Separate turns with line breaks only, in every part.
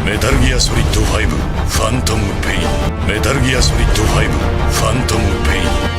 メタルギアソリッド5ファントムペイン。メタルギアソリッド5ファントムペイン。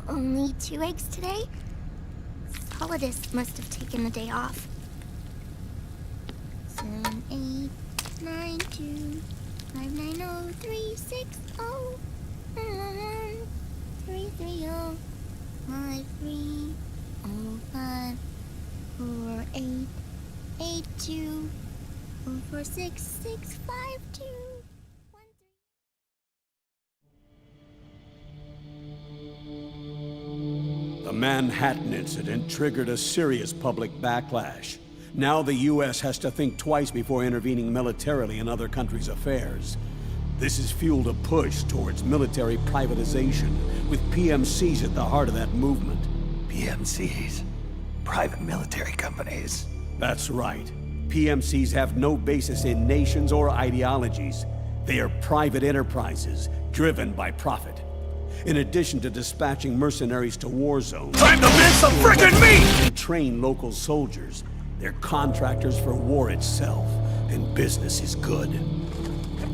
Only 2 eggs today? Solidus must have taken the day off. 7, 8, 9, 2, 5, 9, 0, 3, 6, 0, 3, 3, 0, 5, 3, 0, 5, 4, 8, 8, 2, 0, 4, 6, 6, 5, 2, 1, 3.
Manhattan incident triggered a serious public backlash. Now the U.S. has to think twice before intervening militarily in other countries' affairs. This has fueled a push towards military privatization, with PMCs at the heart of that movement.
PMCs? Private military companies?
That's right. PMCs have no basis in nations or ideologies. They are private enterprises, driven by profit. In addition to dispatching mercenaries to war zones...
Time to mince some frickin' meat!
...and train local soldiers, they're contractors for war itself, and business is good.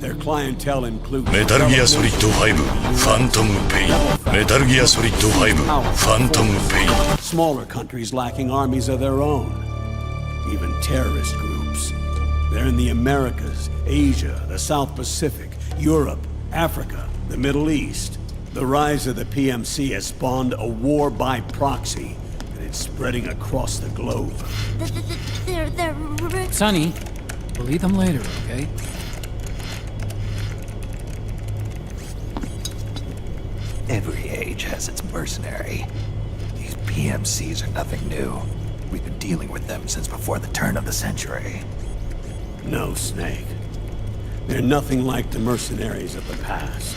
Their clientele includes...
Metal Gear Solid 5 Phantom Pain. Metal Gear Solid 5 Phantom Pain.
Smaller countries lacking armies of their own. Even terrorist groups. They're in the Americas, Asia, the South Pacific, Europe, Africa, the Middle East. The rise of the PMC has spawned a war by proxy, and it's spreading across the globe.
They're...
Sonny, we'll eat them later, okay?
Every age has its mercenary. These PMCs are nothing new. We've been dealing with them since before the turn of the century.
No, Snake. They're nothing like the mercenaries of the past.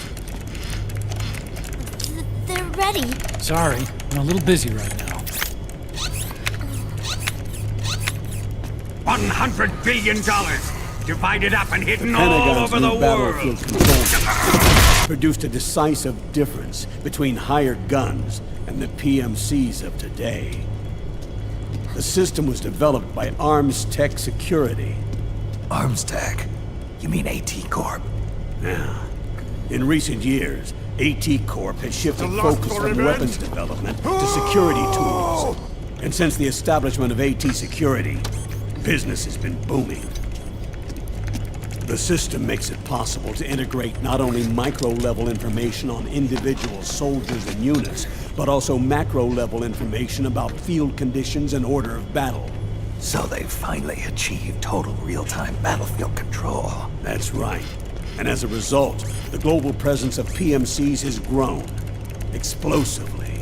They're ready.
Sorry, I'm a little busy right now.
$100 billion divided up and hidden all
Pentagon's
over the
new
world.
battlefield control produced a decisive difference between hired guns and the PMCs of today. The system was developed by Arms Tech Security.
Arms Tech? You mean AT Corp?
Yeah. In recent years, AT Corp has shifted focus from weapons development to security tools. And since the establishment of AT Security, business has been booming. The system makes it possible to integrate not only micro-level information on individual soldiers and units, but also macro-level information about field conditions and order of battle.
So they've finally achieved total real-time battlefield control.
That's right. And as a result, the global presence of PMCs has grown explosively.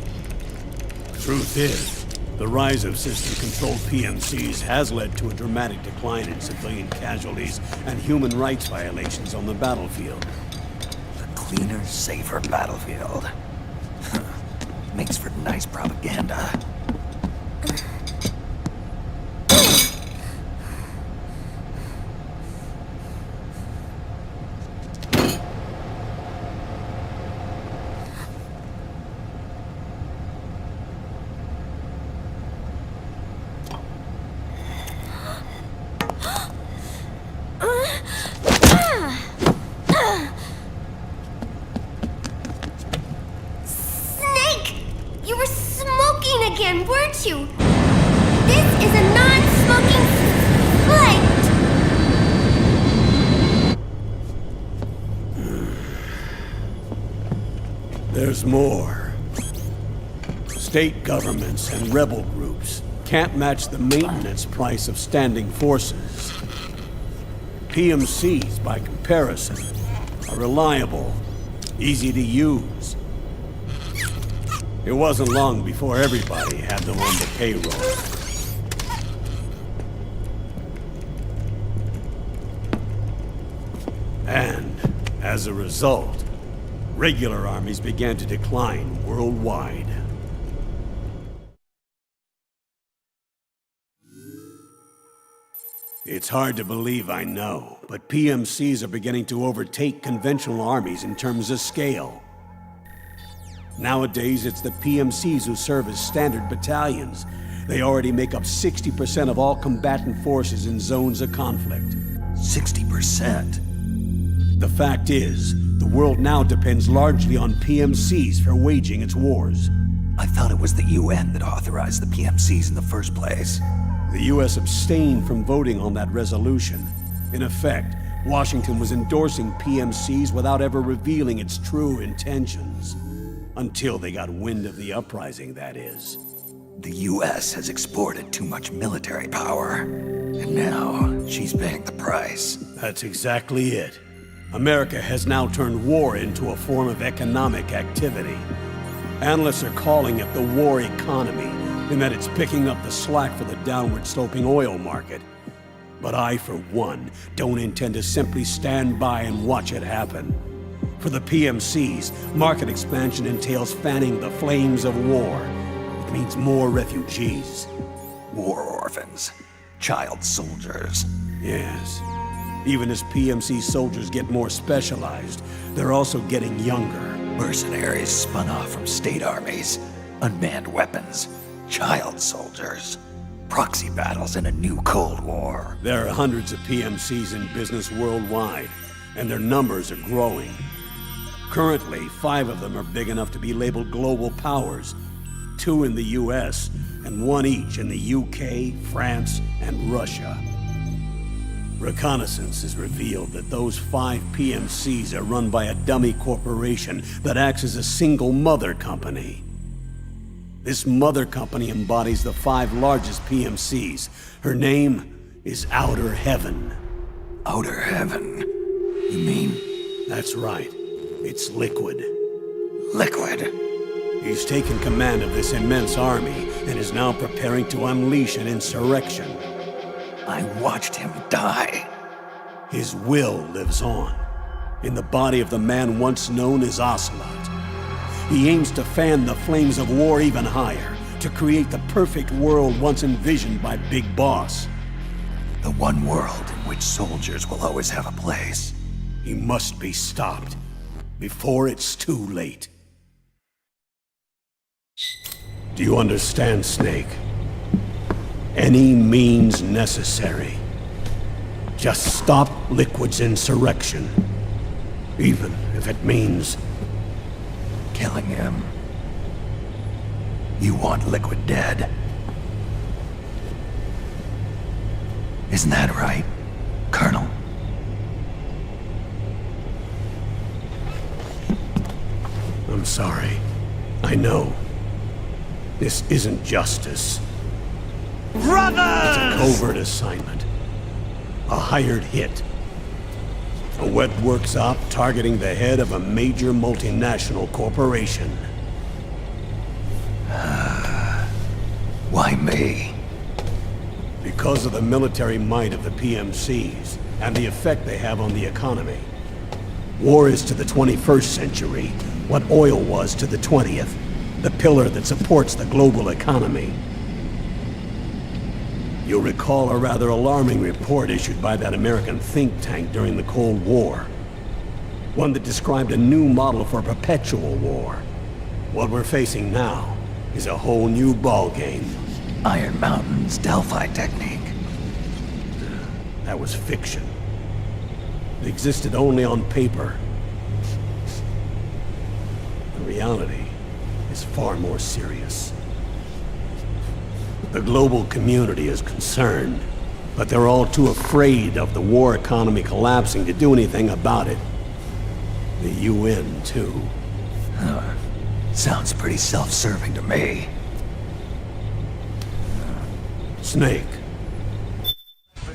Truth is, the rise of system-controlled PMCs has led to a dramatic decline in civilian casualties and human rights violations on the battlefield.
A cleaner, safer battlefield. Makes for nice propaganda.
Weren't you? This is a non-smoking flight!
There's more. State governments and rebel groups can't match the maintenance price of standing forces. PMCs, by comparison, are reliable, easy to use. It wasn't long before everybody had them on the payroll. And, as a result, regular armies began to decline worldwide. It's hard to believe, I know, but PMCs are beginning to overtake conventional armies in terms of scale. Nowadays, it's the PMCs who serve as standard battalions. They already make up 60% of all combatant forces in zones of conflict.
60%?
The fact is, the world now depends largely on PMCs for waging its wars.
I thought it was the UN that authorized the PMCs in the first place.
The US abstained from voting on that resolution. In effect, Washington was endorsing PMCs without ever revealing its true intentions. Until they got wind of the uprising, that is.
The US has exported too much military power. And now, she's paying the price.
That's exactly it. America has now turned war into a form of economic activity. Analysts are calling it the war economy, in that it's picking up the slack for the downward-sloping oil market. But I, for one, don't intend to simply stand by and watch it happen. For the PMCs, market expansion entails fanning the flames of war. It means more refugees.
War orphans. Child soldiers.
Yes. Even as PMC soldiers get more specialized, they're also getting younger.
Mercenaries spun off from state armies. Unmanned weapons. Child soldiers. Proxy battles in a new Cold War.
There are hundreds of PMCs in business worldwide, and their numbers are growing. Currently, 5 of them are big enough to be labeled global powers. 2 in the US, and 1 each in the UK, France, and Russia. Reconnaissance has revealed that those 5 PMCs are run by a dummy corporation that acts as a single mother company. This mother company embodies the 5 largest PMCs. Her name is Outer Heaven.
Outer Heaven? You mean?
That's right. It's Liquid.
Liquid?
He's taken command of this immense army and is now preparing to unleash an insurrection.
I watched him die.
His will lives on, in the body of the man once known as Ocelot. He aims to fan the flames of war even higher, to create the perfect world once envisioned by Big Boss.
The one world in which soldiers will always have a place.
He must be stopped, before it's too late. Do you understand, Snake? Any means necessary. Just stop Liquid's insurrection. Even if it means
killing him. You want Liquid dead. Isn't that right, Colonel?
I'm sorry. I know. This isn't justice.
Brothers!
It's a covert assignment. A hired hit. A wet works op targeting the head of a major multinational corporation.
Why me?
Because of the military might of the PMCs and the effect they have on the economy. War is to the 21st century what oil was to the 20th, the pillar that supports the global economy. You'll recall a rather alarming report issued by that American think tank during the Cold War. One that described a new model for perpetual war. What we're facing now is a whole new ballgame.
Iron Mountain's Delphi technique.
That was fiction. It existed only on paper. The reality is far more serious. The global community is concerned, but they're all too afraid of the war economy collapsing to do anything about it. The UN, too.
Sounds pretty self-serving to me.
Snake.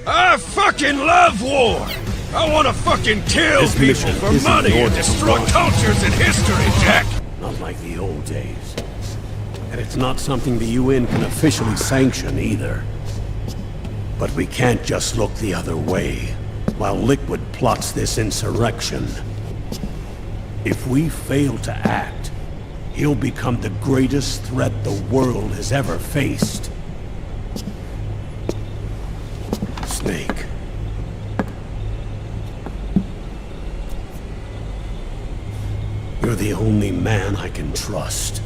I fucking love war! I wanna fucking kill
This
people
mission
for
isn't
money and
yours,
destroy
boss.
cultures and history, Jack!
Not like the old days. And it's not something the UN can officially sanction either. But we can't just look the other way while Liquid plots this insurrection. If we fail to act, he'll become the greatest threat the world has ever faced. Snake. You're the only man I can trust.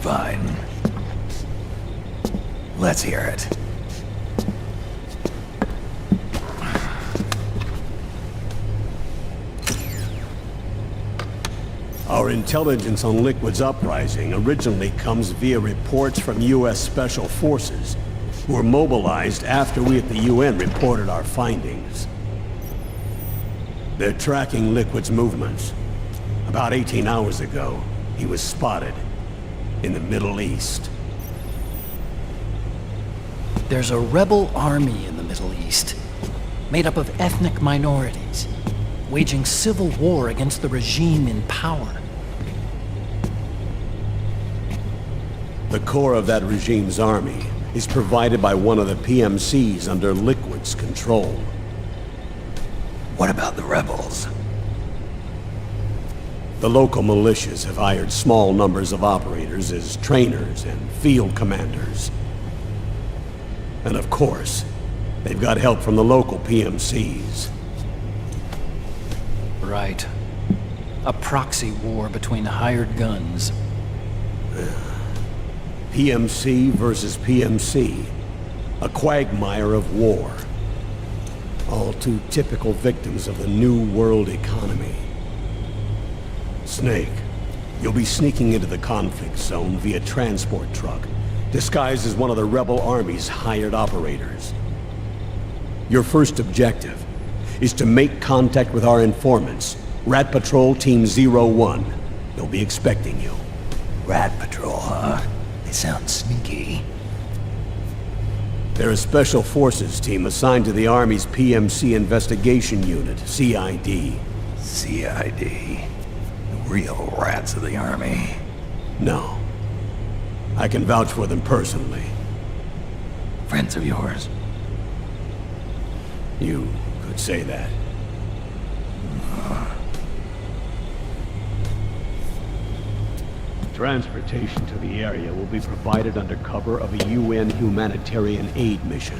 Fine. Let's hear it.
Our intelligence on Liquid's uprising originally comes via reports from U.S. Special Forces, who were mobilized after we at the UN reported our findings. They're tracking Liquid's movements. About 18 hours ago, he was spotted in the Middle East.
There's a rebel army in the Middle East. made up of ethnic minorities, waging civil war against the regime in power.
The core of that regime's army is provided by one of the PMCs under Liquid's control.
What about the rebels?
The local militias have hired small numbers of operators as trainers and field commanders. And of course, they've got help from the local PMCs.
Right. A proxy war between hired guns.
PMC versus PMC. A quagmire of war. All too typical victims of the new world economy. Snake, you'll be sneaking into the conflict zone via transport truck, disguised as one of the rebel army's hired operators. Your first objective is to make contact with our informants, Rat Patrol Team 01. They'll be expecting you.
Rat Patrol, huh? They sound sneaky.
They're a special forces team assigned to the Army's PMC Investigation Unit, CID.
CID. The real rats of the Army.
No. I can vouch for them personally.
Friends of yours?
You could say that. Transportation to the area will be provided under cover of a UN humanitarian aid mission,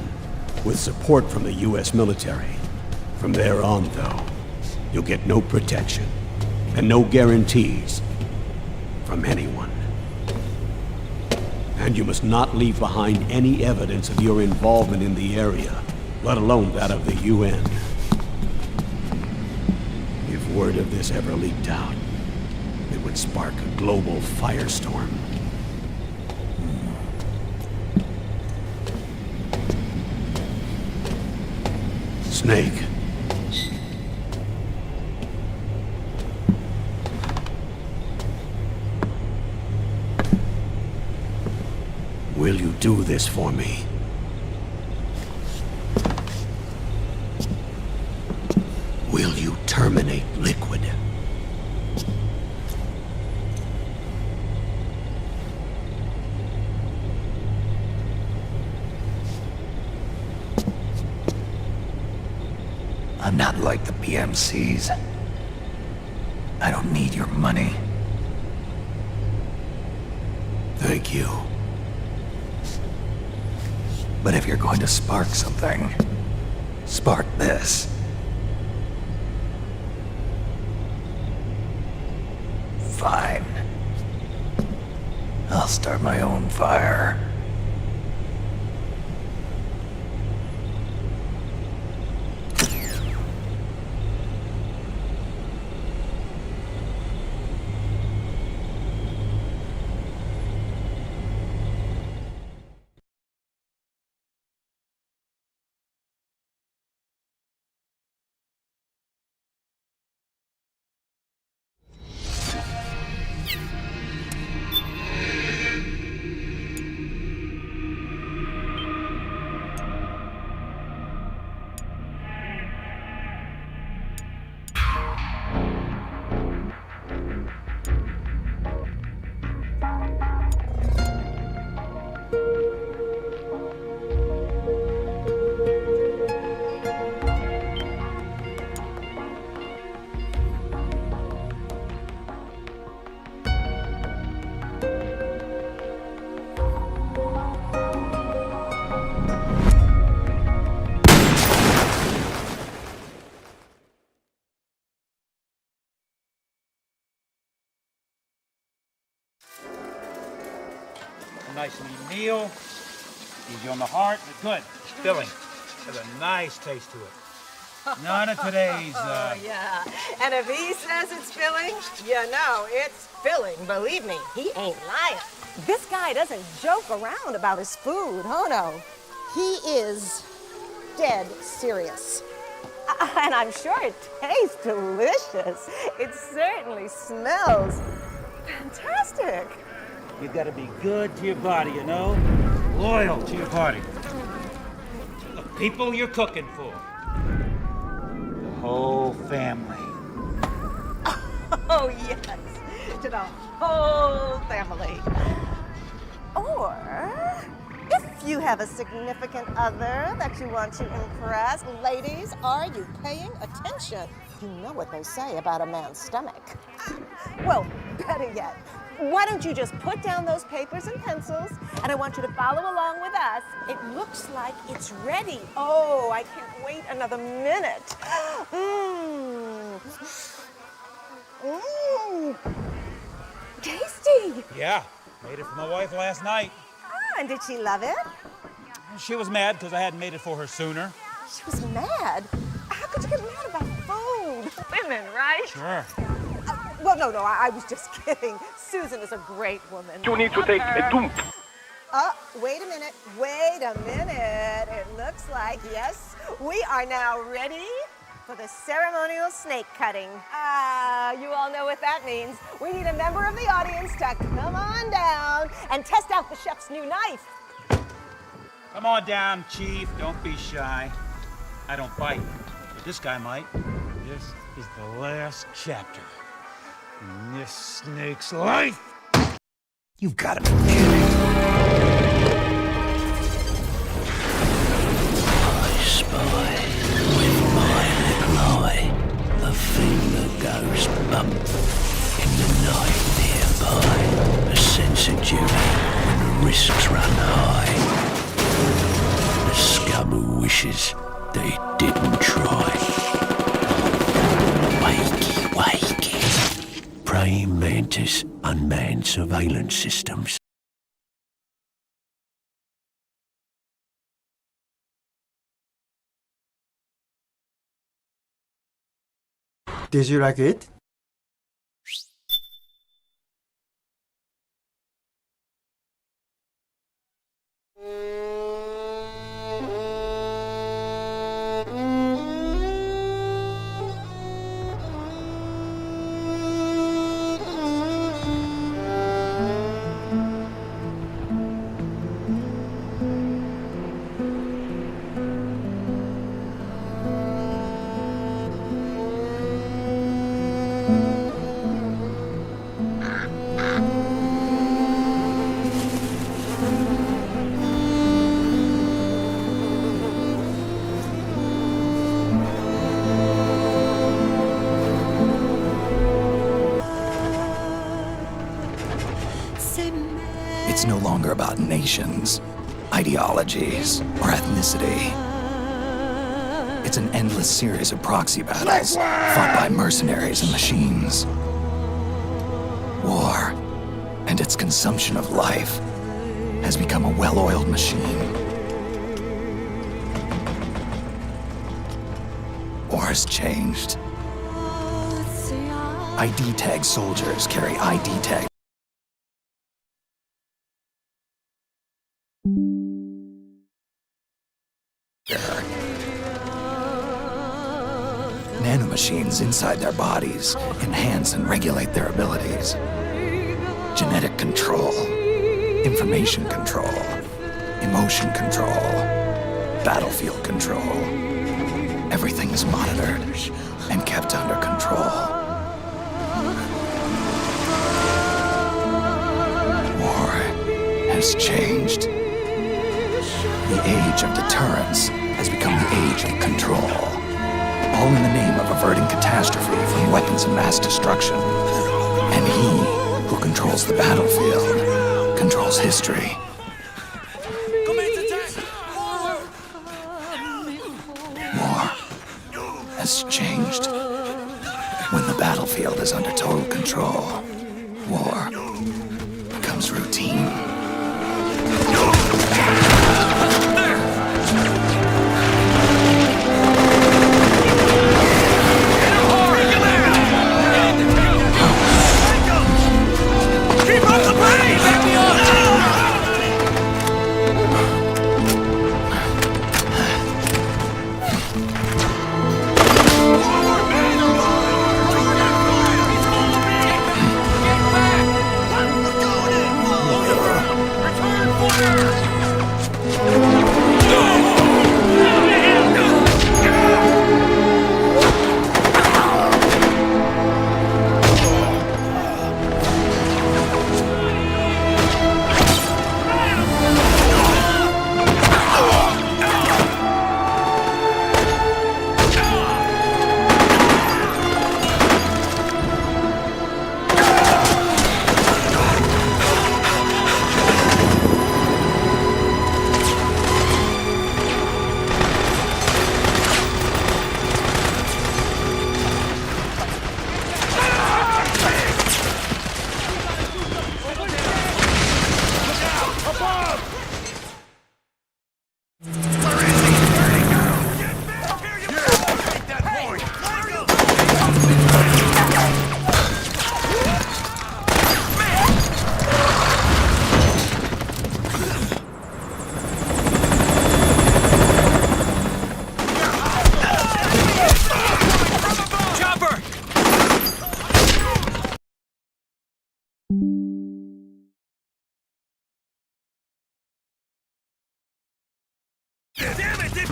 with support from the US military. From there on, though, you'll get no protection, and no guarantees from anyone. And you must not leave behind any evidence of your involvement in the area, let alone that of the UN. If word of this ever leaked out, it would spark a global firestorm. Snake. Will you do this for me? Will you terminate Liquid?
I'm not like the PMCs. I don't need your money.
Thank you.
But if you're going to spark something, spark this. Fine. I'll start my own fire.
Nice and even meal, easy on the heart, but good, filling. Has a nice taste to it. None of today's,
Oh, yeah. And if he says it's filling, you know it's filling. Believe me, he ain't lying. This guy doesn't joke around about his food. Oh, no. He is dead serious. And I'm sure it tastes delicious. It certainly smells fantastic.
you gotta be good to your body, you know? Loyal to your party. To the people you're cooking for. whole family.
Oh, yes, to the whole family. Or if you have a significant other that you want to impress, ladies, are you paying attention? You know what they say about a man's stomach. Well, better yet, why don't you just put down those papers and pencils, and I want you to follow along with us. It looks like it's ready. Oh, I can't wait another minute. Tasty.
Yeah, made it for my wife last night.
Ah, and did she love it?
She was mad because I hadn't made it for her sooner.
She was mad. How could you get mad about food? Women, right?
Sure.
Well, no, I was just kidding. Susan is a great woman.
You need to take a dump.
Wait a minute. It looks like, yes, we are now ready for the ceremonial snake cutting. You all know what that means. We need a member of the audience to come on down and test out the chef's new knife.
Come on down, Chief. Don't be shy. I don't bite, but this guy might. This is the last chapter in this snake's life.
You've got to be kidding.
I spy with my little eye a thing that goes bump in the night nearby. A sense of duty when the risks run high. The scum who wishes that he didn't try. Wakey, wakey. Praying mantis, unmanned surveillance systems.
Did you like it?
It's no longer about nations, ideologies, or ethnicity. It's an endless series of proxy battles fought by mercenaries and machines. War and its consumption of life has become a well-oiled machine. War has changed. ID tag soldiers carry ID tag. Nanomachines inside their bodies enhance and regulate their abilities. Genetic control, information control, emotion control, battlefield control. Everything's monitored and kept under control. War has changed. The age of deterrence has become the age of control. All in the name of averting catastrophe from weapons of mass destruction. And he who controls the battlefield controls history. War has changed. When the battlefield is under total control, war becomes routine.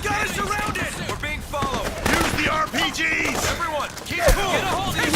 got us surrounded! We're being followed!
Use the RPGs!
Everyone, keep cool! Get a hold of him!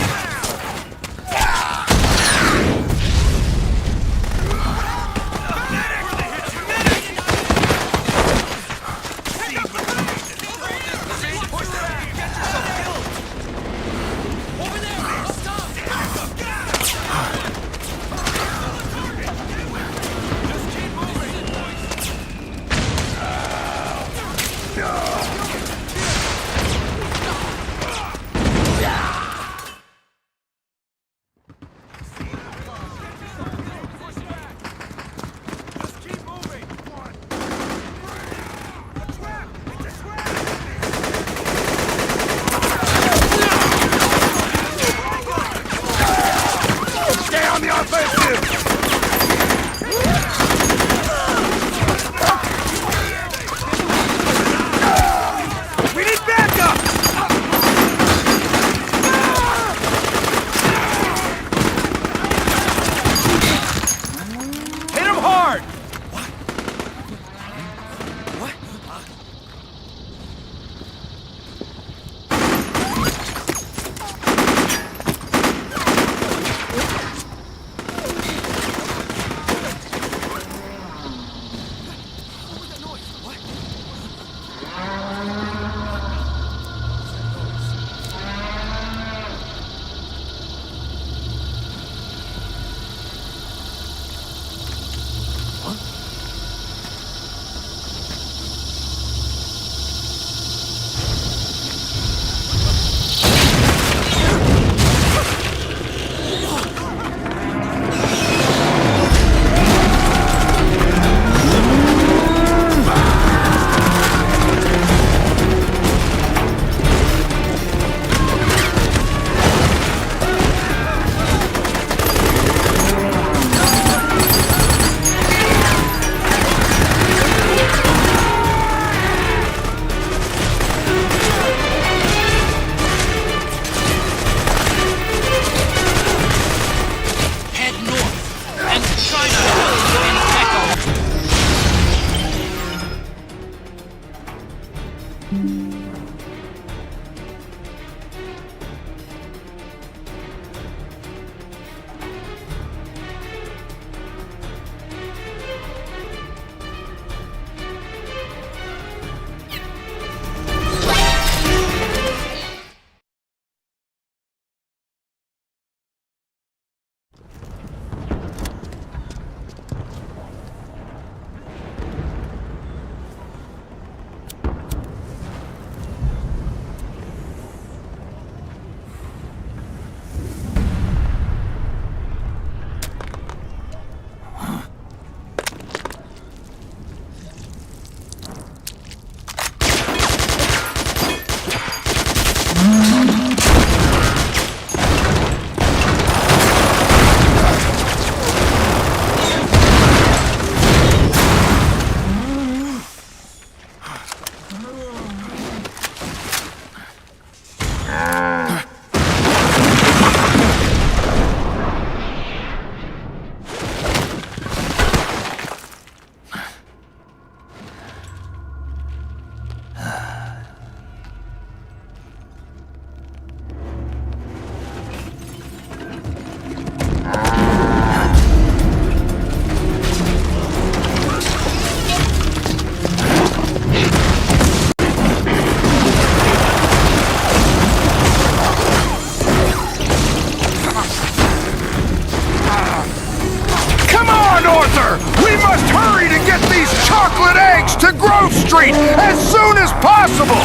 Street as soon as possible!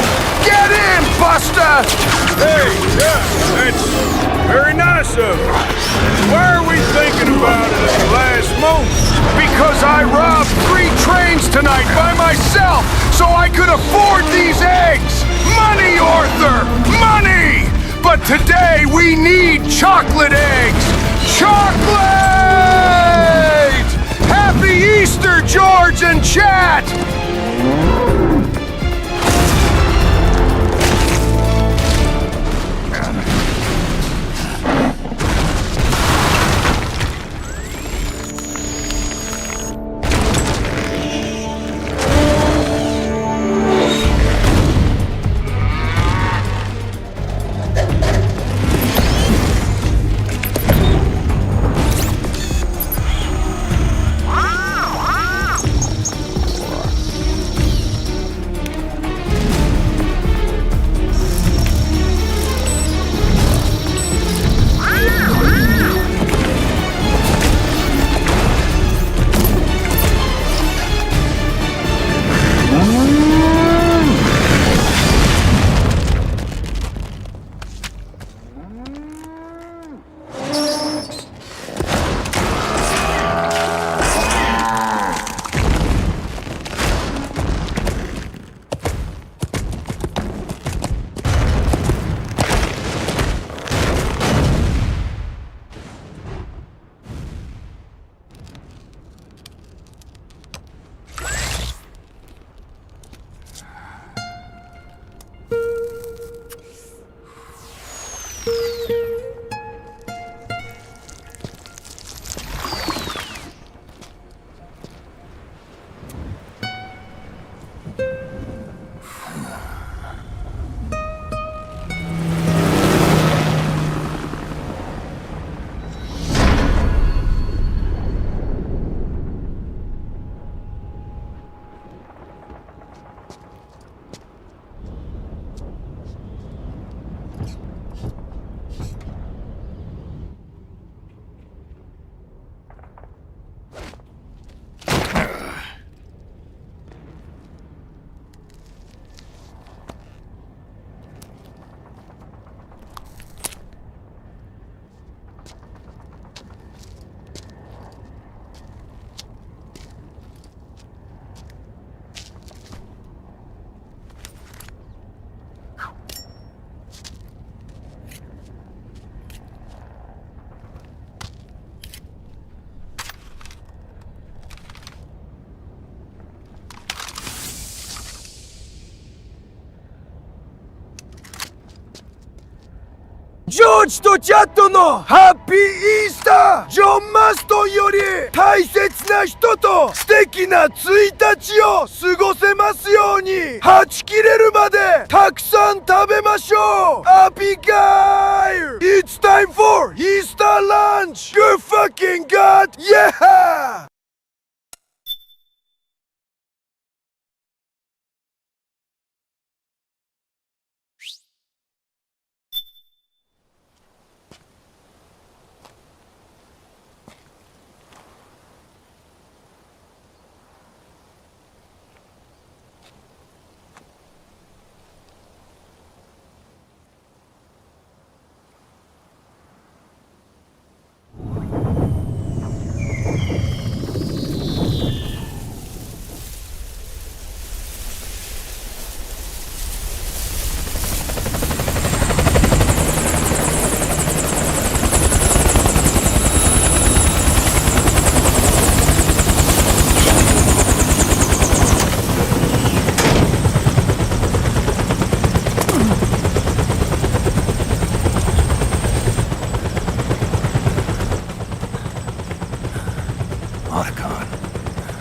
Get in, Buster!
Hey, yeah, that's very nice of you. Why are we thinking about it at the last moment?
Because I robbed 3 trains tonight by myself so I could afford these eggs! Money, Arthur! Money! But today we need chocolate eggs! Chocolate! Happy Easter, George and Chat! ジョージとチャットのハッピーイースター、ジョン・マストンより大切な人と素敵な1日を過ごせますように、はち切れるまでたくさん食べましょう。ハッピーガイル It's time for Easter lunch! Good fucking god! Yeah!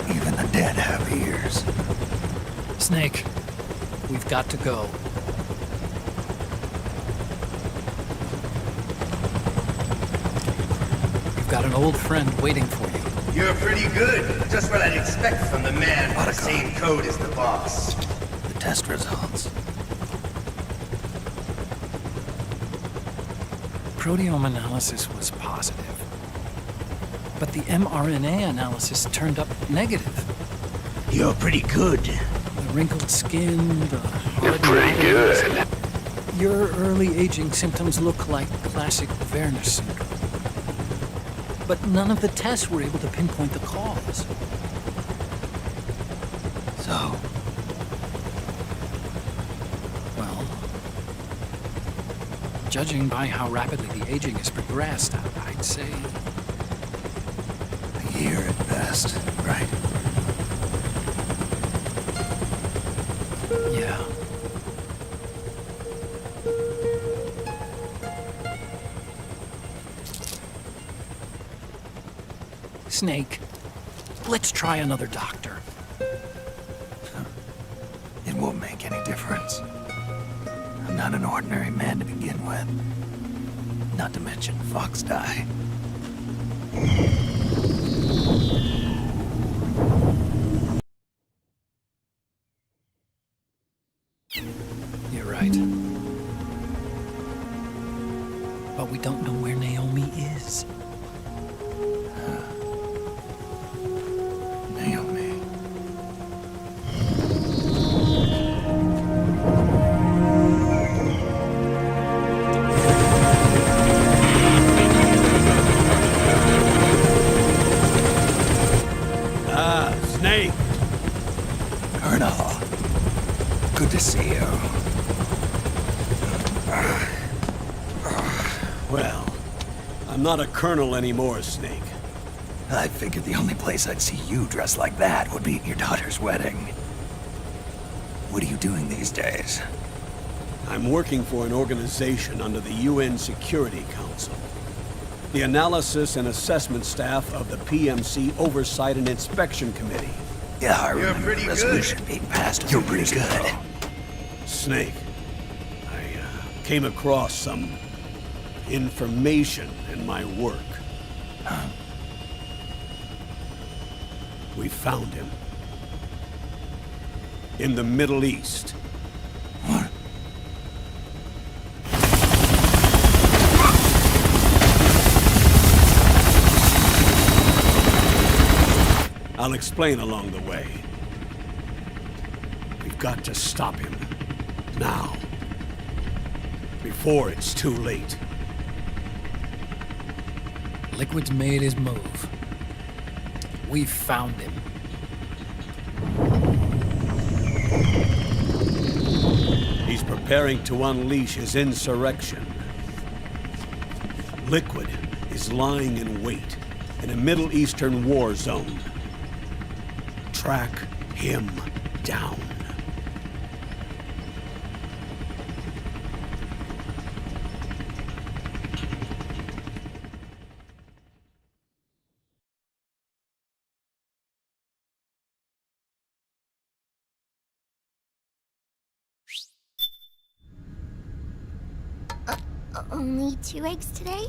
Even the dead have ears.
Snake, we've got to go. You've got an old friend waiting for you.
You're pretty good. Just what I'd expect from the man with the same code as the boss.
The test results.
Proteome analysis was positive. But the mRNA analysis turned up negative.
You're pretty good.
The wrinkled skin, the...
You're pretty good.
Your early aging symptoms look like classic Werner syndrome. But none of the tests were able to pinpoint the cause.
So?
Well, judging by how rapidly the aging has progressed, I'd say...
A year at best, right?
Yeah. Snake, let's try another doctor.
It won't make any difference. I'm not an ordinary man to begin with. Not to mention Fox die.
You're right. But we don't know where Naomi is.
Naomi.
Snake!
Colonel. Good to see you.
Well, I'm not a colonel anymore, Snake.
I figured the only place I'd see you dressed like that would be at your daughter's wedding. What are you doing these days?
I'm working for an organization under the UN Security Council. The Analysis and Assessment Staff of the PMC Oversight and Inspection Committee.
Yeah, I remember the resolution being passed. You're pretty good.
Snake, I came across some information in my work.
Huh?
We found him. In the Middle East.
What?
I'll explain along the way. We've got to stop him. Now. Before it's too late.
Liquid's made his move. We've found him.
He's preparing to unleash his insurrection. Liquid is lying in wait in a Middle Eastern war zone. Track him down.
Only 2 eggs today?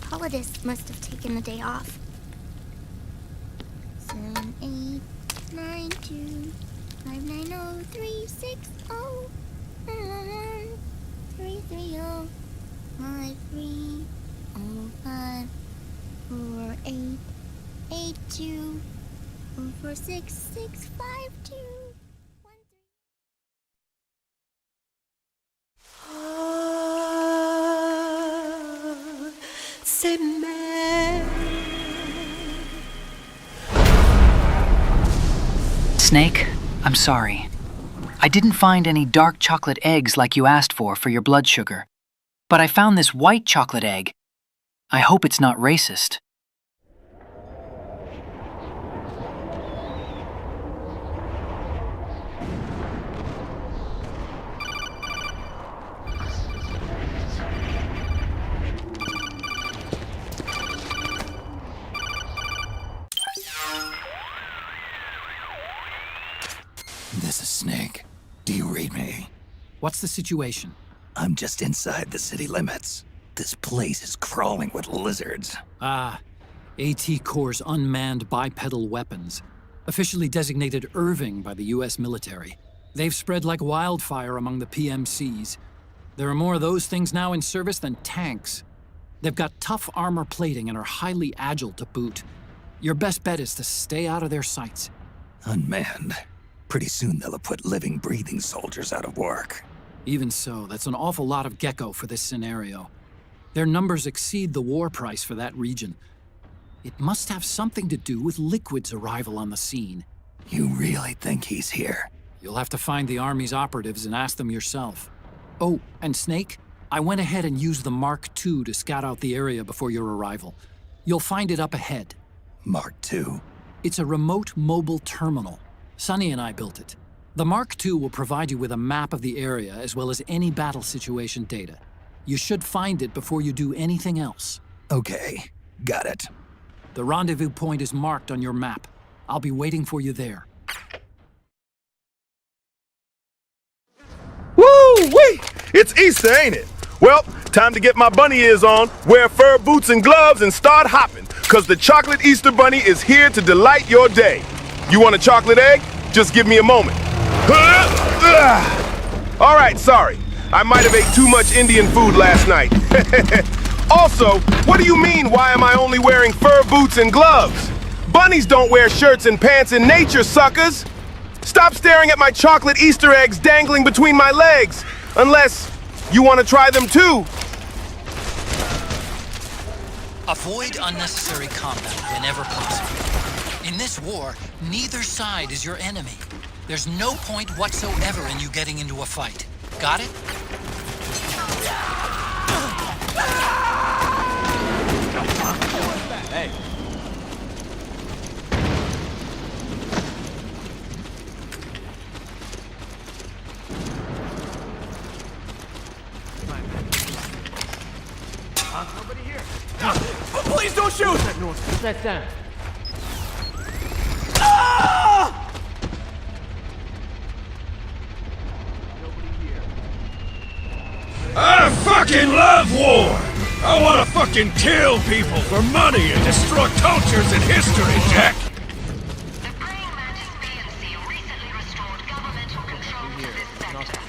Solidus must have taken the day off. 7, 8, 9, 2, 5, 9, 0, 3, 6, 0, 3, 3, 0, 5, 3, 0, 5, 4, 8, 8, 2, 0, 4, 6, 6, 5, 2, 1, 3.
C'est mère.
Snake, I'm sorry. I didn't find any dark chocolate eggs like you asked for your blood sugar. But I found this white chocolate egg. I hope it's not racist.
This is Snake. Do you read me?
What's the situation?
I'm just inside the city limits. This place is crawling with lizards.
Ah, AT Corps' unmanned bipedal weapons. Officially designated Irving by the US military. They've spread like wildfire among the PMCs. There are more of those things now in service than tanks. They've got tough armor plating and are highly agile to boot. Your best bet is to stay out of their sights.
Unmanned. Pretty soon they'll have put living, breathing soldiers out of work.
Even so, that's an awful lot of gecko for this scenario. Their numbers exceed the war price for that region. It must have something to do with Liquid's arrival on the scene.
You really think he's here?
You'll have to find the Army's operatives and ask them yourself. Oh, and Snake, I went ahead and used the Mark II to scout out the area before your arrival. You'll find it up ahead.
Mark II?
It's a remote mobile terminal. Sonny and I built it. The Mark II will provide you with a map of the area as well as any battle situation data. You should find it before you do anything else.
Okay, got it.
The rendezvous point is marked on your map. I'll be waiting for you there.
Woo-wee! It's Easter, ain't it? Well, time to get my bunny ears on, wear fur boots and gloves, and start hopping, cause the chocolate Easter bunny is here to delight your day. You want a chocolate egg? Just give me a moment. All right, sorry. I might have ate too much Indian food last night. Also, what do you mean, why am I only wearing fur boots and gloves? Bunnies don't wear shirts and pants in nature, suckers! Stop staring at my chocolate Easter eggs dangling between my legs, unless you want to try them too.
Avoid unnecessary combat whenever possible. In this war, neither side is your enemy. There's no point whatsoever in you getting into a fight. Got it?
Hey. Nobody here. Please don't shoot! Put that down.
I fucking love war! I wanna fucking kill people for money and destroy cultures and history, Jack!
The Praying Mantis PMC recently restored governmental control to this sector.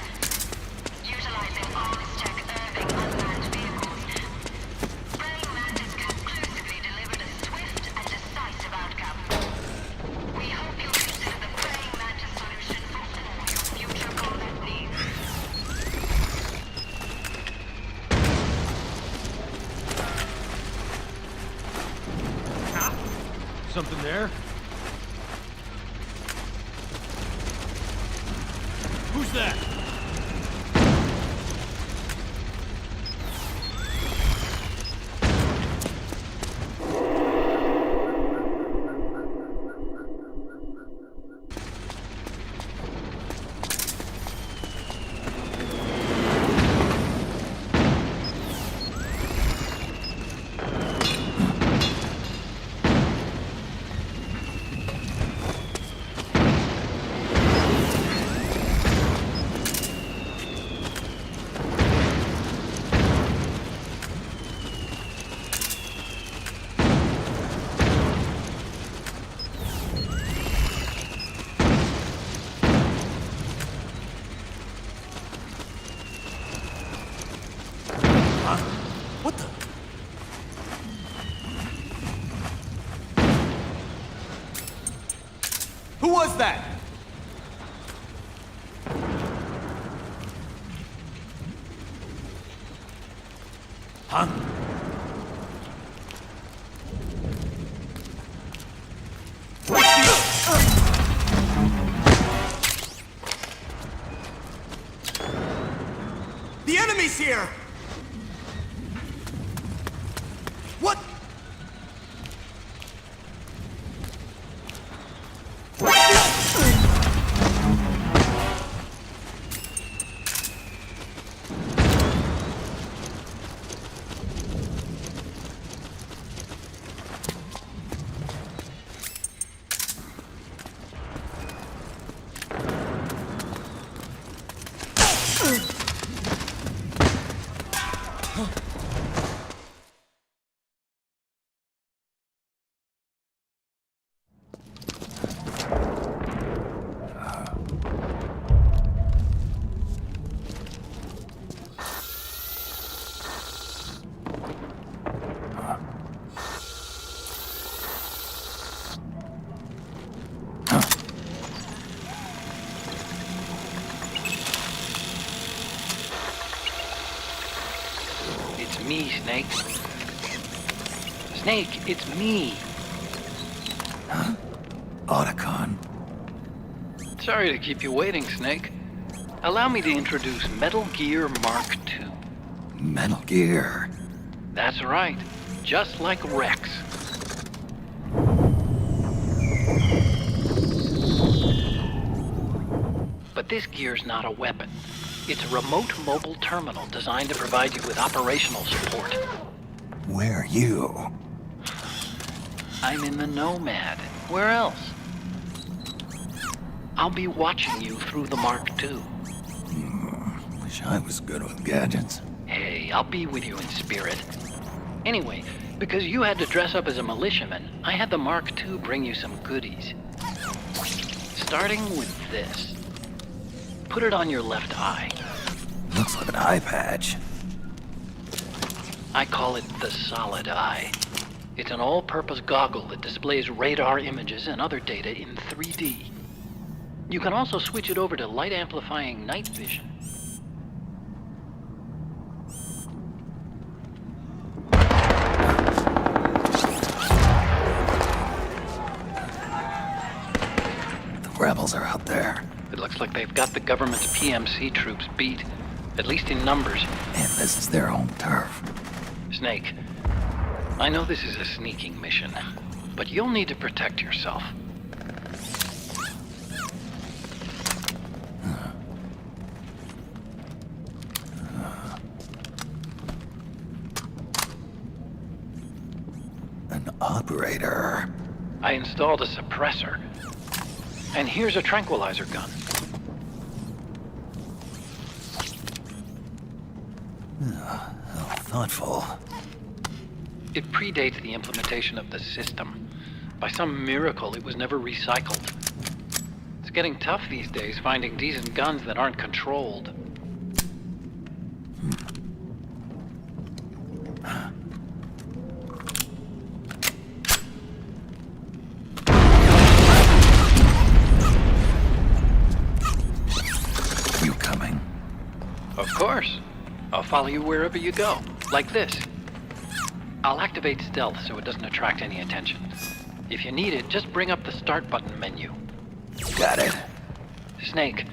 Utilizing Armistech Irving unmanned vehicles, Praying Mantis conclusively delivered a swift and decisive outcome. We hope you'll consider the Praying Mantis solution for all your future combat needs.
Something there? Who's that?
Huh?
The enemy's here! What?
Me, Snake. Snake, it's me.
Huh? Otacon.
Sorry to keep you waiting, Snake. Allow me to introduce Metal Gear Mark II.
Metal Gear.
That's right. Just like Rex. But this gear's not a weapon. It's a remote mobile terminal designed to provide you with operational support.
Where are you?
I'm in the Nomad. Where else? I'll be watching you through the Mark II.
Wish I was good with gadgets.
Hey, I'll be with you in spirit. Anyway, because you had to dress up as a militiaman, I had the Mark II bring you some goodies. Starting with this. Put it on your left eye.
Looks like an eye patch.
I call it the Solid Eye. It's an all-purpose goggle that displays radar images and other data in 3D. You can also switch it over to light-amplifying night vision.
The rebels are out there.
It looks like they've got the government's PMC troops beat, at least in numbers.
And this is their home turf.
Snake, I know this is a sneaking mission, but you'll need to protect yourself.
An operator.
I installed a suppressor. And here's a tranquilizer gun.
How thoughtful.
It predates the implementation of the system. By some miracle, it was never recycled. It's getting tough these days finding decent guns that aren't controlled.
You coming?
Of course. I'll follow you wherever you go, like this. I'll activate stealth so it doesn't attract any attention. If you need it, just bring up the start button menu.
Got it.
Snake,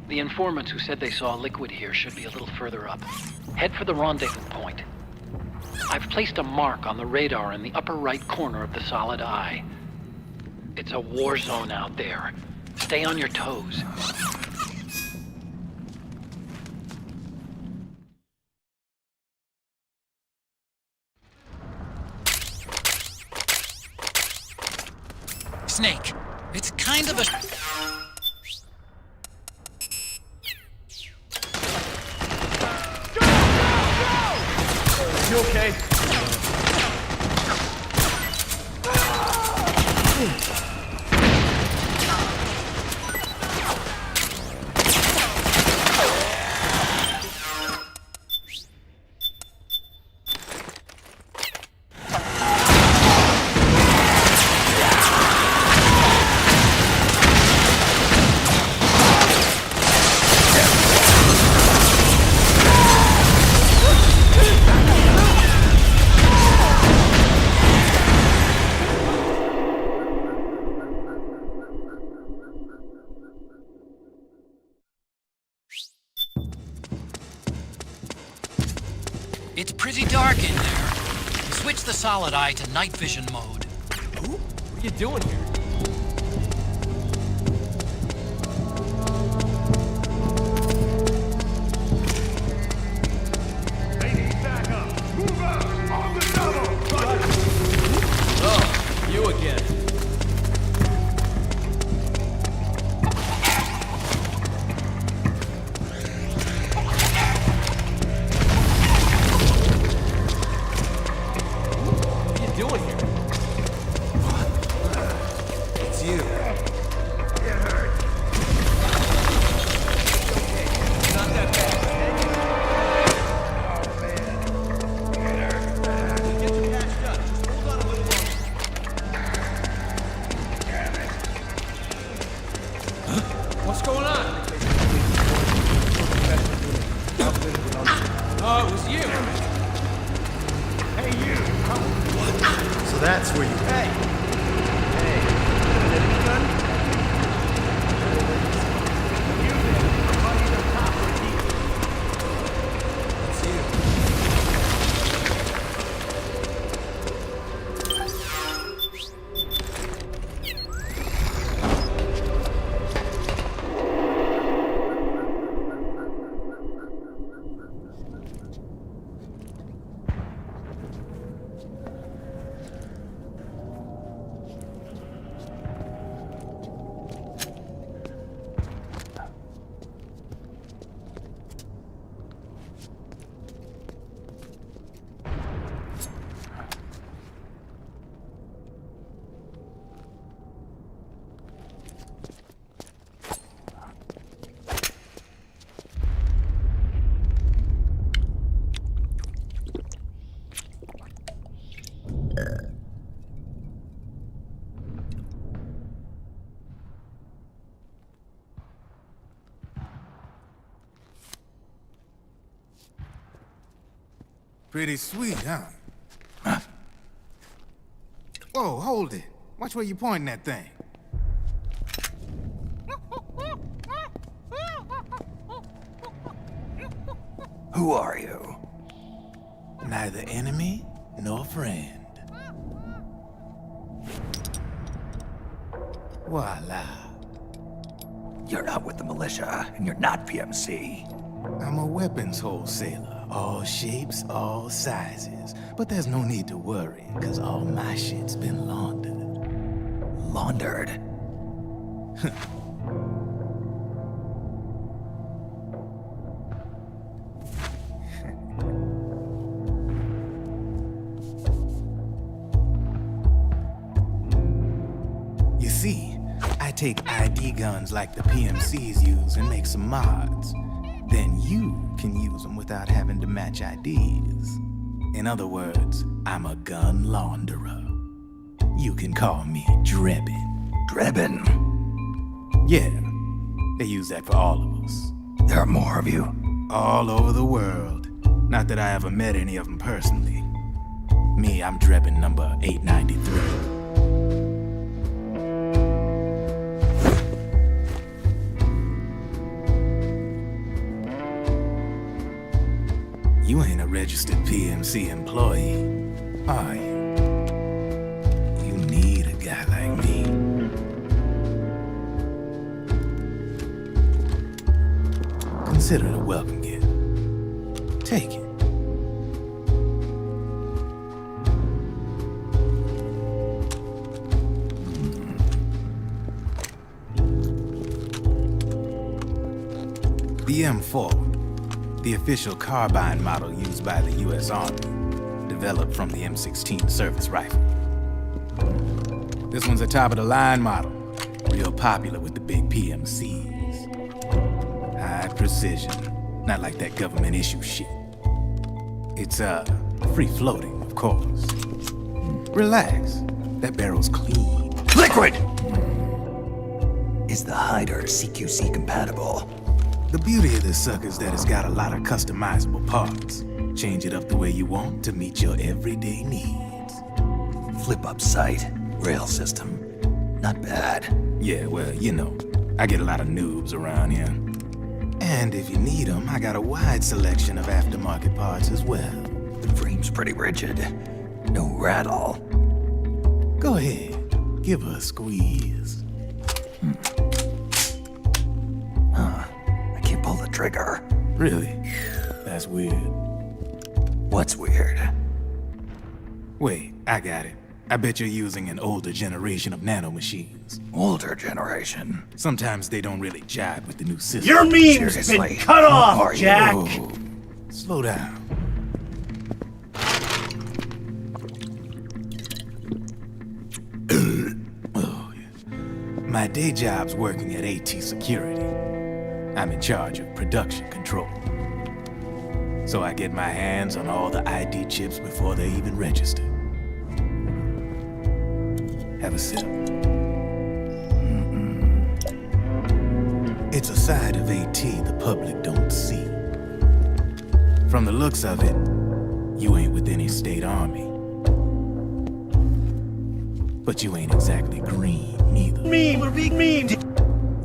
the informants who said they saw liquid here should be a little further up. Head for the rendezvous point. I've placed a mark on the radar in the upper right corner of the Solid Eye. It's a war zone out there. Stay on your toes.
Snake, it's kind of a...
You okay?
It's pretty dark in there. Switch the solid eye to night vision mode.
What are you doing here? Oh, you again. What are you doing here?
It's you.
Get hurt. Okay, not that bad. Oh, man. Get hurt. Get you patched up. Just hold on a little longer. Damn it. What's going on? Oh, it was you. Hey, you.
So that's where you...
Hey. Hey. You there. I'm running the cops are deep. That's you.
Pretty sweet, huh? Whoa, hold it. Watch where you pointing that thing.
Who are you?
Neither enemy nor friend. Voila.
You're not with the militia, and you're not PMC.
I'm a weapons wholesaler. All shapes, all sizes. But there's no need to worry, because all my shit's been laundered.
Laundered?
You see, I take ID guns like the PMCs use and make some mods. Then you can use them without having to match IDs. In other words, I'm a gun launderer. You can call me Drebin.
Drebin?
Yeah, they use that for all of us.
There are more of you?
All over the world. Not that I ever met any of them personally. Me, I'm Drebin number 893. You ain't a registered PMC employee, are you? You need a guy like me. Consider it a welcome gift. Take it. The M4. The official carbine model used by the U.S. Army, developed from the M16 service rifle. This one's a top-of-the-line model, real popular with the big PMCs. High precision, not like that government-issue shit. It's, free-floating, of course. Relax, that barrel's clean.
Liquid! Is the hider CQC compatible?
The beauty of this sucker is that it's got a lot of customizable parts. Change it up the way you want to meet your everyday needs.
Flip-up sight, rail system. Not bad.
Yeah, well, you know, I get a lot of noobs around here. And if you need them, I got a wide selection of aftermarket parts as well.
The frame's pretty rigid. No rattle. Go ahead. Give her a squeeze. I can't pull the trigger. Really? That's weird. What's weird? Wait, I got it. I bet you're using an older generation of nanomachines. Older generation? Sometimes they don't really jibe with the new system.
Your meme's been cut off, Jack!
Whoa. Slow down. Oh, yeah. My day job's working at AT Security. I'm in charge of production control. So I get my hands on all the ID chips before they even register. Have a sip. It's a side of AT the public don't see. From the looks of it, you ain't with any state army. But you ain't exactly green, neither.
We're being mean!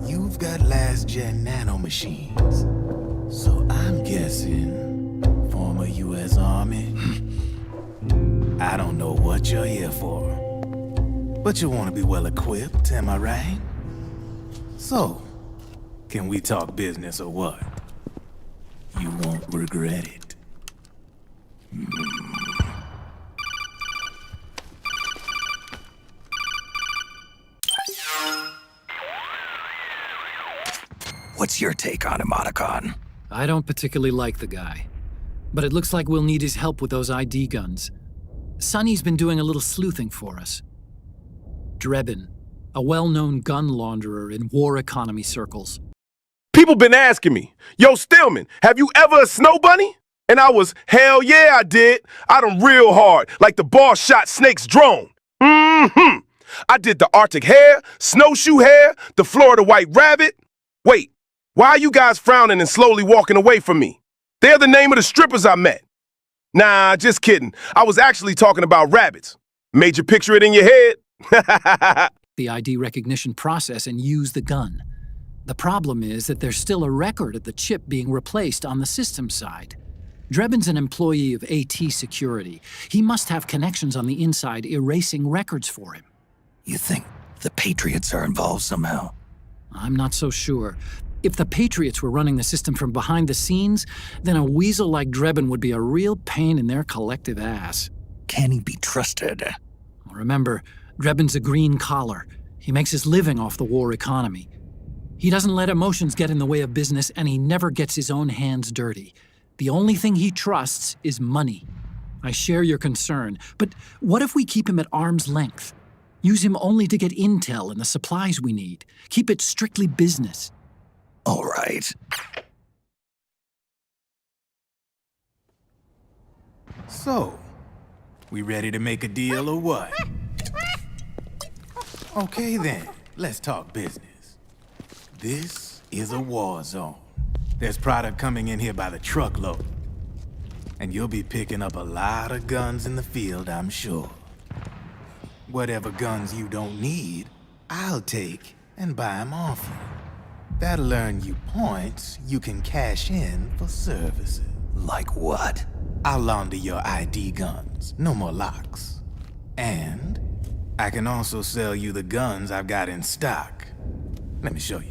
You've got last-gen nanomachines. So I'm guessing, former U.S. Army. I don't know what you're here for. But you want to be well-equipped, am I right? So, can we talk business or what? You won't regret it. What's your take on Emoticon?
I don't particularly like the guy. But it looks like we'll need his help with those ID guns. Sonny's been doing a little sleuthing for us. Drebin, a well-known gun launderer in war economy circles.
People been asking me, yo, Stillman, have you ever a snow bunny? And I was, hell yeah, I did. I done real hard, like the boss shot Snake's drone. I did the Arctic hare, snowshoe hare, the Florida white rabbit. Wait, why are you guys frowning and slowly walking away from me? They're the name of the strippers I met. Nah, just kidding. I was actually talking about rabbits. Made you picture it in your head?
The ID recognition process and use the gun. The problem is that there's still a record of the chip being replaced on the system side. Drebin's an employee of AT Security. He must have connections on the inside erasing records for him.
You think the Patriots are involved somehow?
I'm not so sure. If the Patriots were running the system from behind the scenes, then a weasel like Drebin would be a real pain in their collective ass.
Can he be trusted?
Remember, Drebin's a green collar. He makes his living off the war economy. He doesn't let emotions get in the way of business, and he never gets his own hands dirty. The only thing he trusts is money. I share your concern, but what if we keep him at arm's length? Use him only to get intel and the supplies we need. Keep it strictly business.
All right. So, we ready to make a deal or what? Okay then, let's talk business. This is a war zone. There's product coming in here by the truckload. And you'll be picking up a lot of guns in the field, I'm sure. Whatever guns you don't need, I'll take and buy them off you. That'll earn you points you can cash in for services. Like what? I'll launder your ID guns, no more locks. And I can also sell you the guns I've got in stock. Let me show you.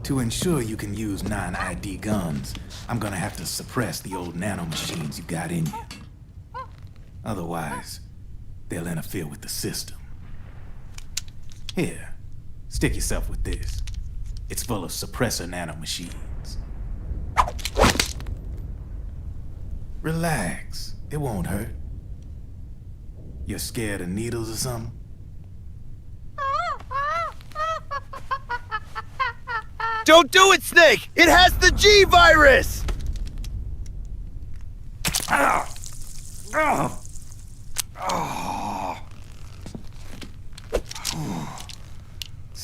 To ensure you can use non-ID guns, I'm gonna have to suppress the old nanomachines you got in you. Otherwise, they'll interfere with the system. Here, stick yourself with this. It's full of suppressor nanomachines. Relax, it won't hurt. You're scared of needles or something?
Don't do it, Snake! It has the G virus!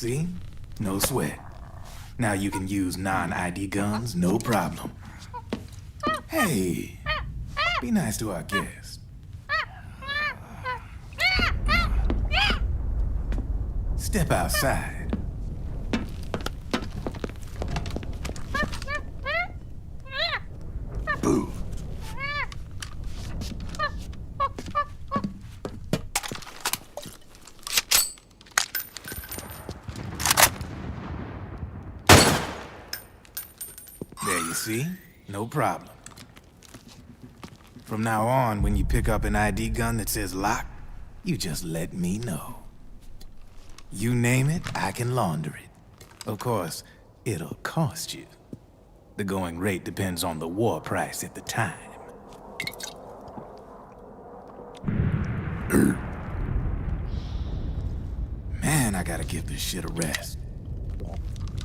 See? No sweat. Now you can use non-ID guns, no problem. Hey, be nice to our guest. Step outside.
Boo.
There you see? No problem. From now on, when you pick up an ID gun that says lock, you just let me know. You name it, I can launder it. Of course, it'll cost you. The going rate depends on the war price at the time. Man, I gotta give this shit a rest.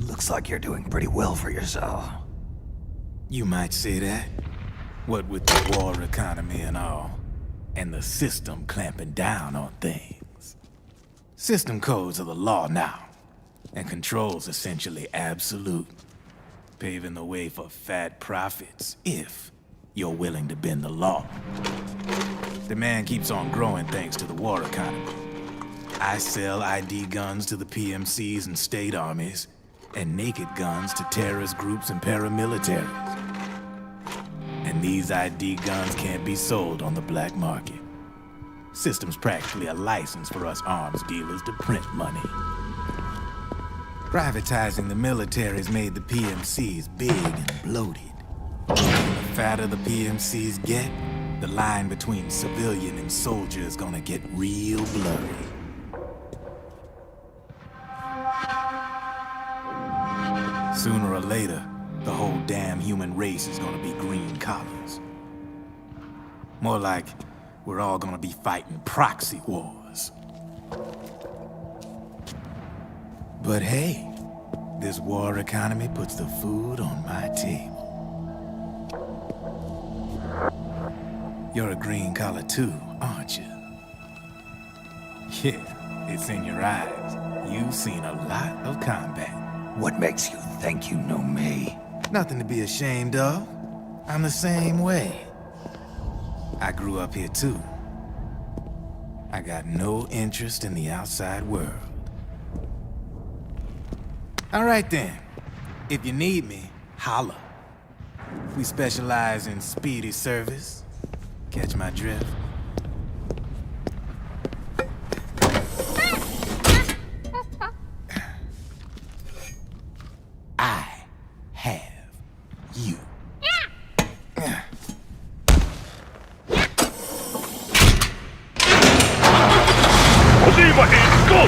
Looks like you're doing pretty well for yourself.
You might say that. What with the war economy and all, and the system clamping down on things. System codes are the law now, and control's essentially absolute, paving the way for fat profits if you're willing to bend the law. Demand keeps on growing thanks to the war economy. I sell ID guns to the PMCs and state armies, and naked guns to terrorist groups and paramilitaries. And these ID guns can't be sold on the black market. System's practically a license for us arms dealers to print money. Privatizing the military's made the PMCs big and bloated. And the fatter the PMCs get, the line between civilian and soldier is gonna get real blurry. Sooner or later, the whole damn human race is gonna be green collars. More like we're all gonna be fighting proxy wars. But hey, this war economy puts the food on my table. You're a green collar too, aren't you? Yeah, it's in your eyes. You've seen a lot of combat.
What makes you think you know me?
Nothing to be ashamed of. I'm the same way. I grew up here too. I got no interest in the outside world. All right then. If you need me, holla. We specialize in speedy service. Catch my drift? I have you.
I'll see my hands go!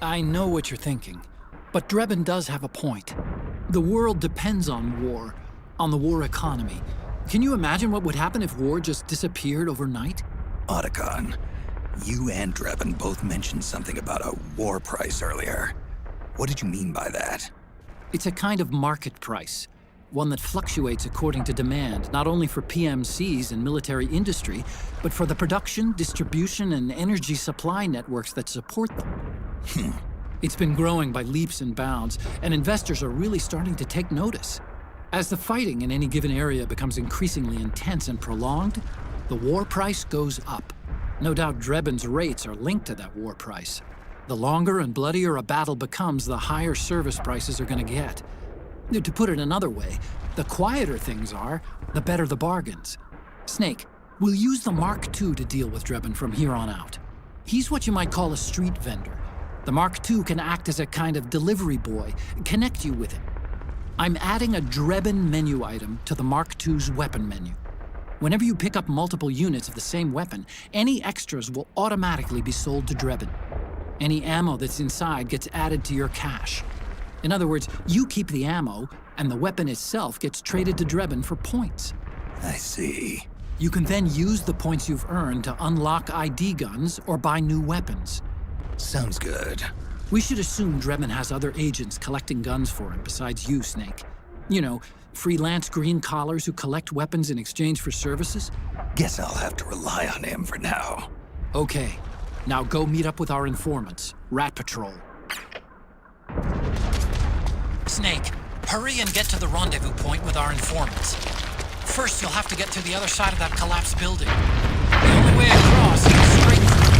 I know what you're thinking, but Drebin does have a point. The world depends on war, on the war economy. Can you imagine what would happen if war just disappeared overnight?
Otacon, you and Drebin both mentioned something about a war price earlier. What did you mean by that?
It's a kind of market price, one that fluctuates according to demand, not only for PMCs and military industry, but for the production, distribution, and energy supply networks that support them. It's been growing by leaps and bounds, and investors are really starting to take notice. As the fighting in any given area becomes increasingly intense and prolonged, the war price goes up. No doubt Drebin's rates are linked to that war price. The longer and bloodier a battle becomes, the higher service prices are going to get. To put it another way, the quieter things are, the better the bargains. Snake, we'll use the Mark II to deal with Drebin from here on out. He's what you might call a street vendor. The Mark II can act as a kind of delivery boy, connect you with it. I'm adding a Drebin menu item to the Mark II's weapon menu. Whenever you pick up multiple units of the same weapon, any extras will automatically be sold to Drebin. Any ammo that's inside gets added to your cache. In other words, you keep the ammo, and the weapon itself gets traded to Drebin for points.
I see.
You can then use the points you've earned to unlock ID guns or buy new weapons.
Sounds good.
We should assume Drebin has other agents collecting guns for him besides you, Snake. You know, freelance green collars who collect weapons in exchange for services?
Guess I'll have to rely on him for now.
Okay, now go meet up with our informants, Rat Patrol.
Snake, hurry and get to the rendezvous point with our informants. First, you'll have to get to the other side of that collapsed building. The only way across is straight through.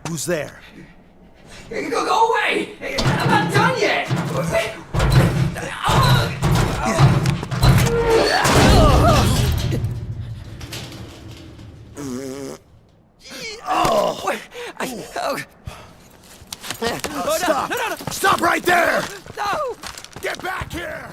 Who's there?
Go away! I'm not done yet!
Stop! No. Stop right there!
No!
Get back here!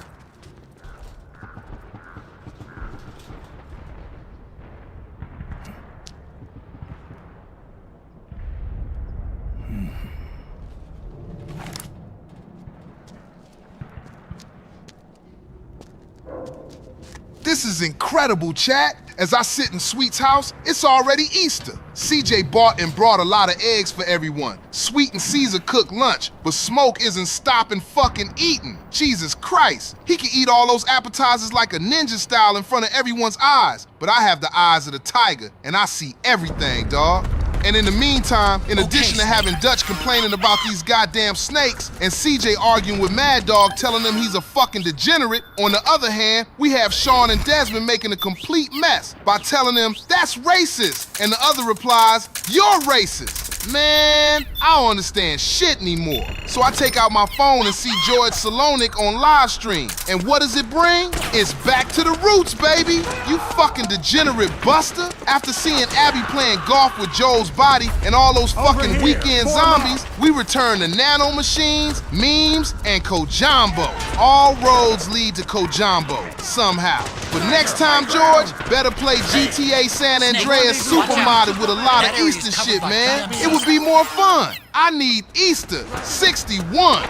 This is incredible, chat. As I sit in Sweet's house, it's already Easter. CJ bought and brought a lot of eggs for everyone. Sweet and Caesar cooked lunch, but Smoke isn't stopping fucking eating. Jesus Christ. He can eat all those appetizers like a ninja style in front of everyone's eyes. But I have the eyes of the tiger, and I see everything, dawg. And in the meantime, in addition to having Dutch complaining about these goddamn snakes and CJ arguing with Mad Dog telling him he's a fucking degenerate, on the other hand, we have Sean and Desmond making a complete mess by telling him that's racist. And the other replies, you're racist. Man, I don't understand shit anymore. So I take out my phone and see George Salonik on live stream. And what does it bring? It's back to the roots, baby. You fucking degenerate buster. After seeing Abby playing golf with Joel's body and all those fucking weekend zombies, we return to nano machines, memes, and Kojambo. All roads lead to Kojambo, somehow. But next time, George, better play GTA San Andreas Supermodded with a lot of Easter shit, man. It would be more fun. I need Easter 61.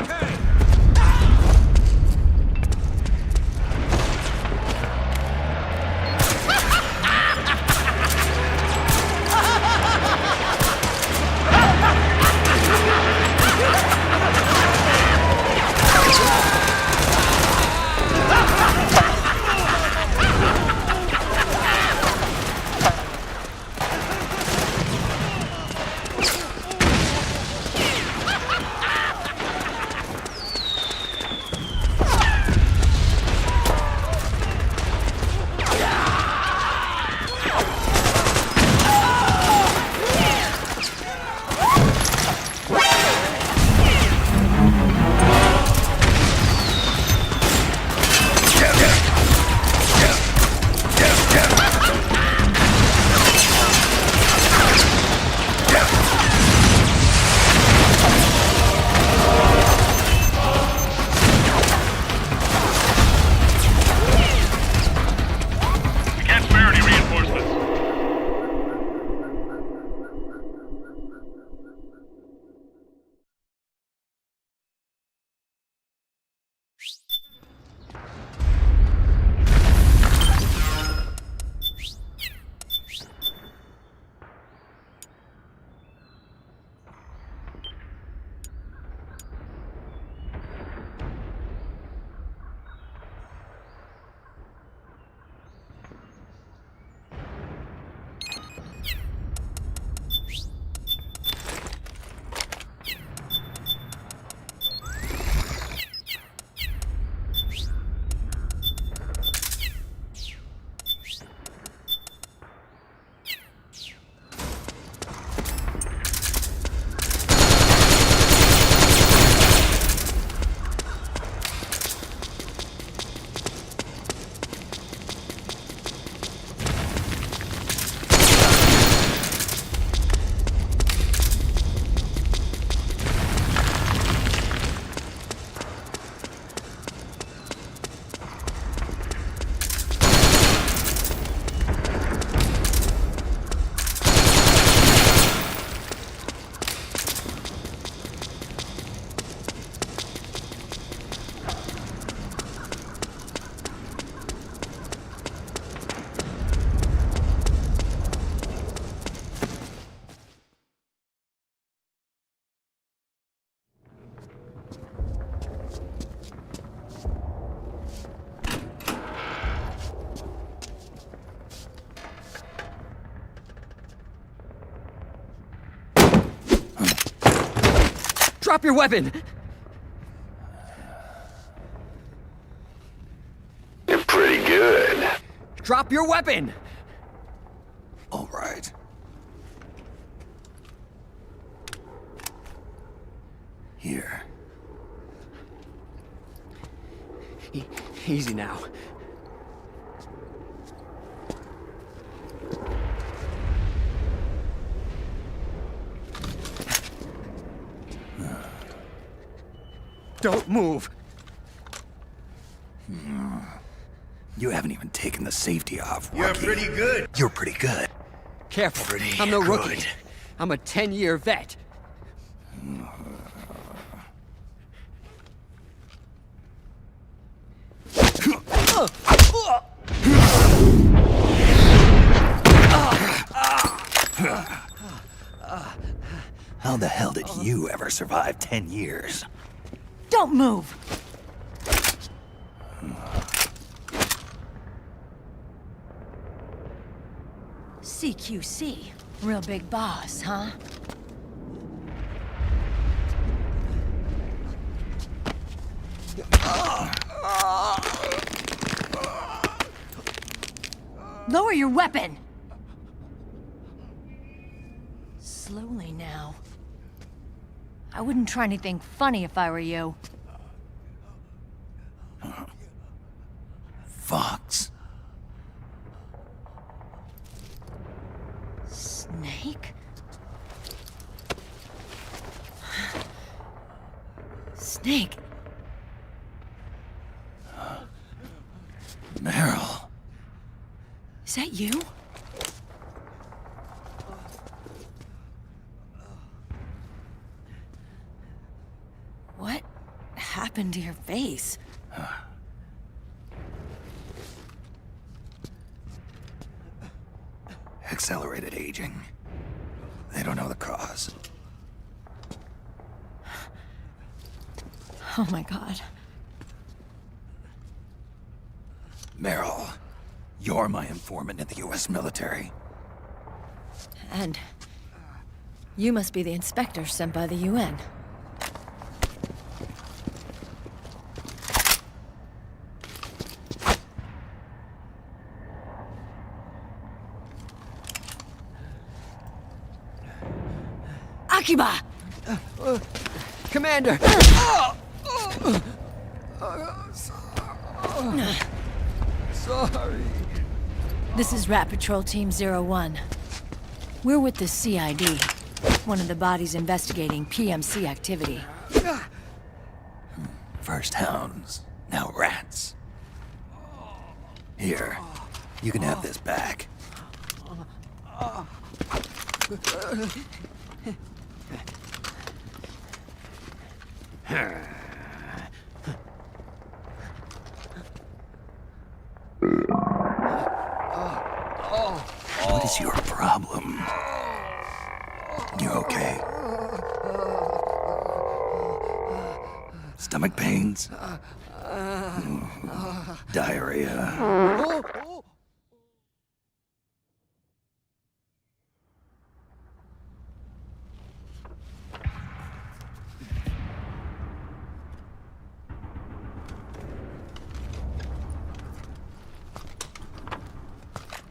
Drop your weapon!
You're pretty good.
Drop your weapon!
All right. Here.
Easy now. Don't move.
You haven't even taken the safety off,
You're
rookie.
pretty good.
You're pretty good.
Careful.
Pretty
I'm no
good.
rookie. I'm a 10-year vet.
How the hell did you ever survive 10 years?
Don't move! CQC. Real big boss, huh? Lower your weapon! Slowly now. I wouldn't try anything funny if I were you.
Fox.
Snake? Snake?
Meryl.
Is that you? What happened to your face?
Accelerated aging. They don't know the cause.
Oh my god.
Meryl, you're my informant in the U.S. military.
And you must be the inspector sent by the UN. Akiba!
Commander! Sorry.
This is Rat Patrol Team 01. We're with the CID, one of the bodies investigating PMC activity.
First hounds, now rats. Here, you can have this back. What is your problem? You okay? Stomach pains? Diarrhea?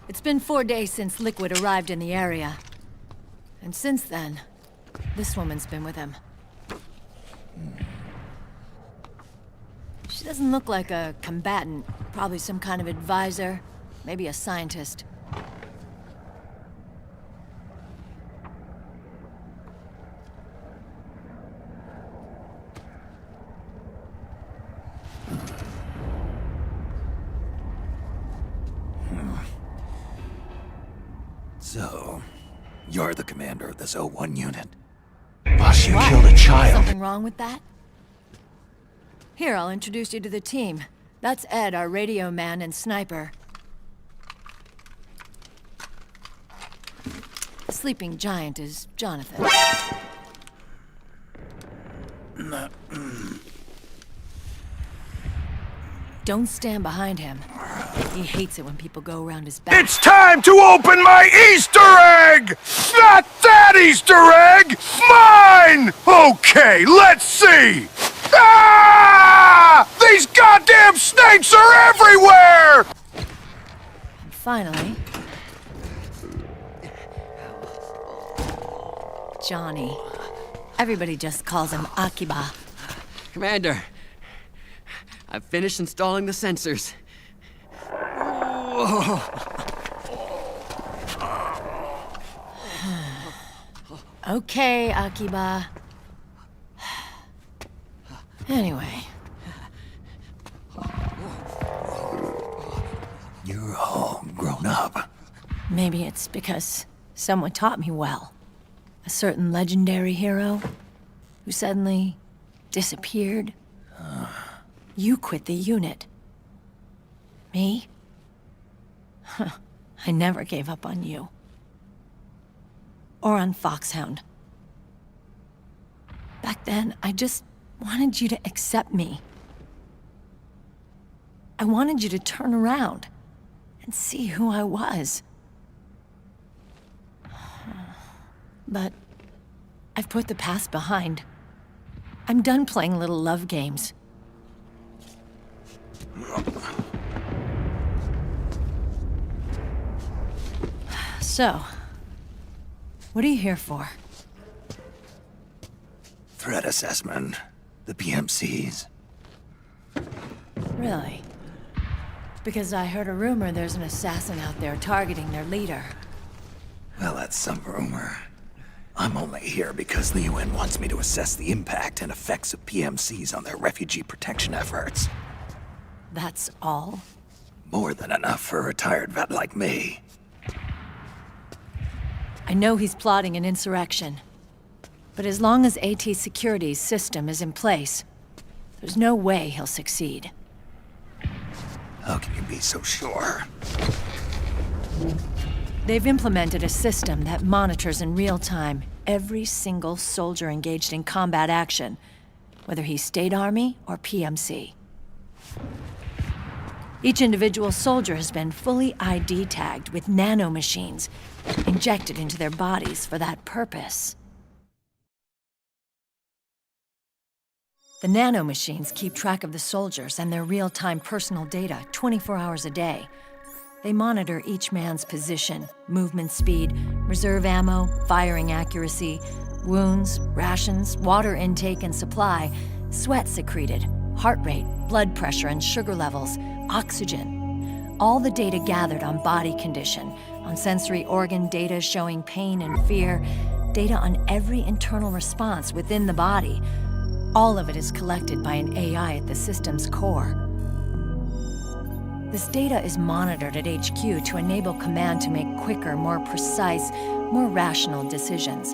It's been 4 days since Liquid arrived in the area. And since then, this woman's been with him. She doesn't look like a combatant. Probably some kind of advisor, maybe a scientist.
So, you're the commander of this 01 unit. Boss, you
What?
killed a child.
Something wrong with that? Here, I'll introduce you to the team. That's Ed, our radio man and sniper. The sleeping giant is Jonathan. Don't stand behind him.
He hates it when people go around his back.
It's time to open my Easter egg! Not that Easter egg! Mine! Okay, let's see! Ah! These goddamn snakes are everywhere!
And finally... Johnny. Everybody just calls him Akiba.
Commander, I've finished installing the sensors.
Okay, Akiba. Anyway.
You're all grown up.
Maybe it's because someone taught me well. A certain legendary hero who suddenly disappeared. You quit the unit. Me? I never gave up on you. Or on Foxhound. Back then, I just wanted you to accept me. I wanted you to turn around and see who I was. But I've put the past behind. I'm done playing little love games. So, what are you here for?
Threat assessment. The PMCs.
Really? Because I heard a rumor there's an assassin out there targeting their leader.
Well, that's some rumor. I'm only here because the UN wants me to assess the impact and effects of PMCs on their refugee protection efforts.
That's all?
More than enough for a retired vet like me.
I know he's plotting an insurrection. But as long as AT Security's system is in place, there's no way he'll succeed.
How can you be so sure?
They've implemented a system that monitors in real time every single soldier engaged in combat action, whether he's State Army or PMC. Each individual soldier has been fully ID tagged with nanomachines injected into their bodies for that purpose. The nanomachines keep track of the soldiers and their real-time personal data 24 hours a day. They monitor each man's position, movement speed, reserve ammo, firing accuracy, wounds, rations, water intake and supply, sweat secreted, heart rate, blood pressure and sugar levels, oxygen. All the data gathered on body condition, on sensory organ data showing pain and fear, data on every internal response within the body. All of it is collected by an AI at the system's core. This data is monitored at HQ to enable command to make quicker, more precise, more rational decisions.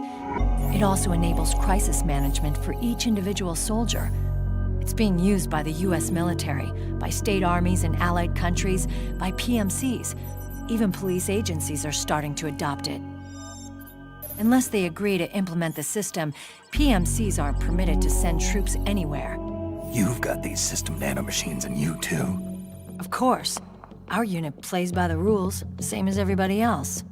It also enables crisis management for each individual soldier. It's being used by the US military, by state armies in allied countries, by PMCs. Even police agencies are starting to adopt it. Unless they agree to implement the system, PMCs aren't permitted to send troops anywhere.
You've got these system nanomachines in you too.
Of course. Our unit plays by the rules, same as everybody else.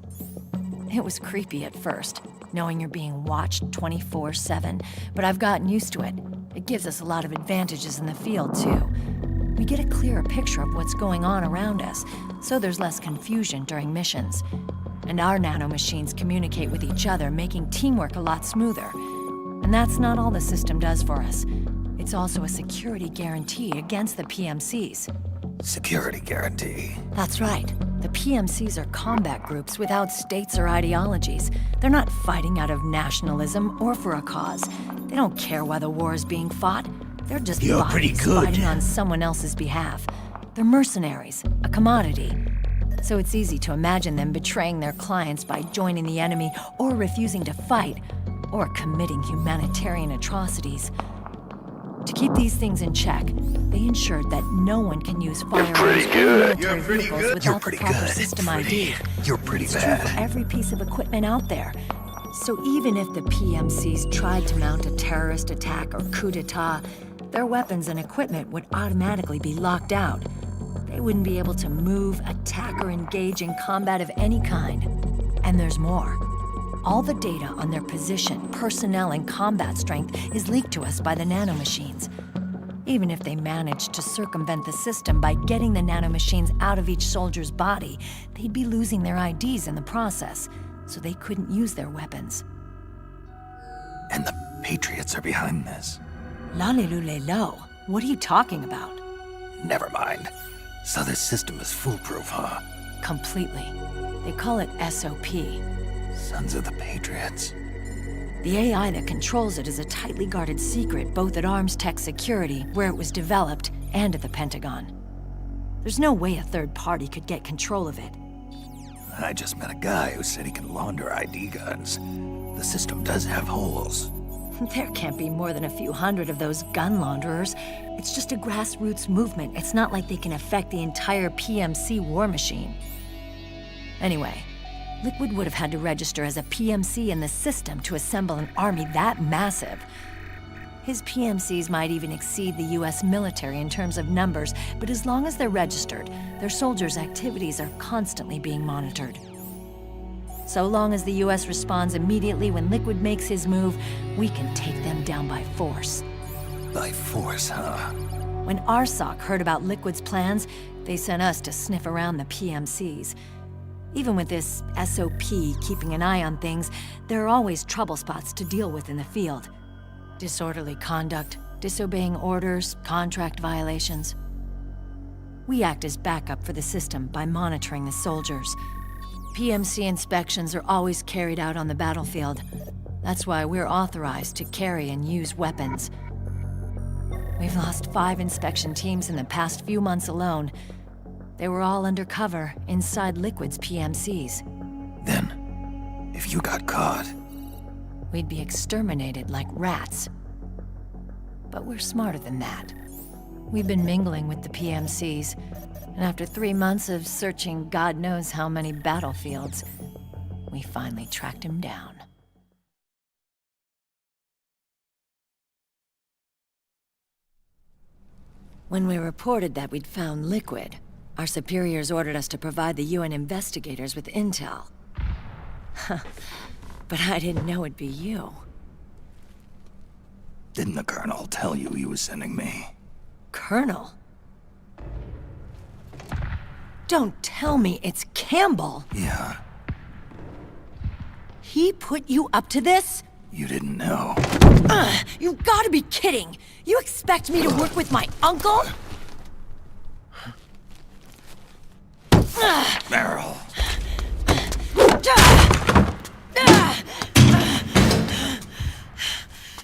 It was creepy at first, knowing you're being watched 24/7, but I've gotten used to it. It gives us a lot of advantages in the field, too. We get a clearer picture of what's going on around us, so there's less confusion during missions. And our nanomachines communicate with each other, making teamwork a lot smoother. And that's not all the system does for us. It's also a security guarantee against the PMCs.
Security guarantee.
That's right. The PMCs are combat groups without states or ideologies. They're not fighting out of nationalism or for a cause. They don't care why the war is being fought. They're just bodies fighting on someone else's behalf. They're mercenaries, a commodity. So it's easy to imagine them betraying their clients by joining the enemy or refusing to fight, or committing humanitarian atrocities. To keep these things in check, they ensured that no one can use firearms or military vehicles without the proper system ID.
You're pretty
It's
bad.
true for every piece of equipment out there. So even if the PMCs tried to mount a terrorist attack or coup d'etat, their weapons and equipment would automatically be locked out. They They wouldn't be able to move, attack, or engage in combat of any kind. And there's more. All the data on their position, personnel, and combat strength is leaked to us by the nanomachines. Even if they managed to circumvent the system by getting the nanomachines out of each soldier's body, they'd be losing their IDs in the process, so they couldn't use their weapons.
And the Patriots are behind this.
Lalilulelo, what are you talking about?
Never mind. So this system is foolproof, huh?
Completely. They call it SOP.
Sons of the Patriots.
The AI that controls it is a tightly guarded secret, both at Arms Tech Security, where it was developed, and at the Pentagon. There's no way a third party could get control of it.
I just met a guy who said he can launder ID guns. The system does have holes.
There can't be more than a few hundred of those gun launderers. It's just a grassroots movement. It's not like they can affect the entire PMC war machine. Anyway, Liquid would have had to register as a PMC in the system to assemble an army that massive. His PMCs might even exceed the US military in terms of numbers, but as long as they're registered, their soldiers' activities are constantly being monitored. So long as the US responds immediately when Liquid makes his move, we can take them down by force.
By force, huh?
When RSOC heard about Liquid's plans, they sent us to sniff around the PMCs. Even with this SOP keeping an eye on things, there are always trouble spots to deal with in the field. Disorderly conduct, disobeying orders, contract violations. We act as backup for the system by monitoring the soldiers. PMC inspections are always carried out on the battlefield. That's why we're authorized to carry and use weapons. We've lost 5 inspection teams in the past few months alone. They were all undercover inside Liquid's PMCs.
Then, if you got caught,
we'd be exterminated like rats. But we're smarter than that. We've been mingling with the PMCs, and after 3 months of searching God knows how many battlefields, we finally tracked him down. When we reported that we'd found Liquid, our superiors ordered us to provide the UN investigators with intel. But I didn't know it'd be you.
didn't the Colonel tell you he was sending me?
Colonel? Don't tell me it's Campbell!
Yeah.
He put you up to this?
You didn't know.
You gotta be kidding! You expect me to work with my uncle?
Meryl.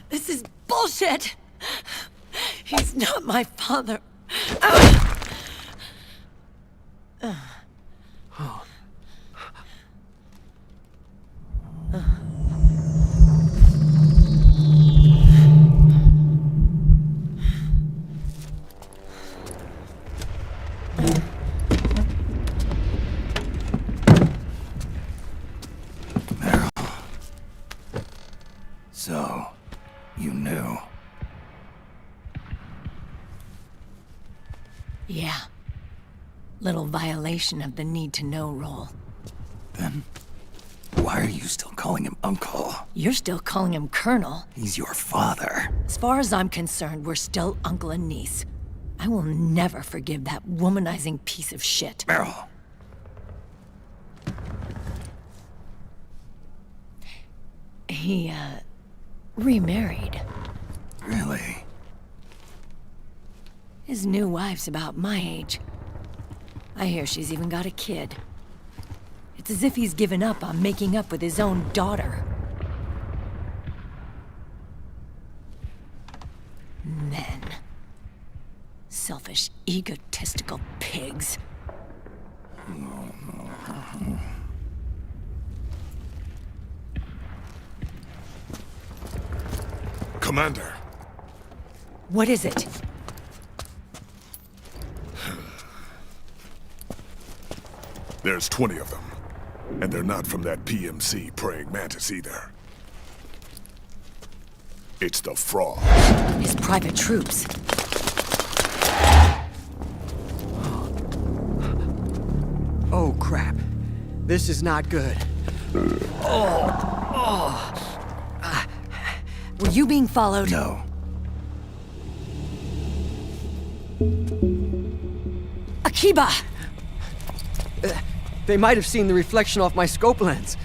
This is bullshit! He's not my father.
So, you knew.
Yeah. Little violation of the need-to-know rule.
Then, why are you still calling him Uncle?
You're still calling him Colonel.
He's your father.
As far as I'm concerned, we're still uncle and niece. I will never forgive that womanizing piece of shit.
Meryl.
He, remarried.
Really?
His new wife's about my age. I hear she's even got a kid. It's as if he's given up on making up with his own daughter. Men. Selfish, egotistical pigs.
Commander.
What is it?
There's 20 of them. And they're not from that PMC praying mantis either. It's the fraud.
His private troops.
This is not good.
Were you being followed?
No.
Akiba!
They might have seen the reflection off my scope lens.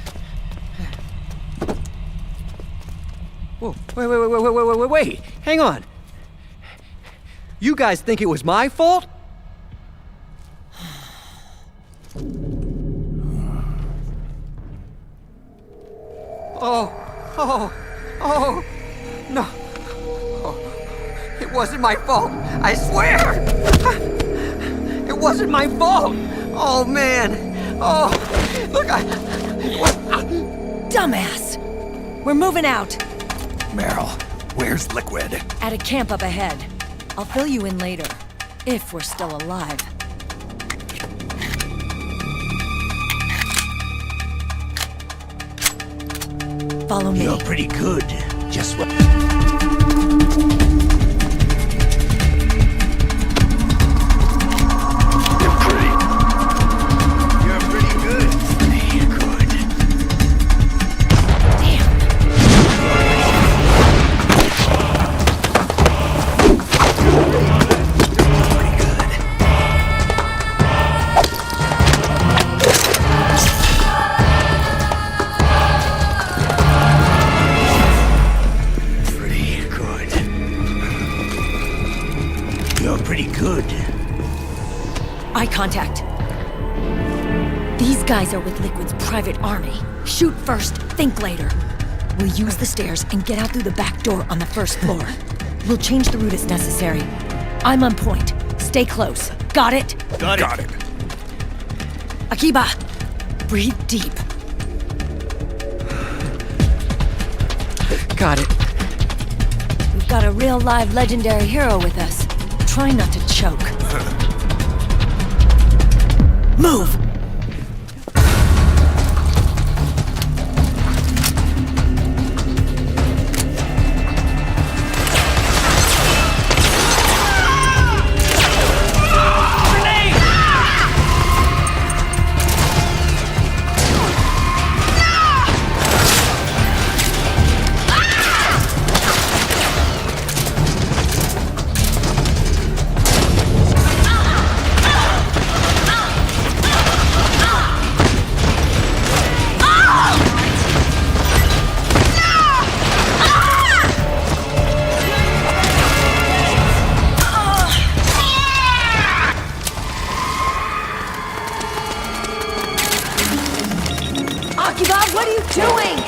Whoa, wait. Hang on. You guys think it was my fault? Oh, no. Oh, it wasn't my fault. I swear! It wasn't my fault. Oh, man. Oh, look,
Dumbass! We're moving out.
Meryl, where's Liquid?
At a camp up ahead. I'll fill you in later. If we're still alive. Follow me.
You're pretty good. Just what...
Eye contact. These guys are with Liquid's private army. Shoot first, think later. We'll use the stairs and get out through the back door on the first floor. We'll change the route as necessary. I'm on point. Stay close. Got it?
Got it.
Akiba, breathe deep.
Got it.
We've got a real live legendary hero with us. Try not to choke. Move! What are you doing?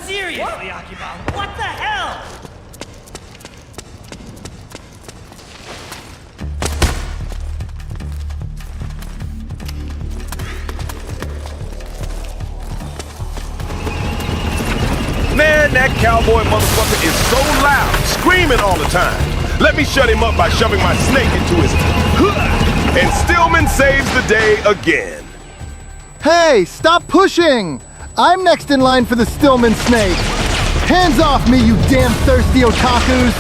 Seriously, Akiba, what the hell?
Man, that cowboy motherfucker is so loud, screaming all the time. Let me shut him up by shoving my snake into his... And Stillman saves the day again.
Hey, stop pushing! I'm next in line for the Stillman snake. Hands off me, you damn thirsty otakus!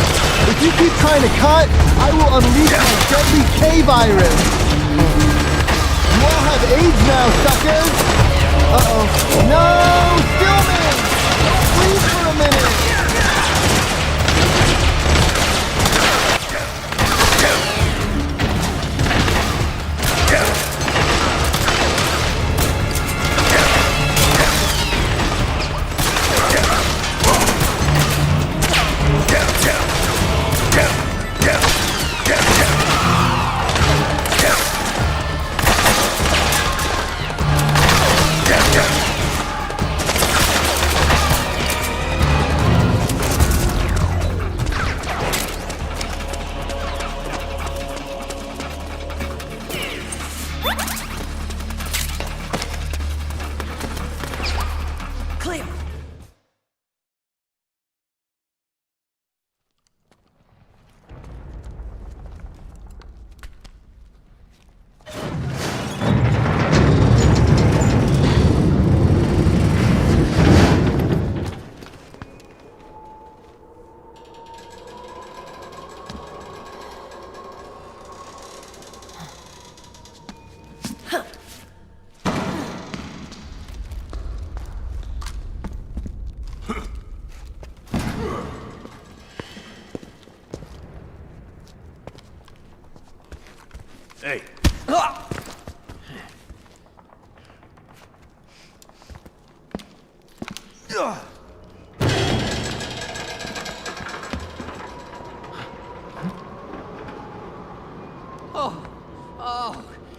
If you keep trying to cut, I will unleash my deadly K-virus! You all have AIDS now, suckers! Uh-oh. No! Stillman! Please for a minute!
Hey.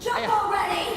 Jump already!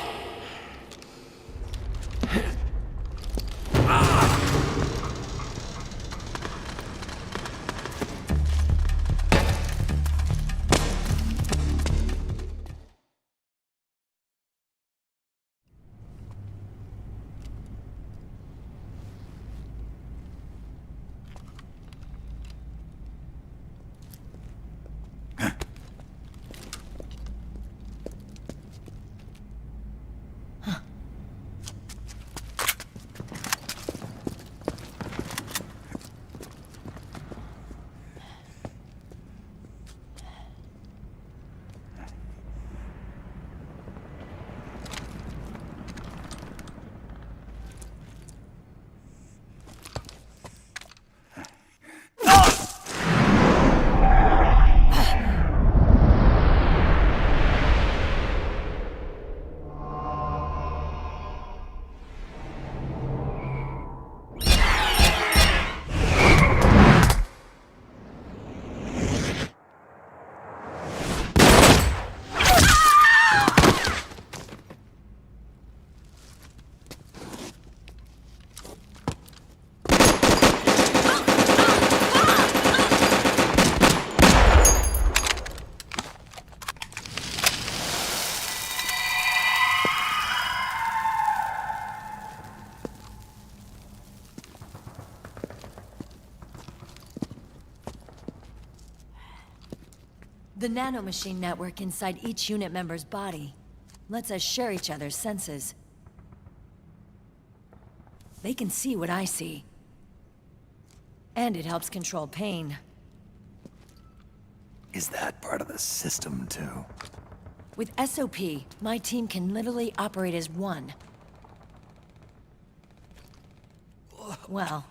The nanomachine network inside each unit member's body lets us share each other's senses. They can see what I see. And it helps control pain.
Is that part of the system, too?
With SOP, my team can literally operate as one. Well,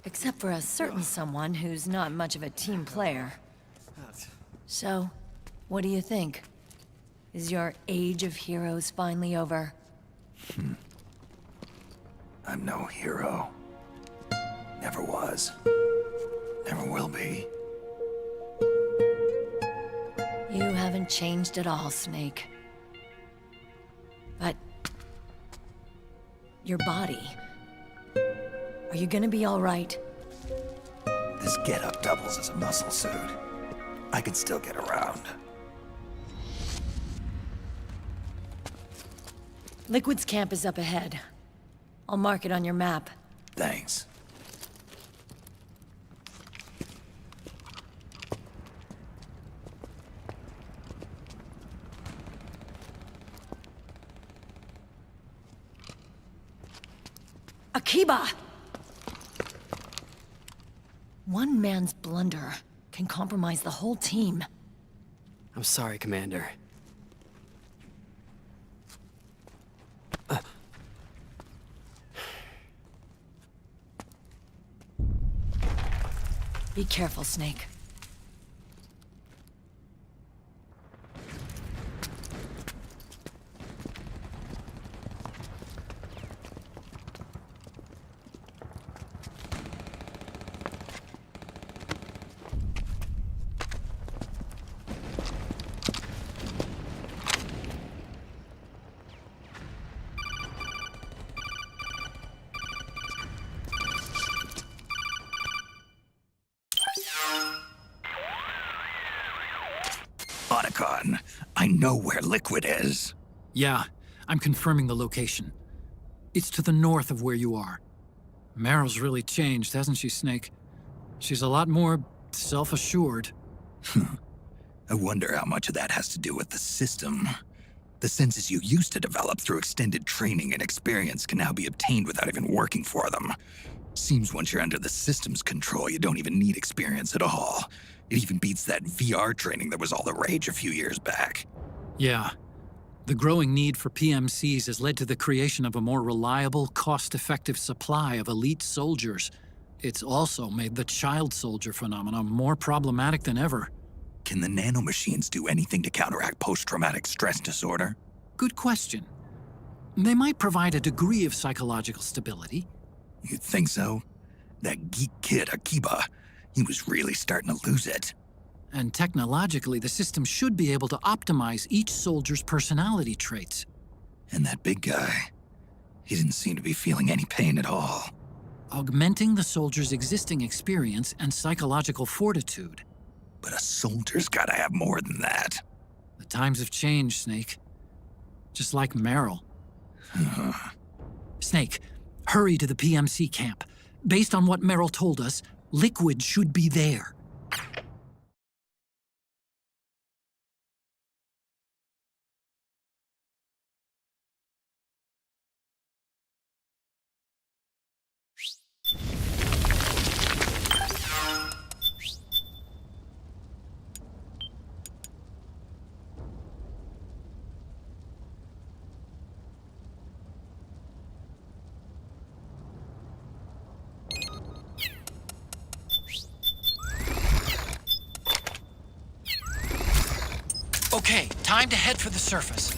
except for a certain someone who's not much of a team player. So, what do you think? Is your age of heroes finally over?
I'm no hero. Never was. Never will be.
You haven't changed at all, Snake. But... your body... are you gonna be all right?
This getup doubles as a muscle suit. I can still get around.
Liquid's camp is up ahead. I'll mark it on your map.
Thanks.
Akiba! One man's blunder can compromise the whole team.
I'm sorry, Commander.
Be careful, Snake.
I know where Liquid is.
Yeah, I'm confirming the location. It's to the north of where you are. Meryl's really changed, hasn't she, Snake? She's a lot more self-assured.
I wonder how much of that has to do with the system. The senses you used to develop through extended training and experience can now be obtained without even working for them. Seems once you're under the system's control, you don't even need experience at all. It even beats that VR training that was all the rage a few years back.
Yeah. The growing need for PMCs has led to the creation of a more reliable, cost-effective supply of elite soldiers. It's also made the child soldier phenomenon more problematic than ever.
Can the nanomachines do anything to counteract post-traumatic stress disorder?
Good question. They might provide a degree of psychological stability.
You'd think so? That geek kid, Akiba, he was really starting to lose it.
And technologically, the system should be able to optimize each soldier's personality traits.
And that big guy, he didn't seem to be feeling any pain at all.
Augmenting the soldier's existing experience and psychological fortitude.
But a soldier's gotta have more than that.
The times have changed, Snake. Just like Meryl. Snake, hurry to the PMC camp. Based on what Meryl told us, Liquid should be there.
Okay, time to head for the surface.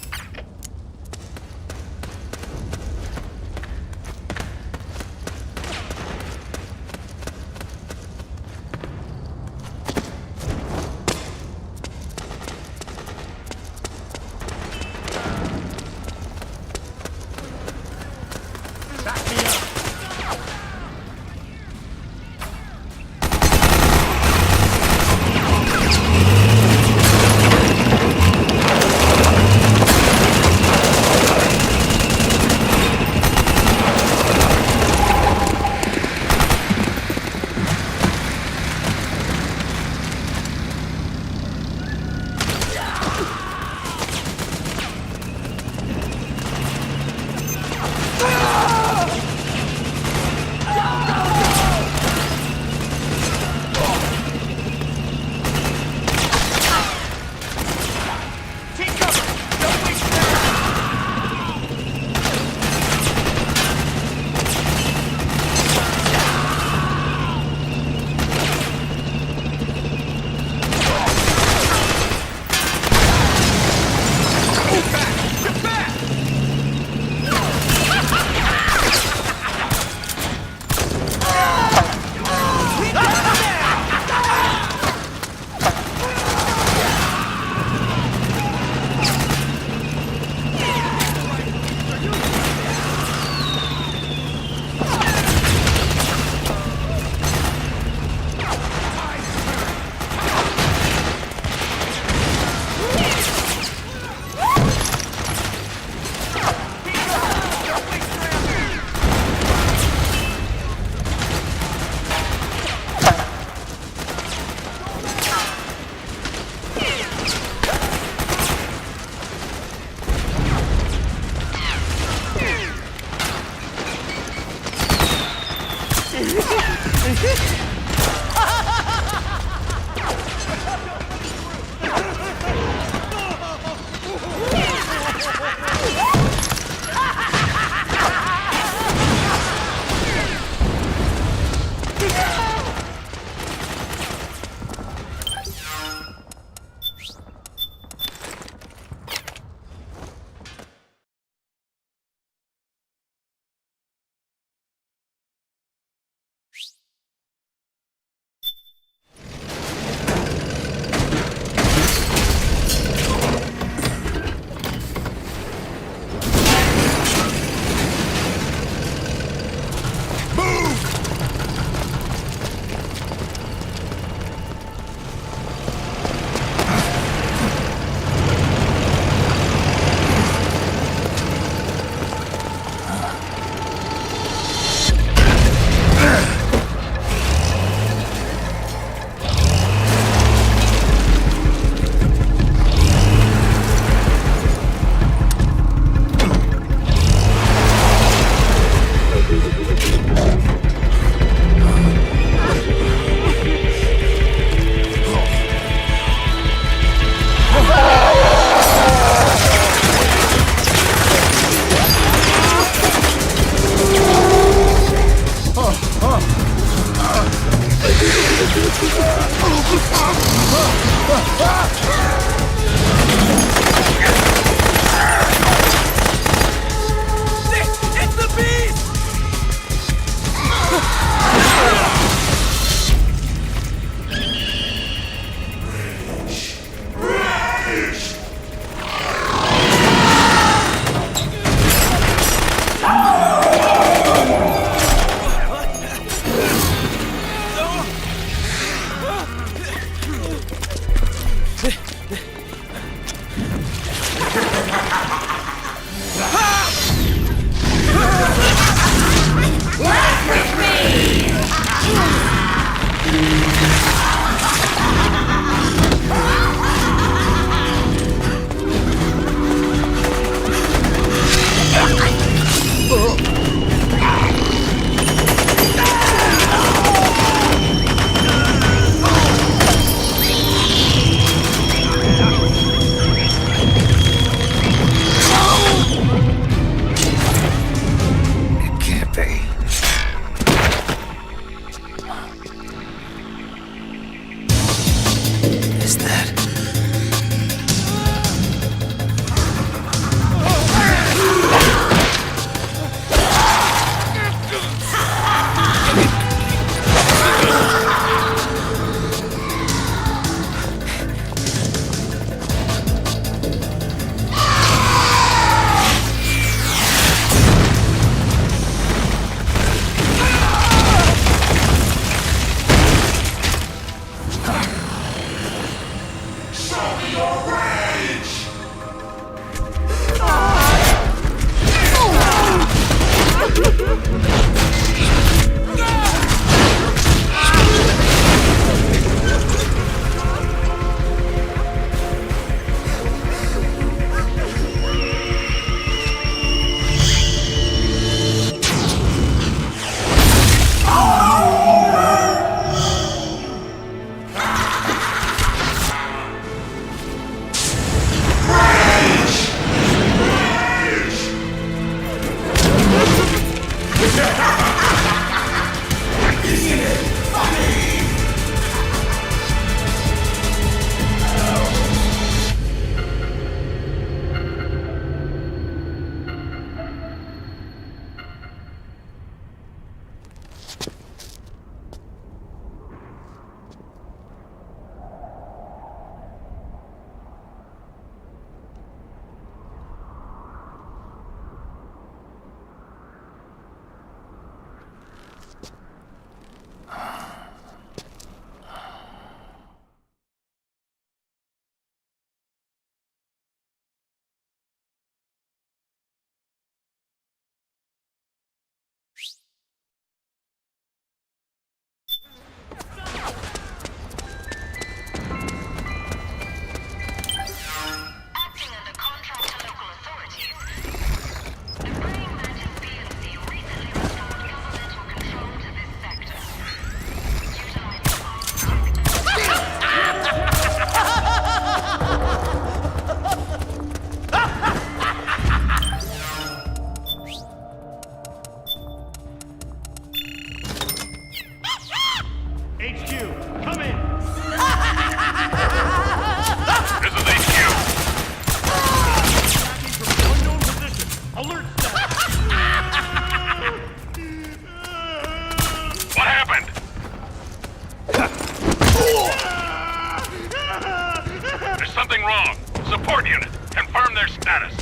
confirm their status.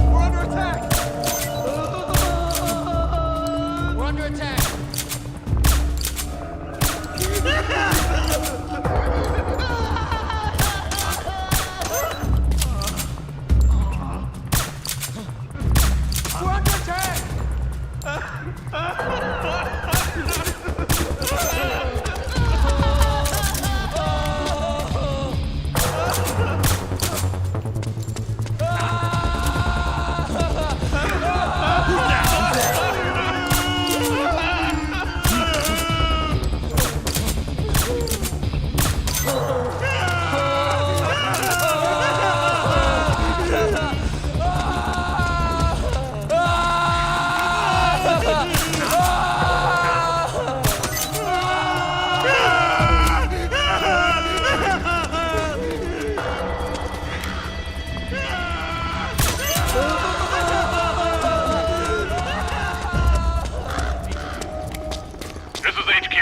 We're under attack! We're under attack! We're under attack!
This is HQ.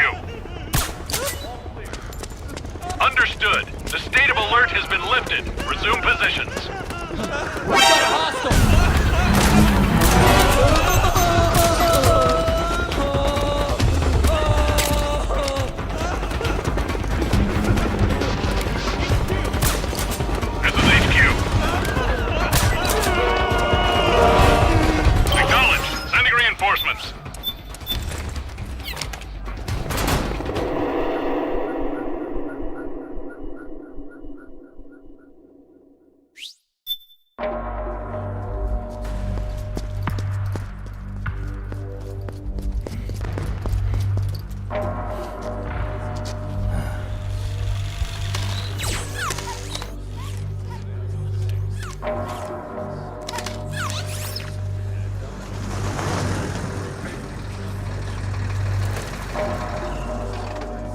Understood. The state of alert has been lifted. Resume positions.
We've got a hostile!
This is HQ. Acknowledged. Sending reinforcements.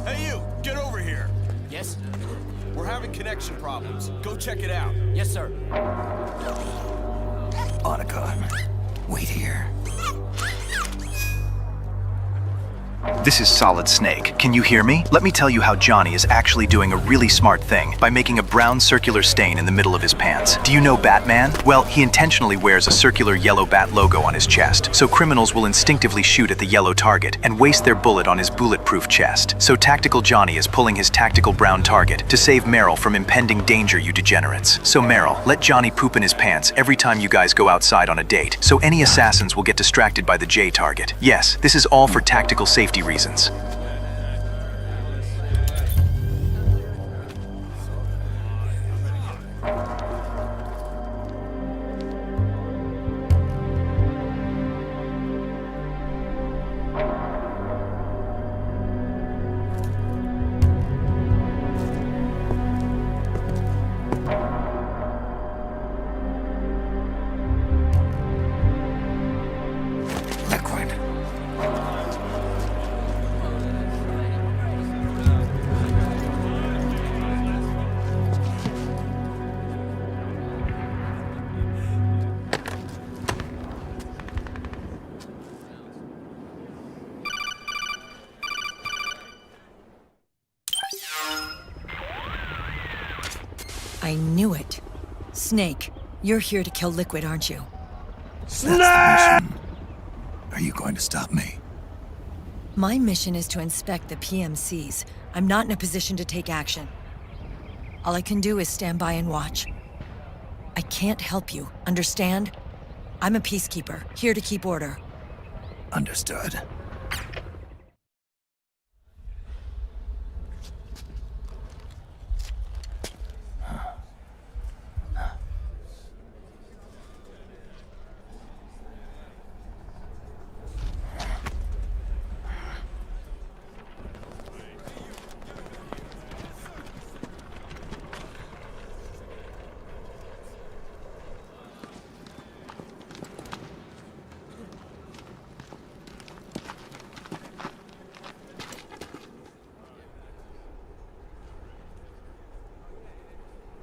Hey you, get over here.
Yes?
We're having connection problems. Go check it out.
Yes, sir.
Otacon, wait here. This is Solid Snake. Can you hear me? Let me tell you how Johnny is actually doing a really smart thing by making a brown circular stain in the middle of his pants. Do you know Batman? Well, he intentionally wears a circular yellow bat logo on his chest, so criminals will instinctively shoot at the yellow target and waste their bullet on his bulletproof chest. So Tactical Johnny is pulling his tactical brown target to save Meryl from impending danger, you degenerates. So Meryl, let Johnny poop in his pants every time you guys go outside on a date, so any assassins will get distracted by the J target. Yes, this is all for tactical safety reasons. Liquid.
I knew it. Snake, you're here to kill Liquid, aren't you?
Are you going to stop me?
My mission is to inspect the PMCs. I'm not in a position to take action. All I can do is stand by and watch. I can't help you, understand? I'm a peacekeeper, here to keep order.
Understood.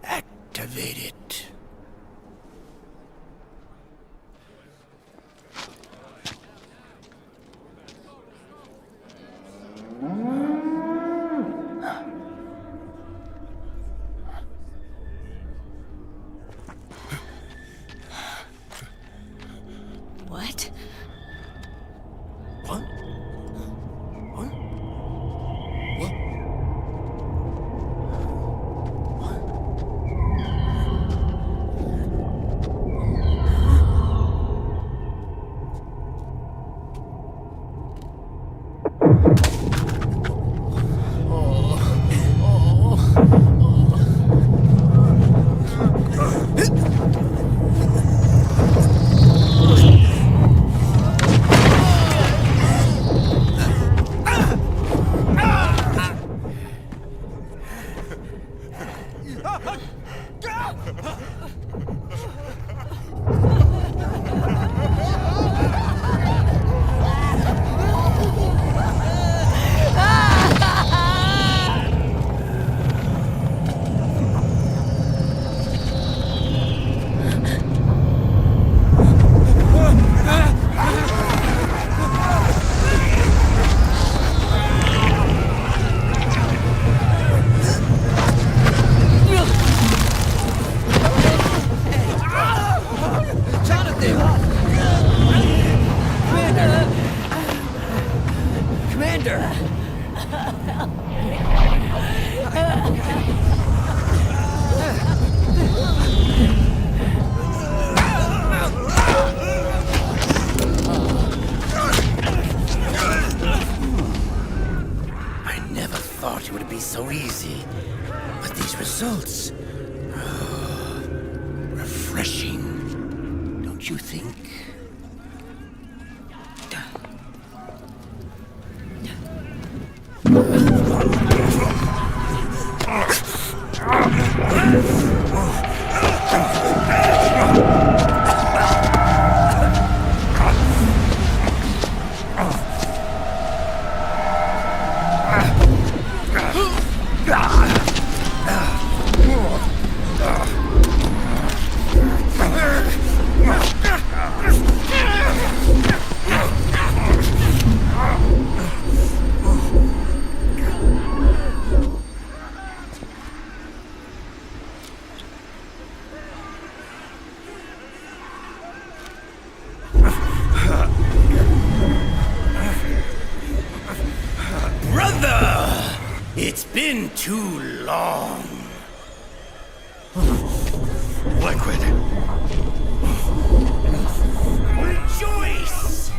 Activate it.
Commander!
I never thought it would be so easy. But these results... refreshing. Don't you think? It's been too long. Liquid. Rejoice!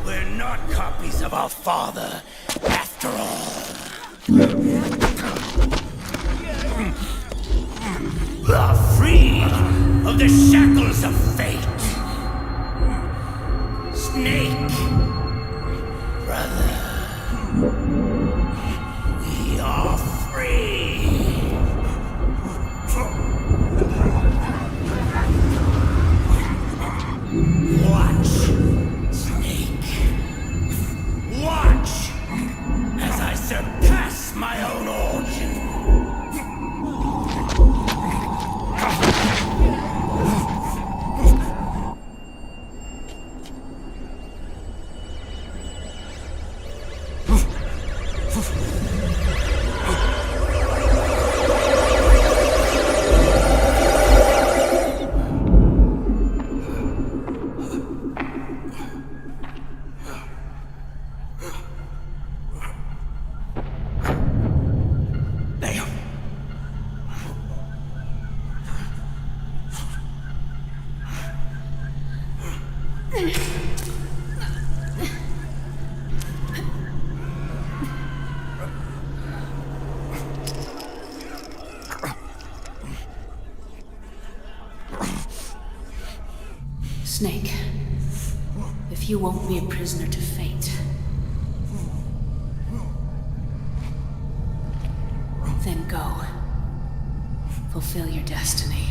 We're not copies of our father, after all. Are free of the shackles of fate. Snake, brother. We are free! Watch, Snake. Watch as I surpass my own origin.
Snake, if you won't be a prisoner to fate, then go. Fulfill your destiny.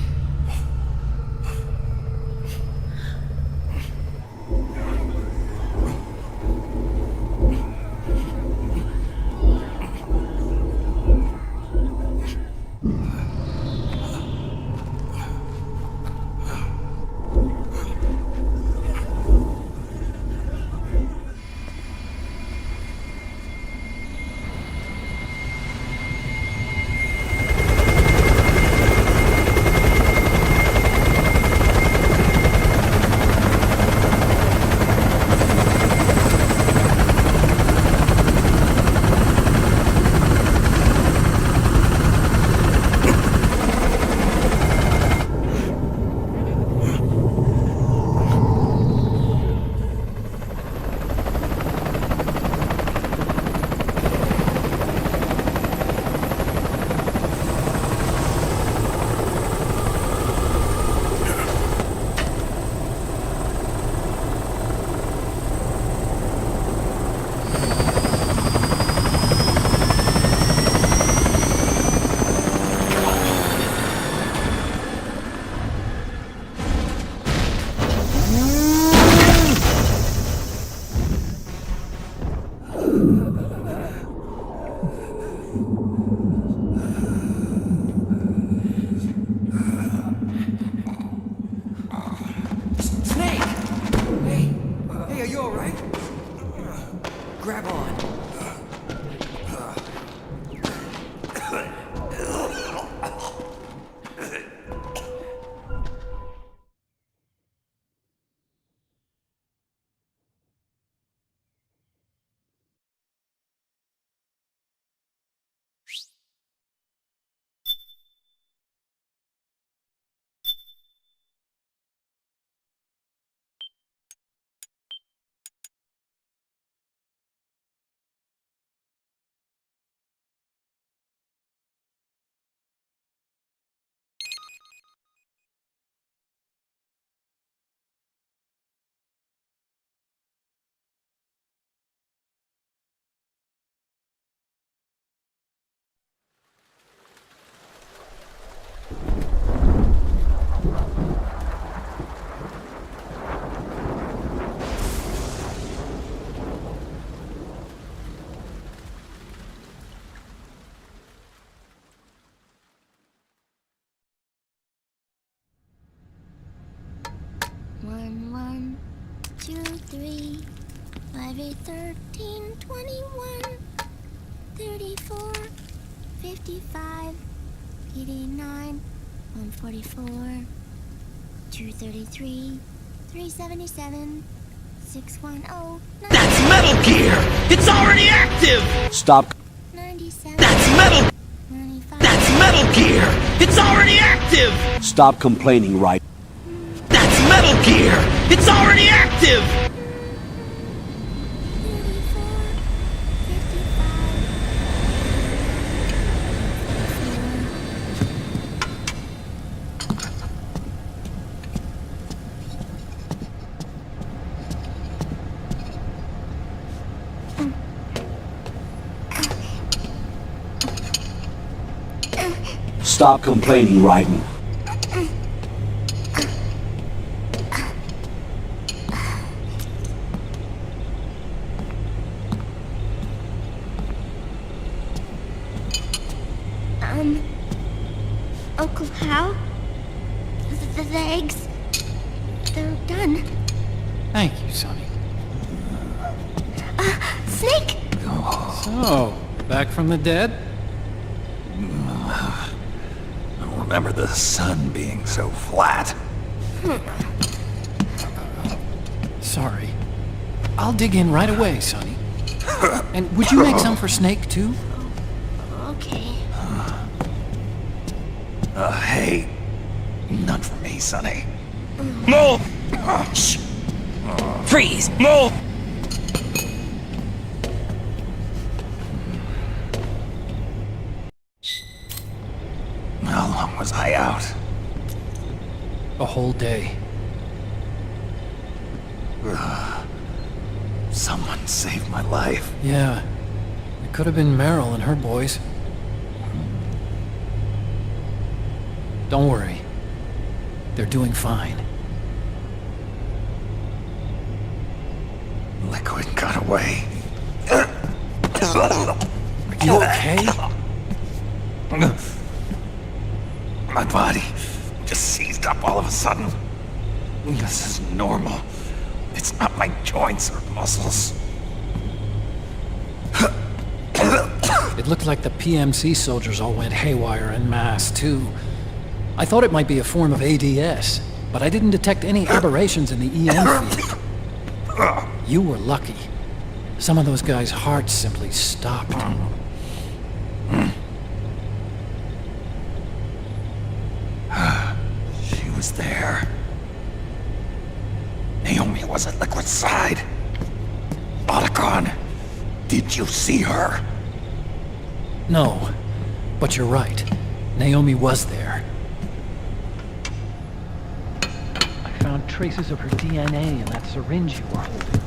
8, 13, 21, 34, 55, 89, 144, 233, 377, 610.
That's Metal Gear! It's already active! Stop.
97.
That's Metal...
95.
That's Metal Gear! It's already active! Stop complaining, right? That's Metal Gear! It's already active!
34,
Stop complaining, Raiden.
Uncle Hal? The eggs? They're done.
Thank you, Sonny.
Snake!
So, back from the dead?
I don't remember the sun being so flat.
Sorry. I'll dig in right away, Sonny. And would you make some for Snake, too?
Okay.
Hey. None for me, Sonny. No! Shh! Freeze! No! How long was I out?
A whole day.
Someone saved my life.
Yeah. It could have been Meryl and her boys. Don't worry. They're doing fine.
Liquid got away.
Are you okay?
My body just seized up all of a sudden. This is normal. It's not my joints or muscles.
It looked like the PMC soldiers all went haywire en masse, too. I thought it might be a form of ADS, but I didn't detect any aberrations in the EM field. You were lucky. Some of those guys' hearts simply stopped.
She was there. Naomi was at Liquid's side. Otacon, did you see her?
No, but you're right. Naomi was there. I found traces of her DNA in that syringe you were holding.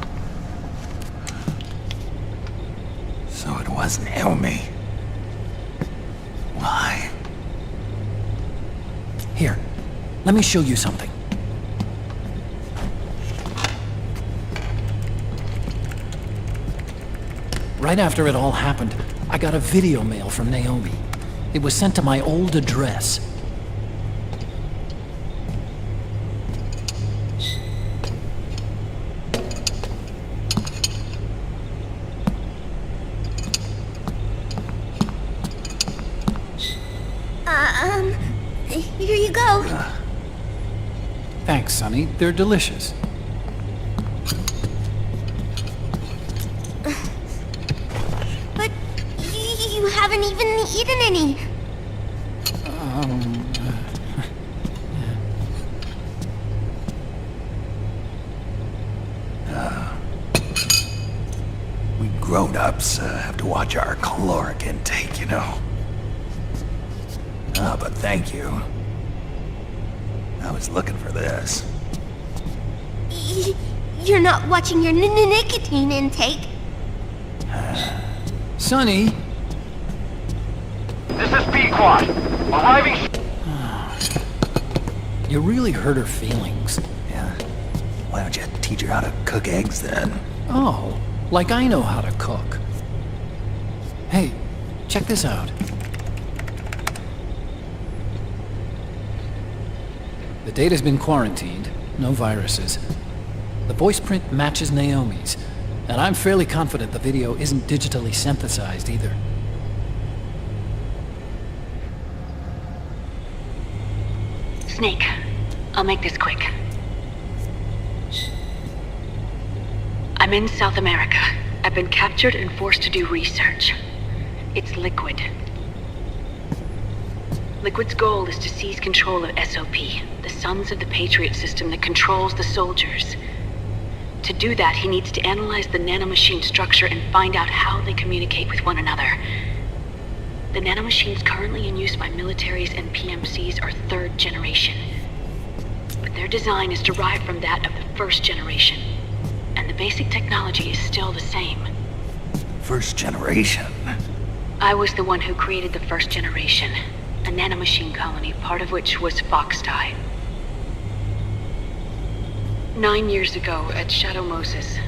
So it was Naomi. Why?
Here, let me show you something. Right after it all happened, I got a video mail from Naomi. It was sent to my old address.
Here you go.
Thanks, Sonny. They're delicious.
But you haven't even eaten any.
We grown-ups have to watch our caloric intake, you know. But thank you. I was looking for this.
You're not watching your nicotine intake.
Sonny!
This is Pequod. Arriving...
You really hurt her feelings.
Yeah. Why don't you teach her how to cook eggs then?
Oh, like I know how to cook. Hey, check this out. The data's been quarantined, no viruses. The voice print matches Naomi's, And I'm fairly confident the video isn't digitally synthesized either.
Snake, I'll make this quick. I'm in South America. I've been captured and forced to do research. It's Liquid. Liquid's goal is to seize control of SOP, the Sons of the Patriot system that controls the soldiers. To do that, he needs to analyze the nanomachine structure and find out how they communicate with one another. The nanomachines currently in use by militaries and PMCs are third generation. But their design is derived from that of the first generation. And the basic technology is still the same.
First generation?
I was the one who created the first generation. A nanomachine colony, part of which was Foxdie. 9 years ago, at Shadow Moses,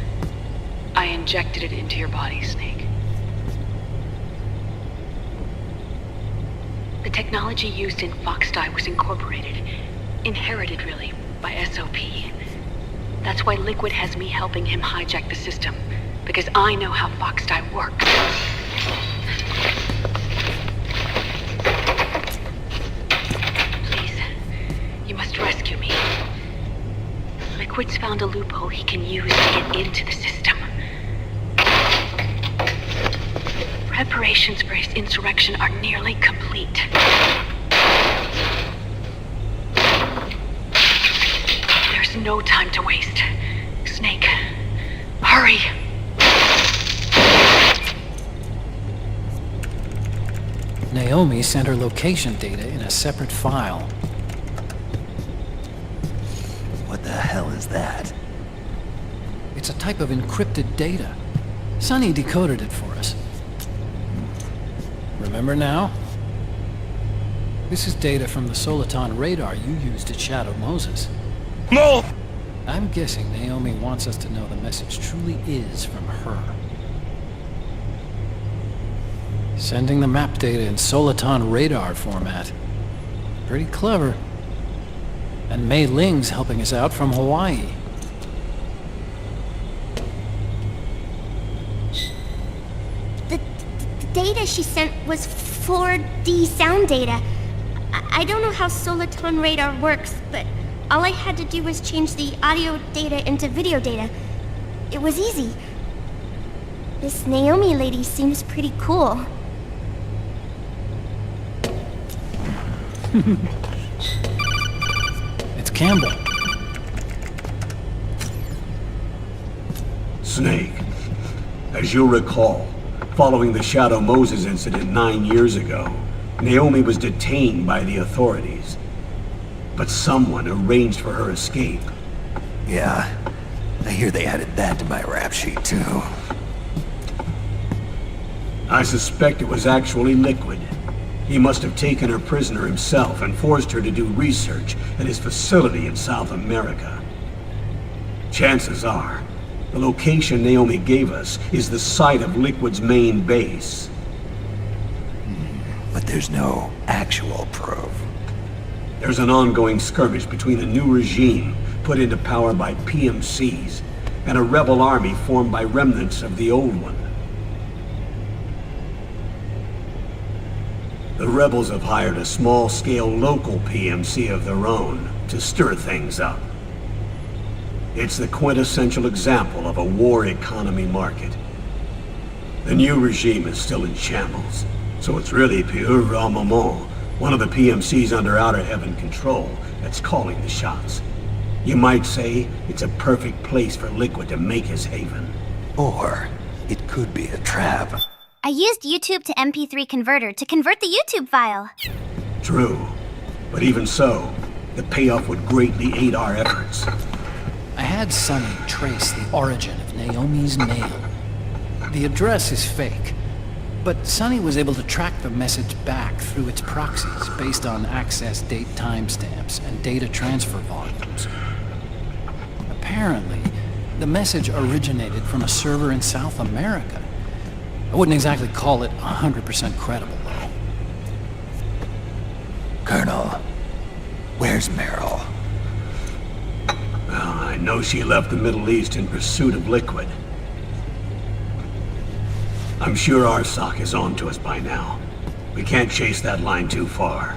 I injected it into your body, Snake. The technology used in Foxdie was incorporated, inherited really, by SOP. That's why Liquid has me helping him hijack the system, because I know how Foxdie works. Please, you must rescue me. Liquid's found a loophole he can use to get into the system. Preparations for his insurrection are nearly complete. There's no time to waste. Snake, hurry!
Naomi sent her location data in a separate file.
What the hell is that?
It's a type of encrypted data. Sonny decoded it for us. Remember now? This is data from the Soliton radar you used at Shadow Moses.
No!
I'm guessing Naomi wants us to know the message truly is from her. Sending the map data in Soliton radar format. Pretty clever. And Mei Ling's helping us out from Hawaii.
The data she sent was 4D sound data. I don't know how Soliton radar works, but all I had to do was change the audio data into video data. It was easy. This Naomi lady seems pretty cool.
It's Campbell.
Snake, as you'll recall, following the Shadow Moses incident 9 years ago, Naomi was detained by the authorities. But someone arranged for her escape.
Yeah, I hear they added that to my rap sheet too.
I suspect it was actually Liquid. He must have taken her prisoner himself and forced her to do research at his facility in South America. Chances are, the location Naomi gave us is the site of Liquid's main base.
But there's no actual proof.
There's an ongoing skirmish between a new regime put into power by PMCs and a rebel army formed by remnants of the old one. The rebels have hired a small-scale local PMC of their own to stir things up. It's the quintessential example of a war economy market. The new regime is still in shambles, so it's really pure armament, one of the PMCs under Outer Heaven control, that's calling the shots. You might say it's a perfect place for Liquid to make his haven.
Or it could be a trap.
I used YouTube to MP3 converter to convert the YouTube file.
True, but even so, the payoff would greatly aid our efforts.
I had Sonny trace the origin of Naomi's mail. The address is fake, but Sonny was able to track the message back through its proxies based on access date timestamps and data transfer volumes. Apparently, the message originated from a server in South America. I wouldn't exactly call it 100% credible, though.
Colonel, where's Meryl?
Well, I know she left the Middle East in pursuit of Liquid. I'm sure Arsak is on to us by now. We can't chase that line too far.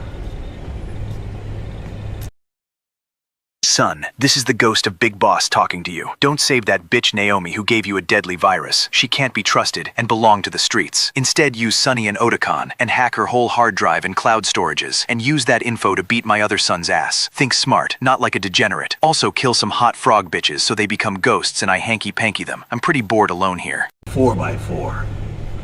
Son, this is the ghost of Big Boss talking to you. Don't save that bitch Naomi who gave you a deadly virus. She can't be trusted and belong to the streets. Instead, use Sunny and Otakon and hack her whole hard drive and cloud storages, and use that info to beat my other son's ass. Think smart, not like a degenerate. Also kill some hot frog bitches so they become ghosts and I hanky-panky them. I'm pretty bored alone here.
4x4.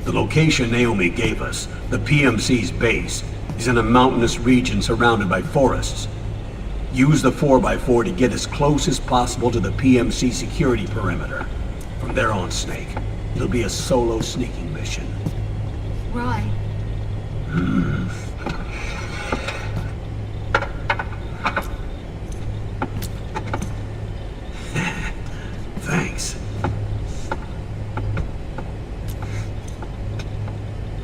The location Naomi gave us, the PMC's base, is in a mountainous region surrounded by forests. Use the 4x4 to get as close as possible to the PMC security perimeter. From there on, Snake, it'll be a solo sneaking mission.
Right.
Thanks.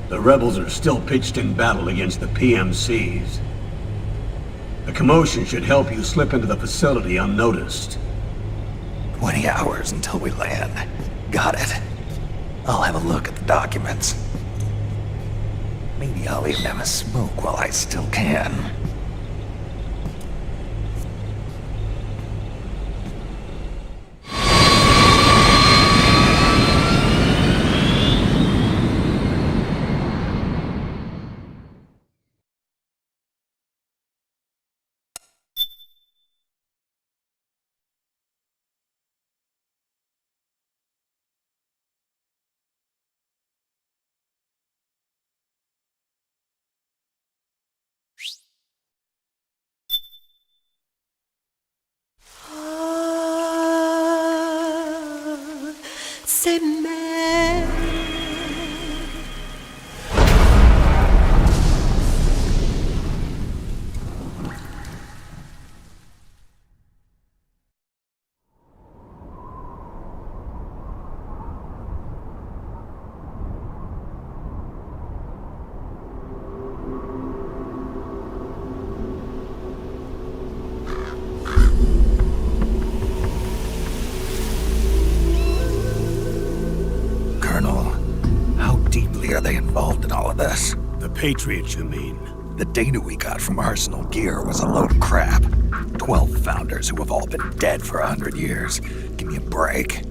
The rebels are still pitched in battle against the PMCs. The commotion should help you slip into the facility unnoticed.
20 hours until we land. Got it. I'll have a look at the documents. Maybe I'll even have a smoke while I still can.
C'est mère.
Are they involved in all of this?
The Patriots, you mean?
The data we got from Arsenal Gear was a load of crap. 12 founders who have all been dead for 100 years. Give me a break.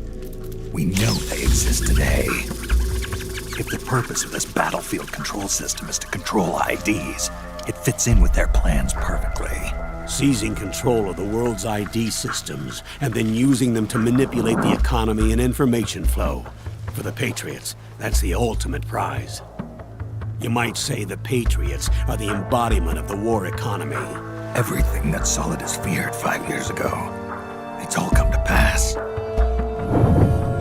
We know they exist today. If the purpose of this battlefield control system is to control IDs, it fits in with their plans perfectly.
Seizing control of the world's ID systems, and then using them to manipulate the economy and information flow. For the Patriots, that's the ultimate prize. You might say the Patriots are the embodiment of the war economy.
Everything that Solid has feared 5 years ago, it's all come to pass.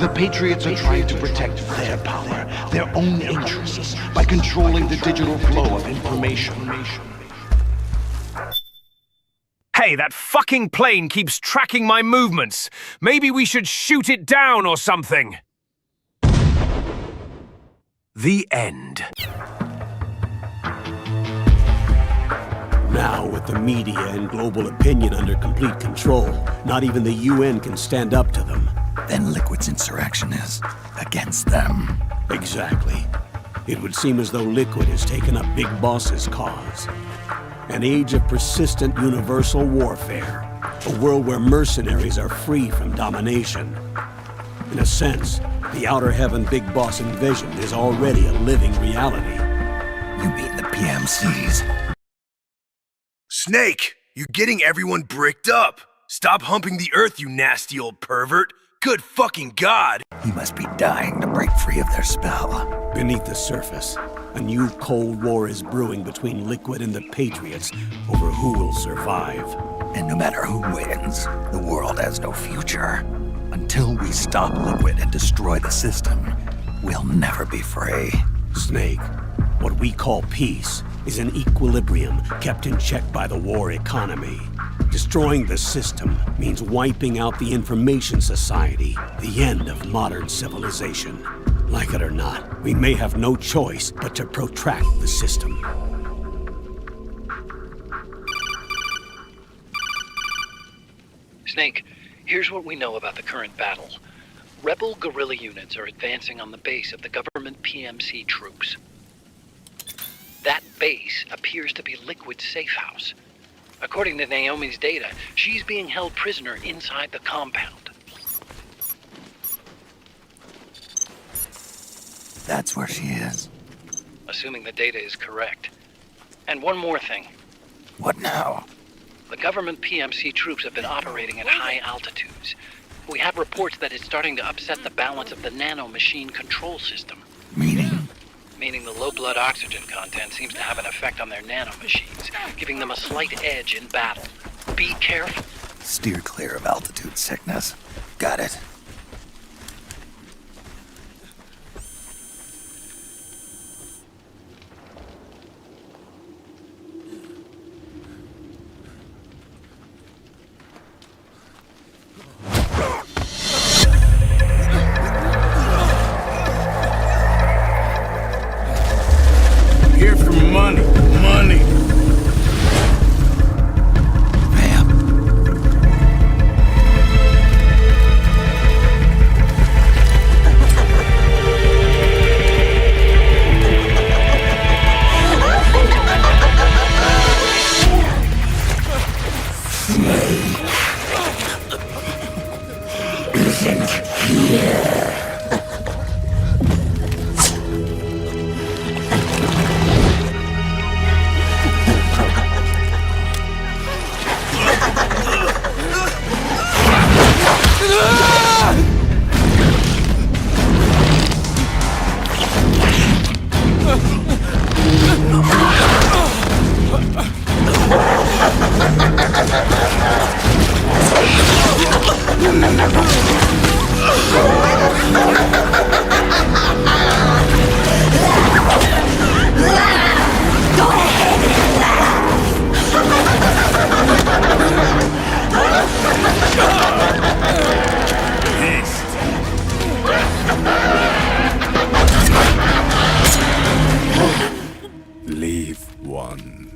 The Patriots are trying to protect their power, their own interests, by controlling the digital flow of information.
Hey, that fucking plane keeps tracking my movements. Maybe we should shoot it down or something. The end.
Now, with the media and global opinion under complete control, not even the UN can stand up to them.
Then Liquid's insurrection is against them.
Exactly. It would seem as though Liquid has taken up Big Boss's cause. An age of persistent universal warfare. A world where mercenaries are free from domination. In a sense, the Outer Heaven Big Boss envisioned is already a living reality.
You mean the PMCs?
Snake, you're getting everyone bricked up. Stop humping the earth, you nasty old pervert. Good fucking God.
He must be dying to break free of their spell.
Beneath the surface, a new Cold War is brewing between Liquid and the Patriots over who will survive.
And no matter who wins, the world has no future. Until we stop Liquid and destroy the system, we'll never be free.
Snake, what we call peace is an equilibrium kept in check by the war economy. Destroying the system means wiping out the information society, the end of modern civilization. Like it or not, we may have no choice but to protract the system.
Snake, here's what we know about the current battle. Rebel guerrilla units are advancing on the base of the government PMC troops. That base appears to be Liquid's safe house. According to Naomi's data, she's being held prisoner inside the compound.
That's where she is.
Assuming the data is correct. And one more thing.
What now?
The government PMC troops have been operating at high altitudes. We have reports that it's starting to upset the balance of the nanomachine control system.
Meaning?
Meaning the low blood oxygen content seems to have an effect on their nanomachines, giving them a slight edge in battle. Be careful.
Steer clear of altitude sickness. Got it.
Here for money. Money.
Leave one.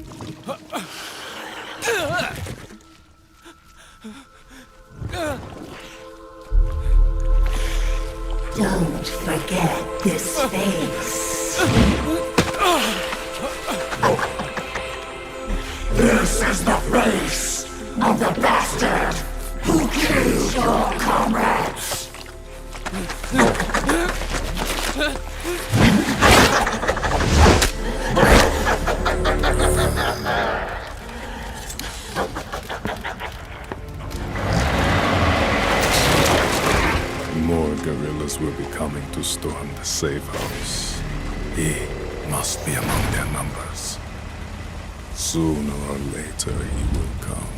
Don't forget this face. This is the face of the bastard who killed your comrades.
More guerrillas will be coming to storm the safe house. He must be among their numbers. Sooner or later he will come.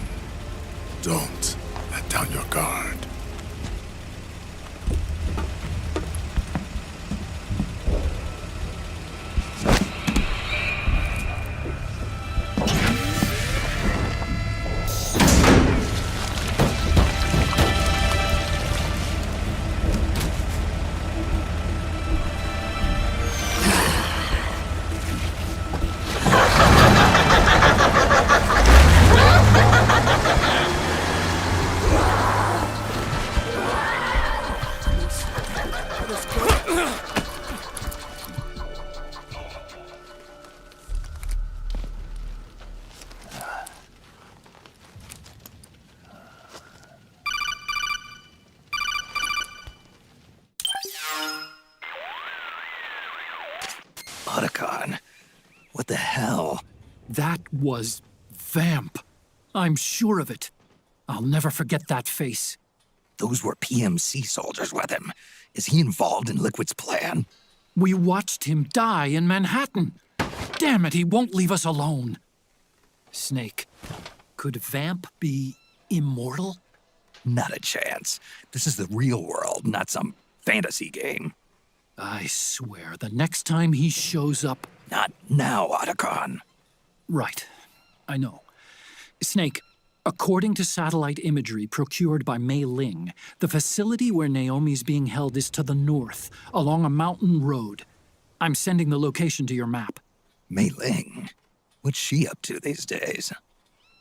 Don't let down your guard.
Otacon. What the hell?
That was Vamp. I'm sure of it. I'll never forget that face.
Those were PMC soldiers with him. Is he involved in Liquid's plan?
We watched him die in Manhattan. Damn it, he won't leave us alone. Snake, could Vamp be immortal?
Not a chance. This is the real world, not some fantasy game.
I swear, the next time he shows up...
Not now, Otacon.
Right. I know. Snake, according to satellite imagery procured by Mei Ling, the facility where Naomi's being held is to the north, along a mountain road. I'm sending the location to your map.
Mei Ling? What's she up to these days?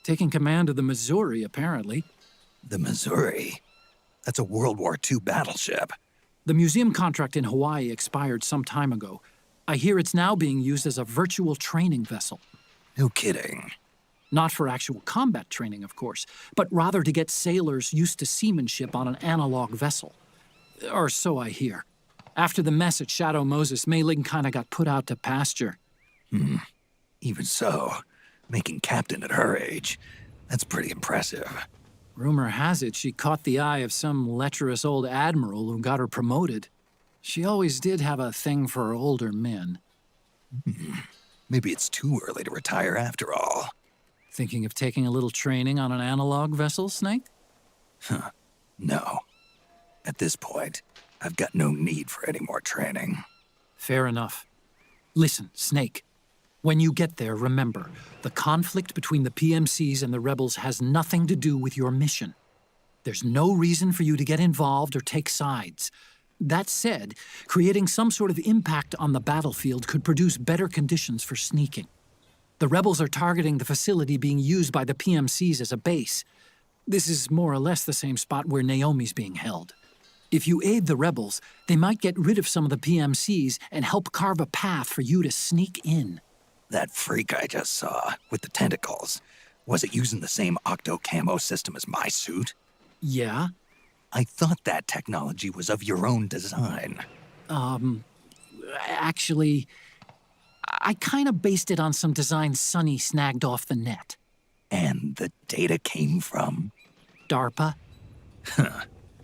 Taking command of the Missouri, apparently.
The Missouri? That's a World War II battleship.
The museum contract in Hawaii expired some time ago. I hear it's now being used as a virtual training vessel.
No kidding.
Not for actual combat training, of course, but rather to get sailors used to seamanship on an analog vessel. Or so I hear. After the mess at Shadow Moses, Mei Ling kinda got put out to pasture.
Even so, making captain at her age, that's pretty impressive.
Rumor has it she caught the eye of some lecherous old admiral who got her promoted. She always did have a thing for older men.
Maybe it's too early to retire after all.
Thinking of taking a little training on an analog vessel, Snake?
No. At this point, I've got no need for any more training.
Fair enough. Listen, Snake. When you get there, remember, the conflict between the PMCs and the rebels has nothing to do with your mission. There's no reason for you to get involved or take sides. That said, creating some sort of impact on the battlefield could produce better conditions for sneaking. The rebels are targeting the facility being used by the PMCs as a base. This is more or less the same spot where Naomi's being held. If you aid the rebels, they might get rid of some of the PMCs and help carve a path for you to sneak in.
That freak I just saw, with the tentacles, was it using the same octo-camo system as my suit?
Yeah?
I thought that technology was of your own design.
Actually, I kinda based it on some designs Sonny snagged off the net.
And the data came from?
DARPA.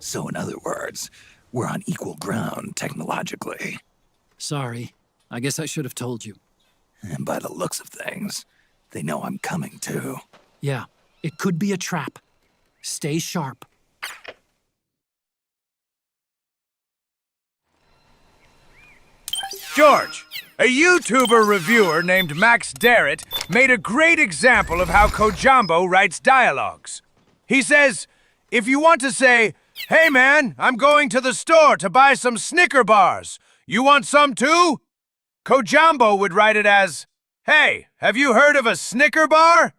So in other words, we're on equal ground technologically.
Sorry. I guess I should have told you.
And by the looks of things, they know I'm coming too.
Yeah, it could be a trap. Stay sharp.
George, a YouTuber reviewer named Max Darrett made a great example of how Kojambo writes dialogues. He says, if you want to say, "Hey man, I'm going to the store to buy some Snicker bars. You want some too?" Kojambo would write it as, "Hey, have you heard of a Snicker bar?"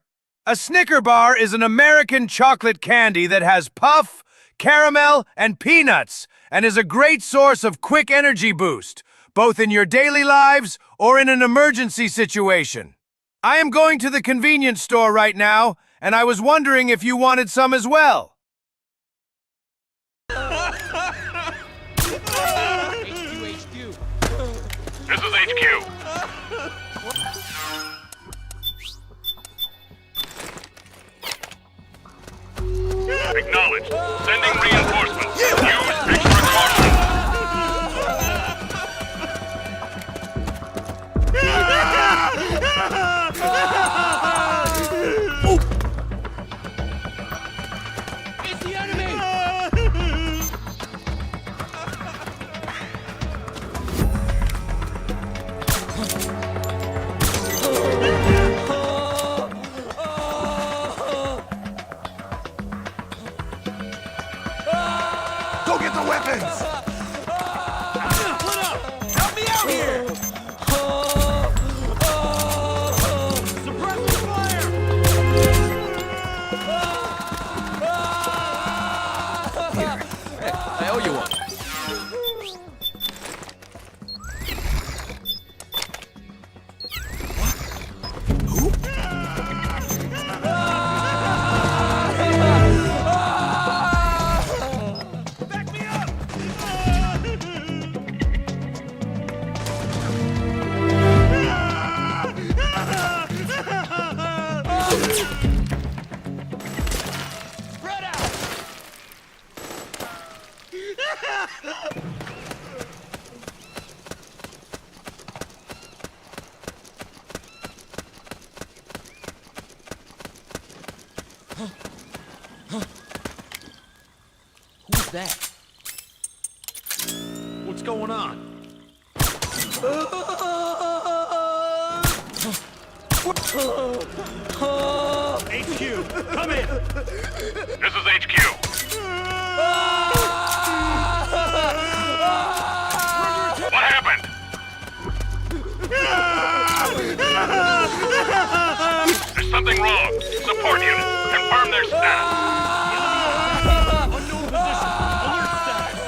A Snicker bar is an American chocolate candy that has puff, caramel, and peanuts, and is a great source of quick energy boost, both in your daily lives or in an emergency situation. I am going to the convenience store right now, and I was wondering if you wanted some as well.
This is HQ. Acknowledged. Sending reinforcements. Use extra caution.
It's the enemy!
Go get the weapons!
Help me out here! Suppress the fire!
Here, I owe you one.
Who's that? What's going on? HQ, come in!
This is HQ. What happened? There's something wrong. Support unit, confirm their status.
Unknown position. Alert status.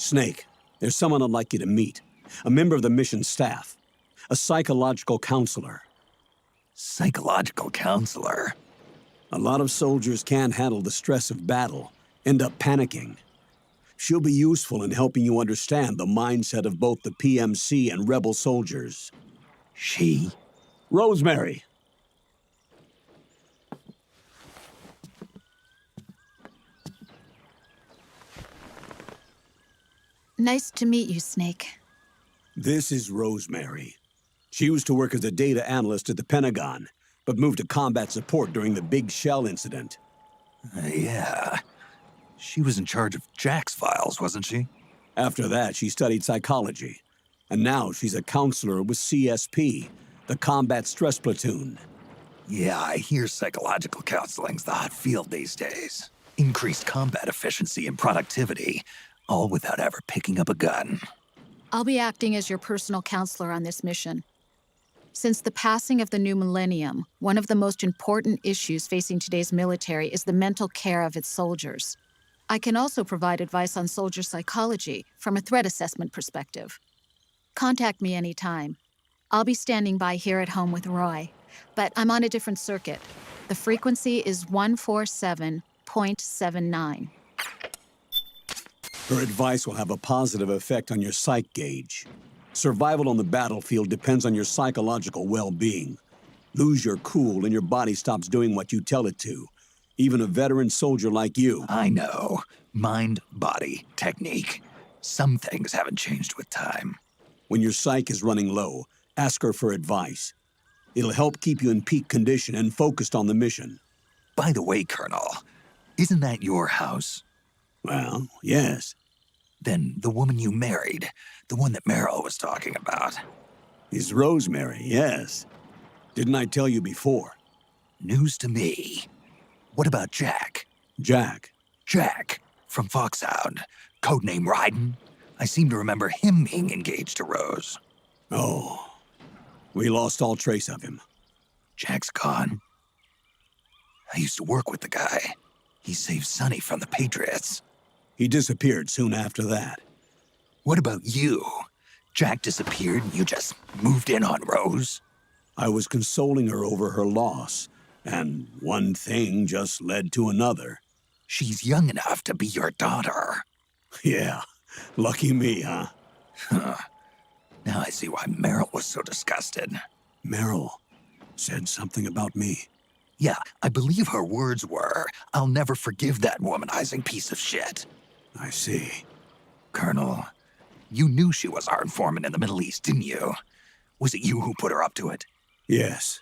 Snake, there's someone I'd like you to meet. A member of the mission staff. A psychological counselor.
Psychological counselor?
A lot of soldiers can't handle the stress of battle, end up panicking. She'll be useful in helping you understand the mindset of both the PMC and rebel soldiers.
She?
Rosemary.
Nice to meet you, Snake.
This is Rosemary. She used to work as a data analyst at the Pentagon, but moved to combat support during the Big Shell incident.
Yeah. She was in charge of Jack's files, wasn't she?
After that, she studied psychology. And now she's a counselor with CSP, the Combat Stress Platoon.
Yeah, I hear psychological counseling's the hot field these days. Increased combat efficiency and productivity, all without ever picking up a gun.
I'll be acting as your personal counselor on this mission. Since the passing of the new millennium, one of the most important issues facing today's military is the mental care of its soldiers. I can also provide advice on soldier psychology from a threat assessment perspective. Contact me anytime. I'll be standing by here at home with Roy, but I'm on a different circuit. The frequency is 147.79.
Her advice will have a positive effect on your psych gauge. Survival on the battlefield depends on your psychological well-being. Lose your cool and your body stops doing what you tell it to. Even a veteran soldier like you.
I know. Mind, body, technique. Some things haven't changed with time.
When your psyche is running low, ask her for advice. It'll help keep you in peak condition and focused on the mission.
By the way, Colonel, isn't that your house?
Well, yes.
Then the woman you married, the one that Meryl was talking about.
Is Rosemary, yes. Didn't I tell you before?
News to me. What about Jack?
Jack?
Jack, from Foxhound. Codename Ryden. I seem to remember him being engaged to Rose.
Oh. We lost all trace of him.
Jack's gone. I used to work with the guy. He saved Sonny from the Patriots.
He disappeared soon after that.
What about you? Jack disappeared and you just moved in on Rose?
I was consoling her over her loss, and one thing just led to another.
She's young enough to be your daughter.
Yeah, lucky me, huh?
Now I see why Meryl was so disgusted.
Meryl said something about me.
Yeah, I believe her words were, "I'll never forgive that womanizing piece of shit."
I see.
Colonel, you knew she was our informant in the Middle East, didn't you? Was it you who put her up to it?
Yes.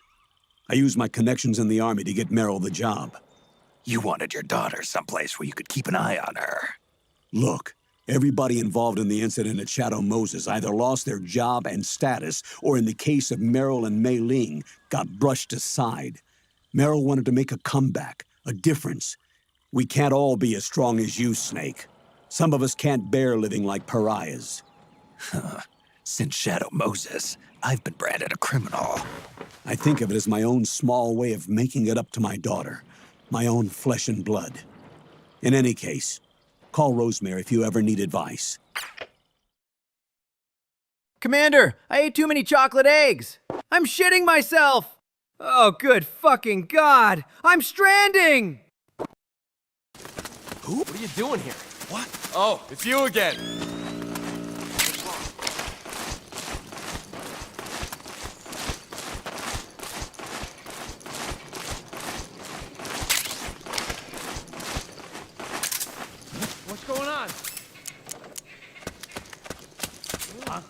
I used my connections in the Army to get Meryl the job.
You wanted your daughter someplace where you could keep an eye on her.
Look, everybody involved in the incident at Shadow Moses either lost their job and status, or in the case of Meryl and Mei Ling, got brushed aside. Meryl wanted to make a comeback, a difference. We can't all be as strong as you, Snake. Some of us can't bear living like pariahs.
Since Shadow Moses, I've been branded a criminal.
I think of it as my own small way of making it up to my daughter, my own flesh and blood. In any case, call Rosemary if you ever need advice.
Commander, I ate too many chocolate eggs. I'm shitting myself. Oh, good fucking God! I'm stranding!
Who? What are you doing here? What? Oh, it's you again. What's going on? Huh?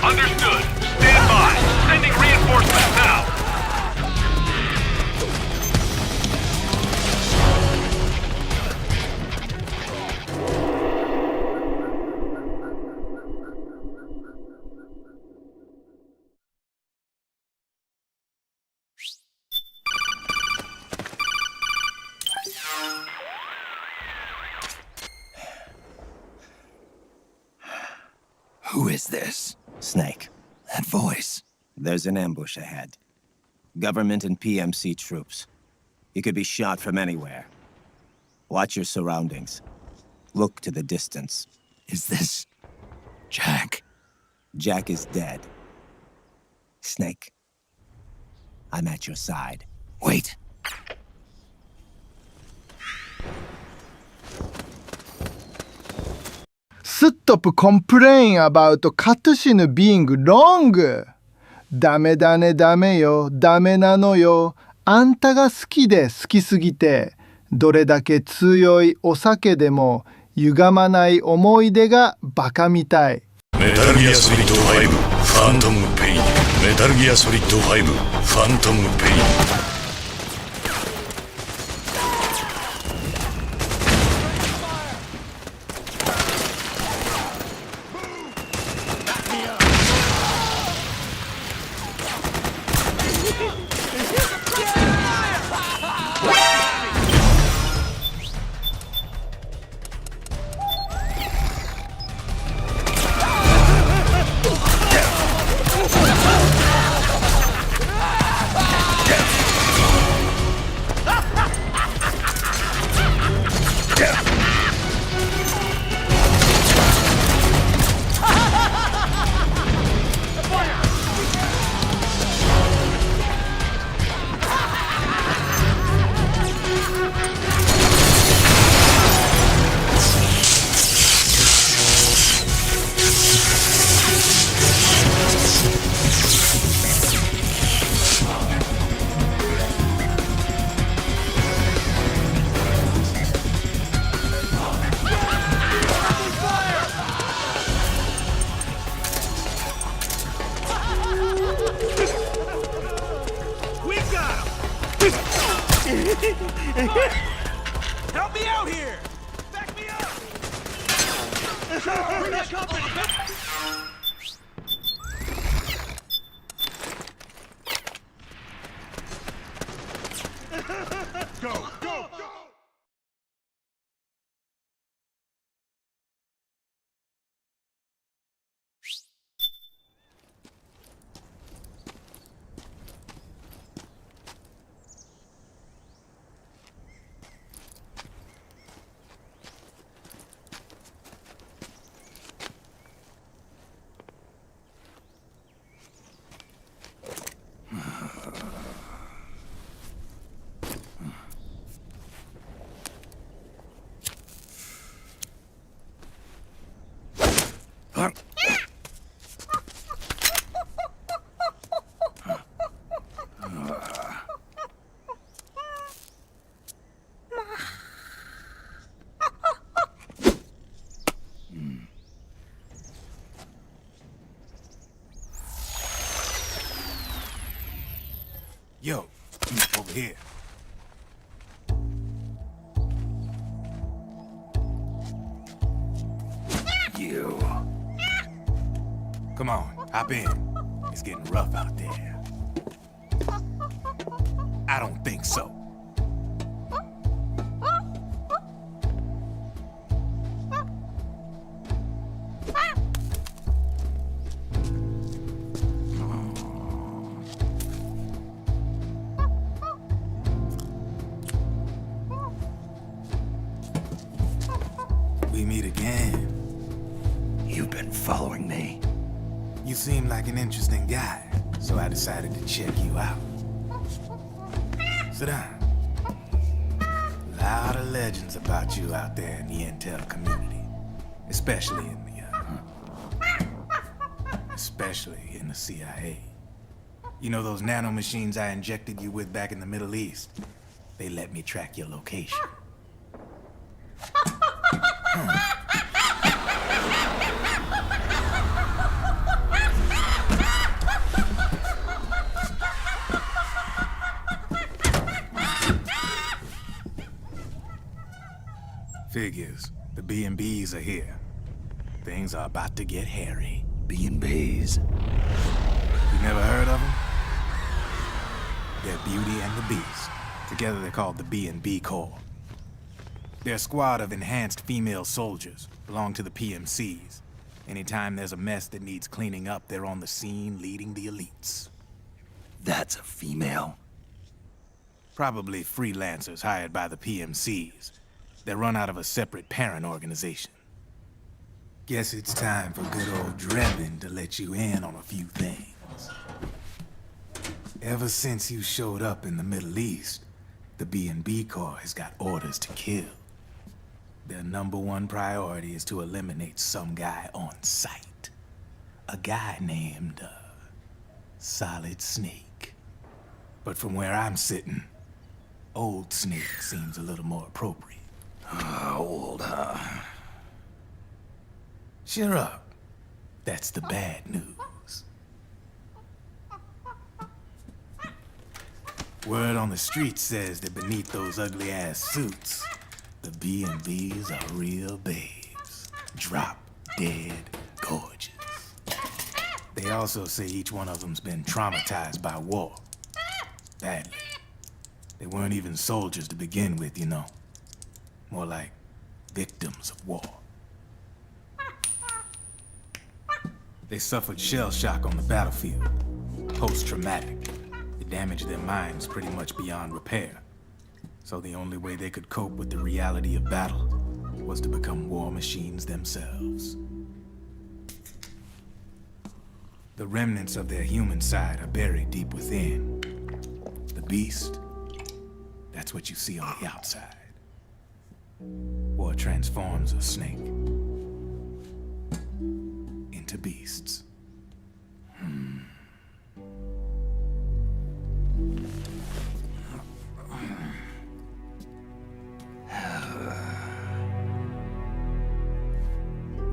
Understood. Stand by. Sending reinforcements now.
Who is this? Snake. That voice. There's an ambush ahead. Government and PMC troops. You could be shot from anywhere. Watch your surroundings. Look to the distance. Is this... Jack? Jack is dead. Snake. I'm at your side. Wait.
Stop complain about cutscene being long. ダメだねダメよ、ダメなのよ。あんたが好きで好きすぎて、どれだけ強いお酒でも歪まない思い出がバカみたい。
メタルギアソリッド5ファントムペイン。メタルギアソリッド5ファントムペイン。
Help me out here! Back me up! Bring that company! Go! Go! Go!
Yo, over here. You. Come on, hop in. It's getting rough out there. I don't think so. We meet again.
You've been following me.
You seem like an interesting guy, so I decided to check you out. Sit down. A lot of legends about you out there in the intel community, especially in the CIA. You know those nanomachines I injected you with back in the Middle East? They let me track your location. Figures. The B&Bs are here. Things are about to get hairy.
B&Bs?
You never heard of them? They're Beauty and the Beast. Together they're called the B&B Corps. They're a squad of enhanced female soldiers, belong to the PMCs.
Anytime there's a mess that needs cleaning up, they're on the scene leading the elites.
That's a female?
Probably freelancers hired by the PMCs. They're run out of a separate parent organization. Guess it's time for good old Drebin to let you in on a few things. Ever since you showed up in the Middle East, the B&B Corps has got orders to kill. Their #1 priority is to eliminate some guy on sight. A guy named, Solid Snake. But from where I'm sitting, Old Snake seems a little more appropriate.
Old, huh?
Cheer up. That's the bad news. Word on the street says that beneath those ugly-ass suits, the B&Bs are real babes. Drop dead gorgeous. They also say each one of them's been traumatized by war. Badly. They weren't even soldiers to begin with, you know. More like victims of war. They suffered shell shock on the battlefield. Post-traumatic. It damaged their minds pretty much beyond repair. So the only way they could cope with the reality of battle was to become war machines themselves. The remnants of their human side are buried deep within. The beast, that's what you see on the outside. War transforms a snake into beasts.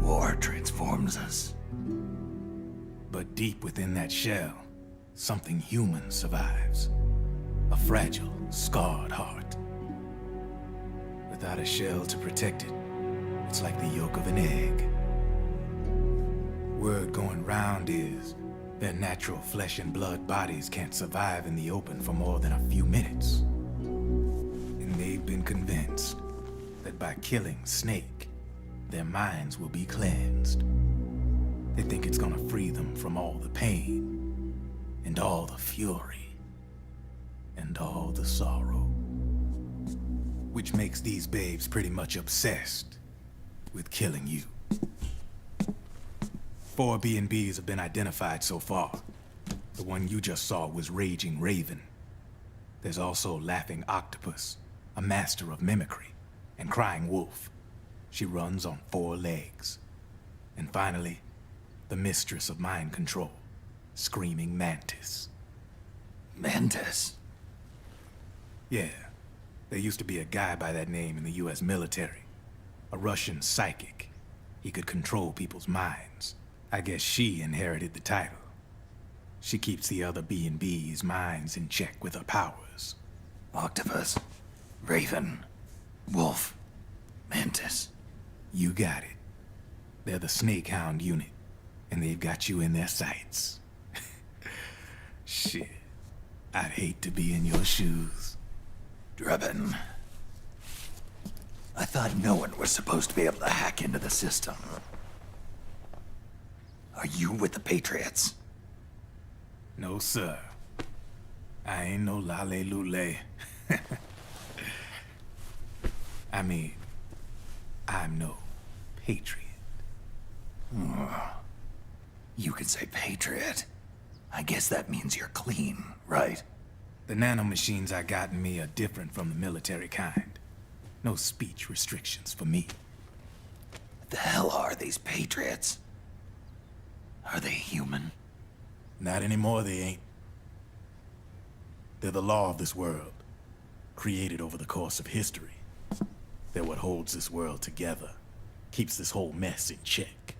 War transforms us.
But deep within that shell, something human survives. A fragile, scarred heart. Without a shell to protect it, it's like the yolk of an egg. Word going round is their natural flesh and blood bodies can't survive in the open for more than a few minutes. And they've been convinced that by killing Snake, their minds will be cleansed. They think it's gonna free them from all the pain, and all the fury, and all the sorrow. Which makes these babes pretty much obsessed with killing you. 4 B&Bs have been identified so far. The one you just saw was Raging Raven. There's also Laughing Octopus, a master of mimicry, and Crying Wolf. She runs on 4 legs. And finally, the mistress of mind control, Screaming Mantis.
Mantis?
Yeah. There used to be a guy by that name in the US military. A Russian psychic. He could control people's minds. I guess she inherited the title. She keeps the other B&B's minds in check with her powers.
Octopus, Raven, Wolf, Mantis.
You got it. They're the Snake Hound unit, and they've got you in their sights. Shit. I'd hate to be in your shoes.
Drebin. I thought no one was supposed to be able to hack into the system. Are you with the Patriots?
No, sir. I ain't no lale-lule. I mean, I'm no patriot.
You can say patriot. I guess that means you're clean, right?
The nanomachines I got in me are different from the military kind. No speech restrictions for me.
What the hell are these Patriots? Are they human?
Not anymore, they ain't. They're the law of this world, created over the course of history. They're what holds this world together, keeps this whole mess in check.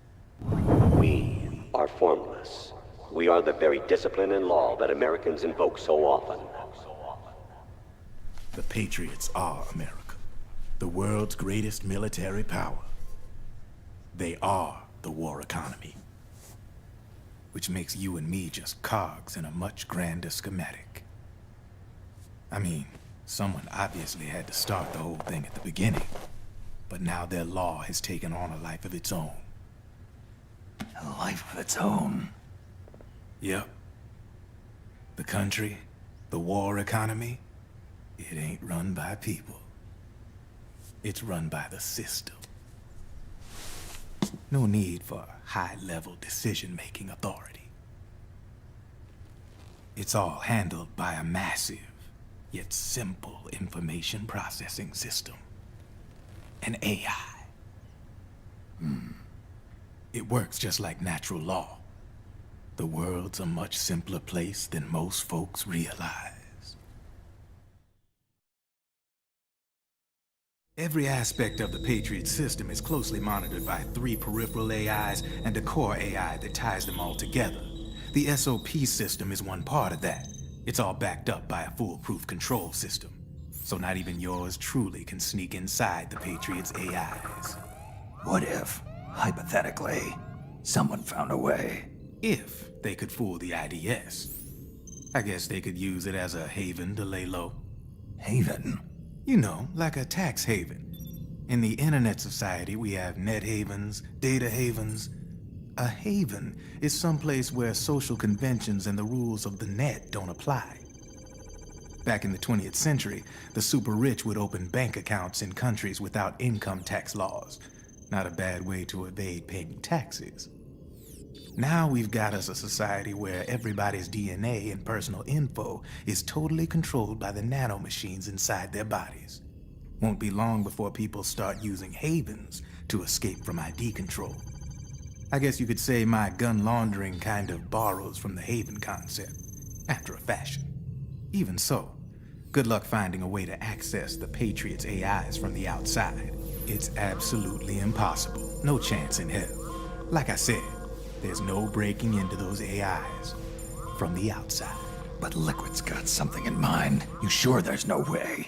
We are formless. We are the very discipline and law that Americans invoke so often.
The Patriots are America, the world's greatest military power. They are the war economy. Which makes you and me just cogs in a much grander schematic. I mean, someone obviously had to start the whole thing at the beginning, but now their law has taken on a life of its own. A life of its own.
Yep. The country, the war economy, it ain't run by people. It's run by the system. No need for high-level decision-making authority. It's all handled by a massive, yet simple information processing system. An AI. It works just like natural law. The world's a much simpler place than most folks realize. Every aspect of the Patriots system is closely monitored by 3 peripheral AIs and a core AI that ties them all together. The SOP system is one part of that. It's all backed up by a foolproof control system. So not even yours truly can sneak inside the Patriots AIs.
What if, hypothetically, someone found a way?
If they could fool the IDS. I guess they could use it as a haven to lay low.
Haven?
You know, like a tax haven. In the internet society, we have net havens, data havens. A haven is someplace where social conventions and the rules of the net don't apply. Back in the 20th century, the super rich would open bank accounts in countries without income tax laws. Not a bad way to evade paying taxes. Now we've got us a society where everybody's DNA and personal info is totally controlled by the nanomachines inside their bodies. Won't be long before people start using havens to escape from ID control. I guess you could say my gun laundering kind of borrows from the haven concept, after a fashion. Even so, good luck finding a way to access the Patriots' AIs from the outside. It's absolutely impossible. No chance in hell. Like I said, there's no breaking into those AIs from the outside.
But Liquid's got something in mind. You sure there's no way?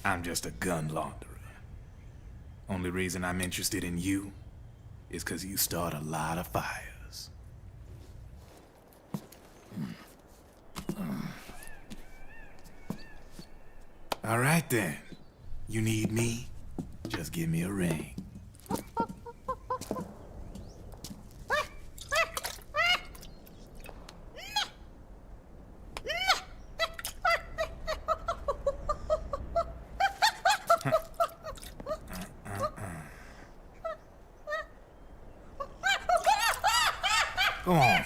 I'm just a gun launderer. Only reason I'm interested in you is because you start a lot of fires. All right then. You need me? Just give me a ring. Go on.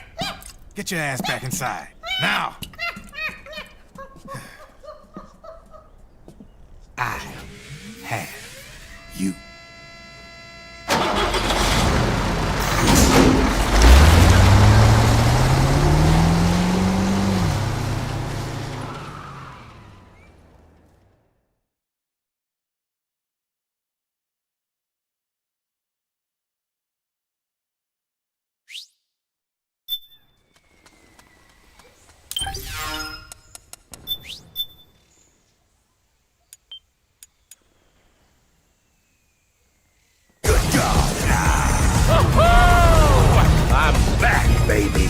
Get your ass back inside. Now! I have you.
I'm back, baby.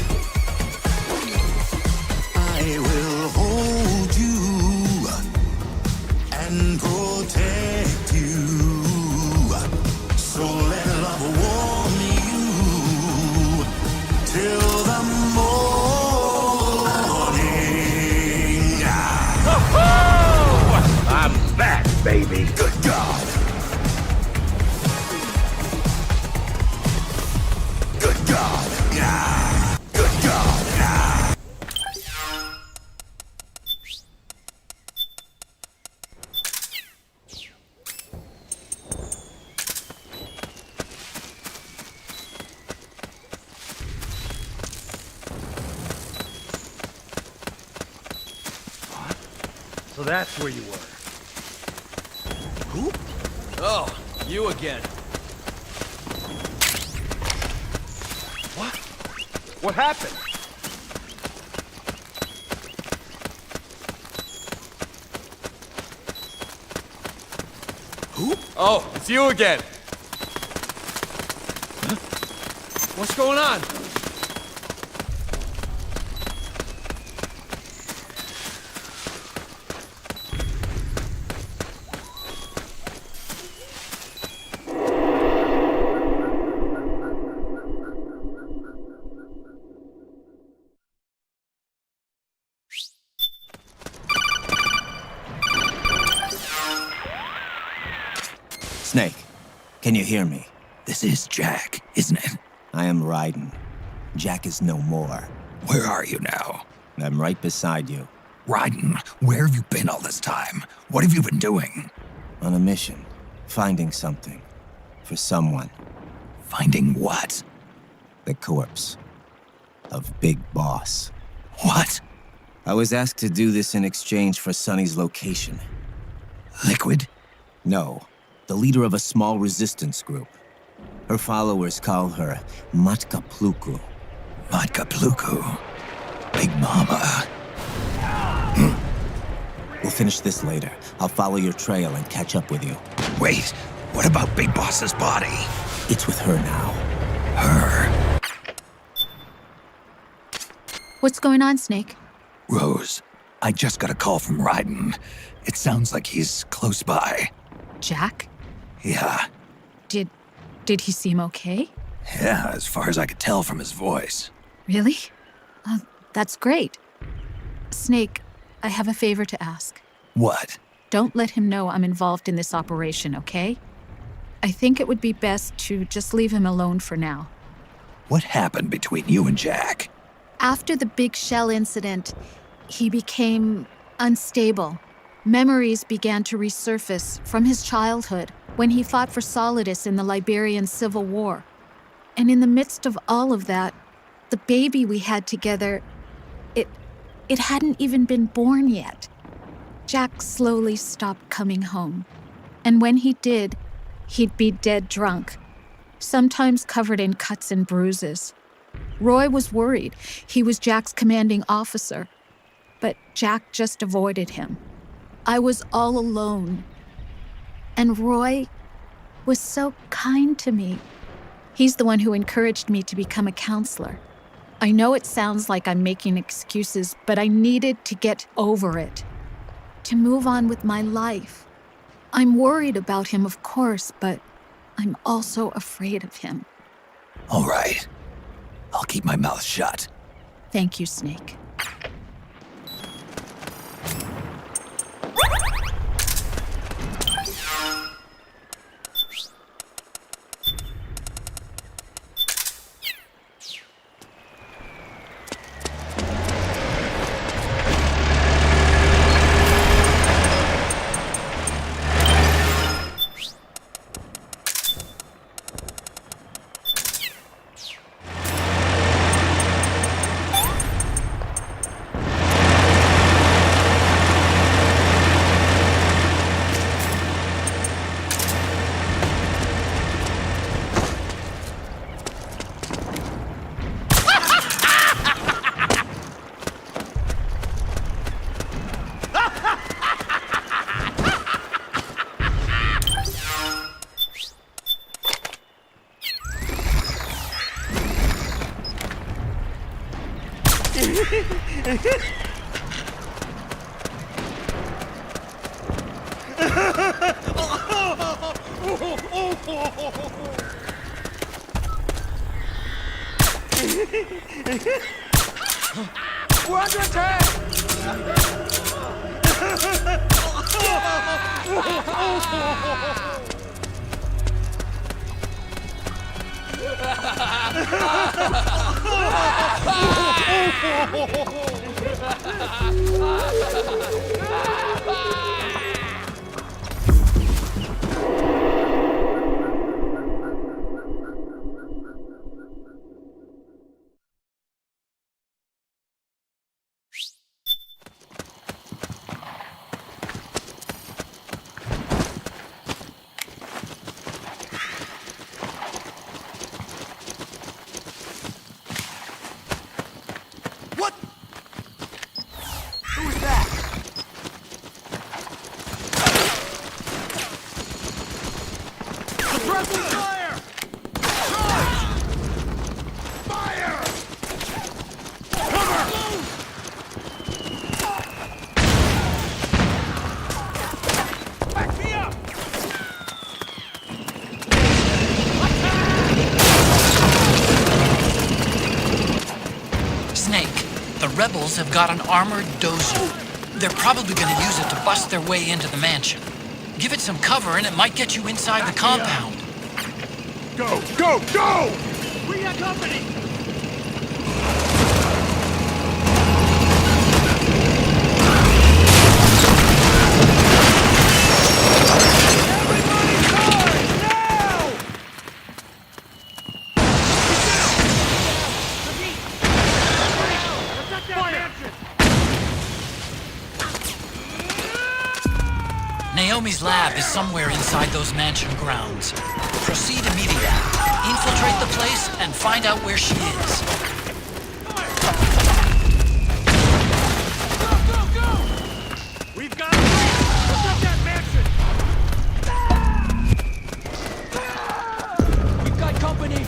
I will hold you and protect you. So let love warm you till the morning.
I'm back, baby.
Good God. Good God. Yeah. Good God. Yeah.
So that's where you were. Who? Oh, you again. What? What happened? Who? Oh, it's you again. Huh? What's going on?
Snake, can you hear me?
This is Jack, isn't it?
I am Raiden. Jack is no more.
Where are you now?
I'm right beside you.
Raiden, where have you been all this time? What have you been doing?
On a mission. Finding something. For someone.
Finding what?
The corpse. Of Big Boss.
What?
I was asked to do this in exchange for Sonny's location.
Liquid?
No. The leader of a small resistance group. Her followers call her Matka Pluku.
Matka Pluku? Big Mama.
We'll finish this later. I'll follow your trail and catch up with you.
Wait, what about Big Boss's body?
It's with her now.
Her?
What's going on, Snake?
Rose, I just got a call from Raiden. It sounds like he's close by.
Jack?
Yeah.
Did he seem okay?
Yeah, as far as I could tell from his voice.
Really? That's great. Snake, I have a favor to ask.
What?
Don't let him know I'm involved in this operation, okay? I think it would be best to just leave him alone for now.
What happened between you and Jack?
After the Big Shell incident, he became unstable. Memories began to resurface from his childhood when he fought for Solidus in the Liberian Civil War. And in the midst of all of that, the baby we had together, it hadn't even been born yet. Jack slowly stopped coming home. And when he did, he'd be dead drunk, sometimes covered in cuts and bruises. Roy was worried. He was Jack's commanding officer. But Jack just avoided him. I was all alone. And Roy was so kind to me. He's the one who encouraged me to become a counselor. I know it sounds like I'm making excuses, but I needed to get over it. To move on with my life. I'm worried about him, of course, but I'm also afraid of him.
All right. I'll keep my mouth shut.
Thank you, Snake.
We're under attack!
The rebels have got an armored dozer. They're probably going to use it to bust their way into the mansion. Give it some cover and it might get you inside the compound.
Go, go, go!
We got company!
Naomi's lab is somewhere inside those mansion grounds. Proceed immediately. Infiltrate the place and find out where she is.
Go, go, go! We've got it! What's up that mansion? We've got company!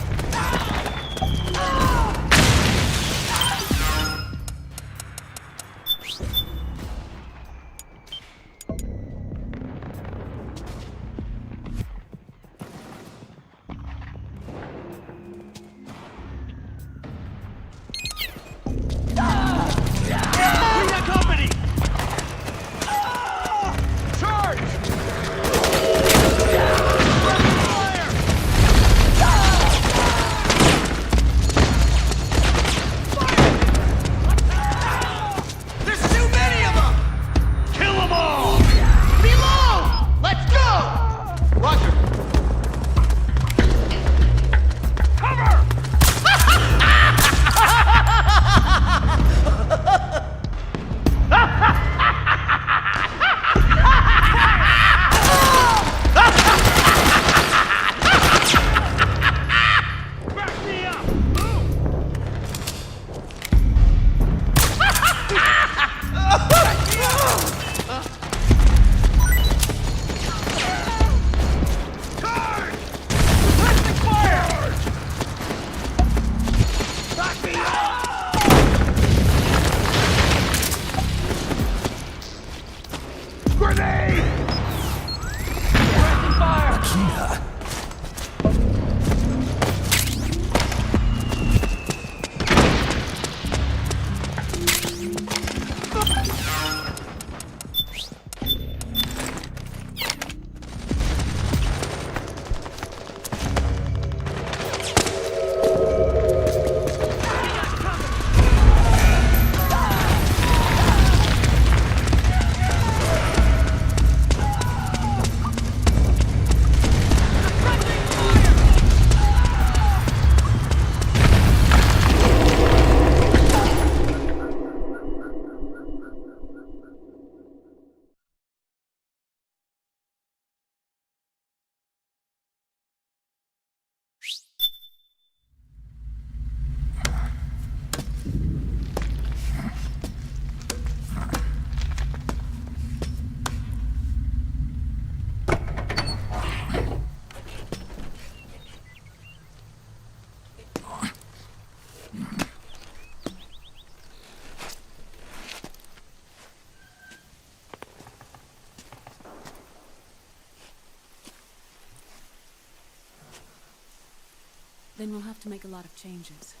Then we'll have to make a lot of changes.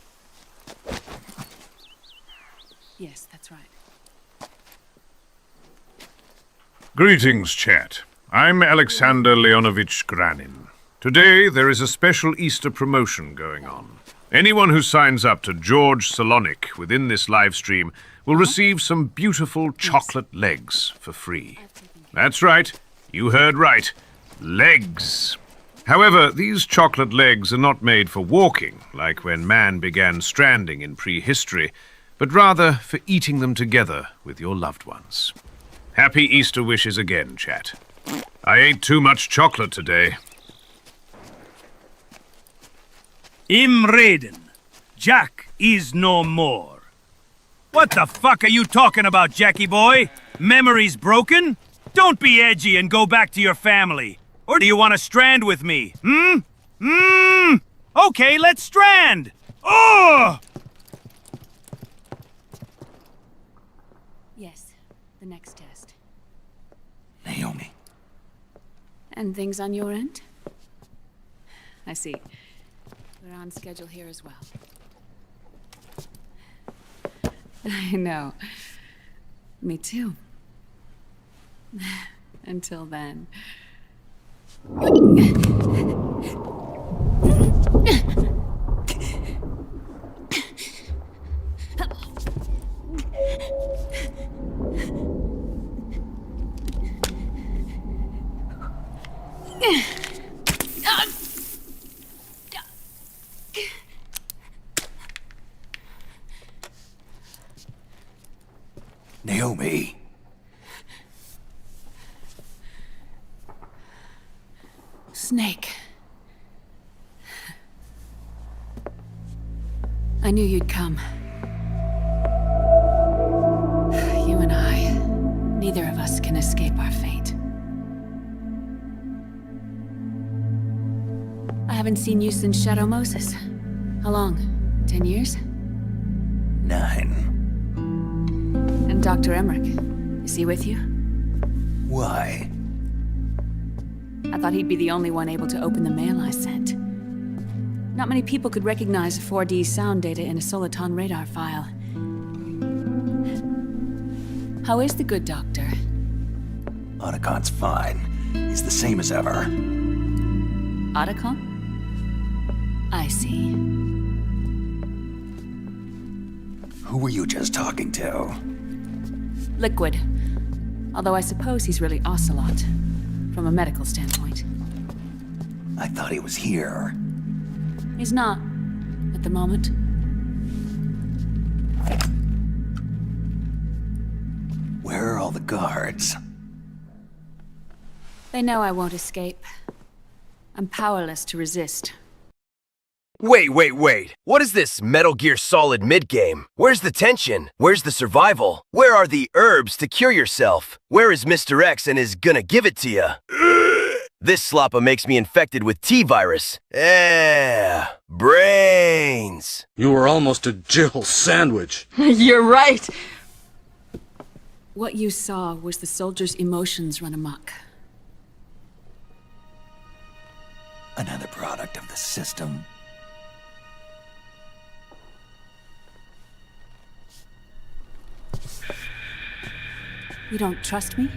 Yes, that's right.
Greetings, chat. I'm Alexander Leonovich Granin. Today, there is a special Easter promotion going on. Anyone who signs up to George Salonic within this live stream will receive some beautiful chocolate legs for free. That's right. You heard right. Legs. However, these chocolate legs are not made for walking, like when man began stranding in prehistory, but rather for eating them together with your loved ones. Happy Easter wishes again, chat. I ate too much chocolate today.
Im Reden. Jack is no more. What the fuck are you talking about, Jackie boy? Memory's broken? Don't be edgy and go back to your family. Or do you want to strand with me? Okay, let's strand! Oh!
Yes, the next test.
Naomi.
And things on your end? I see. We're on schedule here as well. I know. Me too. Until then.
Naomi.
Snake. I knew you'd come. You and I, neither of us can escape our fate. I haven't seen you since Shadow Moses. How long? 10 years?
9.
And Dr. Emmerich, is he with you?
Why?
I thought he'd be the only one able to open the mail I sent. Not many people could recognize 4D sound data in a Soliton radar file. How is the good doctor?
Otacon's fine. He's the same as ever.
Otacon? I see.
Who were you just talking to?
Liquid. Although I suppose he's really Ocelot, from a medical standpoint.
I thought he was here.
He's not, at the moment.
Where are all the guards?
They know I won't escape. I'm powerless to resist.
Wait. What is this Metal Gear Solid mid-game? Where's the tension? Where's the survival? Where are the herbs to cure yourself? Where is Mr. X and is gonna give it to you? This sloppa makes me infected with T-virus. Brains.
You were almost a Jill sandwich.
You're right. What you saw was the soldiers' emotions run amok.
Another product of the system.
You don't trust me?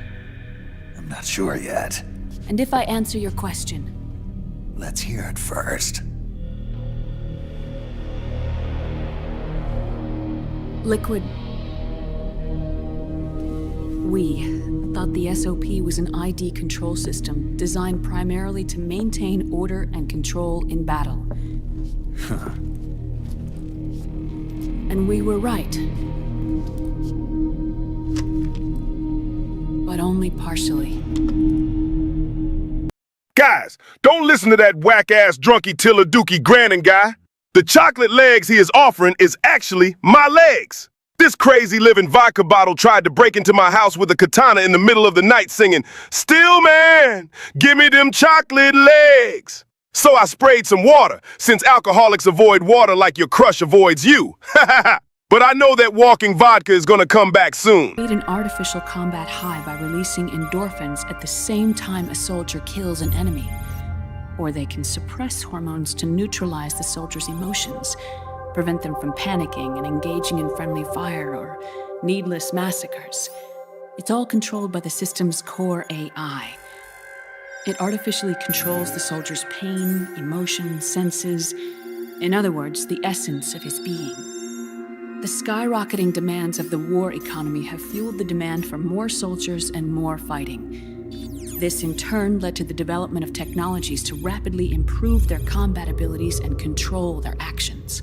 I'm not sure yet.
And if I answer your question?
Let's hear it first.
Liquid. We thought the SOP was an ID control system designed primarily to maintain order and control in battle.
Huh.
And we were right. But only partially.
Guys, don't listen to that whack-ass drunky Tilla Dookie Grannon guy. The chocolate legs he is offering is actually my legs. This crazy living vodka bottle tried to break into my house with a katana in the middle of the night singing, "Still man, give me them chocolate legs." So I sprayed some water, since alcoholics avoid water like your crush avoids you. But I know that walking vodka is gonna come back soon.
Create an artificial combat high by releasing endorphins at the same time a soldier kills an enemy. Or they can suppress hormones to neutralize the soldier's emotions, prevent them from panicking and engaging in friendly fire or needless massacres. It's all controlled by the system's core AI. It artificially controls the soldier's pain, emotion, senses, in other words, the essence of his being. The skyrocketing demands of the war economy have fueled the demand for more soldiers and more fighting. This in turn led to the development of technologies to rapidly improve their combat abilities and control their actions.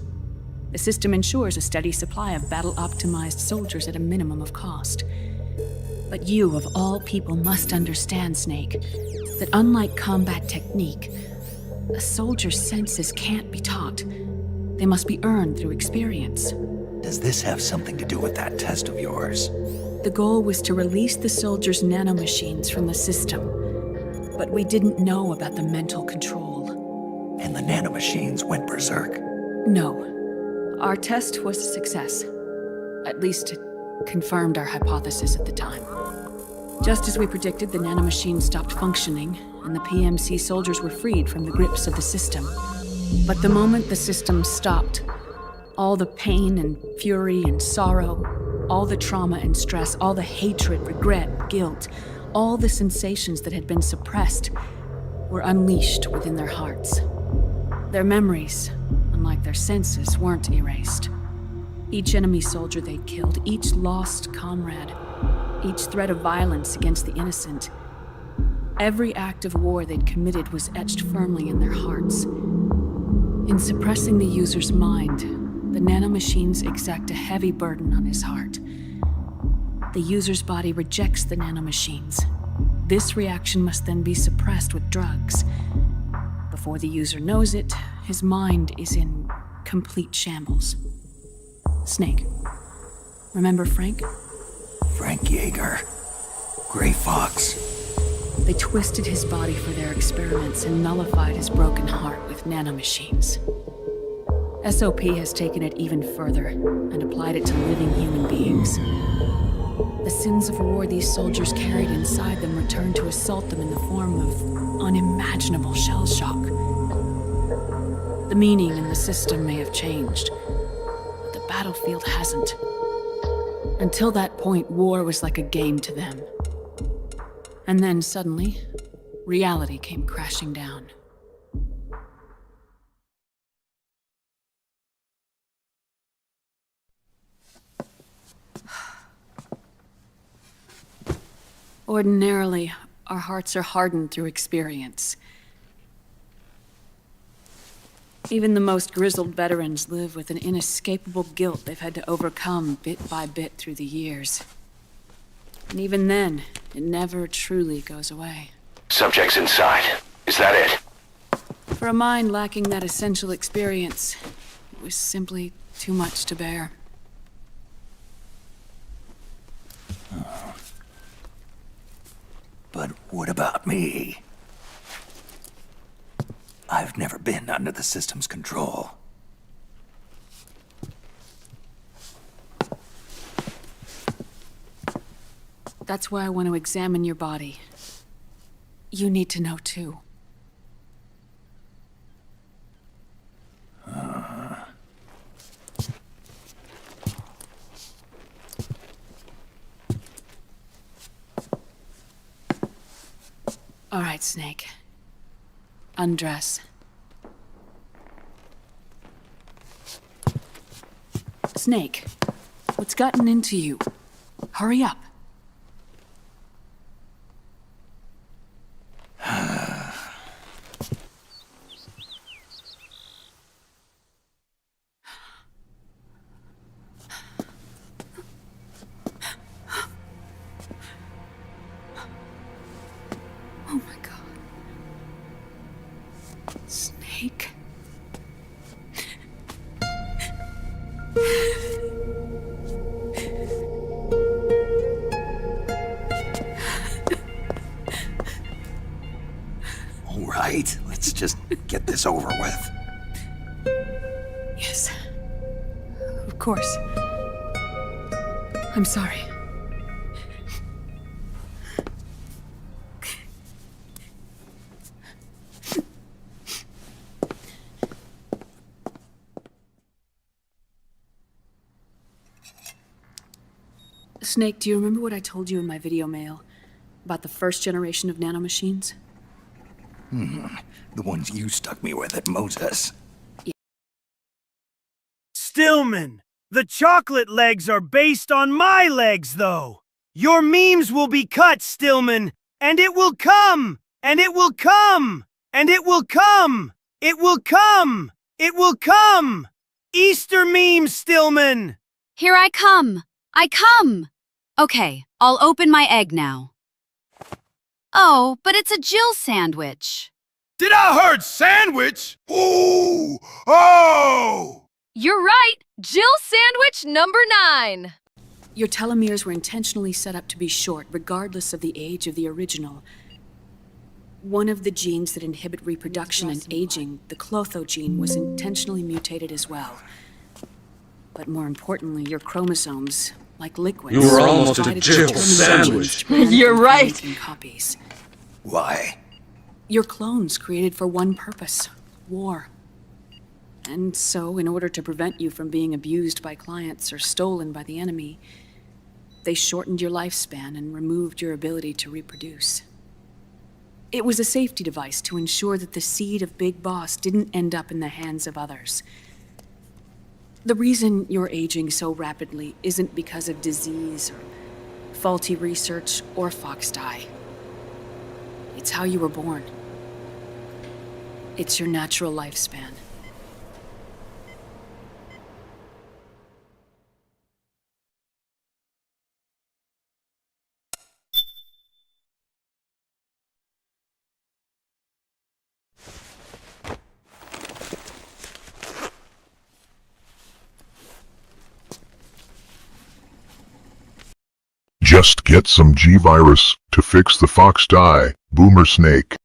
The system ensures a steady supply of battle-optimized soldiers at a minimum of cost. But you, of all people, must understand, Snake, that unlike combat technique, a soldier's senses can't be taught. They must be earned through experience.
Does this have something to do with that test of yours?
The goal was to release the soldiers' nanomachines from the system, but we didn't know about the mental control.
And the nanomachines went berserk?
No. Our test was a success. At least it confirmed our hypothesis at the time. Just as we predicted, the nanomachines stopped functioning, and the PMC soldiers were freed from the grips of the system. But the moment the system stopped, all the pain and fury and sorrow, all the trauma and stress, all the hatred, regret, guilt, All the sensations that had been suppressed were unleashed within their hearts. Their memories, unlike their senses, weren't erased. Each enemy soldier they'd killed, each lost comrade, each threat of violence against the innocent, every act of war they'd committed was etched firmly in their hearts. In suppressing the user's mind, the nanomachines exact a heavy burden on his heart. The user's body rejects the nanomachines. This reaction must then be suppressed with drugs. Before the user knows it, his mind is in complete shambles. Snake. Remember Frank?
Frank Yeager. Gray Fox.
They twisted his body for their experiments and nullified his broken heart with nanomachines. SOP has taken it even further and applied it to living human beings. The sins of war these soldiers carried inside them returned to assault them in the form of unimaginable shell shock. The meaning in the system may have changed, but the battlefield hasn't. Until that point, war was like a game to them. And then suddenly, reality came crashing down. Ordinarily, our hearts are hardened through experience. Even the most grizzled veterans live with an inescapable guilt they've had to overcome bit by bit through the years. And even then, it never truly goes away.
Subject's inside. Is that it?
For a mind lacking that essential experience, it was simply too much to bear.
But what about me? I've never been under the system's control.
That's why I want to examine your body. You need to know too. All right, Snake. Undress. Snake, what's gotten into you? Hurry up. Oh my God. Snake.
All right, let's just get this over with.
Yes. Of course. I'm sorry. Snake, do you remember what I told you in my video mail about the first generation of nanomachines?
The ones you stuck me with at Moses.
Stillman, the chocolate legs are based on my legs, though. Your memes will be cut, Stillman, and it will come, and it will come, and it will come, it will come, it will come. Easter memes, Stillman.
Here I come. I come. Okay, I'll open my egg now. Oh, but it's a Jill sandwich.
Did I heard sandwich? Ooh! Oh!
You're right. Jill sandwich number 9.
Your telomeres were intentionally set up to be short, regardless of the age of the original. One of the genes that inhibit reproduction and aging, the Clotho gene, was intentionally mutated as well. But more importantly, your chromosomes, like liquids,
You were almost a
divided
Jill
into
sandwich.
You're right.
Copies.
Why?
Your clones created for one purpose: war. And so, in order to prevent you from being abused by clients or stolen by the enemy, They shortened your lifespan and removed your ability to reproduce. It was a safety device to ensure that the seed of Big Boss didn't end up in the hands of others. The reason you're aging so rapidly isn't because of disease or faulty research or fox dye. It's how you were born. It's your natural lifespan.
Just get some G-Virus to fix the fox dye, Boomer Snake.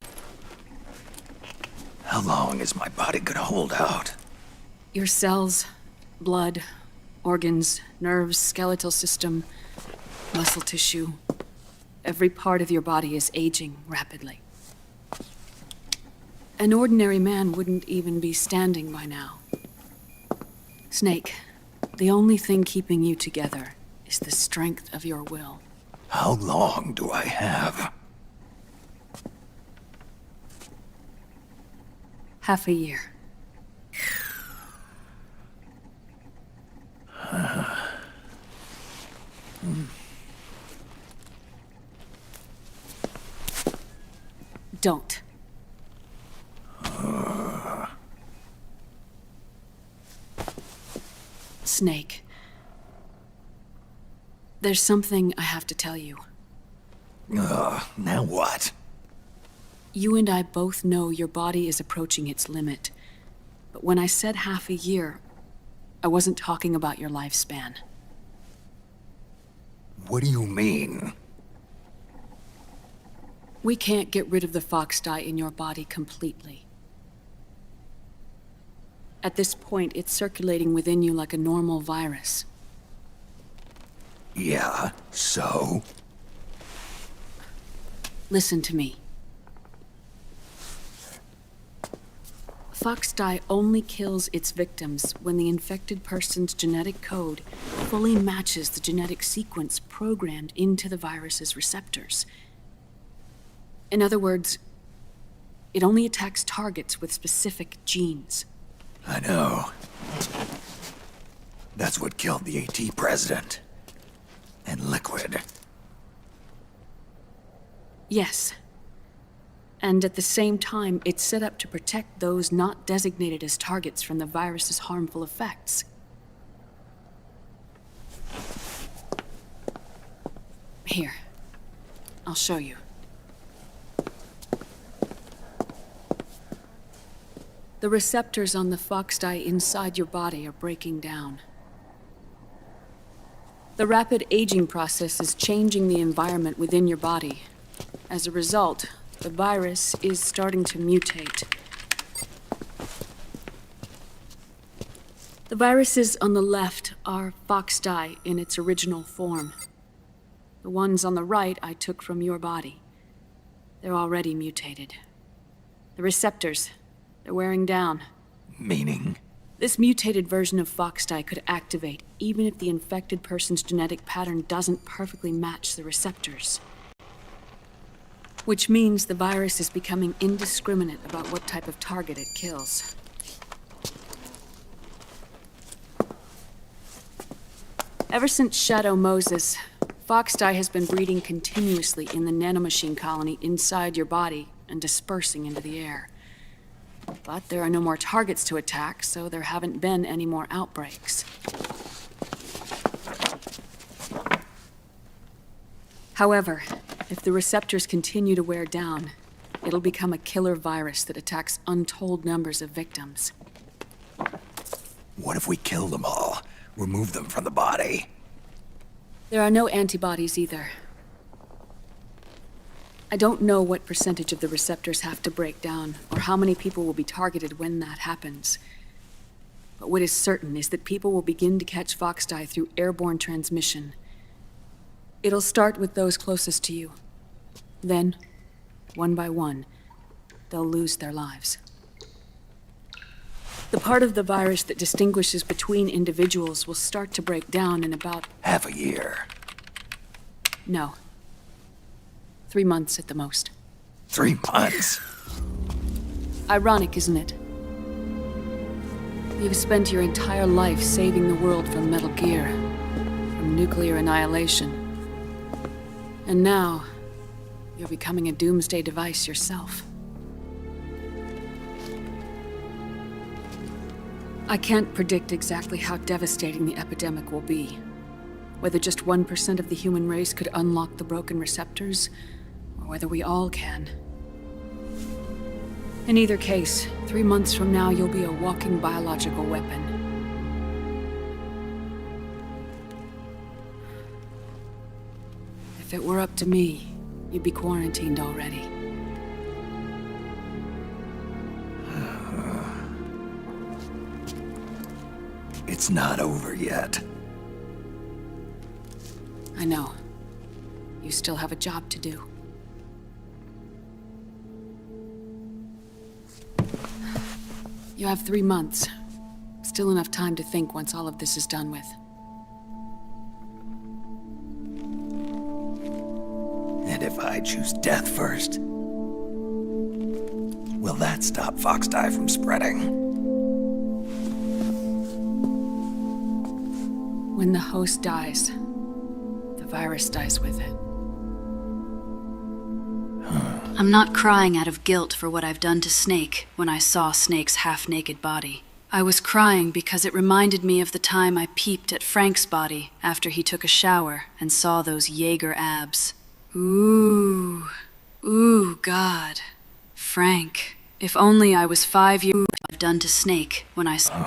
How long is my body gonna hold out?
Your cells, blood, organs, nerves, skeletal system, muscle tissue. Every part of your body is aging rapidly. An ordinary man wouldn't even be standing by now. Snake, the only thing keeping you together is the strength of your will.
How long do I have?
Half a year. Don't. Snake. There's something I have to tell you.
Now what?
You and I both know your body is approaching its limit. But when I said half a year, I wasn't talking about your lifespan.
What do you mean?
We can't get rid of the fox dye in your body completely. At this point, it's circulating within you like a normal virus.
Yeah, so?
Listen to me. Fox dye only kills its victims when the infected person's genetic code fully matches the genetic sequence programmed into the virus's receptors. In other words, it only attacks targets with specific genes.
I know. That's what killed the AT president. And Liquid.
Yes. And at the same time, it's set up to protect those not designated as targets from the virus's harmful effects. Here. I'll show you. The receptors on the fox dye inside your body are breaking down. The rapid aging process is changing the environment within your body. As a result, the virus is starting to mutate. The viruses on the left are fox dye in its original form. The ones on the right I took from your body. They're already mutated. The receptors, they're wearing down.
Meaning?
This mutated version of fox dye could activate even if the infected person's genetic pattern doesn't perfectly match the receptors. Which means the virus is becoming indiscriminate about what type of target it kills. Ever since Shadow Moses, fox dye has been breeding continuously in the nanomachine colony inside your body and dispersing into the air. But there are no more targets to attack, so there haven't been any more outbreaks. However, if the receptors continue to wear down, it'll become a killer virus that attacks untold numbers of victims.
What if we kill them all? Remove them from the body?
There are no antibodies either. I don't know what percentage of the receptors have to break down, or how many people will be targeted when that happens. But what is certain is that people will begin to catch fox dye through airborne transmission. It'll start with those closest to you. Then, one by one, they'll lose their lives. The part of the virus that distinguishes between individuals will start to break down in about
half a year.
No. 3 months at the most.
3 months?
Ironic, isn't it? You've spent your entire life saving the world from Metal Gear, from nuclear annihilation. And now, you're becoming a doomsday device yourself. I can't predict exactly how devastating the epidemic will be. Whether just 1% of the human race could unlock the broken receptors, or whether we all can. In either case, 3 months from now, you'll be a walking biological weapon. If it were up to me, you'd be quarantined already.
It's not over yet.
I know. You still have a job to do. You have 3 months. Still enough time to think once all of this is done with.
And if I choose death first, will that stop Foxdie from spreading?
When the host dies, the virus dies with it.
I'm not crying out of guilt for what I've done to Snake when I saw Snake's half-naked body. I was crying because it reminded me of the time I peeped at Frank's body after he took a shower and saw those Jaeger abs. Ooh, God. Frank, if only I was 5 years old. I've done to Snake when I saw...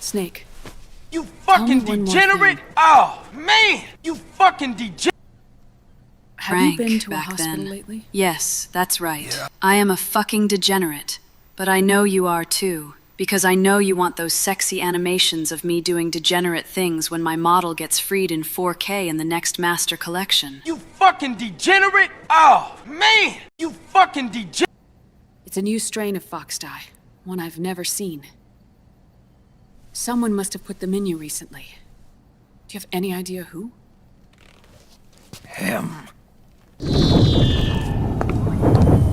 Snake.
You fucking degenerate! Oh, man! You fucking degenerate!
Have you been to a hospital lately?
Yes, that's right. Yeah. I am a fucking degenerate. But I know you are too. Because I know you want those sexy animations of me doing degenerate things when my model gets freed in 4K in the next Master Collection.
You fucking degenerate! Oh, man! You fucking degenerate!
It's a new strain of Foxdie. One I've never seen. Someone must have put them in you recently. Do you have any idea who?
Him.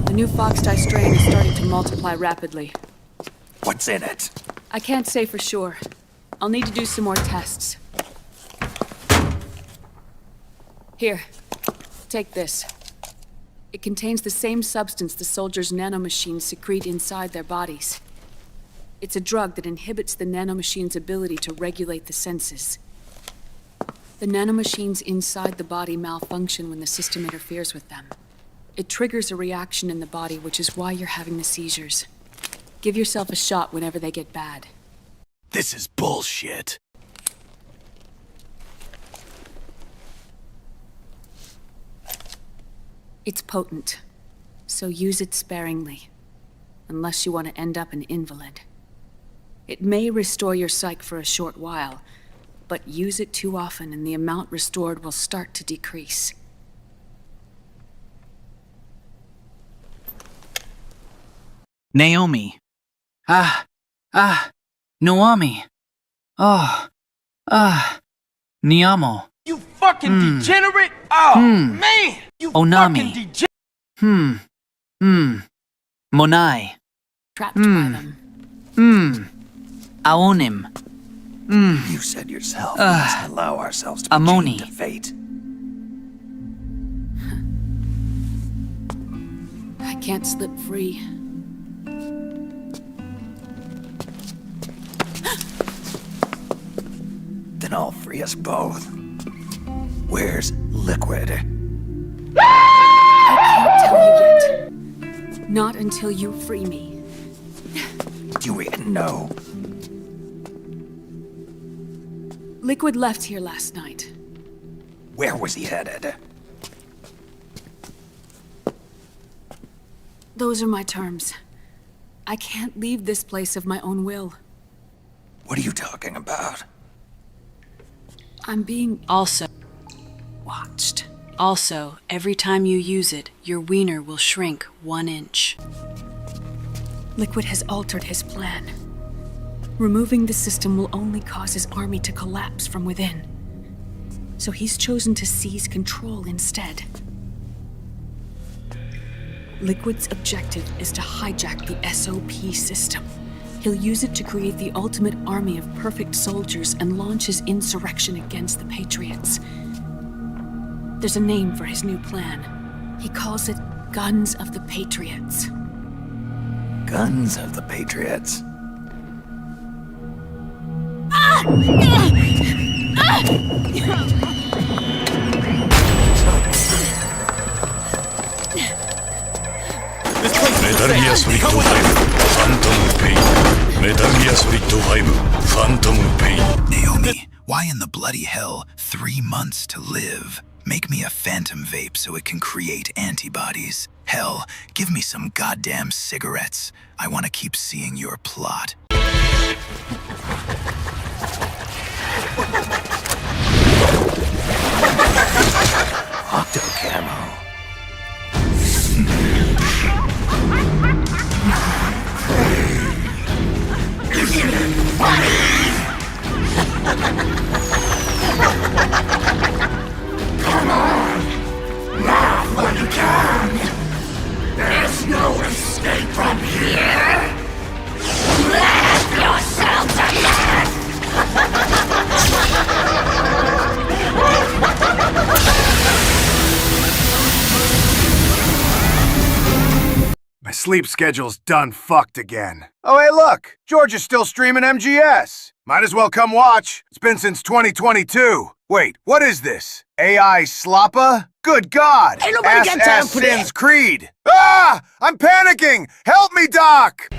The new Foxdie strain is starting to multiply rapidly.
What's in it?
I can't say for sure. I'll need to do some more tests. Here, take this. It contains the same substance the soldiers' nanomachines secrete inside their bodies. It's a drug that inhibits the nanomachine's ability to regulate the senses. The nanomachines inside the body malfunction when the system interferes with them. It triggers a reaction in the body, which is why you're having the seizures. Give yourself a shot whenever they get bad.
This is bullshit.
It's potent, so use it sparingly, unless you want to end up an invalid. It may restore your psyche for a short while, but use it too often and the amount restored will start to decrease.
Naomi. Naomi. Niamo.
You fucking degenerate! Oh, man! You
Onami.
fucking degenerate!
Monai.
Trapped by them.
Aonim.
You said yourself, we must allow ourselves to be
Amoni.
chained to fate.
I can't slip free.
Then I'll free us both. Where's Liquid?
I can't tell you yet. Not until you free me.
Do we know?
Liquid left here last night.
Where was he headed?
Those are my terms. I can't leave this place of my own will.
What are you talking about?
I'm being...
Also watched. Also, every time you use it, your wiener will shrink 1 inch.
Liquid has altered his plan. Removing the system will only cause his army to collapse from within. So he's chosen to seize control instead. Liquid's objective is to hijack the SOP system. He'll use it to create the ultimate army of perfect soldiers and launch his insurrection against the Patriots. There's a name for his new plan. He calls it Guns of the Patriots.
Guns of the Patriots.
Metal Gear Solid 5 Phantom Pain. Metal Gear Solid 5 Phantom Pain.
Naomi, why in the bloody hell 3 months to live? Make me a phantom vape so it can create antibodies. Hell, give me some goddamn cigarettes. I want to keep seeing your plot. Octo camo.
Come on! Laugh when you can! There's no escape from here! Laugh yourself to death!
My sleep schedule's done fucked again. Oh, hey, look! George is still streaming MGS. Might as well come watch. It's been since 2022. Wait, what is this? AI Slappa? Good God!
Ain't nobody got time for
Sins
that.
Creed. Ah! I'm panicking! Help me, Doc!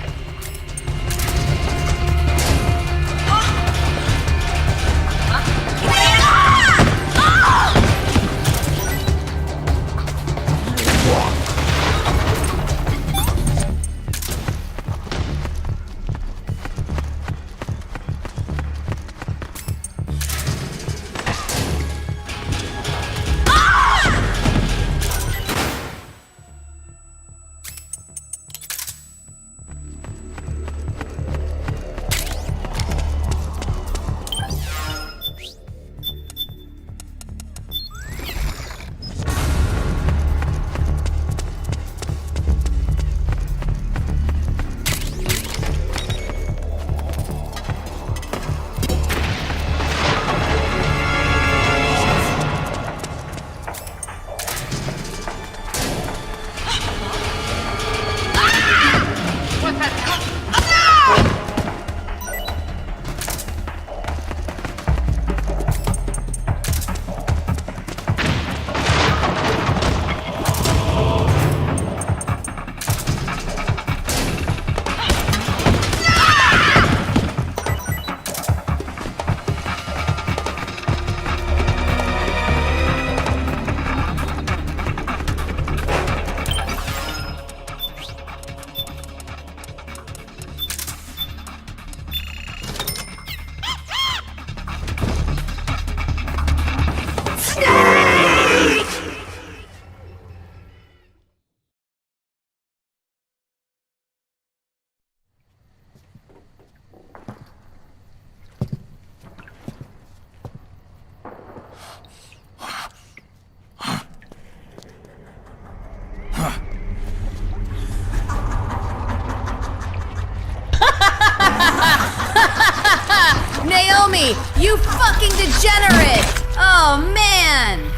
Naomi, you fucking degenerate! Oh, man!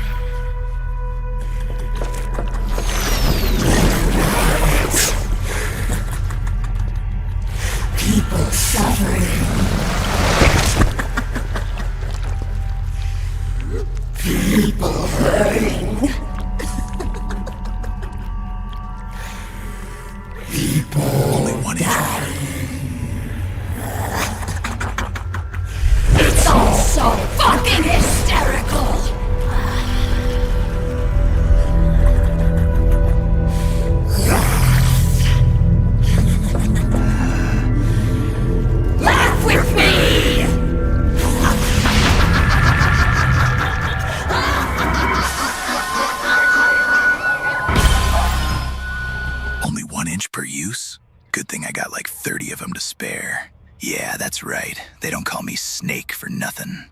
People suffering. People hurting. People
only one
dying. It's all so fucking hysterical! Laugh with me!
Only 1 inch per use? Good thing I got like 30 of them to spare. Yeah, that's right. They don't call me Snake for nothing.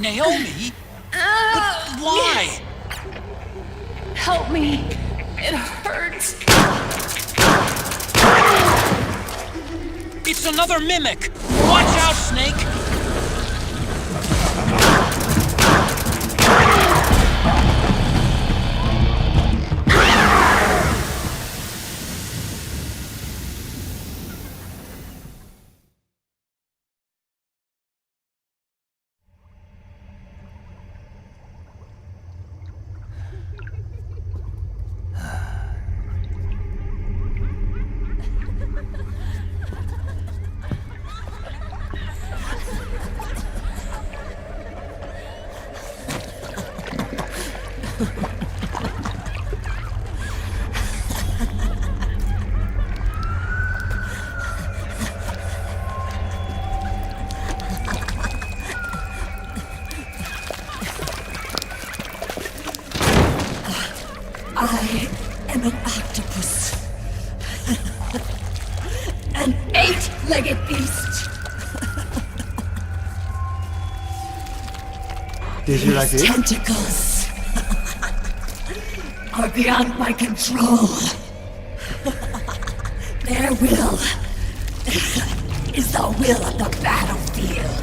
Naomi? Why?
Help me. It hurts.
It's another mimic! Watch out, Snake!
I am an octopus. An eight-legged beast.
Did you like
These
it?
tentacles are beyond my control. Their will is the will of the battlefield.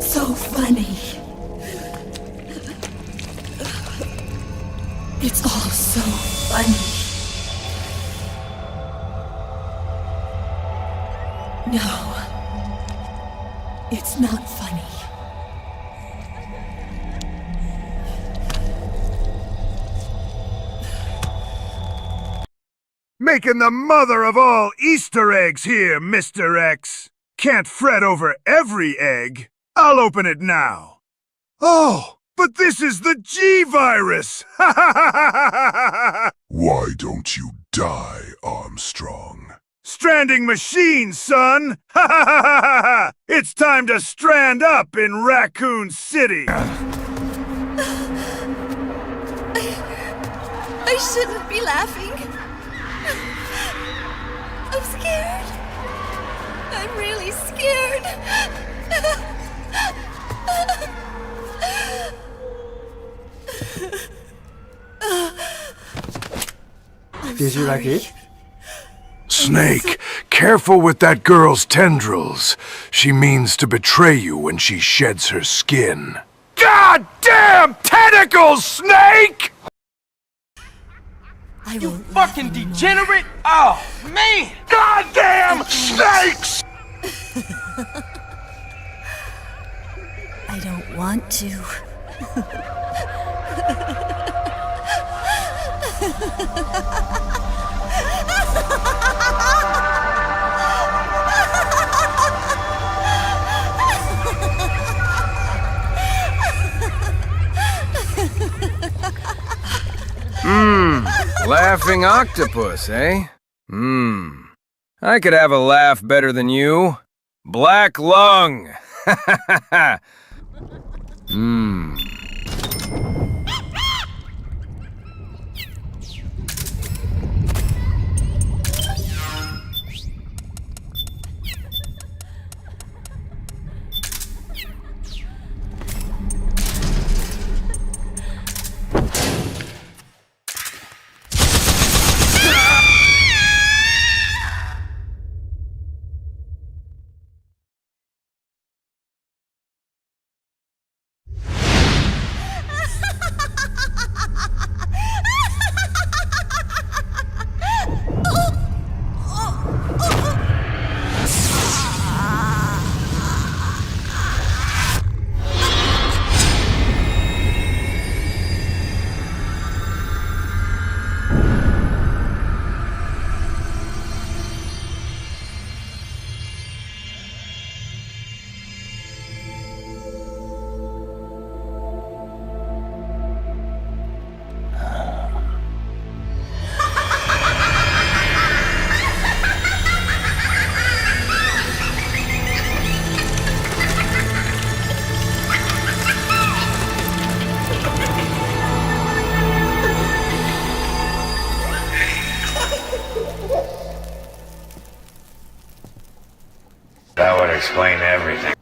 So funny. It's all so funny. No, it's not funny.
Making the mother of all Easter eggs here, Mr. X. Can't fret over every egg. I'll open it now. Oh, But this is the G-Virus!
Why don't you die, Armstrong?
Stranding machines, son! Ha ha ha ha ha! It's time to strand up in Raccoon City!
I shouldn't be laughing. I'm scared. I'm really scared.
Did you like it?
Snake, careful with that girl's tendrils. She means to betray you when she sheds her skin. God damn tentacles, Snake!
You fucking degenerate! Oh, man!
Goddamn snakes!
I don't want to.
Laughing octopus, eh? I could have a laugh better than you. Black lung! Ha ha ha ha!
That would explain everything.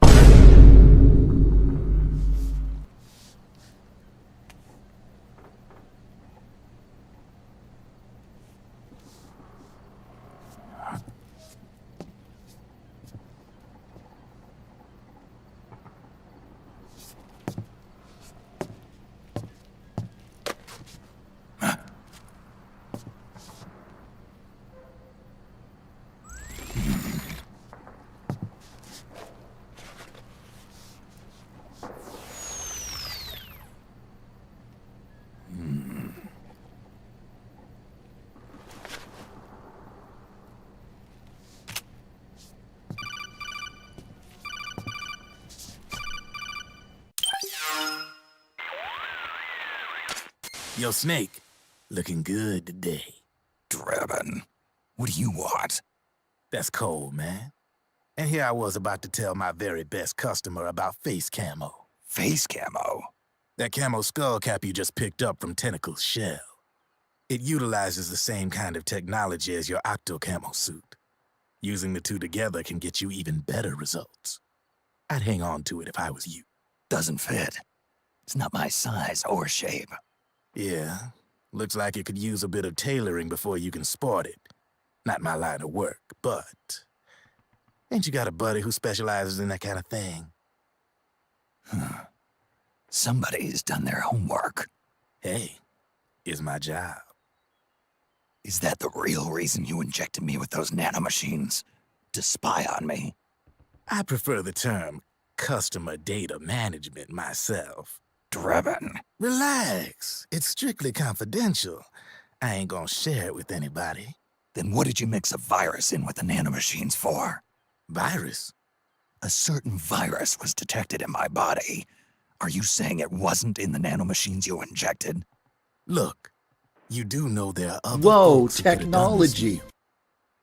Yo, Snake, looking good today.
Drebin, what do you want?
That's cold, man. And here I was about to tell my very best customer about face camo.
Face camo?
That camo skull cap you just picked up from Tentacle's shell. It utilizes the same kind of technology as your octo camo suit. Using the two together can get you even better results. I'd hang on to it if I was you.
Doesn't fit. It's not my size or shape.
Yeah, looks like it could use a bit of tailoring before you can sport it. Not my line of work, but... Ain't you got a buddy who specializes in that kind of thing?
Somebody's done their homework.
Hey, it's my job.
Is that the real reason you injected me with those nanomachines? To spy on me?
I prefer the term customer data management myself.
Drebin.
Relax. It's strictly confidential. I ain't gonna share it with anybody.
Then what did you mix a virus in with the nanomachines for?
Virus?
A certain virus was detected in my body. Are you saying it wasn't in the nanomachines you injected?
Look, you do know there are other
Whoa,
folks who could have done this to
technology.
you.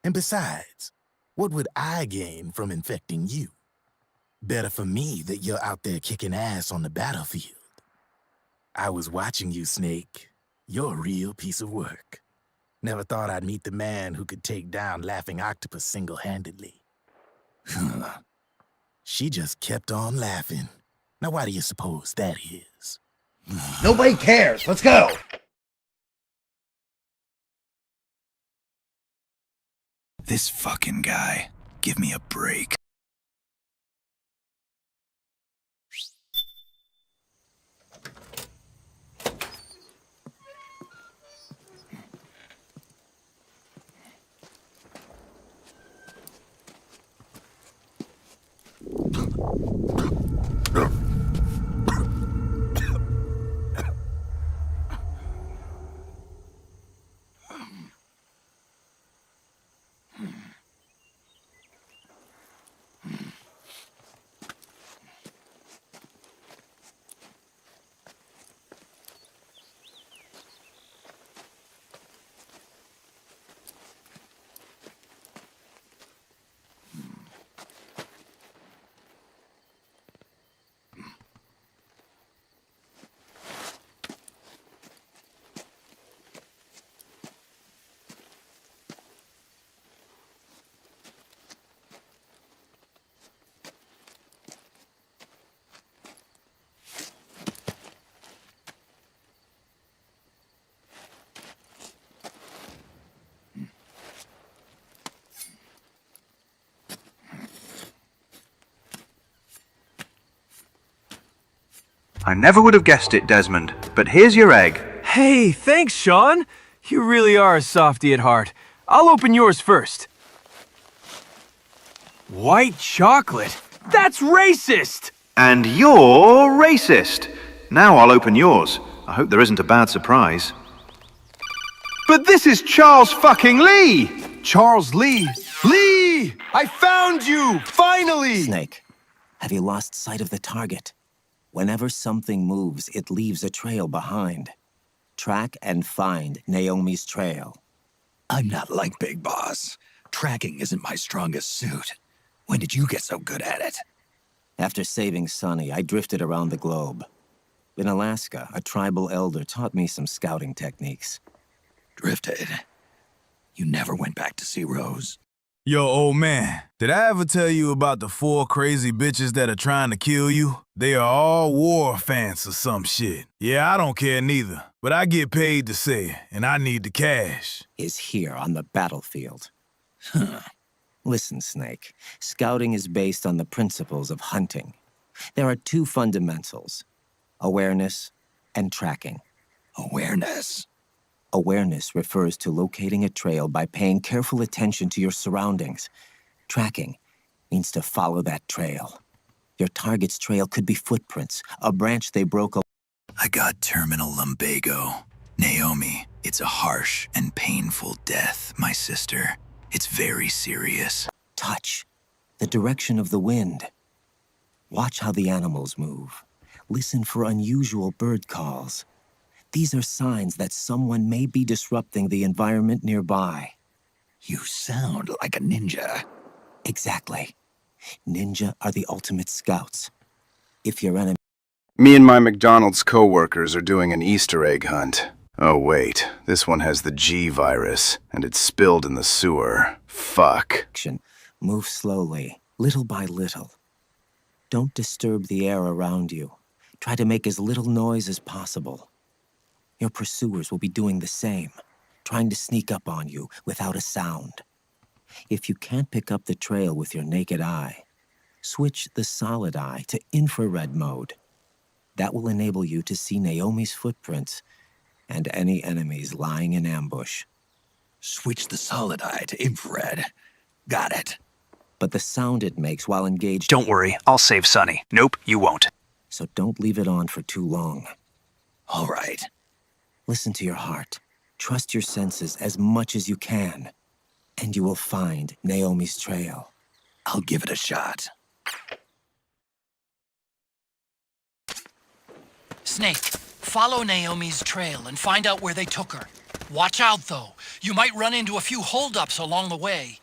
And besides, what would I gain from infecting you? Better for me that you're out there kicking ass on the battlefield. I was watching you, Snake. You're a real piece of work. Never thought I'd meet the man who could take down Laughing Octopus single-handedly. She just kept on laughing. Now why do you suppose that is?
Nobody cares. Let's go.
This fucking guy. Give me a break.
I never would have guessed it, Desmond, but here's your egg.
Hey, thanks, Sean. You really are a softy at heart. I'll open yours first. White chocolate? That's racist!
And you're racist. Now I'll open yours. I hope there isn't a bad surprise. But this is Charles fucking Lee!
Charles Lee? Lee! I found you! Finally!
Snake, have you lost sight of the target? Whenever something moves, it leaves a trail behind. Track and find Naomi's trail. I'm not like Big Boss. Tracking isn't my strongest suit. When did you get so good at it? After saving Sonny, I drifted around the globe. In Alaska, a tribal elder taught me some scouting techniques. Drifted? You never went back to see Rose?
Yo, old man, did I ever tell you about the 4 crazy bitches that are trying to kill you? They are all war fans or some shit. Yeah, I don't care neither, but I get paid to say it, and I need the cash.
Is here on the battlefield. Listen, Snake, scouting is based on the principles of hunting. There are 2 fundamentals, awareness and tracking. Awareness? Awareness refers to locating a trail by paying careful attention to your surroundings. Tracking means to follow that trail. Your target's trail could be footprints, a branch they broke.
I got terminal lumbago. Naomi, it's a harsh and painful death, my sister. It's very serious.
Touch the direction of the wind. Watch how the animals move. Listen for unusual bird calls. These are signs that someone may be disrupting the environment nearby. You sound like a ninja. Exactly. Ninja are the ultimate scouts. If your enemy...
Me and my McDonald's co-workers are doing an Easter egg hunt. Oh wait, this one has the G virus, and it's spilled in the sewer. Fuck.
Move slowly, little by little. Don't disturb the air around you. Try to make as little noise as possible. Your pursuers will be doing the same, trying to sneak up on you without a sound. If you can't pick up the trail with your naked eye, switch the solid eye to infrared mode. That will enable you to see Naomi's footprints and any enemies lying in ambush. Switch the solid eye to infrared. Got it. But the sound it makes while engaged...
Don't worry, I'll save Sonny. Nope, you won't.
So don't leave it on for too long. All right. Listen to your heart. Trust your senses as much as you can. And you will find Naomi's trail. I'll give it a shot.
Snake, follow Naomi's trail and find out where they took her. Watch out, though. You might run into a few holdups along the way.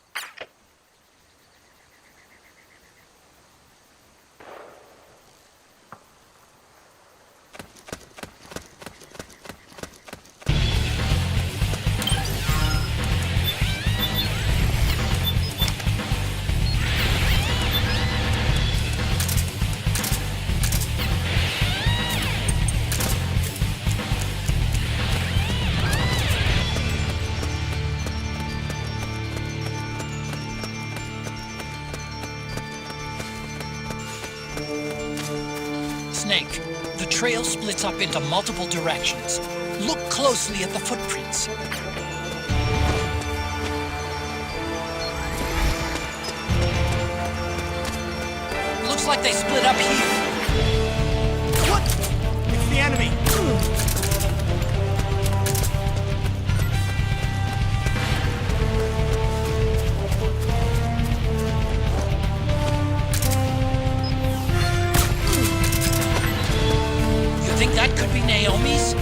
Snake, the trail splits up into multiple directions. Look closely at the footprints. Looks like they split up here.
What? It's the enemy.
Think that could be Naomi's?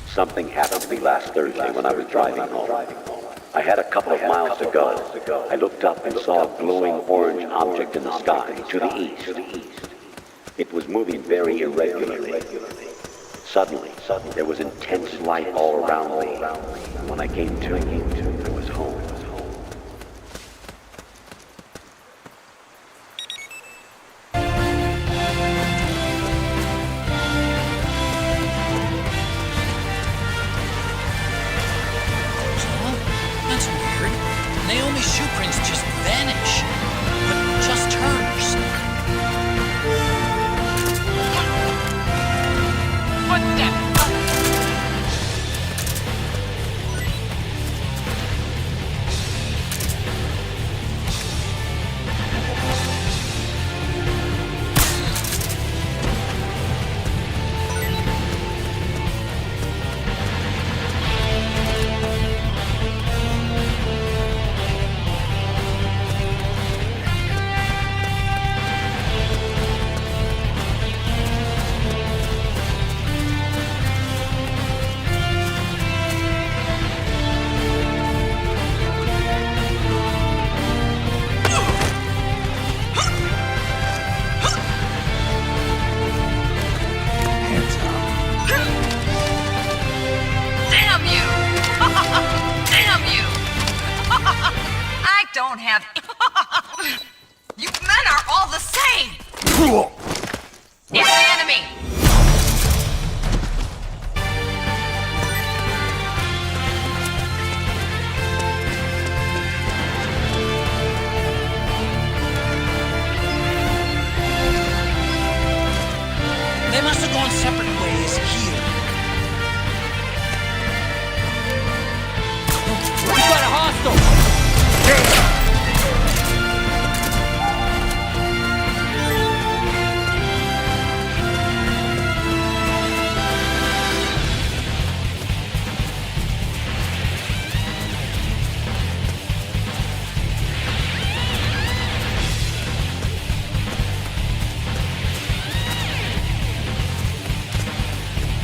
Something happened to me last Thursday when I was driving home. I had a couple of miles to go. I looked up and saw a glowing orange object in the sky to the east. It was moving very irregularly. Suddenly, there was intense light all around me. When I came to, I was home.
Naomi's shoe prints just vanish, but just hers. What the?
Don't have... You men are all the same! It's the enemy!
They must have gone separate ways here. We've got a hostile!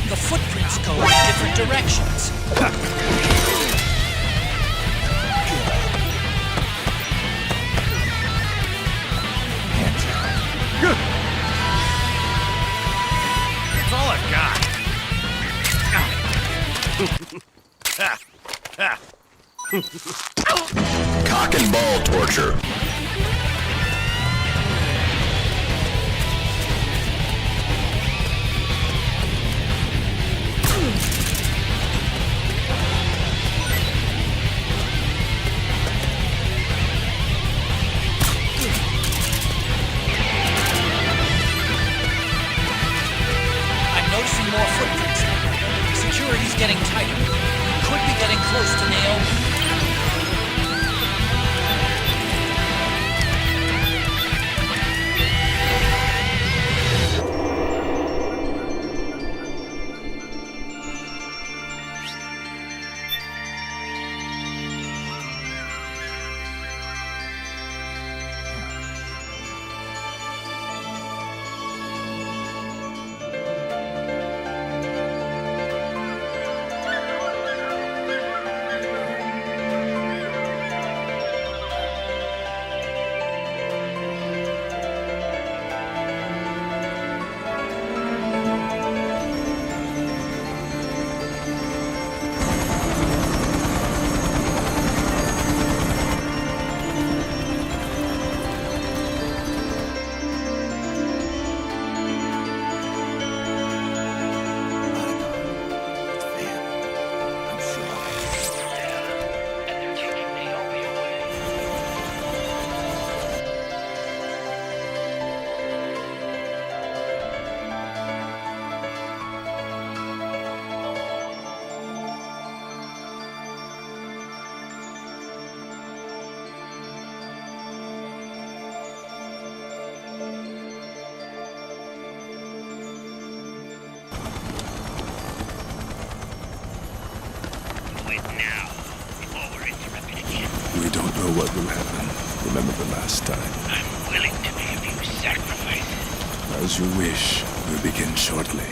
The footprints go in different directions.
It's all I've got.
Cock and ball torture.
More footprints. Security's getting tighter. Could be getting close to Naomi.
now, before we're interrupted again.
We don't know what will happen. Remember the last time.
I'm willing to be of you sacrifice.
As you wish. We'll begin shortly.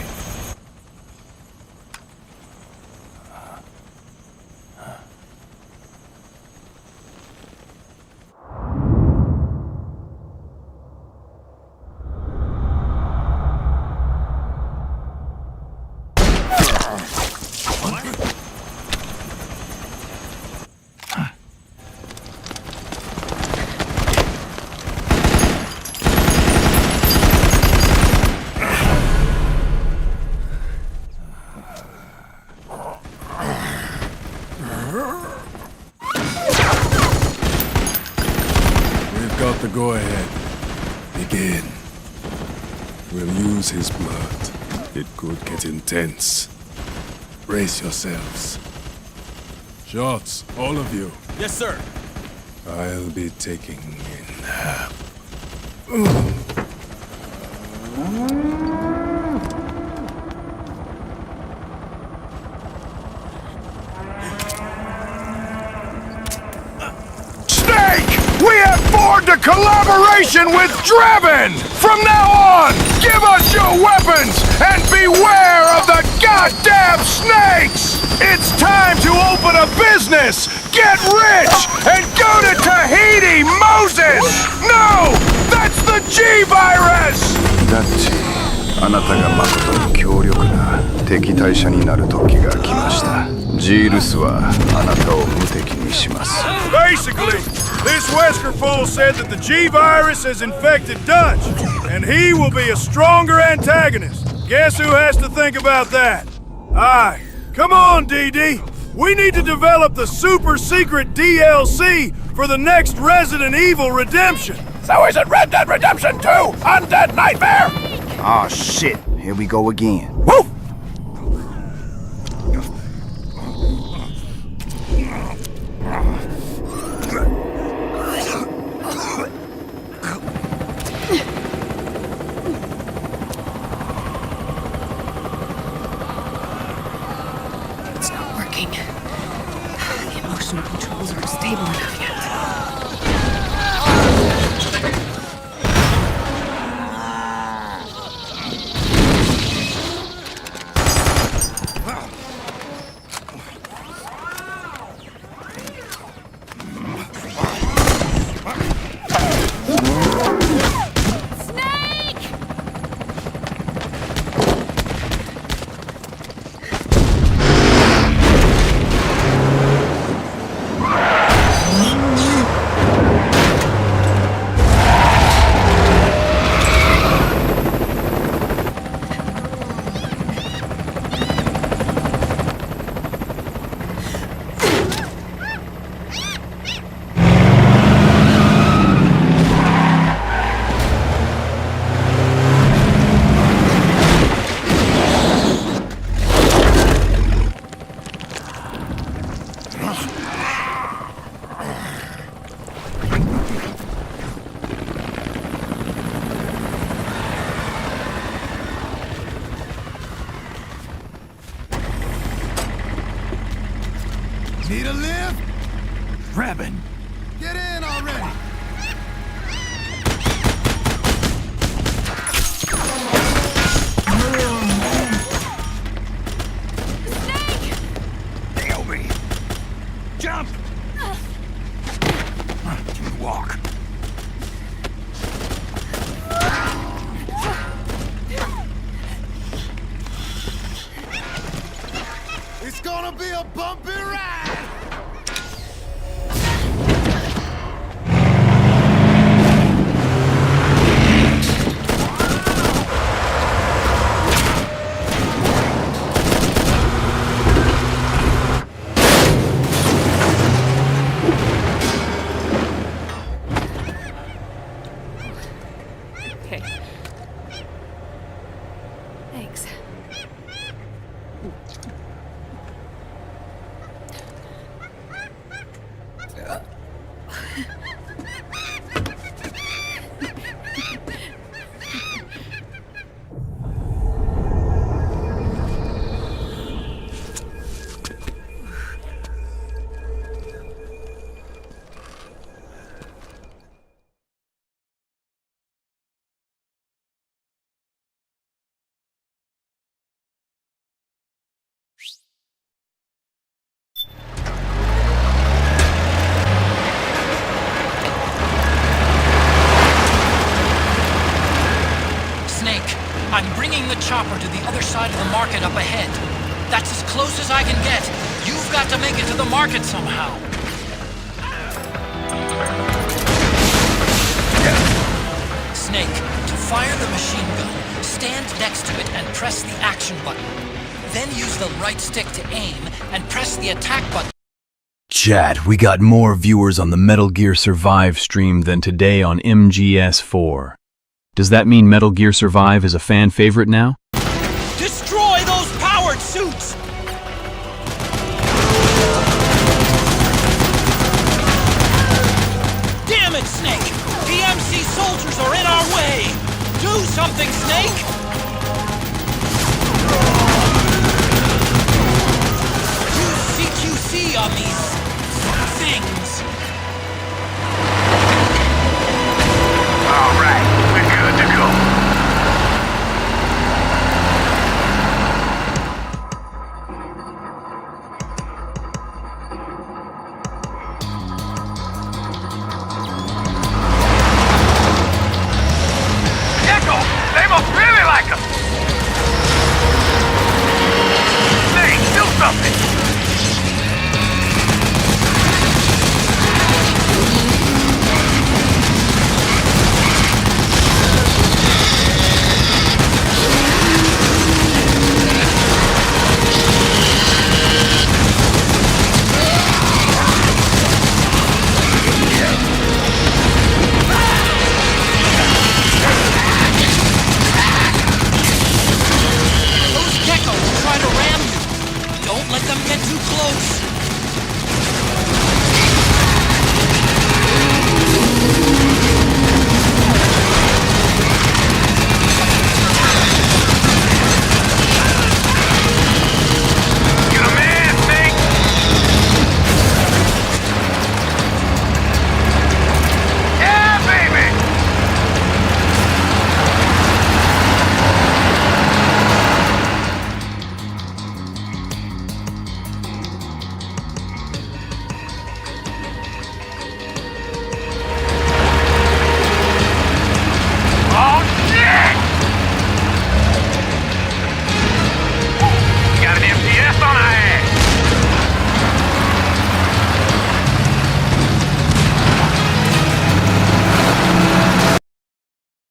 The go-ahead. Begin. We'll use his blood. It could get intense. Brace yourselves. Shots, all of you.
Yes, sir.
I'll be taking in half.
We have formed a collaboration with Drebin! From now on, give us your weapons and beware of the goddamn snakes! It's time to open a business, get rich, and go to Tahiti, Moses! No! That's the G-Virus!
ダッチ、あなたが誠に強力な敵対者になる時が来ました。ジールスはあなたを無敵にします。
Basically, this Wesker fool said that the G-Virus has infected Dutch, and he will be a stronger antagonist. Guess who has to think about that? Aye. Come on, DD. We need to develop the super secret DLC for the next Resident Evil Redemption.
So is it Red Dead Redemption 2? Undead Nightmare?
Ah, shit. Here we go again.
Woo!
It's not working. The emotional controls aren't stable enough yet.
Need a lift?
Drebin!
Get in already!
Naomi! Jump! Walk.
It's gonna be a bumpy ride!
Okay. Thanks.
are to the other side of the market up ahead. That's as close as I can get. You've got to make it to the market somehow. Snake, to fire the machine gun, stand next to it and press the action button. Then use the right stick to aim and press the attack button.
Chat, we got more viewers on the Metal Gear Survive stream than today on MGS4. Does that mean Metal Gear Survive is a fan favorite now?
Destroy those powered suits! Damn it, Snake! PMC soldiers are in our way! Do something, Snake! Use CQC on these things.
All right, we're good to go.
Gecko, they must really like us. Snake, do something.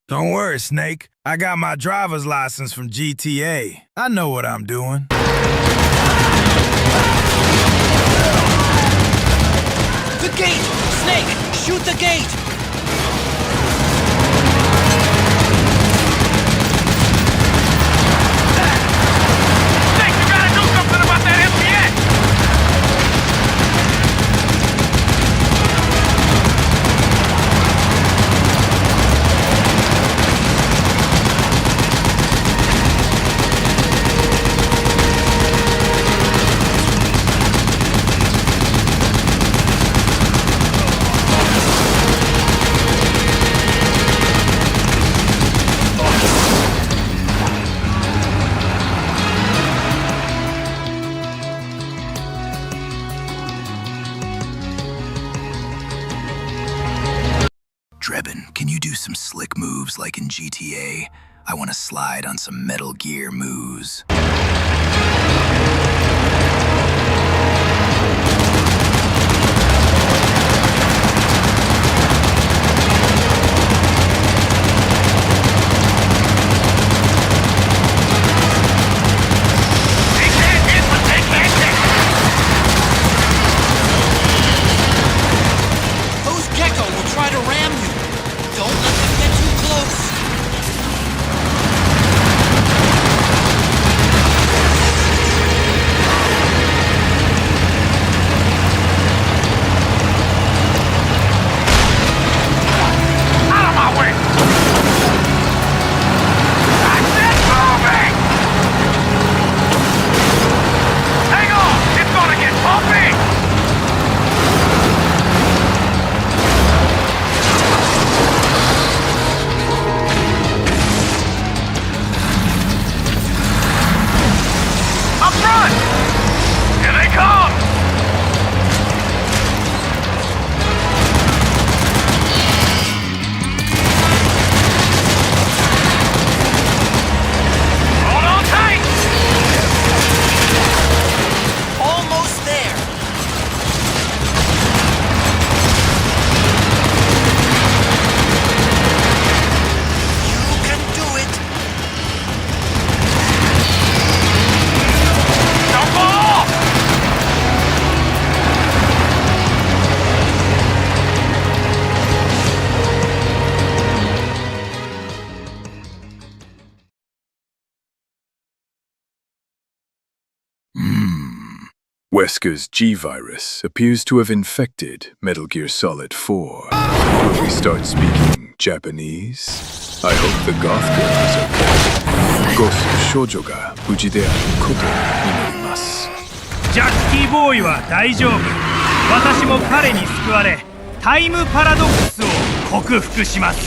Don't worry, Snake. I got my driver's license from GTA. I know what I'm doing.
The gate! Snake, shoot the gate!
Snake, you gotta do something about that MPS!
Drebin, can you do some slick moves like in GTA? I want to slide on some Metal Gear moves.
Those Gecko will try to ram you. Don't let them get too close.
Wesker's G-Virus appears to have infected Metal Gear Solid 4. Will we start speaking Japanese? I hope the goth girl is okay. Gosu shoujo ga uji de aru koto o inoimasu.
ジャッキーボーイは大丈夫。私も彼に救われ、タイムパラドックスを克服します。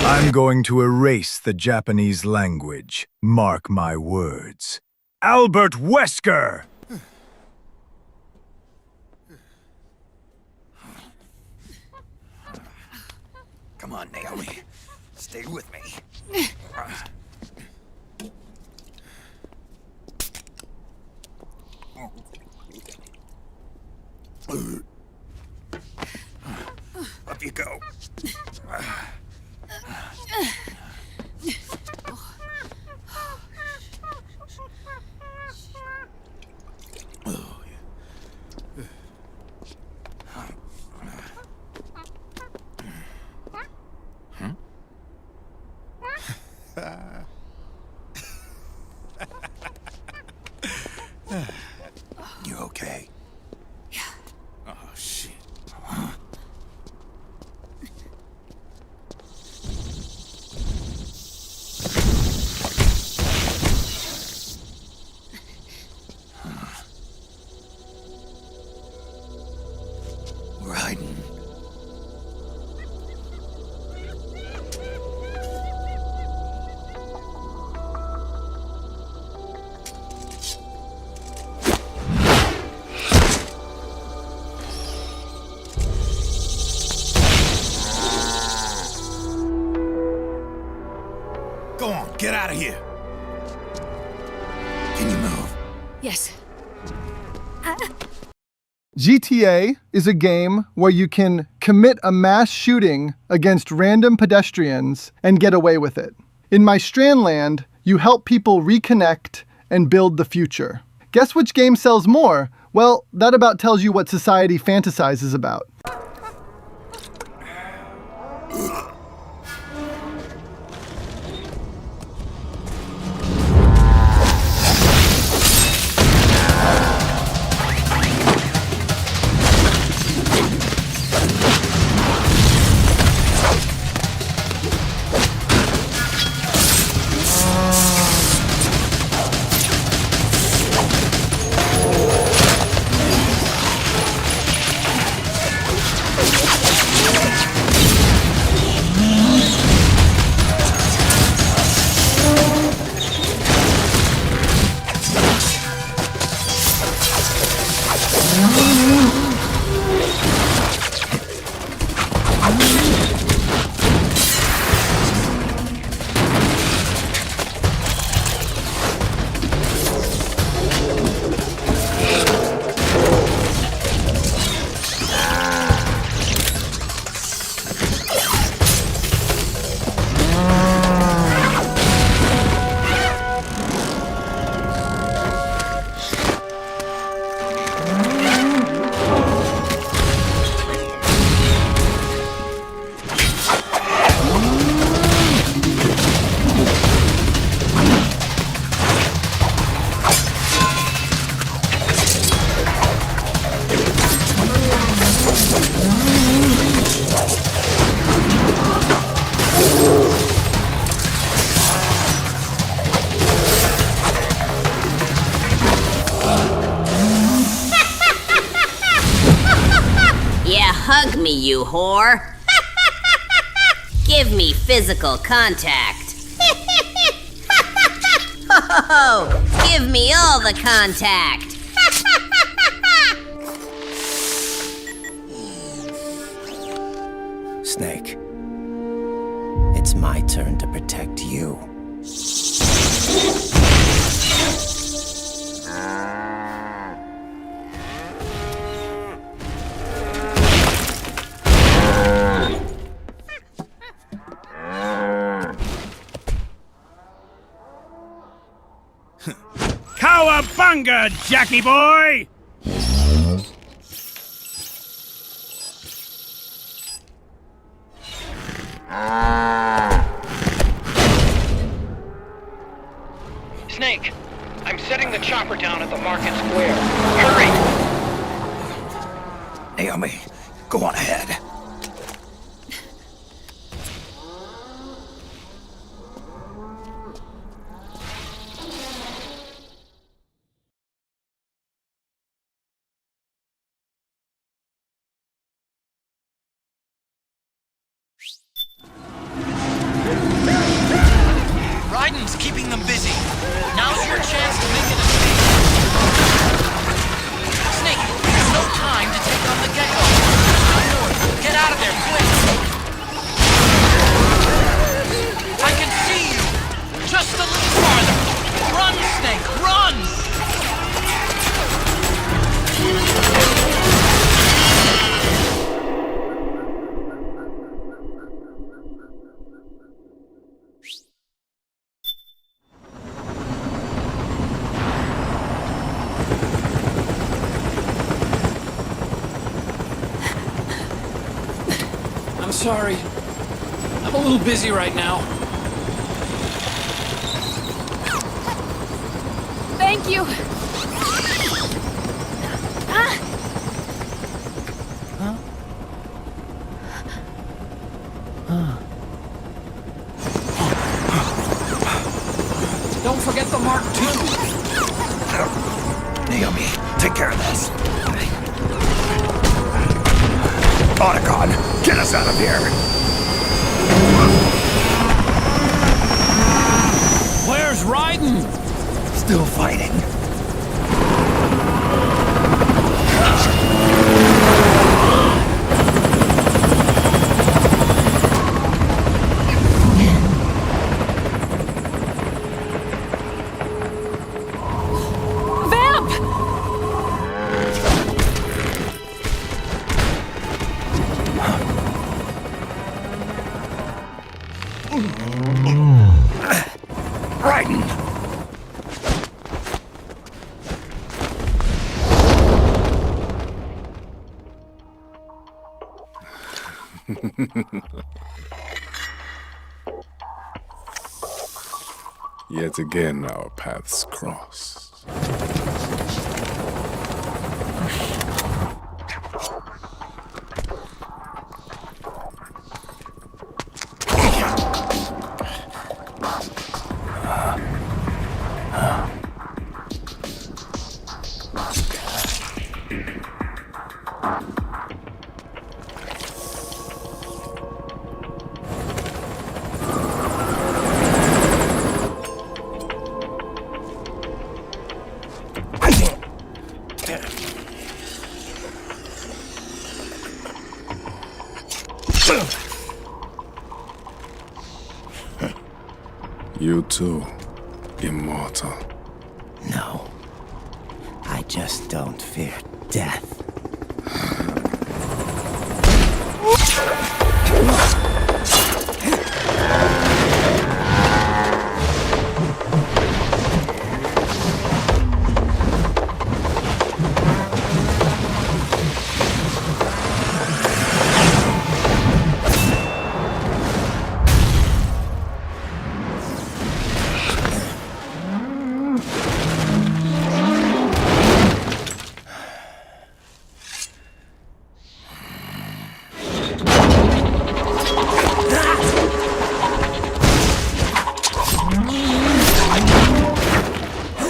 I'm going to erase the Japanese language. Mark my words. Albert Wesker!
Come on, Naomi. Stay with me. Up you go. You okay?
Yeah.
Oh, shit. We're hiding.
Go on, get out of here.
Can you move?
Yes.
GTA is a game where you can commit a mass shooting against random pedestrians and get away with it. In My Strandland, you help people reconnect and build the future. Guess which game sells more? Well, that about tells you what society fantasizes about.
Hug me, you whore. Give me physical contact. Oh, give me all the contact.
Snake, it's my turn to protect you.
Cowabunga, Jackie boy!
Snake, I'm setting the chopper down at the market square. Hurry!
Naomi, go on ahead.
Raiden's keeping them busy. Now's your chance to make an escape. Snake, there's no time to take on the gecko. Go north. Get out of there, quick. I can see you. Just a little farther. Run, Snake, run! I'm sorry. I'm a little busy right now.
Thank you.
Don't forget the Mark II.
Naomi, take care of this. Otacon, get us out of here!
Where's Raiden?
Still fighting. Raiden!
Yet again our paths cross. You too, immortal.
No. I just don't fear death.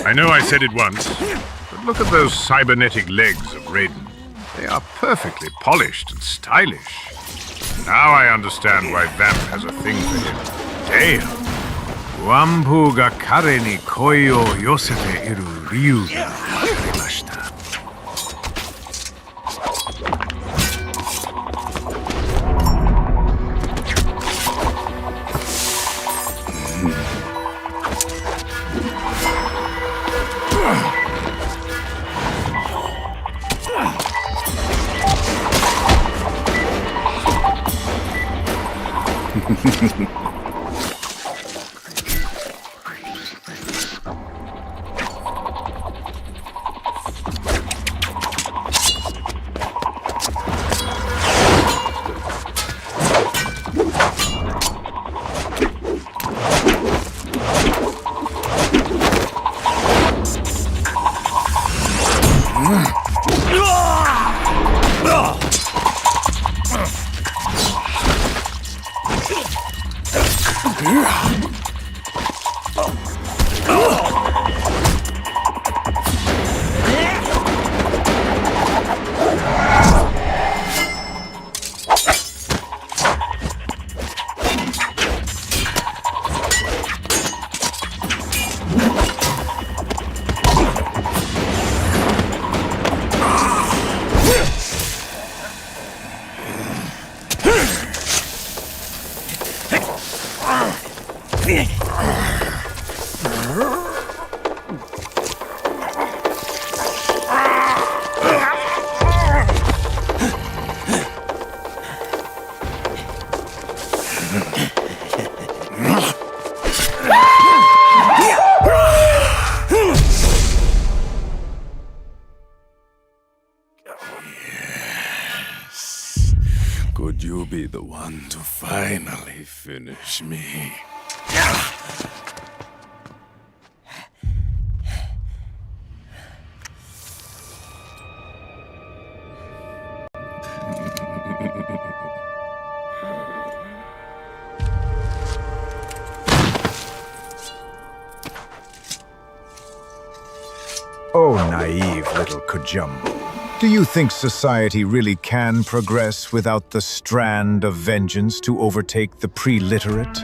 I know I said it once, but look at those cybernetic legs of Raiden. They are perfectly polished and stylish. Now I understand why Vamp has a thing for him. Damn! Wampu ga kare ni koi o yosete iru ryu ga wakarimashita.
Could you be the one to finally finish me?
Oh, naive little Kajumbo. Do you think society really can progress without the strand of vengeance to overtake the pre-literate?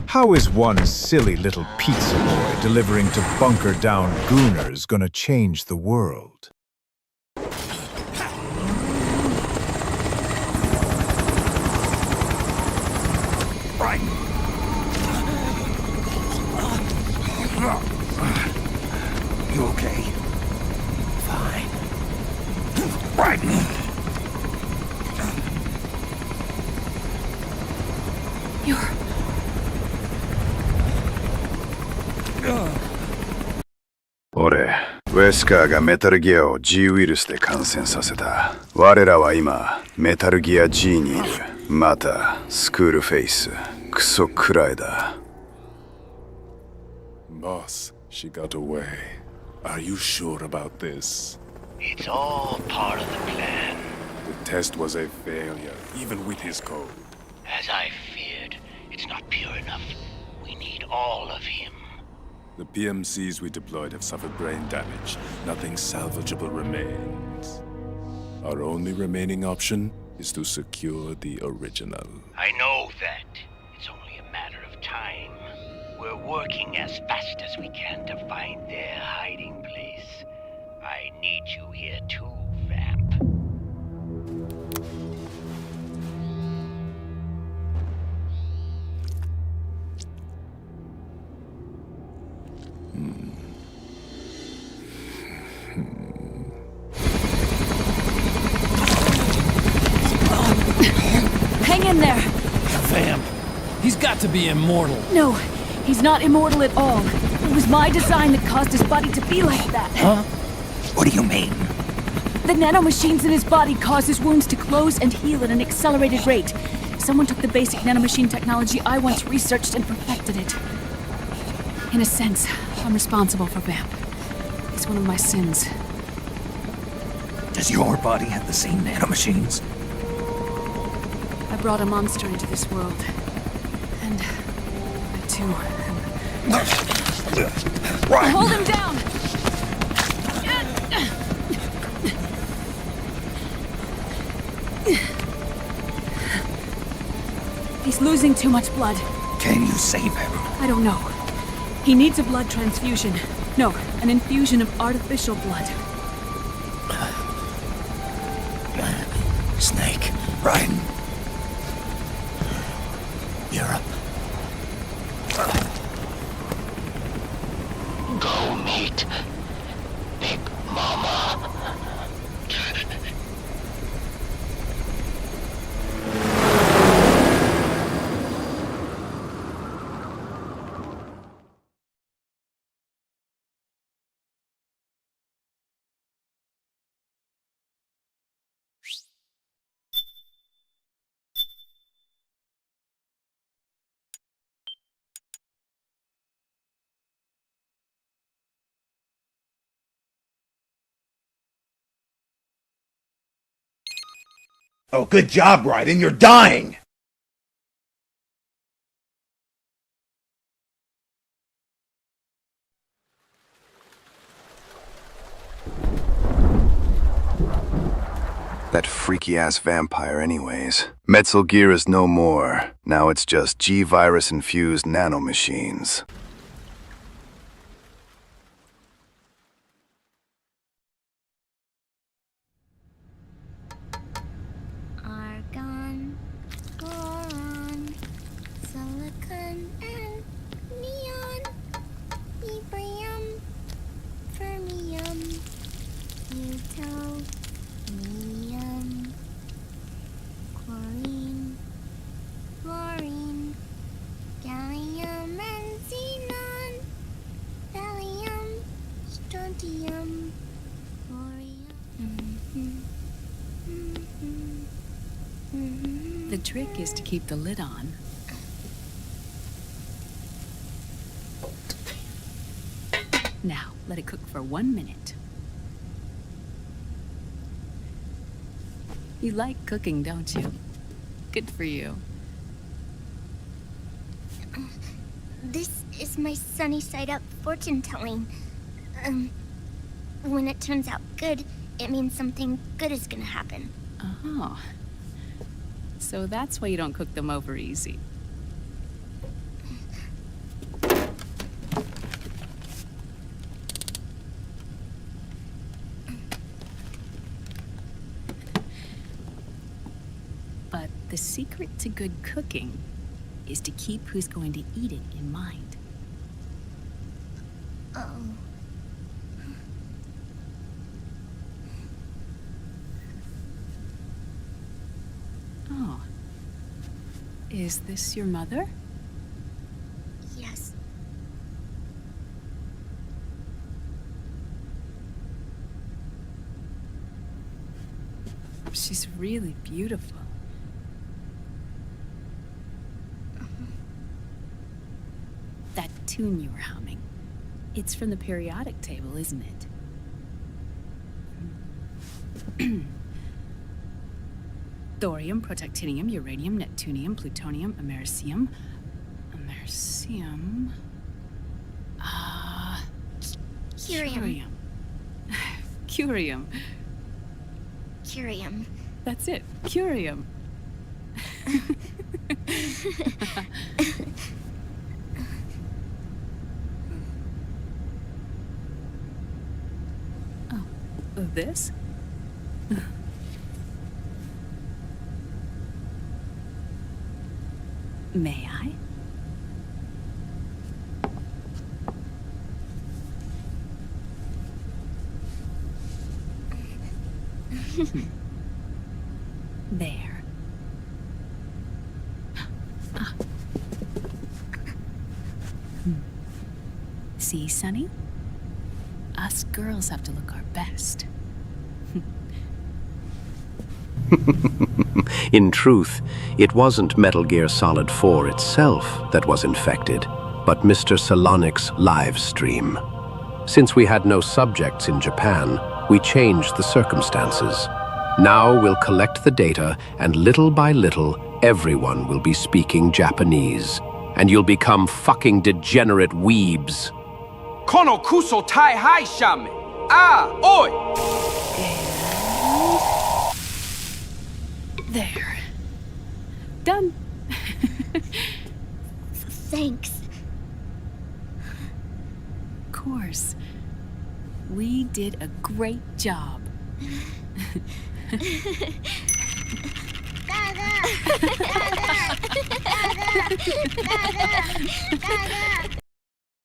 How is one silly little pizza boy delivering to bunker-down gooners gonna change the world?
Right. You okay? Fine. Right.
You're...
俺、ウェスカーがメタルギアを G ウイルスで感染させた。我らは今、メタルギア G にいる。また、スクールフェイス。クソくらいだ。
Boss, she got away. Are you sure about this?
It's all part of the plan.
The test was a failure, even with his code.
As I feared, it's not pure enough. We need all of him.
The PMCs we deployed have suffered brain damage. Nothing salvageable remains. Our only remaining option is to secure the original.
I know that. It's only a matter of time. We're working as fast as we can to find their hiding place. I need you here too, Vamp.
Hang in there!
Vamp. He's got to be immortal.
No, he's not immortal at all. It was my design that caused his body to be like that.
Huh? What do you mean?
The nanomachines in his body cause his wounds to close and heal at an accelerated rate. Someone took the basic nanomachine technology I once researched and perfected it. In a sense, I'm responsible for Vamp. It's one of my sins.
Does your body have the same nanomachines?
I brought a monster into this world. And I too am...
Right.
Hold him down! He's losing too much blood.
Can you save him?
I don't know. He needs a blood transfusion. No, an infusion of artificial blood.
Snake, right? Europe.
Go meet Big Mama.
Oh, good job, Raiden. You're dying!
That freaky-ass vampire anyways. Metal Gear is no more. Now it's just G-virus-infused nanomachines.
Argon, boron, silicon, and neon, yttrium, fermium, plutonium, chlorine, fluorine, gallium, and xenon.
The trick is to keep the lid on. Now, let it cook for 1 minute. You like cooking, don't you? Good for you.
This is my sunny side up fortune telling. When it turns out good, it means something good is gonna happen.
Oh. So that's why you don't cook them over easy. But the secret to good cooking is to keep who's going to eat it in mind.
Oh.
Oh. Is this your mother?
Yes.
She's really beautiful. That tune you were humming, it's from the periodic table, isn't it? Thorium, protactinium, uranium, neptunium, plutonium, americium. Americium.
Curium.
Curium.
Curium.
That's it. Curium. Oh, this? May I? There. See, Sonny? Us girls have to look our best.
In truth, it wasn't Metal Gear Solid 4 itself that was infected, but Mr. Salonic's live stream. Since we had no subjects in Japan, we changed the circumstances. Now we'll collect the data, and little by little, everyone will be speaking Japanese. And you'll become fucking degenerate weebs.
Kono kuso tai hai shame. Ah, oi!
There. Done.
Thanks.
Of course. We did a great job.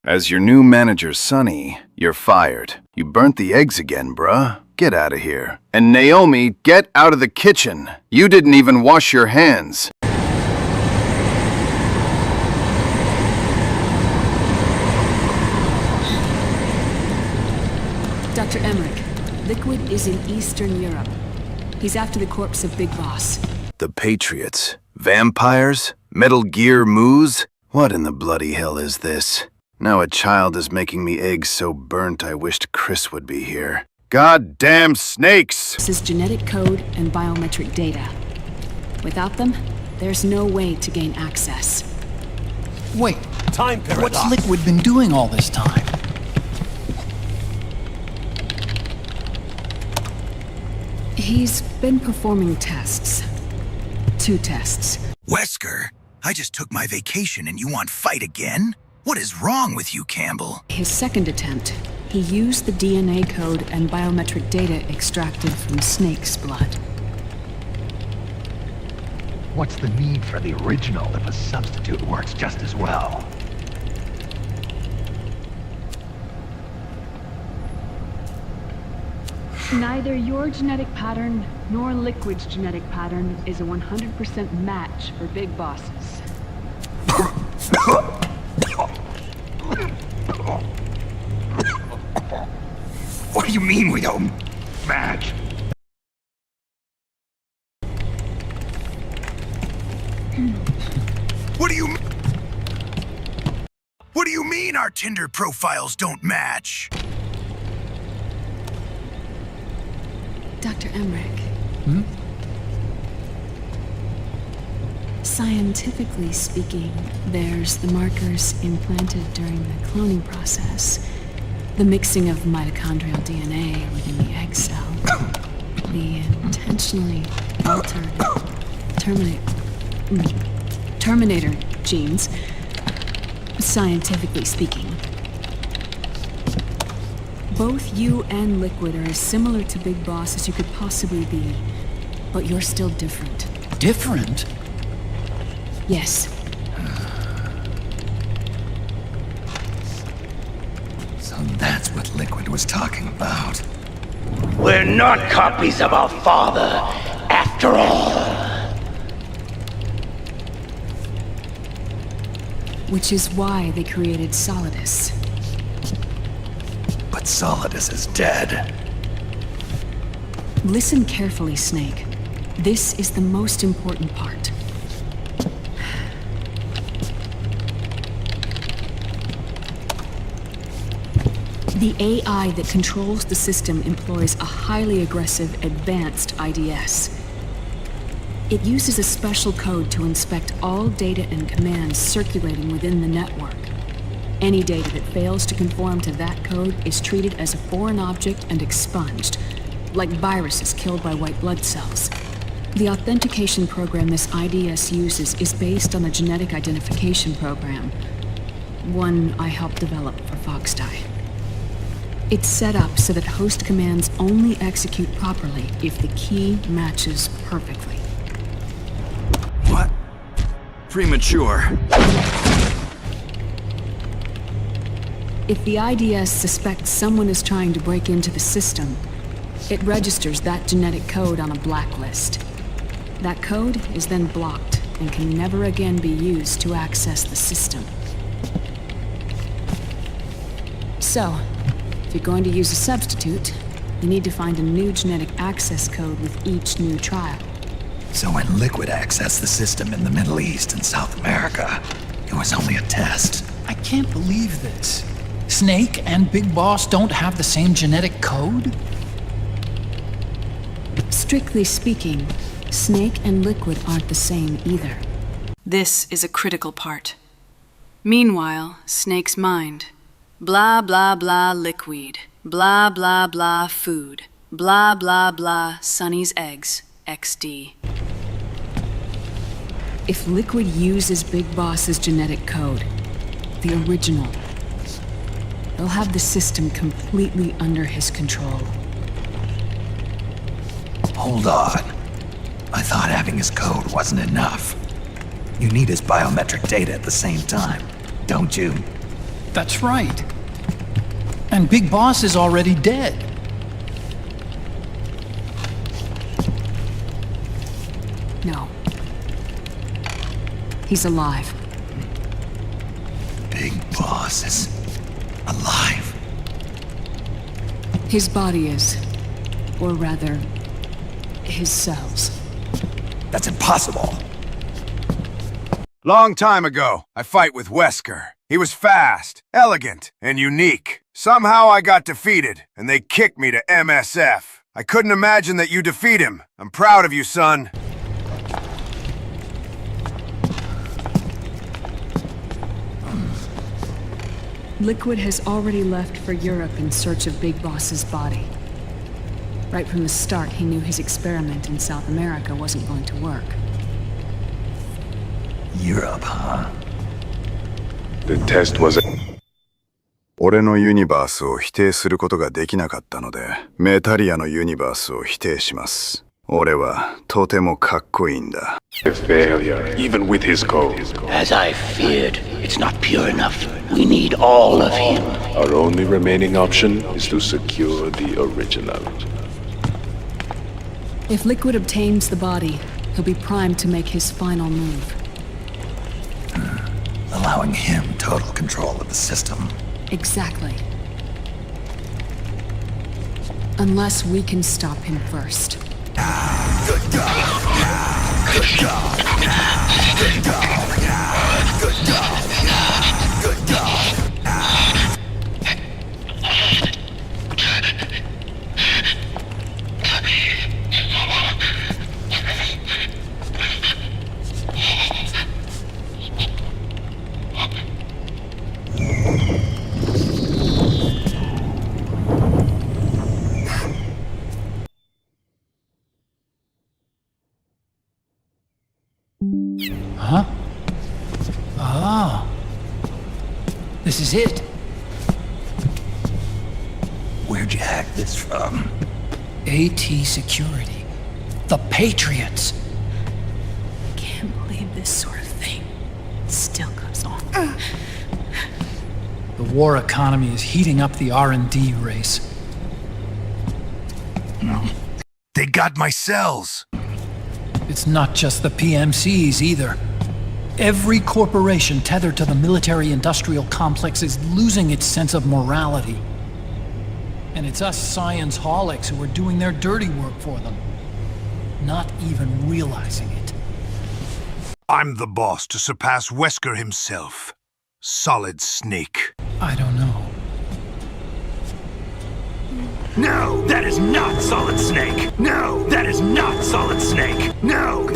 As your new manager, Sonny, you're fired. You burnt the eggs again, bruh. Get out of here. And Naomi, get out of the kitchen. You didn't even wash your hands.
Dr. Emmerich, Liquid is in Eastern Europe. He's after the corpse of Big Boss.
The Patriots? Vampires? Metal Gear Moose? What in the bloody hell is this? Now a child is making me eggs so burnt I wished Chris would be here. Goddamn snakes!
This is genetic code and biometric data. Without them, there's no way to gain access.
Wait, time paradox. What's Liquid been doing all this time?
He's been performing tests. 2 tests.
Wesker, I just took my vacation and you want fight again? What is wrong with you, Campbell?
His second attempt, he used the DNA code and biometric data extracted from Snake's blood.
What's the need for the original if a substitute works just as well?
Neither your genetic pattern nor Liquid's genetic pattern is a 100% match for Big Bosses.
What do you mean we don't match?
What do you mean our Tinder profiles don't match?
Dr. Emmerich. Scientifically speaking, there's the markers implanted during the cloning process, the mixing of mitochondrial DNA within the egg cell, the intentionally altered Terminator genes, scientifically speaking. Both you and Liquid are as similar to Big Boss as you could possibly be, but you're still different.
Different?
Yes.
So that's what Liquid was talking about.
We're not copies of our father, after all.
Which is why they created Solidus.
But Solidus is dead.
Listen carefully, Snake. This is the most important part. The AI that controls the system employs a highly aggressive, advanced IDS. It uses a special code to inspect all data and commands circulating within the network. Any data that fails to conform to that code is treated as a foreign object and expunged, like viruses killed by white blood cells. The authentication program this IDS uses is based on a genetic identification program, one I helped develop for Foxdie. It's set up so that host commands only execute properly if the key matches perfectly.
What? Premature.
If the IDS suspects someone is trying to break into the system, it registers that genetic code on a blacklist. That code is then blocked and can never again be used to access the system. So, if you're going to use a substitute, you need to find a new genetic access code with each new trial.
So when Liquid accessed the system in the Middle East and South America, it was only a test.
I can't believe this. Snake and Big Boss don't have the same genetic code?
Strictly speaking, Snake and Liquid aren't the same either. This is a critical part. Meanwhile, Snake's mind. Blah blah blah liquid. Blah blah blah food. Blah blah blah Sonny's eggs. XD. If Liquid uses Big Boss's genetic code, the original, they'll have the system completely under his control.
Hold on. I thought having his code wasn't enough. You need his biometric data at the same time, don't you?
That's right. And Big Boss is already dead.
No. He's alive.
Big Boss is alive.
His body is. Or rather, his cells.
That's impossible.
Long time ago, I fight with Wesker. He was fast, elegant, and unique. Somehow I got defeated, and they kicked me to MSF. I couldn't imagine that you defeat him. I'm proud of you, son.
Liquid has already left for Europe in search of Big Boss's body. Right from the start, he knew his experiment in South America wasn't going to work.
Europe, huh?
The test was...
俺のユニバースを否定することができなかったので、メタリアのユニバースを否定します。俺はとてもかっこいいんだ。
A failure, even with his code.
As I feared, it's not pure enough. We need all of him.
Our only remaining option is to secure the original.
If Liquid obtains the body, he'll be primed to make his final move.
Allowing him total control of the system.
Exactly. Unless we can stop him first.
Good God. Good God.
Huh? Ah. This is it.
Where'd you hack this from?
AT Security. The Patriots.
Can't believe this sort of thing still goes on.
The war economy is heating up the R&D race.
They got my cells.
It's not just the PMCs either. Every corporation tethered to the military-industrial complex is losing its sense of morality. And it's us science-holics who are doing their dirty work for them, not even realizing it.
I'm the boss to surpass Wesker himself. Solid Snake.
I don't know.
No, that is not Solid Snake. No, that is not Solid Snake. No.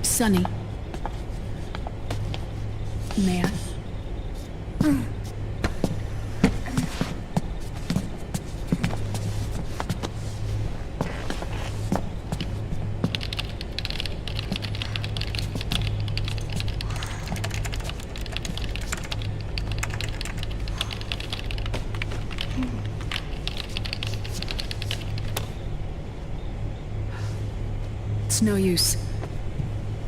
Sonny. May I? It's no use.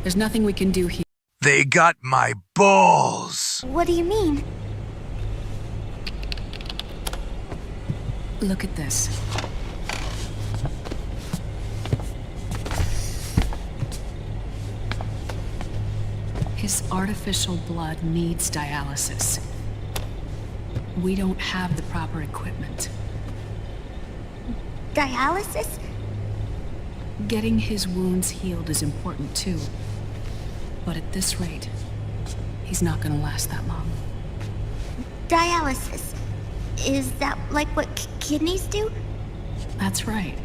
There's nothing we can do here.
They got my balls.
What do you mean?
Look at this. His artificial blood needs dialysis. We don't have the proper equipment.
Dialysis?
Getting his wounds healed is important too. But at this rate, he's not gonna last that long.
Dialysis. Is that like what kidneys do?
That's right.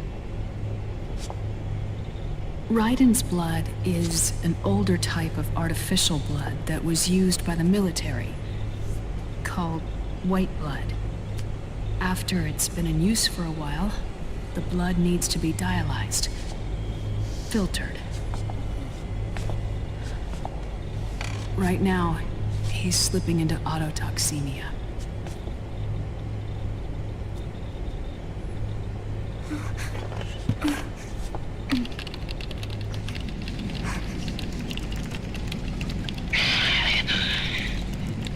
Raiden's blood is an older type of artificial blood that was used by the military, called white blood. After it's been in use for a while, the blood needs to be dialyzed, filtered. Right now, he's slipping into autotoxemia.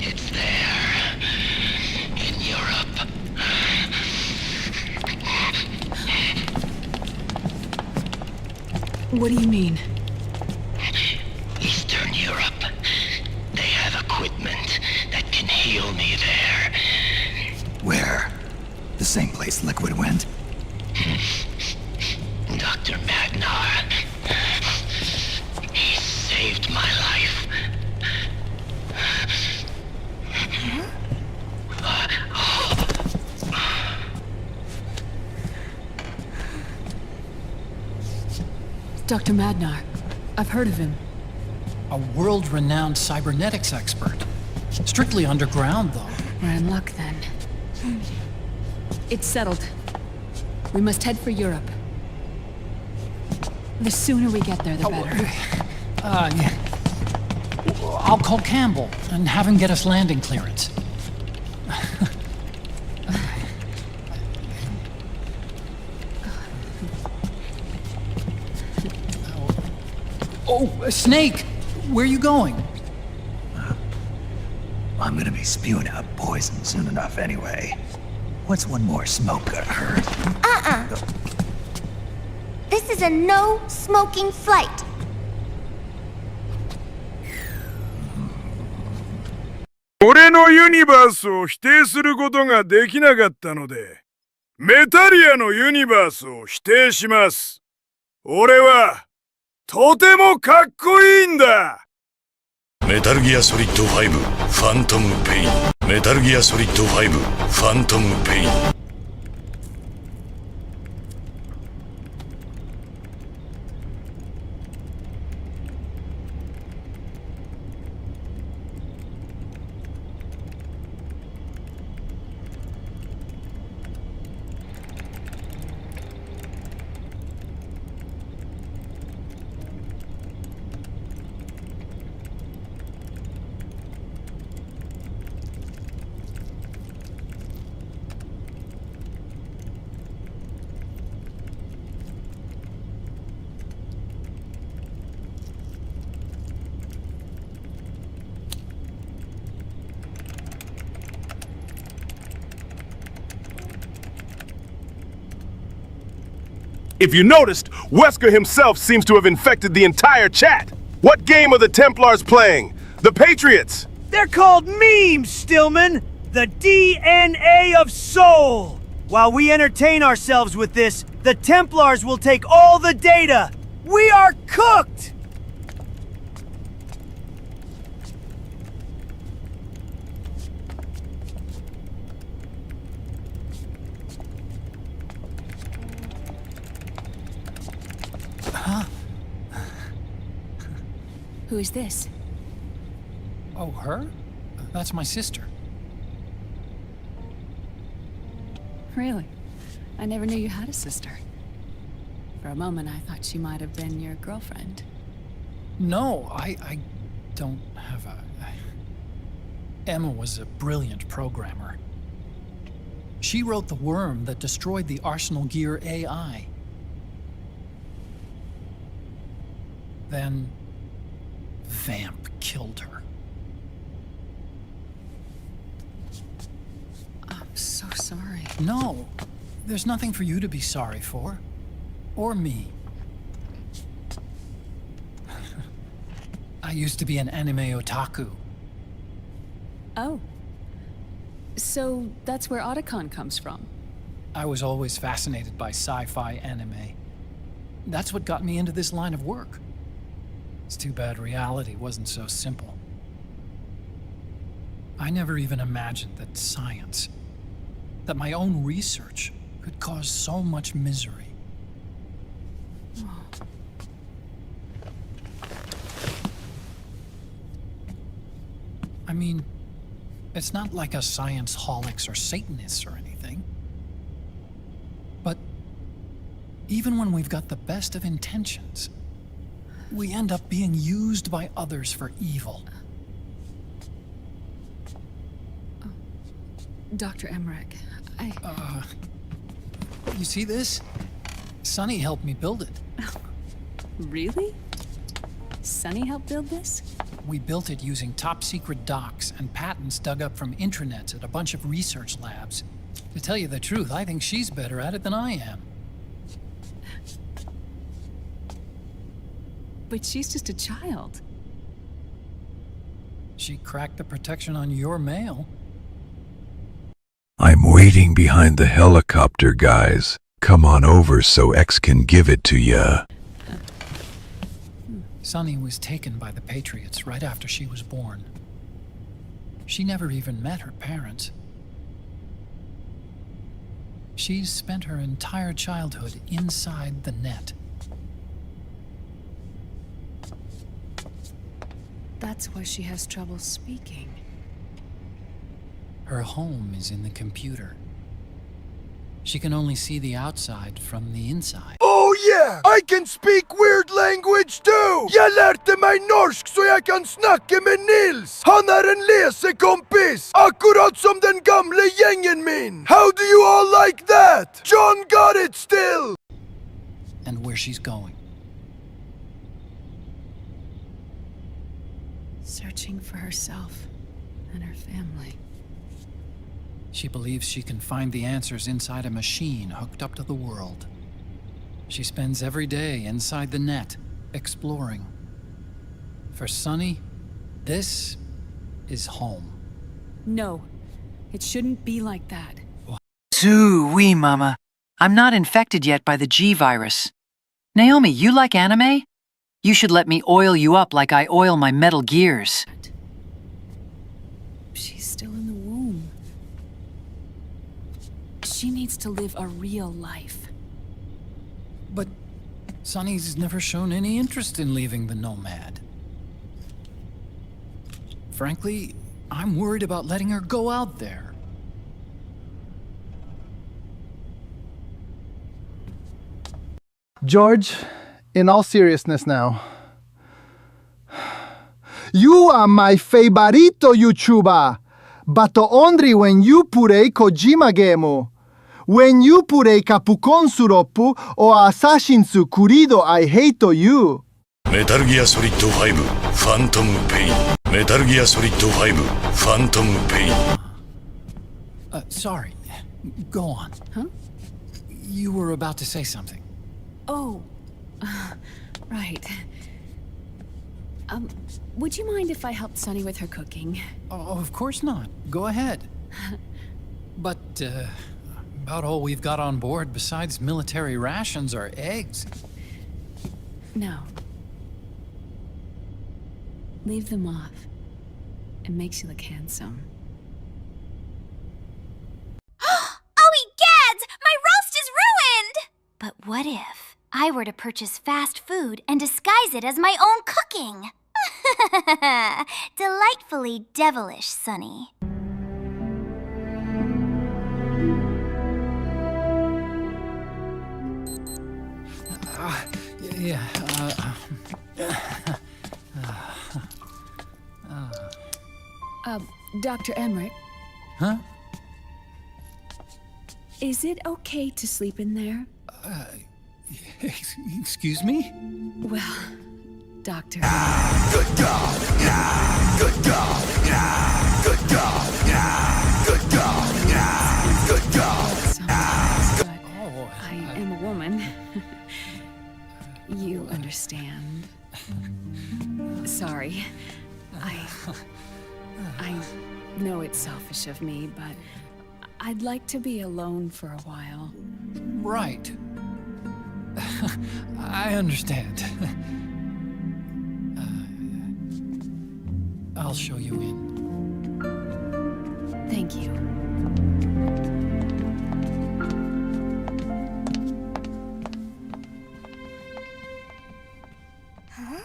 It's there. In Europe.
What do you mean?
Eastern Europe. They have equipment that can heal me there.
Where? The same place Liquid went?
Dr. Magnar. He saved my life.
Dr. Magnar. I've heard of him.
A world-renowned cybernetics expert. Strictly underground, though.
We're in luck, then. It's settled. We must head for Europe. The sooner we get there, the better.
Yeah. I'll call Campbell and have him get us landing clearance. Oh, Snake! Where are you going?
I'm gonna be spewing out poison soon enough anyway. What's one more smoke gonna hurt?
This is a no-smoking flight.
俺のユニバースを否定することができなかったので、メタリアのユニバースを否定します。俺は、とてもかっこいいんだ。
メタルギアソリッド5ファントムペイン。メタルギアソリッド5ファントムペイン。
If you noticed, Wesker himself seems to have infected the entire chat. What game are the Templars playing? The Patriots!
They're called memes, Stillman! The DNA of soul! While we entertain ourselves with this, the Templars will take all the data! We are cooked!
Huh?
Who is this?
Oh, her? That's my sister.
Really? I never knew you had a sister. For a moment, I thought she might have been your girlfriend.
No, I don't have a... Emma was a brilliant programmer. She wrote the worm that destroyed the Arsenal Gear AI. Then... Vamp killed her.
I'm so sorry.
No, there's nothing for you to be sorry for. Or me. I used to be an anime otaku.
Oh. So that's where Otacon comes from?
I was always fascinated by sci-fi anime. That's what got me into this line of work. It's too bad reality wasn't so simple. I never even imagined that science, that my own research, could cause so much misery. I mean, it's not like us science holics or Satanists or anything. But even when we've got the best of intentions, we end up being used by others for evil.
Dr. Emmerich,
You see this? Sonny helped me build it.
Really? Sonny helped build this?
We built it using top-secret docs and patents dug up from intranets at a bunch of research labs. To tell you the truth, I think she's better at it than I am.
But she's just a child.
She cracked the protection on your mail.
I'm waiting behind the helicopter, guys. Come on over so X can give it to ya.
Sonny was taken by the Patriots right after she was born. She never even met her parents. She's spent her entire childhood inside the net.
That's why she has trouble speaking.
Her home is in the computer. She can only see the outside from the inside.
Oh yeah! I can speak weird language too! Jag lärde mig norsk så jag kan snacka med Nils! Han är en lesekompis! Akkurat som den gamla gängen min! How do you all like that? John got it still!
And where she's going.
Searching for herself and her family.
She believes she can find the answers inside a machine hooked up to the world. She spends every day inside the net, exploring. For Sonny, this is home.
No, it shouldn't be like that.
Ooh-wee, Mama. I'm not infected yet by the G virus. Naomi, you like anime? You should let me oil you up like I oil my Metal Gears.
She's still in the womb. She needs to live a real life.
But Sonny's never shown any interest in leaving the Nomad. Frankly, I'm worried about letting her go out there.
George, in all seriousness now. You are my favorito YouTuber, but only when you play Kojima game. When you play Capcom Suropu or Assassin's Creed, I hate you.
Metal Gear Solid 5 Phantom Pain. Metal Gear Solid 5 Phantom Pain.
Sorry. Go on.
Huh?
You were about to say something.
Oh, right. Would you mind if I helped Sunny with her cooking?
Oh, of course not. Go ahead. But, about all we've got on board besides military rations are eggs.
No. Leave them off. It makes you look handsome.
Oh, egads! My roast is ruined! But what if I were to purchase fast food and disguise it as my own cooking? Delightfully devilish, Sunny.
Dr. Emmerich?
Huh?
Is it okay to sleep in there?
Excuse me?
Well, Doctor.
Good God! Good God! Good God! Good God! Good God!
Sometimes, but I am a woman. You understand. Sorry. I know it's selfish of me, but I'd like to be alone for a while.
Right. I understand. I'll show you in.
Thank you.
Huh?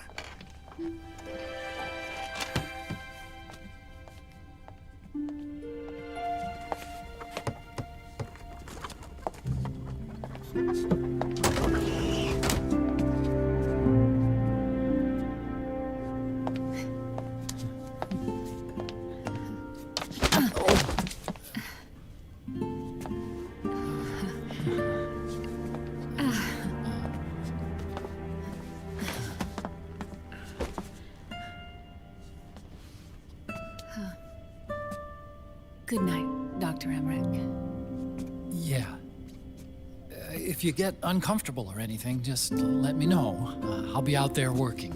Good night, Dr. Emmerich.
Yeah. If you get uncomfortable or anything, just let me know. I'll be out there working.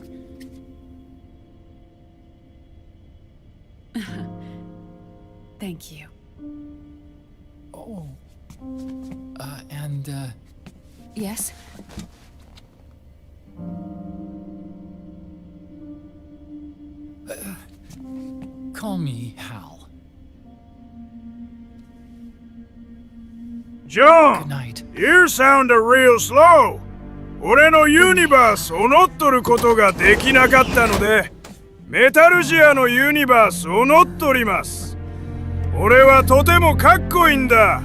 Thank you.
Oh.
Yes?
Call me Hal.
John!
Good night.
You sound real slow. 俺のユニバースを乗っ取ることができなかったので、メタルジアのユニバースを乗っ取ります。俺はとてもかっこいいんだ。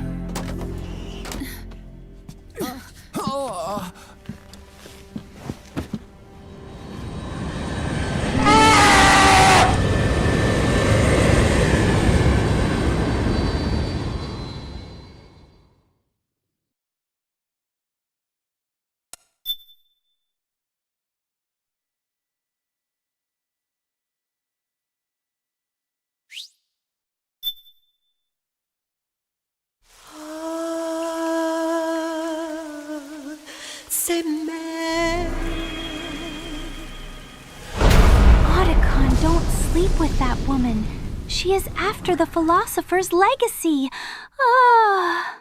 Otacon, don't sleep with that woman. She is after the philosopher's legacy. Ah.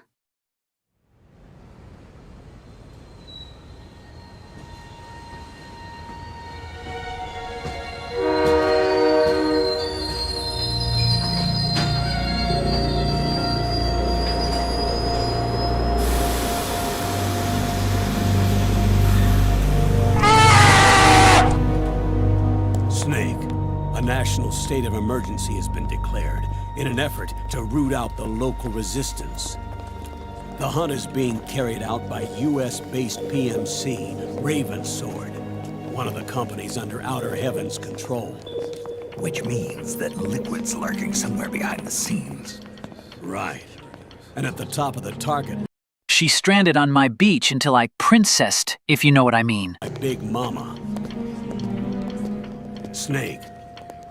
Snake, a national state of emergency has been declared in an effort to root out the local resistance. The hunt is being carried out by US-based PMC, Ravensword, one of the companies under Outer Heaven's control.
Which means that Liquid's lurking somewhere behind the scenes.
Right. And at the top of the target,
She's stranded on my beach until I princessed, if you know what I mean.
my Big Mama. Snake,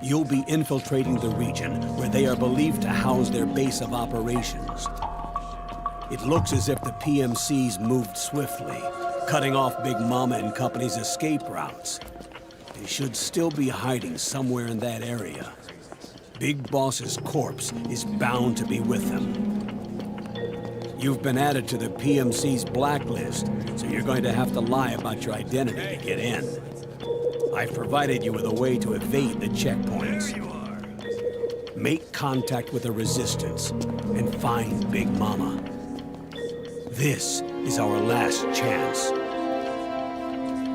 you'll be infiltrating the region where they are believed to house their base of operations. It looks as if the PMC's moved swiftly, cutting off Big Mama and company's escape routes. They should still be hiding somewhere in that area. Big Boss's corpse is bound to be with them. You've been added to the PMC's blacklist, so you're going to have to lie about your identity to get in. I've provided you with a way to evade the checkpoints. Make contact with the Resistance and find Big Mama. This is our last chance.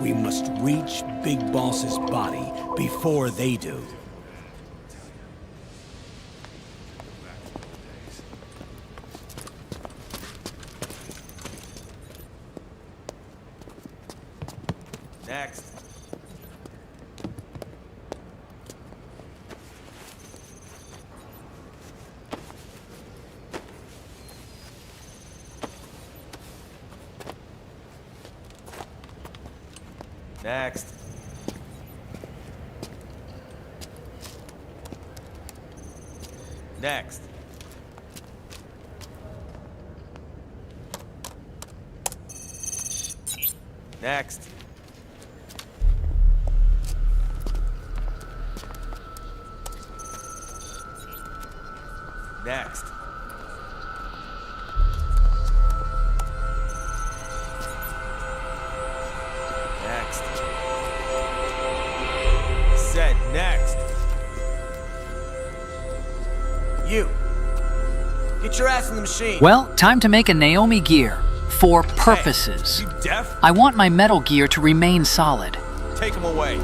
We must reach Big Boss's body before they do.
Next. Next. Next. Next. Next. Next. Said next. You. Get your ass in the machine.
Well, time to make a Naomi gear. For purposes.
Hey, you deaf?
I want my metal gear to remain solid.
Take him away.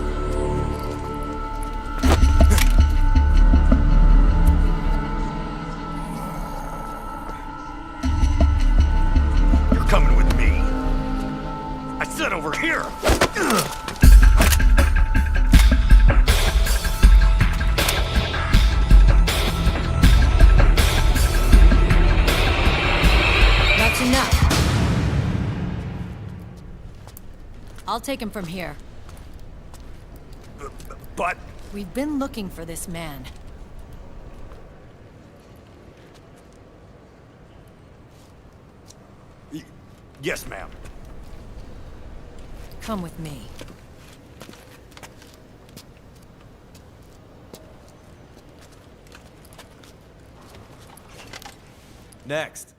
You're coming with me. I said over here.
That's enough. I'll take him from here.
But...
We've been looking for this man.
Yes, ma'am.
Come with me.
Next.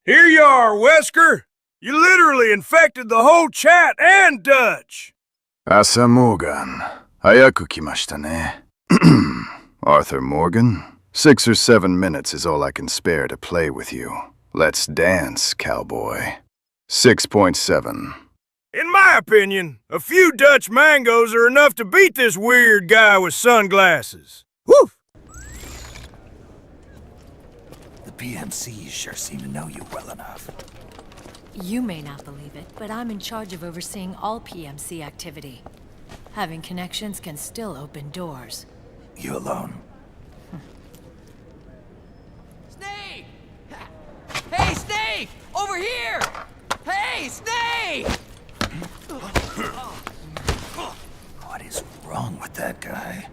Here you are, Wesker. You literally infected the whole chat and Dutch.
朝モーガン、早く来ましたね。Arthur Morgan, 6 or 7 minutes is all I can spare to play with you. Let's dance, cowboy. 6.7.
In my opinion, a few Dutch mangoes are enough to beat this weird guy with sunglasses. Woo!
The PMCs sure seem to know you well enough.
You may not believe it, but I'm in charge of overseeing all PMC activity. Having connections can still open doors.
You alone?
Snake! Hey, Snake! Over here! Hey, Snake!
What is wrong with that guy?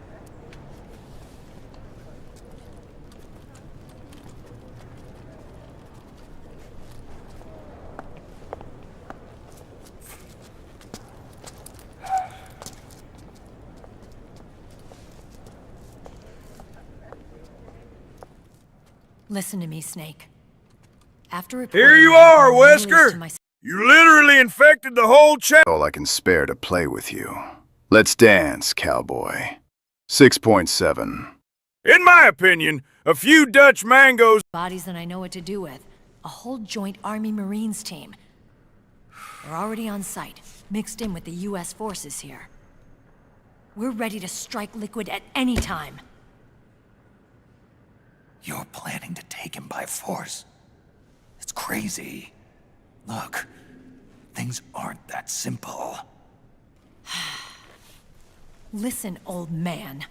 Listen to me, Snake. After
Here you are, Wesker! You literally infected the whole chat.
All I can spare to play with you. Let's dance, cowboy. 6.7.
In my opinion, a few Dutch mangoes...
Bodies that I know what to do with. A whole joint Army Marines team. We're already on site, mixed in with the U.S. forces here. We're ready to strike Liquid at any time.
You're planning to take him by force. It's crazy. Look, things aren't that simple.
Listen, old man.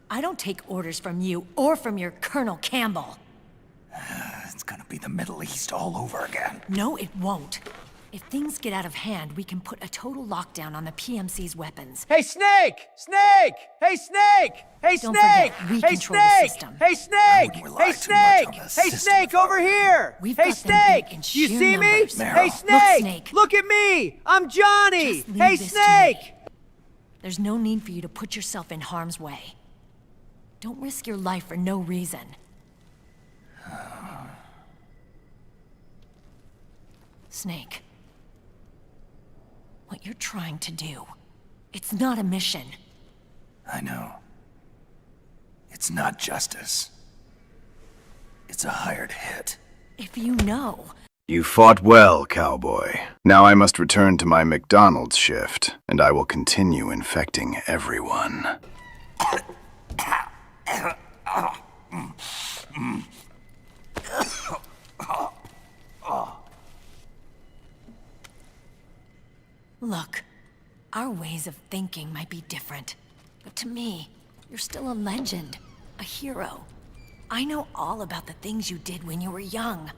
I don't take orders from you or from your Colonel Campbell.
It's gonna be the Middle East all over again.
No, it won't. If things get out of hand, we can put a total lockdown on the PMC's weapons.
Hey, Snake! Snake! Hey, Snake! Hey,
Don't
Snake!
forget, we
Hey,
control the
Snake!
system.
Hey, Snake! Hey, Snake! Hey,
system
Snake, over here!
We've
Hey,
got them
Snake!
beat in
You
sheer
see me?
numbers.
Hey,
Look,
Snake!
Snake.
Look at me! I'm Johnny!
Just leave
Hey,
this to
Snake!
me. There's no need for you to put yourself in harm's way. Don't risk your life for no reason. Snake. What you're trying to do, it's not a mission.
I know. It's not justice. It's a hired hit.
If you know,
You fought well, cowboy. Now I must return to my McDonald's shift, and I will continue infecting everyone.
look, our ways of thinking might be different, but to me, you're still a legend, a hero. I know all about the things you did when you were young.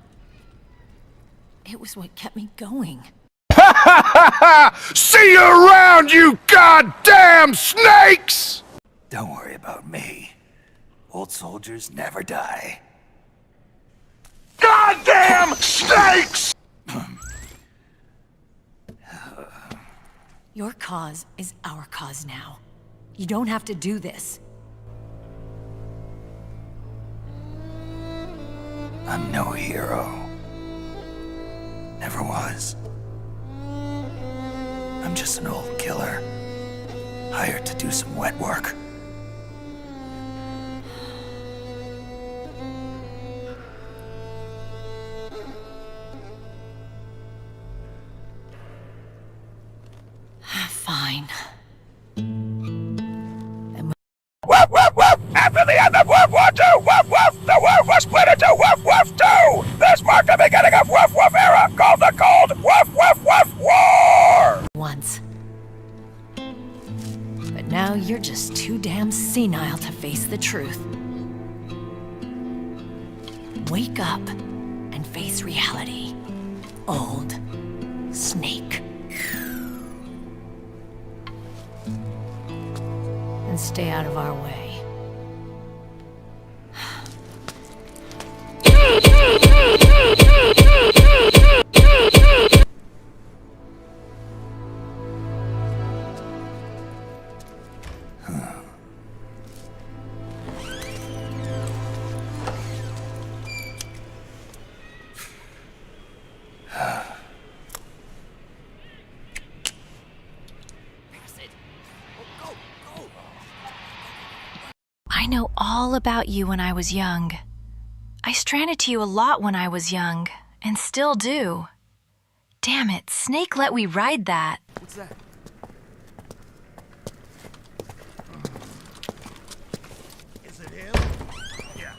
It was what kept me going.
See you around, you goddamn snakes!
Don't worry about me. Old soldiers never die.
Goddamn snakes!
Your cause is our cause now. You don't have to do this.
I'm no hero. Never was. I'm just an old killer, hired to do some wet work.
Fine.
Woof, woof, woof! After the end of World War II, woof, woof! The world was split into Woof, Woof 2! This marked the beginning of Woof, Woof era, called the Cold Woof, Woof, Woof War!
Once. But now you're just too damn senile to face the truth. Wake up and face reality. Old Snake. And stay out of our way.
I know all about you when I was young. I stranded to you a lot when I was young, and still do. Damn it, Snake let we ride that.
What's that? Is it him? Yeah.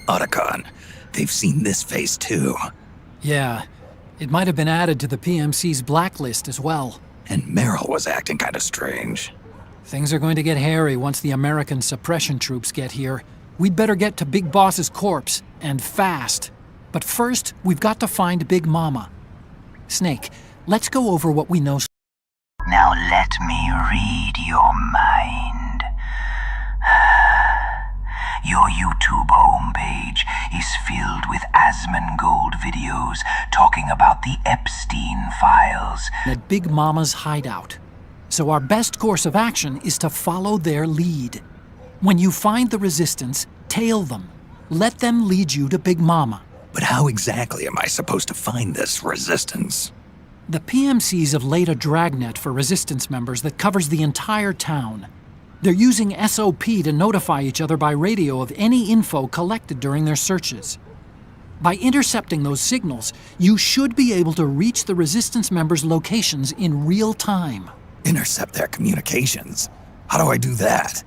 Otacon, they've seen this face too.
Yeah, it might have been added to the PMC's blacklist as well.
And Meryl was acting kind of strange.
Things are going to get hairy once the American suppression troops get here. We'd better get to Big Boss's corpse, and fast. But first, we've got to find Big Mama. Snake, let's go over what we know.
Now let me read your mind. Your YouTube homepage is filled with Asmongold videos talking about the Epstein files.
At Big Mama's hideout. So our best course of action is to follow their lead. When you find the resistance, tail them. Let them lead you to Big Mama.
But how exactly am I supposed to find this resistance?
The PMCs have laid a dragnet for resistance members that covers the entire town. They're using SOP to notify each other by radio of any info collected during their searches. By intercepting those signals, you should be able to reach the resistance members' locations in real time.
Intercept their communications? How do I do that?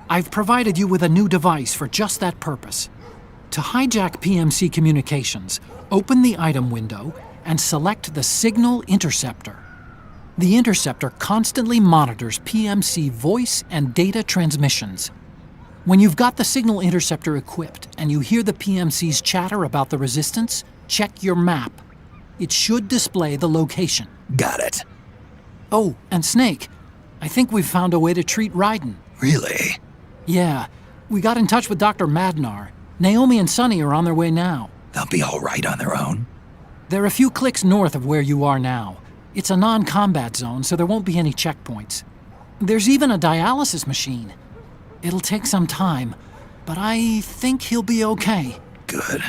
I've provided you with a new device for just that purpose. To hijack PMC communications, open the item window and select the Signal Interceptor. The interceptor constantly monitors PMC voice and data transmissions. When you've got the Signal Interceptor equipped and you hear the PMC's chatter about the resistance, check your map. It should display the location.
Got it.
Oh, and Snake, I think we've found a way to treat Raiden.
Really?
Yeah, we got in touch with Dr. Madnar. Naomi and Sonny are on their way now.
They'll be all right on their own.
They're a few clicks north of where you are now. It's a non-combat zone, so there won't be any checkpoints. There's even a dialysis machine. It'll take some time, but I think he'll be okay.
Good.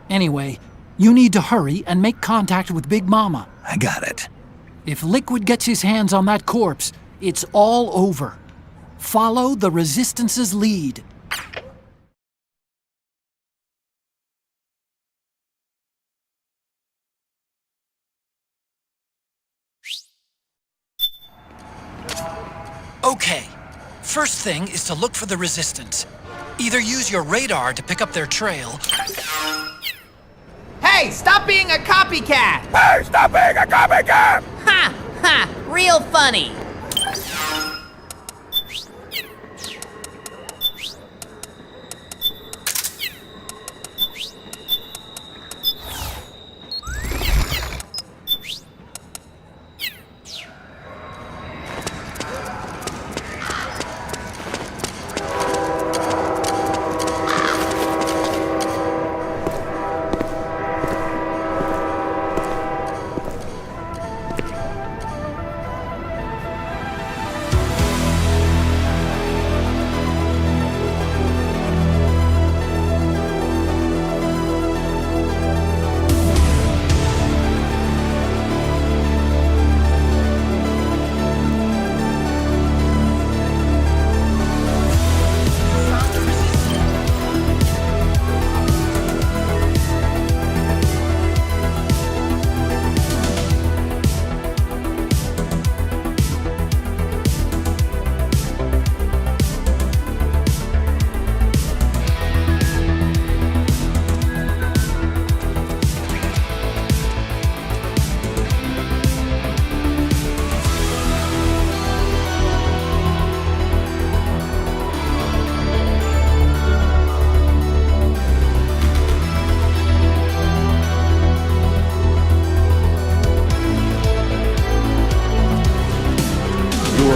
Anyway, you need to hurry and make contact with Big Mama.
I got it.
If Liquid gets his hands on that corpse, it's all over. Follow the Resistance's lead. Okay. First thing is to look for the Resistance. Either use your radar to pick up their trail.
Hey, stop being a copycat!
Hey, stop being a copycat!
Ha! Ha! Real funny!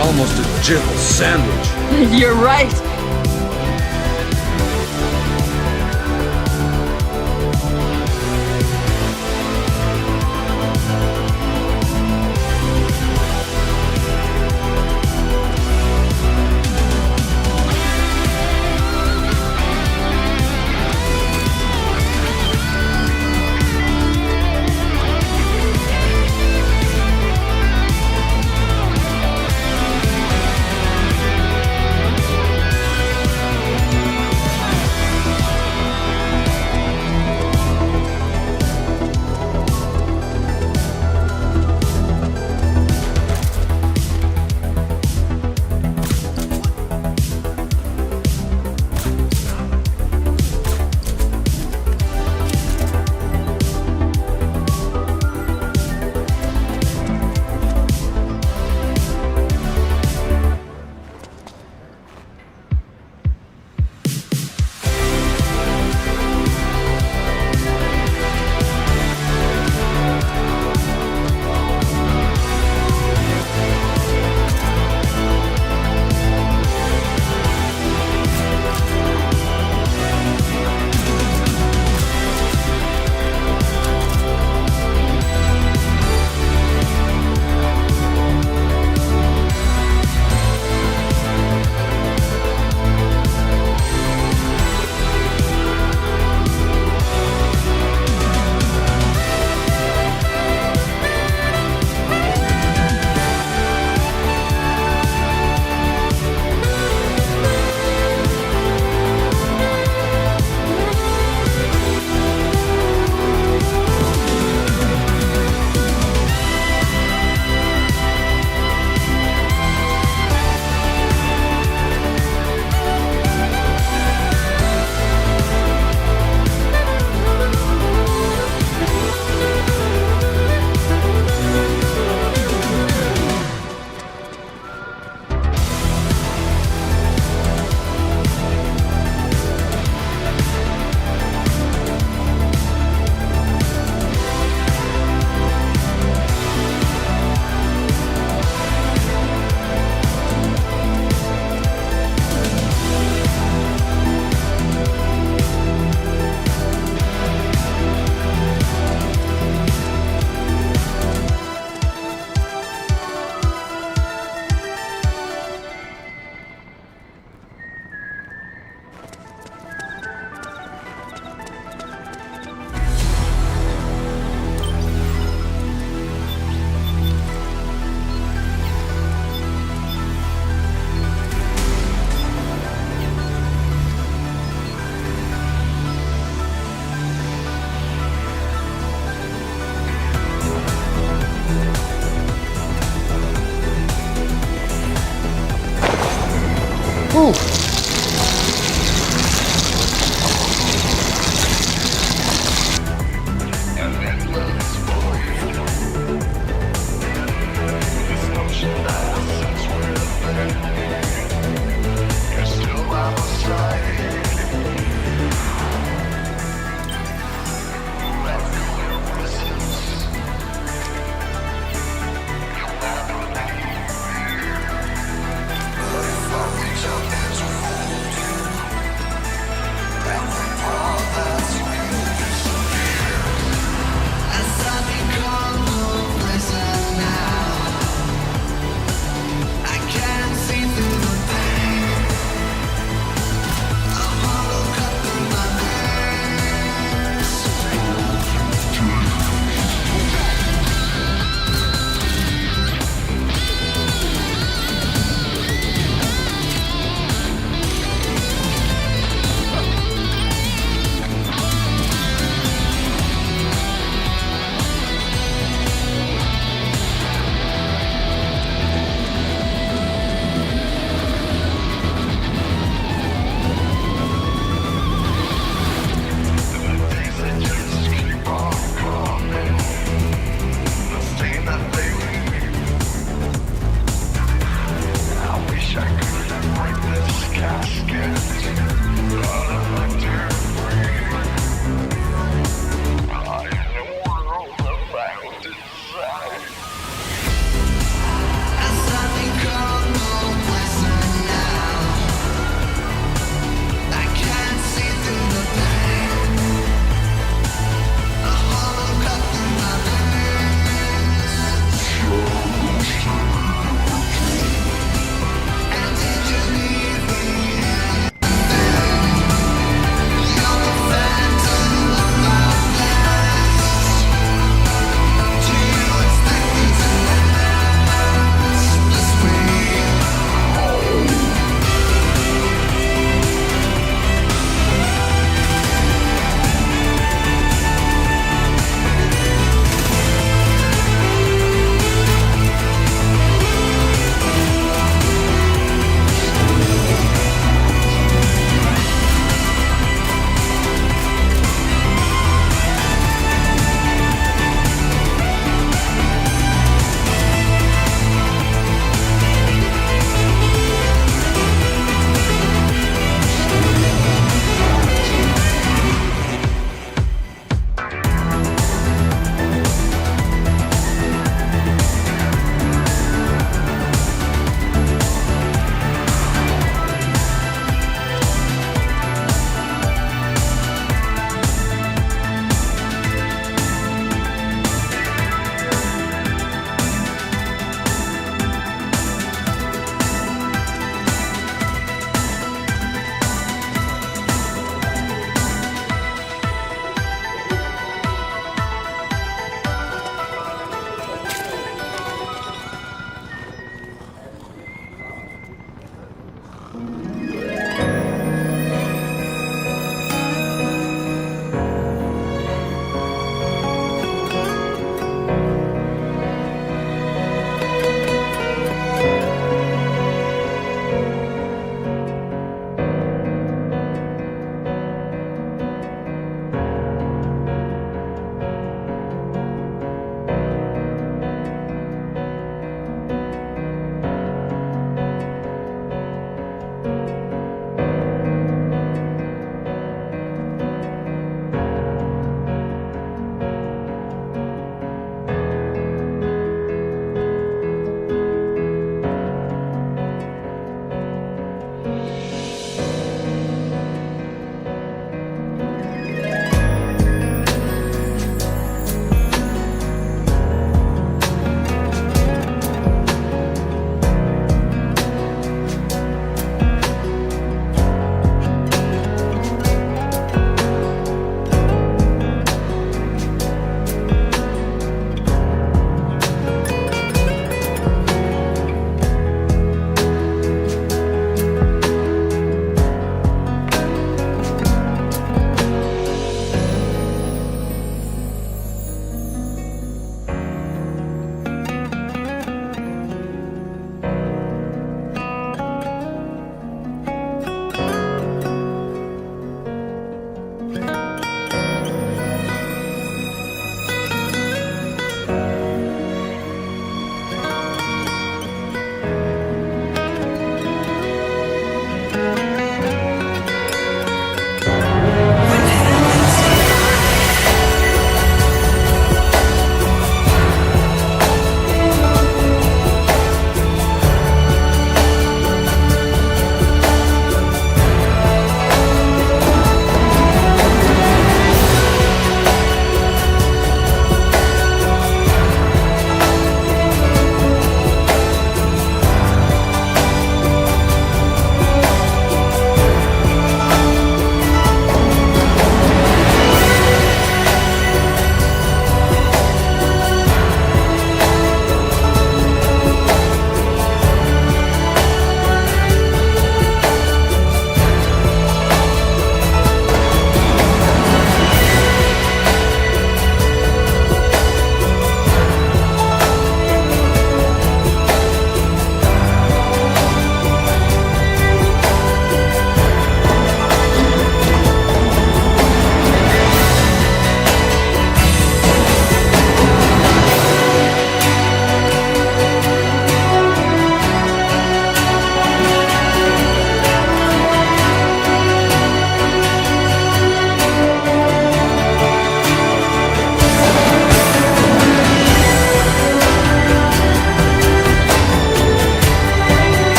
Almost a jibble sandwich.
You're right.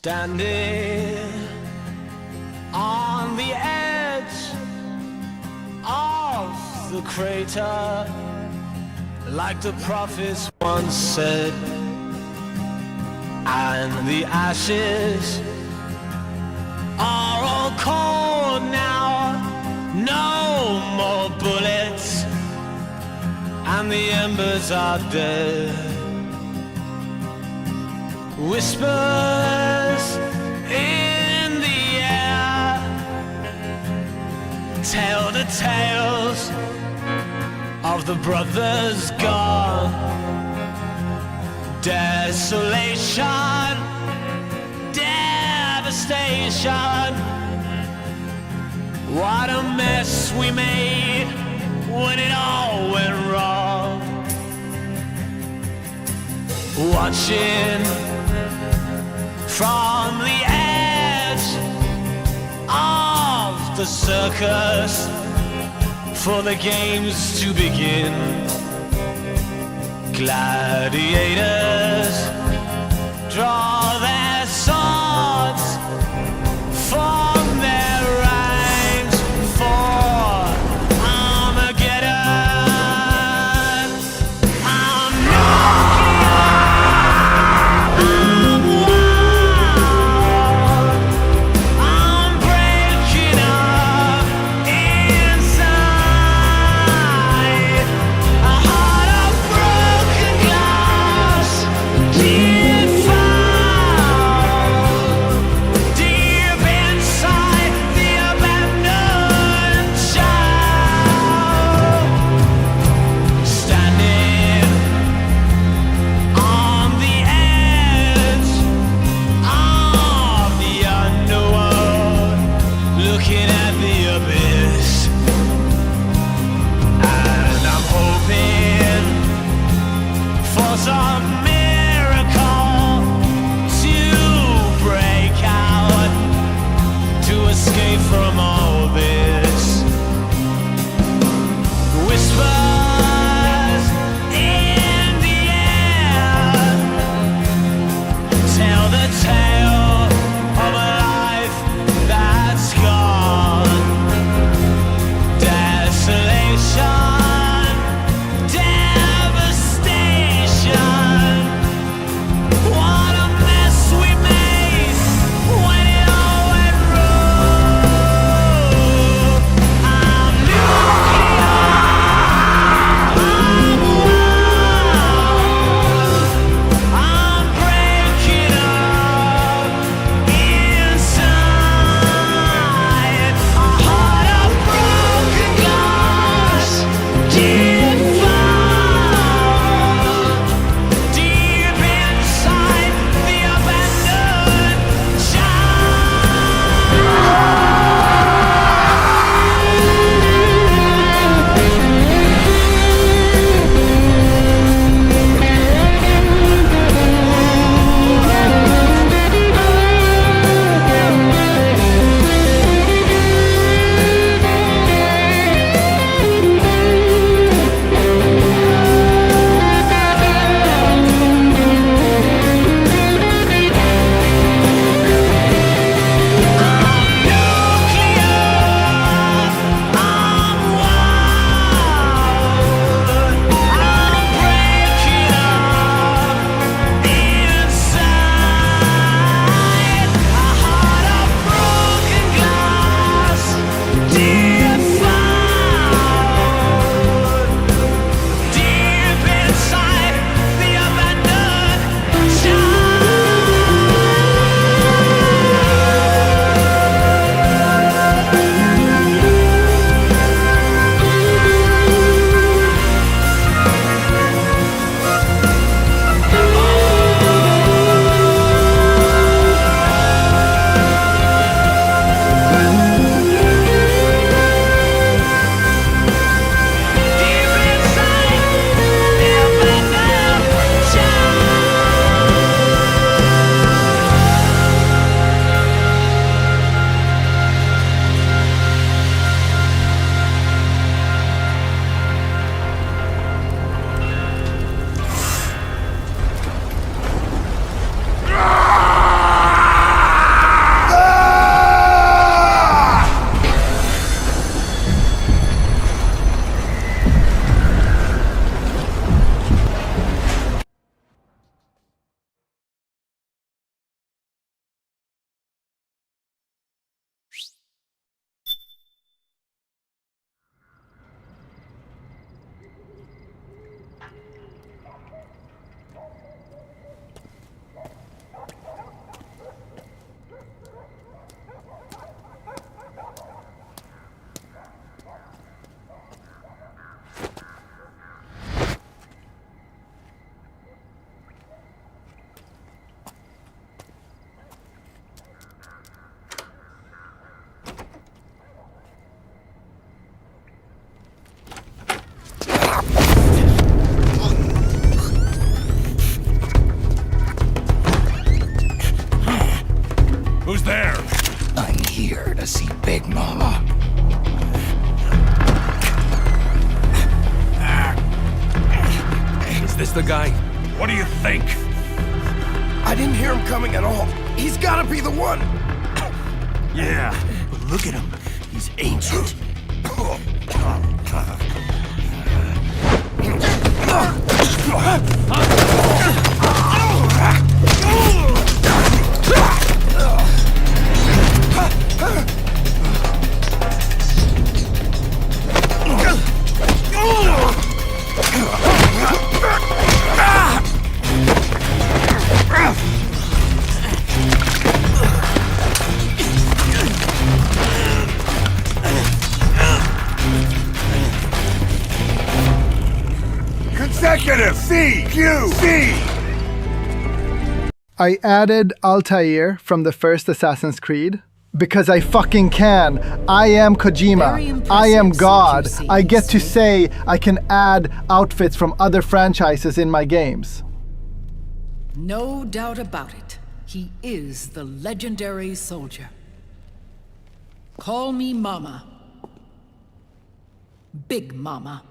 Standing on the edge of the crater, like the prophets once said, and the ashes are all cold now, no more bullets, and the embers are dead. Whispers in the air tell the tales of the brothers gone. Desolation, devastation. What a mess we made when it all went wrong. Watching from the edge of the circus for the games to begin. Gladiators draw their swords, form their ranks for Armageddon. I'm from all this. Whispers in the air tell the tale of a life that's gone. Desolation, devastation.
Who's there?
I'm here to see Big Mama.
Is this the guy? What do you think? I didn't hear him coming at all. He's gotta be the one. Yeah, but look at him. He's ancient. Consecutive C, Q, C.
I added Altair from the first Assassin's Creed because I fucking can. I am Kojima. I am God. I get to say I can add outfits from other franchises in my games.
No doubt about it. He is the legendary soldier. Call me Mama. Big Mama.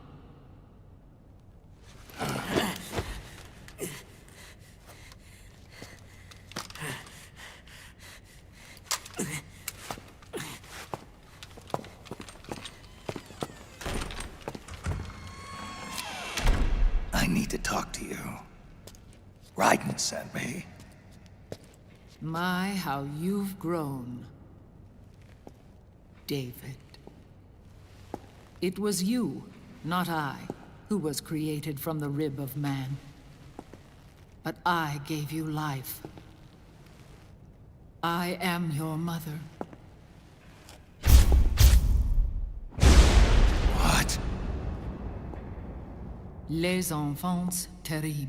I need to talk to you. Raiden sent me.
My, how you've grown. David. It was you, not I, who was created from the rib of man. But I gave you life. I am your mother.
What?
Les enfants terribles.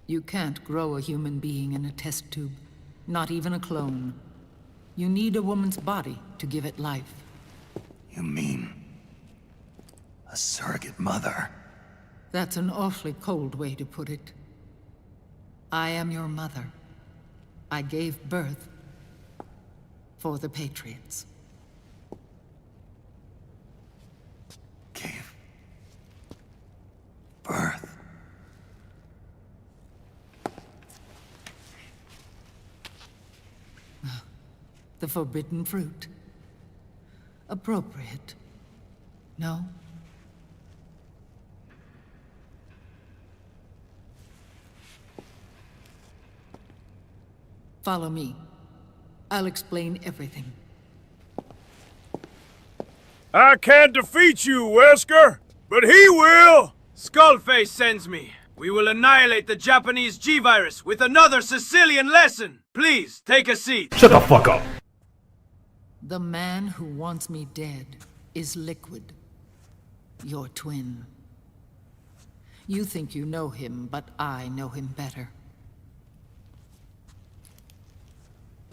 You can't grow a human being in a test tube, not even a clone. You need a woman's body to give it life.
You mean a surrogate mother?
That's an awfully cold way to put it. I am your mother. I gave birth for the Patriots.
Gave birth?
The forbidden fruit. Appropriate. No? Follow me. I'll explain everything.
I can't defeat you, Wesker, but he will!
Skullface sends me. We will annihilate the Japanese G-Virus with another Sicilian lesson. Please, take a seat.
Shut the fuck up!
The man who wants me dead is Liquid. Your twin. You think you know him, but I know him better.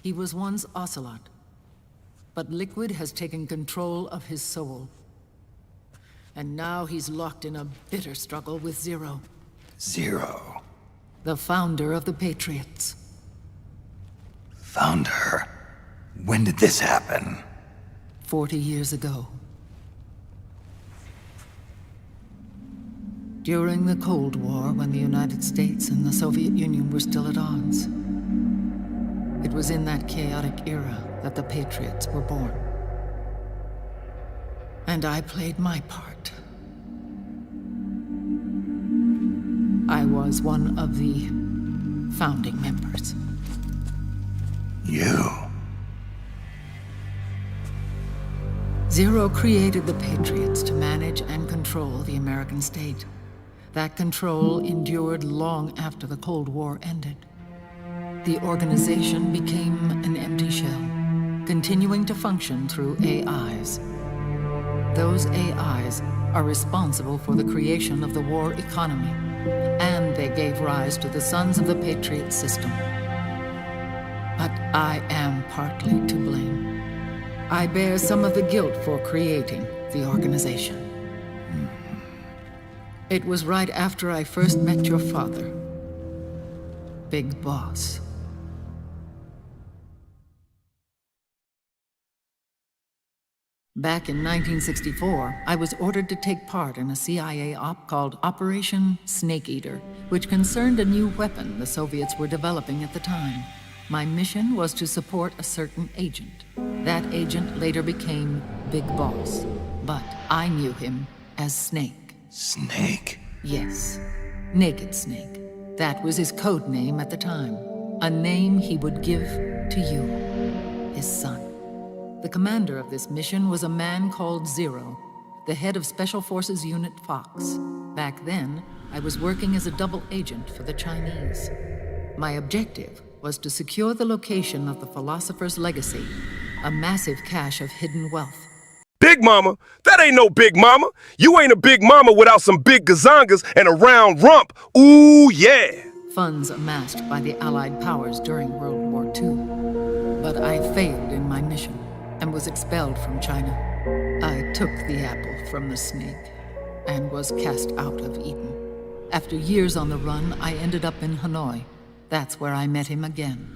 He was once Ocelot, but Liquid has taken control of his soul. And now he's locked in a bitter struggle with Zero.
Zero?
The founder of the Patriots.
Founder? When did this happen?
40 years ago. During the Cold War, when the United States and the Soviet Union were still at odds. It was in that chaotic era that the Patriots were born. And I played my part. I was one of the founding members.
You?
Zero created the Patriots to manage and control the American state. That control endured long after the Cold War ended. The organization became an empty shell, continuing to function through AIs. Those AIs are responsible for the creation of the war economy, and they gave rise to the Sons of the Patriots system. But I am partly to blame. I bear some of the guilt for creating the organization. It was right after I first met your father, Big Boss. Back in 1964, I was ordered to take part in a CIA op called Operation Snake Eater, which concerned a new weapon the Soviets were developing at the time. My mission was to support a certain agent. That agent later became Big Boss, but I knew him as Snake.
Snake?
Yes, Naked Snake. That was his code name at the time. A name he would give to you, his son. The commander of this mission was a man called Zero, the head of Special Forces Unit Fox. Back then, I was working as a double agent for the Chinese. My objective was to secure the location of the Philosopher's Legacy, a massive cache of hidden wealth.
Big Mama? That ain't no Big Mama. You ain't a Big Mama without some big gazongas and a round rump. Ooh, yeah.
Funds amassed by the Allied powers during World War II. But I failed in my mission and was expelled from China. I took the apple from the snake and was cast out of Eden. After years on the run, I ended up in Hanoi. That's where I met him again.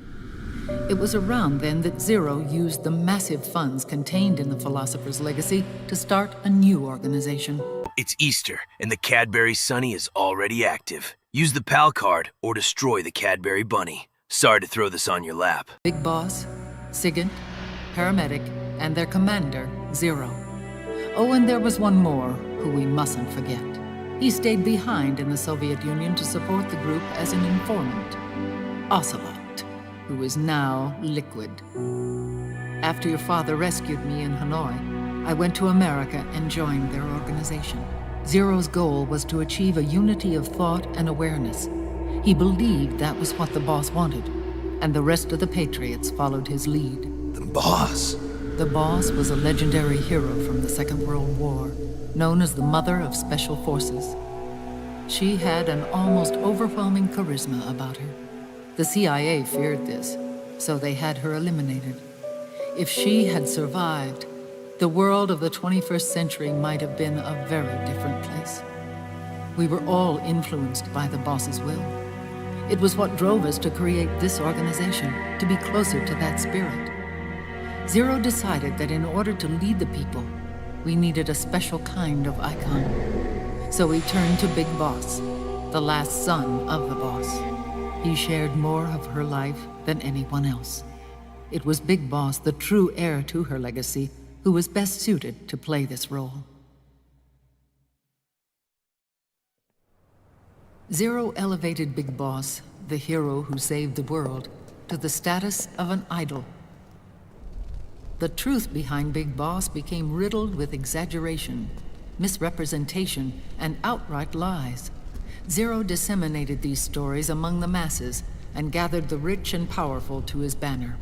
It was around then that Zero used the massive funds contained in the Philosopher's Legacy to start a new organization.
It's Easter, and the Cadbury Sunny is already active. Use the PAL card or destroy the Cadbury Bunny. Sorry to throw this on your lap.
Big Boss, Sigint, Paramedic, and their commander, Zero. Oh, and there was one more who we mustn't forget. He stayed behind in the Soviet Union to support the group as an informant. Ocelot, who is now Liquid. After your father rescued me in Hanoi, I went to America and joined their organization. Zero's goal was to achieve a unity of thought and awareness. He believed that was what the boss wanted, and the rest of the Patriots followed his lead.
The boss?
The boss was a legendary hero from the Second World War, known as the Mother of Special Forces. She had an almost overwhelming charisma about her. The CIA feared this, so they had her eliminated. If she had survived, the world of the 21st century might have been a very different place. We were all influenced by the boss's will. It was what drove us to create this organization, to be closer to that spirit. Zero decided that in order to lead the people, we needed a special kind of icon. So we turned to Big Boss, the last son of the boss. He shared more of her life than anyone else. It was Big Boss, the true heir to her legacy, who was best suited to play this role. Zero elevated Big Boss, the hero who saved the world, to the status of an idol. The truth behind Big Boss became riddled with exaggeration, misrepresentation, and outright lies. Zero disseminated these stories among the masses and gathered the rich and powerful to his banner.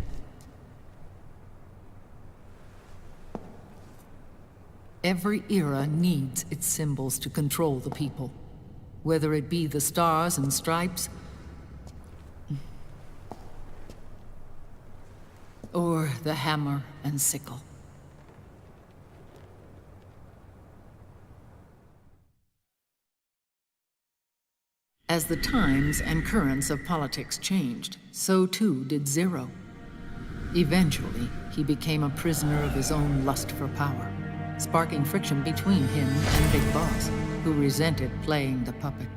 Every era needs its symbols to control the people, whether it be the stars and stripes, or the hammer and sickle. As the times and currents of politics changed, so too did Zero. Eventually, he became a prisoner of his own lust for power, sparking friction between him and Big Boss, who resented playing the puppet.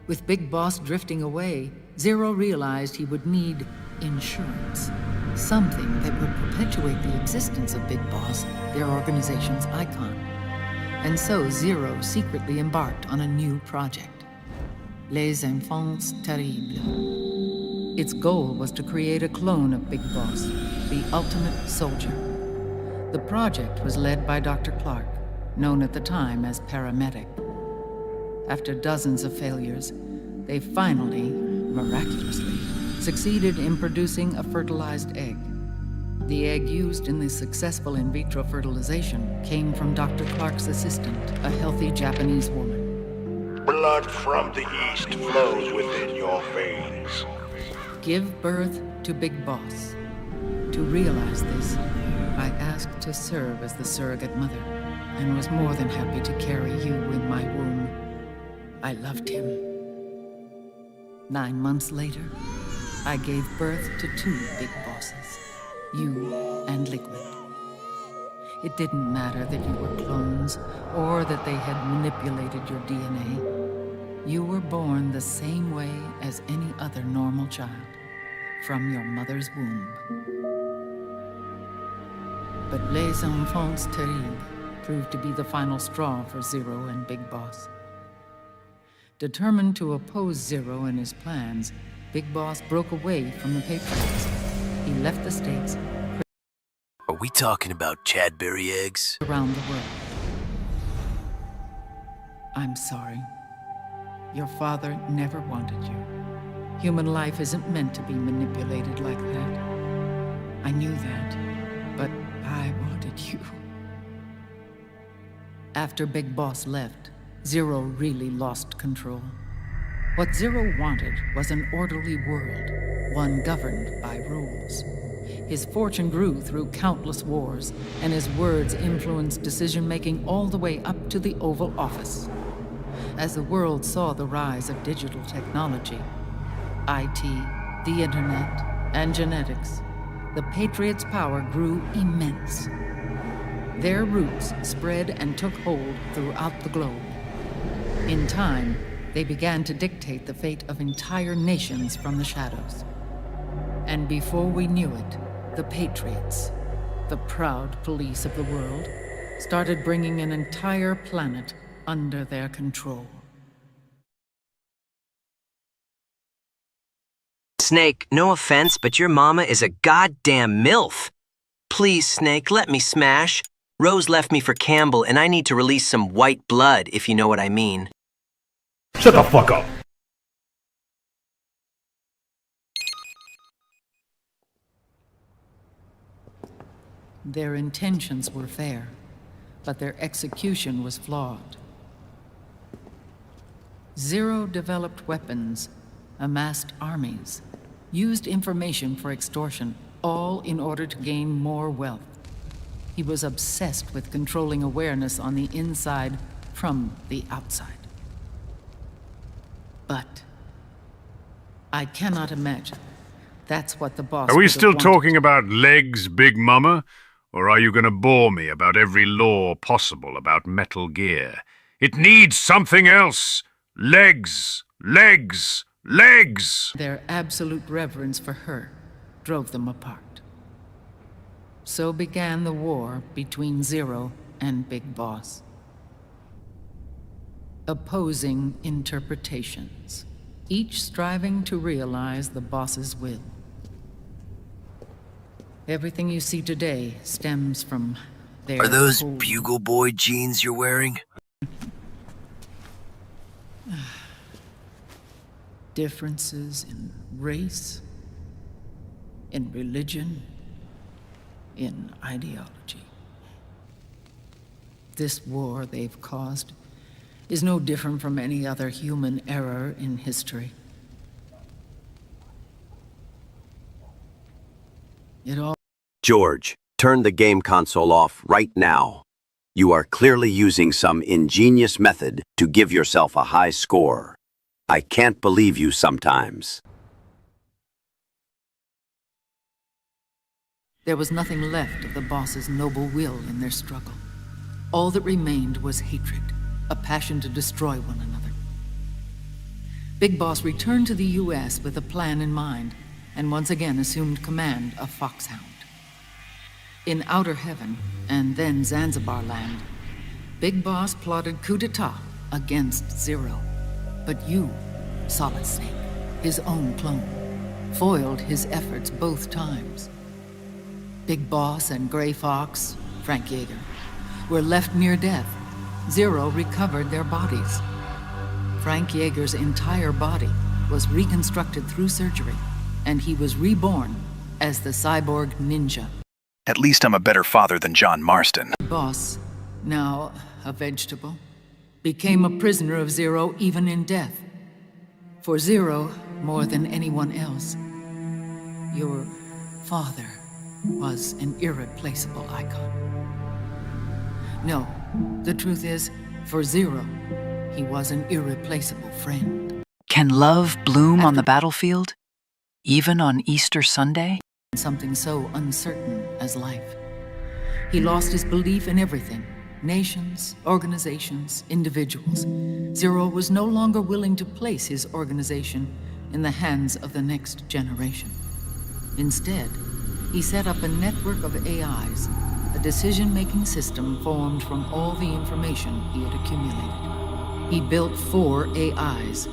With Big Boss drifting away, Zero realized he would need insurance, something that would perpetuate the existence of Big Boss, their organization's icon. And so Zero secretly embarked on a new project. Les Enfants Terribles. Its goal was to create a clone of Big Boss, the ultimate soldier. The project was led by Dr. Clark, known at the time as Paramedic. After dozens of failures, they finally, miraculously, succeeded in producing a fertilized egg. The egg used in the successful in vitro fertilization came from Dr. Clark's assistant, a healthy Japanese woman.
Blood from the east flows within your veins.
Give birth to Big Boss. To realize this, I asked to serve as the surrogate mother, and was more than happy to carry you in my womb. I loved him. 9 months later, I gave birth to 2 big bosses, you and Liquid. It didn't matter that you were clones, or that they had manipulated your DNA. You were born the same way as any other normal child, from your mother's womb. But Les Enfants Terribles proved to be the final straw for Zero and Big Boss. Determined to oppose Zero and his plans, Big Boss broke away from the Patriots. He left the States.
Are we talking about Chadberry eggs?
Around the world. I'm sorry. Your father never wanted you. Human life isn't meant to be manipulated like that. I knew that, but I wanted you. After Big Boss left, Zero really lost control. What Zero wanted was an orderly world, one governed by rules. His fortune grew through countless wars, and his words influenced decision-making all the way up to the Oval Office. As the world saw the rise of digital technology, IT, the internet, and genetics, the Patriots' power grew immense. Their roots spread and took hold throughout the globe. In time, they began to dictate the fate of entire nations from the shadows. And before we knew it, the Patriots, the proud police of the world, started bringing an entire planet under their control.
Snake, no offense, but your mama is a goddamn MILF. Please, Snake, let me smash. Rose left me for Campbell, and I need to release some white blood, if you know what I mean.
Shut the fuck up!
Their intentions were fair, but their execution was flawed. Zero developed weapons, amassed armies, used information for extortion, all in order to gain more wealth. He was obsessed with controlling awareness on the inside from the outside. But I cannot imagine that's what the boss
Are we
would have
still
wanted.
talking about legs, Big Mama? Or are you gonna bore me about every law possible about Metal Gear? It needs something else! Legs! Legs! Legs!
Their absolute reverence for her drove them apart. So began the war between Zero and Big Boss. Opposing interpretations, each striving to realize the boss's will. Everything you see today stems from their...
Are those Bugle Boy jeans you're wearing?
Differences in race, in religion, in ideology. This war they've caused is no different from any other human error in history. It all...
George, turn the game console off right now. You are clearly using some ingenious method to give yourself a high score. I can't believe you sometimes.
There was nothing left of the boss's noble will in their struggle. All that remained was hatred, a passion to destroy one another. Big Boss returned to the U.S. with a plan in mind, and once again assumed command of Foxhound. In Outer Heaven, and then Zanzibar Land, Big Boss plotted coup d'etat against Zero. But you, Solid Snake, his own clone, foiled his efforts both times. Big Boss and Gray Fox, Frank Yeager, were left near death. Zero recovered their bodies. Frank Yeager's entire body was reconstructed through surgery, and he was reborn as the cyborg ninja.
At least I'm a better father than John Marston.
Boss, now a vegetable, became a prisoner of Zero even in death. For Zero, more than anyone else, your father was an irreplaceable icon. No, the truth is, for Zero, he was an irreplaceable friend.
Can love bloom on the battlefield? Even on Easter Sunday?
Something so uncertain as life. He lost his belief in everything. Nations, organizations, individuals. Zero was no longer willing to place his organization in the hands of the next generation. Instead, he set up a network of AIs, a decision-making system formed from all the information he had accumulated. He built 4 AIs,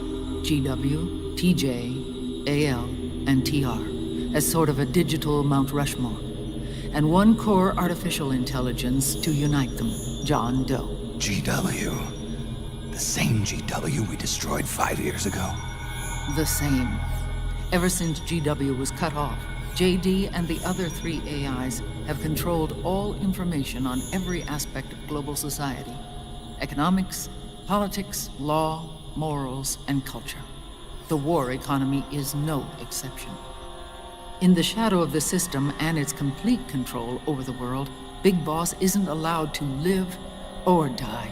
GW, TJ, AL, and TR, as sort of a digital Mount Rushmore, and 1 core artificial intelligence to unite them, John Doe.
GW. The same GW we destroyed 5 years ago.
The same. Ever since GW was cut off, JD and the other 3 AIs have controlled all information on every aspect of global society. Economics, politics, law, morals, and culture. The war economy is no exception. In the shadow of the system and its complete control over the world, Big Boss isn't allowed to live or die.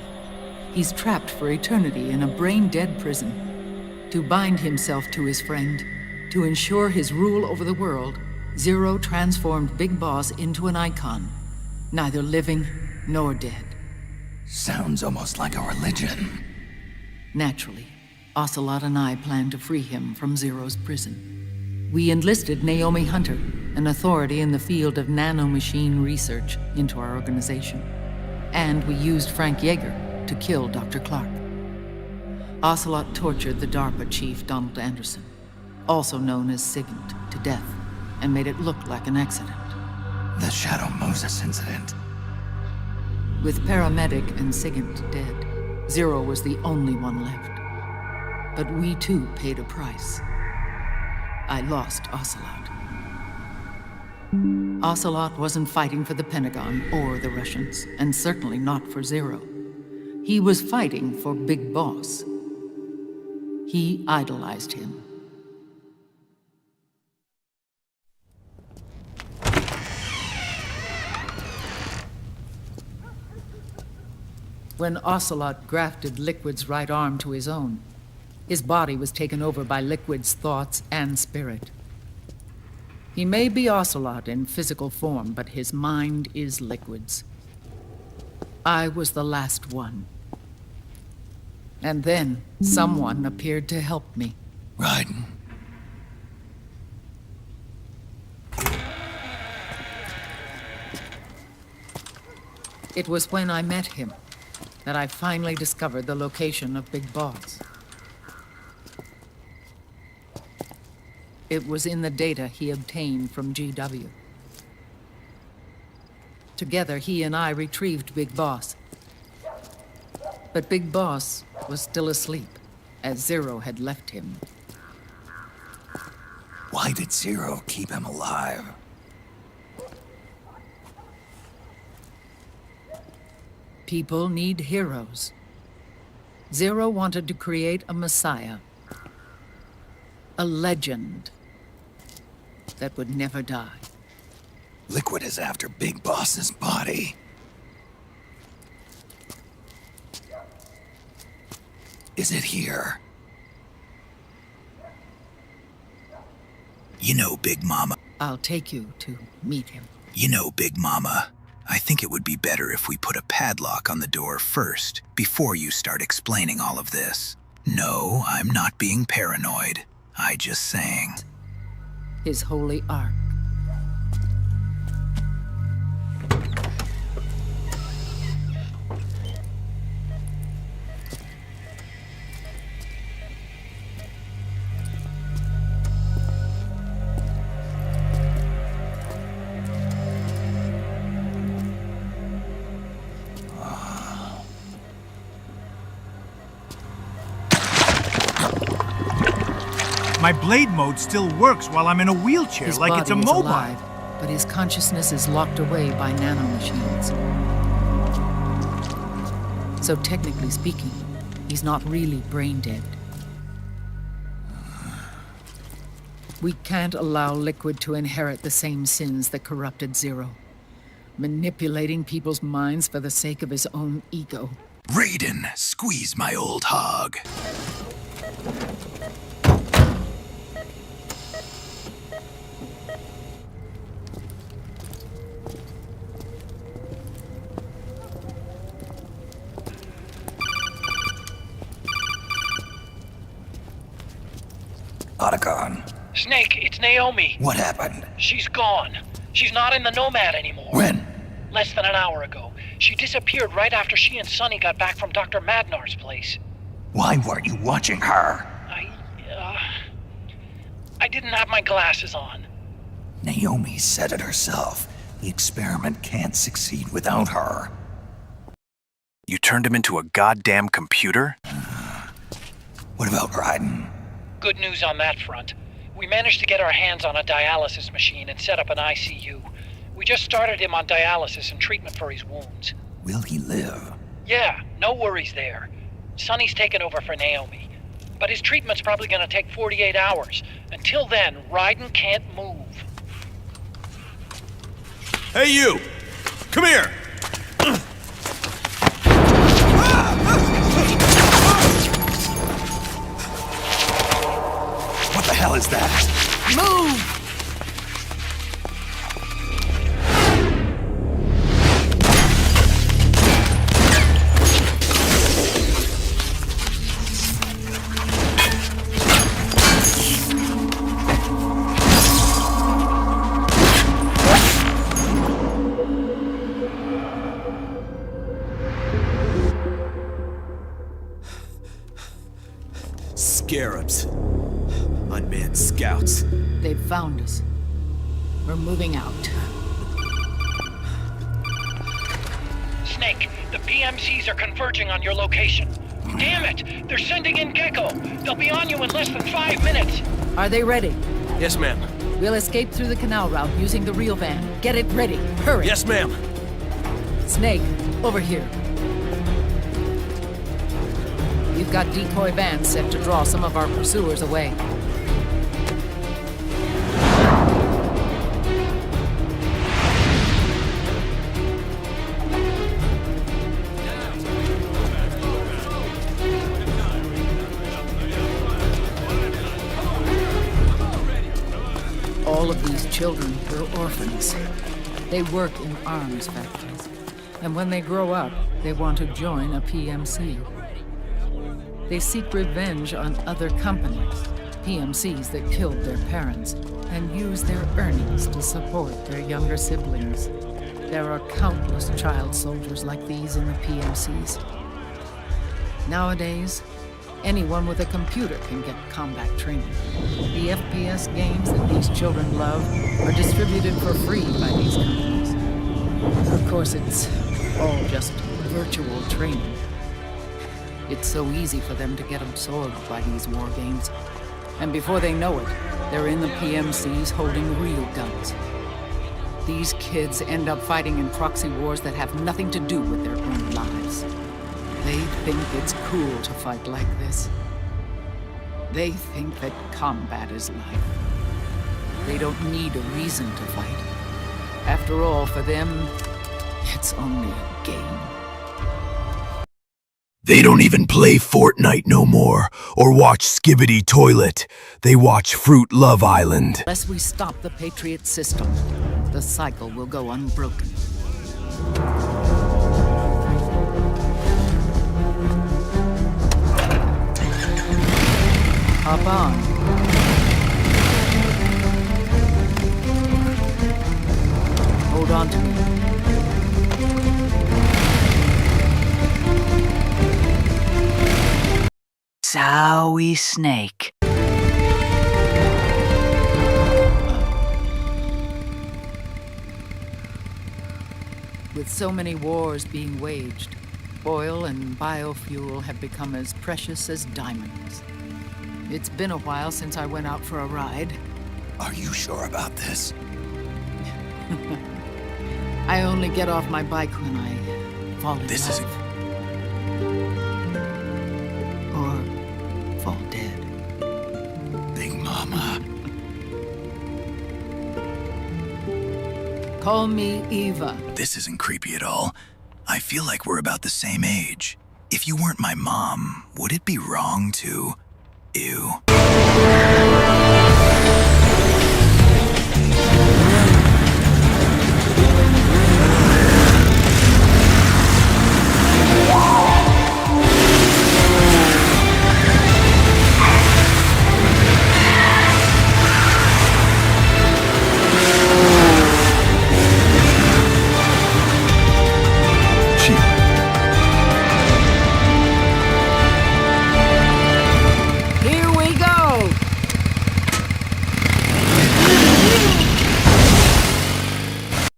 He's trapped for eternity in a brain-dead prison. To bind himself to his friend, to ensure his rule over the world, Zero transformed Big Boss into an icon, neither living nor dead.
Sounds almost like a religion.
Naturally, Ocelot and I planned to free him from Zero's prison. We enlisted Naomi Hunter, an authority in the field of nanomachine research, into our organization. And we used Frank Yeager to kill Dr. Clark. Ocelot tortured the DARPA chief, Donald Anderson, also known as Sigint, to death, and made it look like an accident.
The Shadow Moses incident.
With Paramedic and Sigint dead, Zero was the only one left. But we too paid a price. I lost Ocelot. Ocelot wasn't fighting for the Pentagon or the Russians, and certainly not for Zero. He was fighting for Big Boss. He idolized him. When Ocelot grafted Liquid's right arm to his own, his body was taken over by Liquid's thoughts and spirit. He may be Ocelot in physical form, but his mind is Liquid's. I was the last one. And then someone appeared to help me.
Raiden.
It was when I met him that I finally discovered the location of Big Boss. It was in the data he obtained from GW. Together, he and I retrieved Big Boss. But Big Boss was still asleep, as Zero had left him.
Why did Zero keep him alive?
People need heroes. Zero wanted to create a messiah. A legend that would never die.
Liquid is after Big Boss's body. Is it here? You know, Big Mama.
I'll take you to meet him.
You know, Big Mama, I think it would be better if we put a padlock on the door first, before you start explaining all of this. No, I'm not being paranoid. I just sang.
His holy ark.
My blade mode still works while I'm in a wheelchair,
His
like it's a
body is
mobile.
alive, but his consciousness is locked away by nanomachines. So technically speaking, he's not really brain dead. We can't allow Liquid to inherit the same sins that corrupted Zero. Manipulating people's minds for the sake of his own ego.
Raiden, squeeze my old hog.
Otacon.
Snake, it's Naomi.
What happened?
She's gone. She's not in the Nomad anymore.
When?
Less than an hour ago. She disappeared right after she and Sonny got back from Dr. Madnar's place.
Why weren't you watching her?
I didn't have my glasses on.
Naomi said it herself. The experiment can't succeed without her.
You turned him into a goddamn computer?
What about Raiden?
Good news on that front. We managed to get our hands on a dialysis machine and set up an ICU. We just started him on dialysis and treatment for his wounds.
Will he live?
Yeah, no worries there. Sonny's taken over for Naomi. But his treatment's probably gonna take 48 hours. Until then, Raiden can't move.
Hey, you! Come here!
What the hell is that?
Move!
Scarabs. Unmanned scouts.
They've found us. We're moving out.
Snake, the PMCs are converging on your location. Damn it! They're sending in Gecko! They'll be on you in less than 5 minutes!
Are they ready?
Yes, ma'am.
We'll escape through the canal route using the real van. Get it ready. Hurry.
Yes, ma'am.
Snake, over here. We've got decoy vans set to draw some of our pursuers away. All of these children were orphans. They work in arms factories. And when they grow up, they want to join a PMC. They seek revenge on other companies, PMCs that killed their parents, and use their earnings to support their younger siblings. There are countless child soldiers like these in the PMCs. Nowadays, anyone with a computer can get combat training. The FPS games that these children love are distributed for free by these companies. Of course, it's all just virtual training. It's so easy for them to get absorbed by these war games. And before they know it, they're in the PMCs holding real guns. These kids end up fighting in proxy wars that have nothing to do with their own lives. They think it's cool to fight like this. They think that combat is life. They don't need a reason to fight. After all, for them, it's only a game.
They don't even play Fortnite no more, or watch Skibbity Toilet. They watch Fruit Love Island.
Unless we stop the Patriot system, the cycle will go unbroken. Hop on. Hold on to me.
Zowie Snake.
With so many wars being waged, oil and biofuel have become as precious as diamonds. It's been a while since I went out for a ride.
Are you sure about this?
I only get off my bike when I fall in
This
love. Or fall dead.
Big Mama.
Call me Eva.
This isn't creepy at all. I feel like we're about the same age. If you weren't my mom, would it be wrong to... Ew.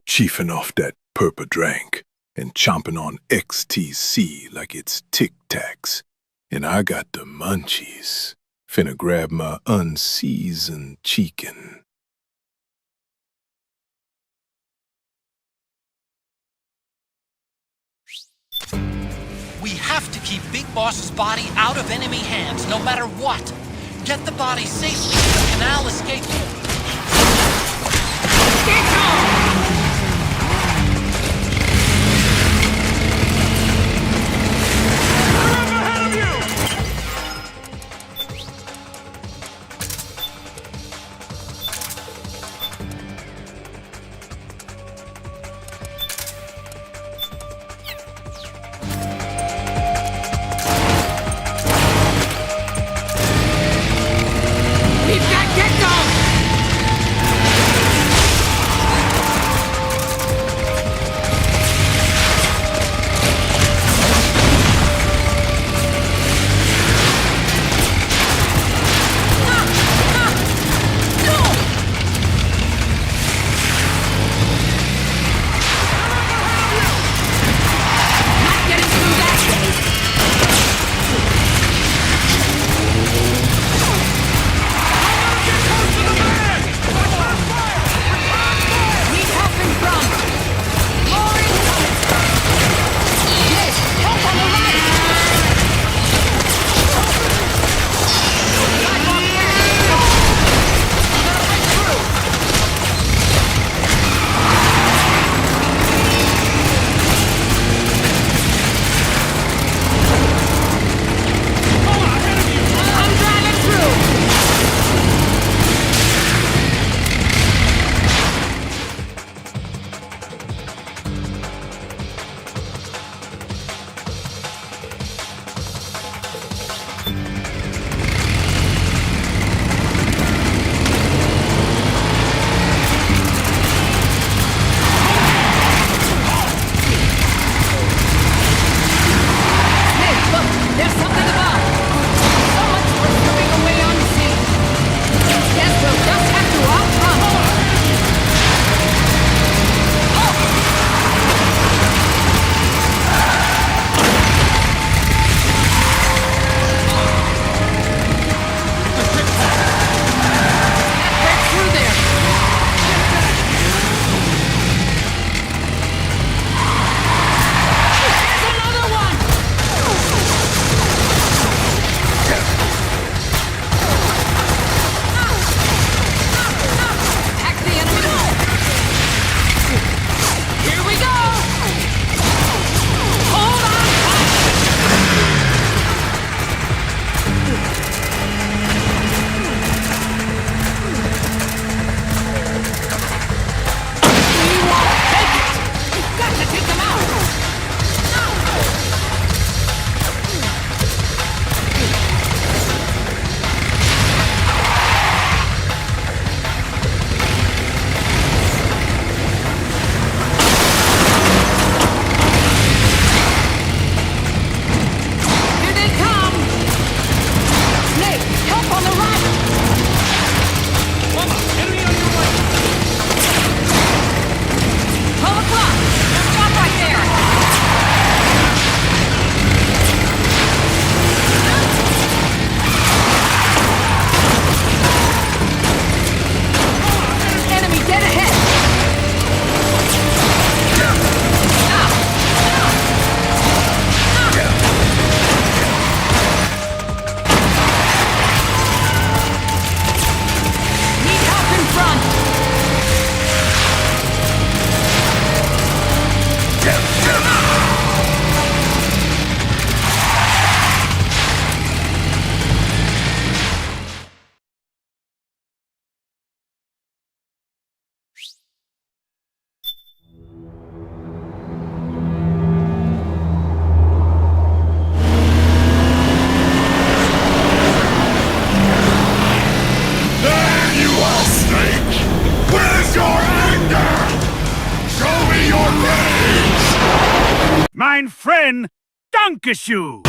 Chiefing off that purple drank and chomping on XTC like it's Tic Tacs. And I got the munchies. Finna grab my unseasoned chicken.
We have to keep Big Boss's body out of enemy hands, no matter what. Get the body safely to the canal escape hole.
We've got Gecko!
mein friend, Dankeschön!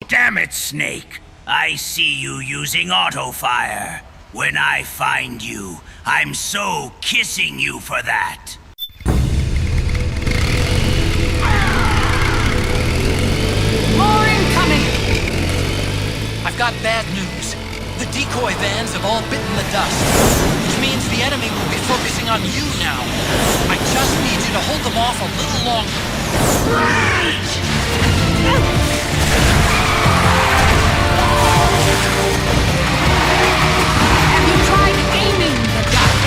Damn it, Snake! I see you using auto-fire. When I find you, I'm so kissing you for that.
More incoming!
I've got bad news. The decoy vans have all bitten the dust, which means the enemy will be focusing on you now. I just need you to hold them off a little longer.
Have you tried aiming the gun?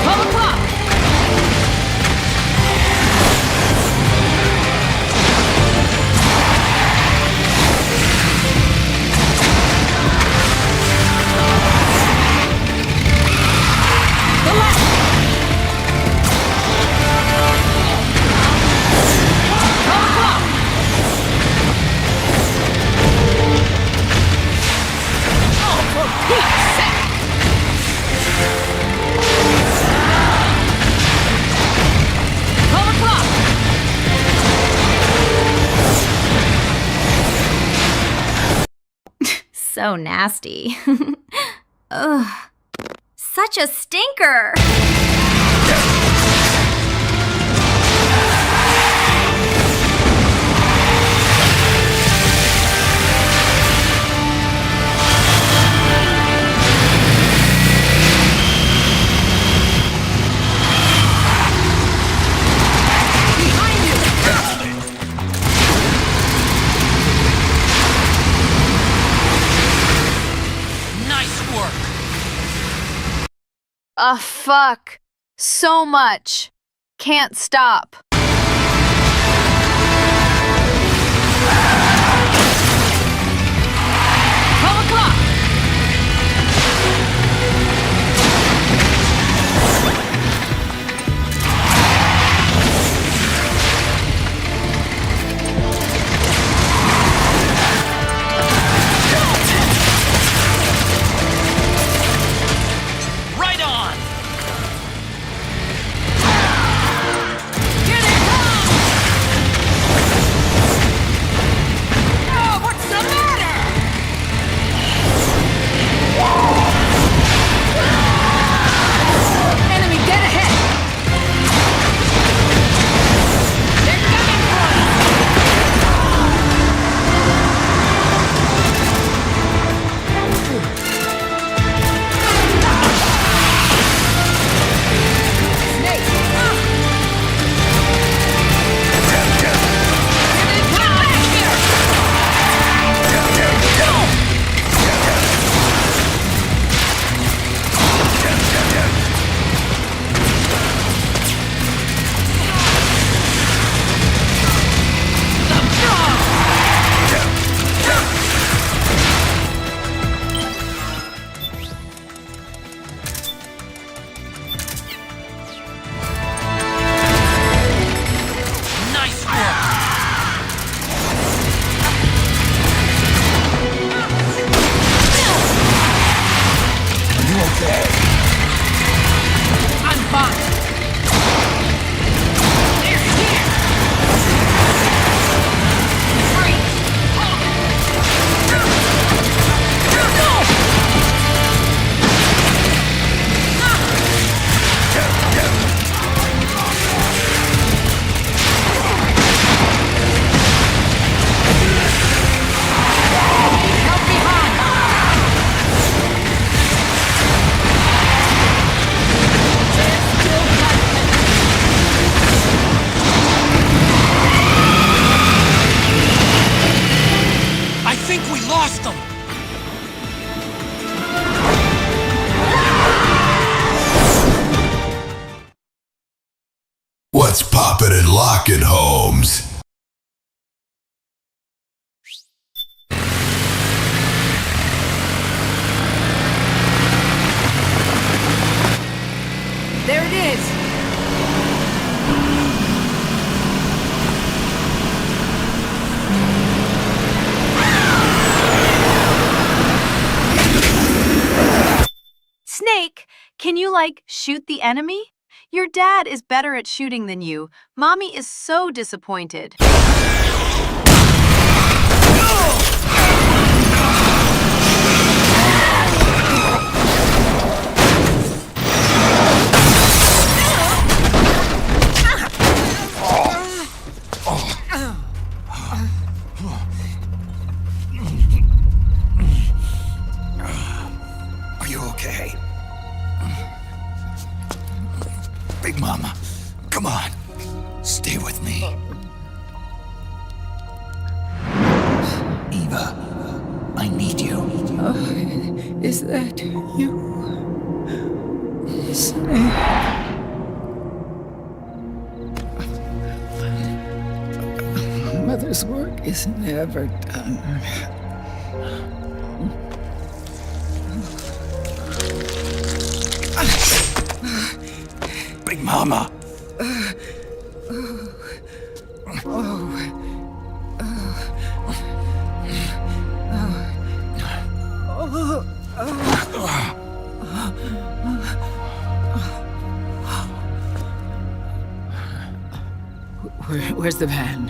12 o'clock! The left! 12 o'clock! Oh, for Pete's sake! 12 o'clock!
So nasty. Ugh. Such a stinker!
Nice work!
Fuck. So much. Can't stop.
12 o'clock!
Right on!
Here they come! Oh, what's the matter? Enemy dead ahead! They're coming for us! Snake!
Nice work!
Are you okay?
I'm fine. They're here. Freeze. Help behind.
I think we lost them!
What's poppin' and lockin', Holmes?
There it is!
Snake, can you, shoot the enemy? Your dad is better at shooting than you. Mommy is so disappointed.
Are you okay? Big Mama, come on. Stay with me. Eva, I need you.
Oh, is that you? Snake. Mother's work is never done.
Big Mama!
Where's the van?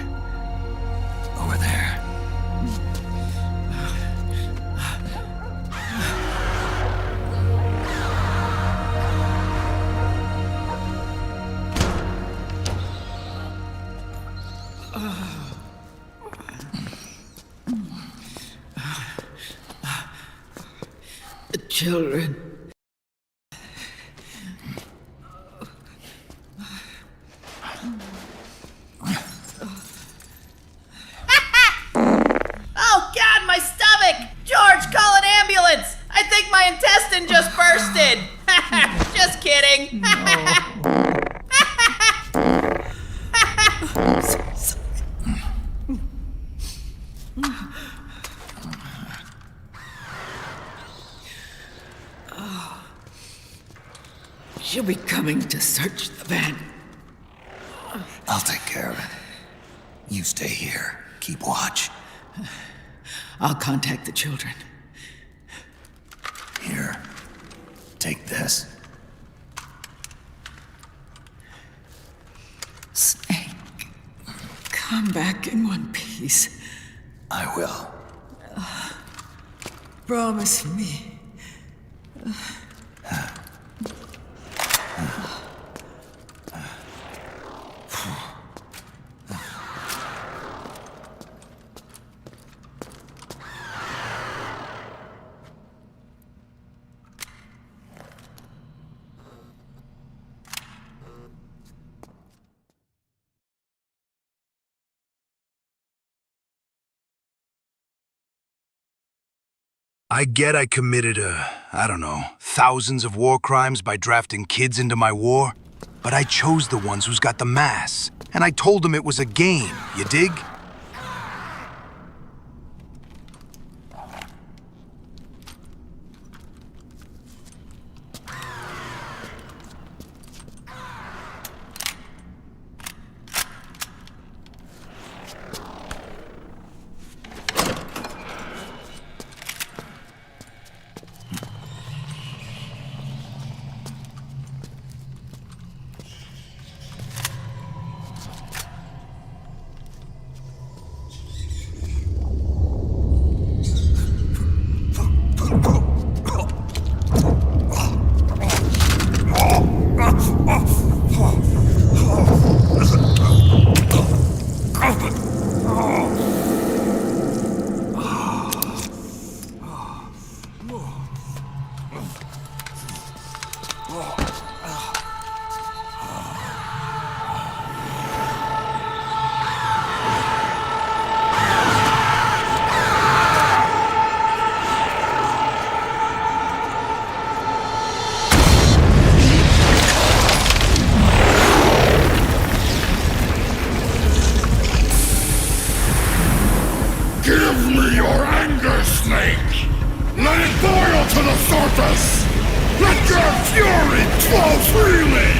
Over there.
The children.
Oh God, my stomach! George, call an ambulance! I think my intestine just bursted! Just kidding!
She'll be coming to search the van.
I'll take care of it. You stay here. Keep watch.
I'll contact the children.
Here. Take this.
Snake, come back in one piece.
I will.
Promise me.
I get I committed, thousands of war crimes by drafting kids into my war, but I chose the ones who's got the mass, and I told them it was a game, you dig?
Give me your anger, Snake! Let it boil to the surface! Let your fury flow freely!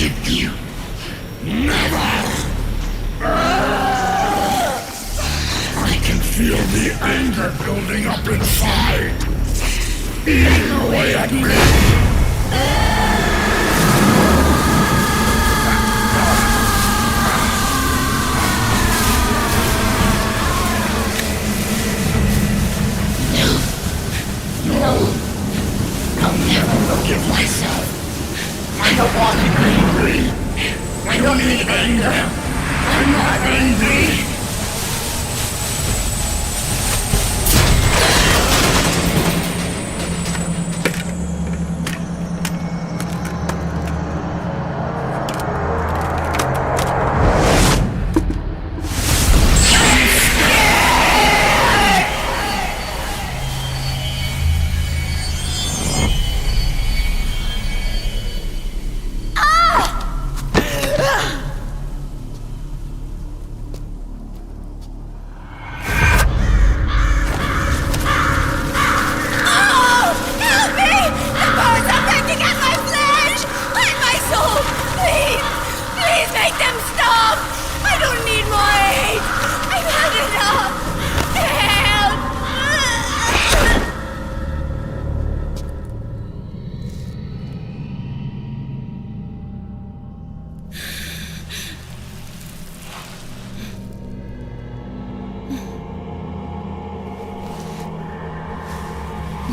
forgive you. Never! I can feel the anger building up inside, eating away at me. No, I'll never forgive myself. I don't want to be angry. I don't need anger. I'm not angry.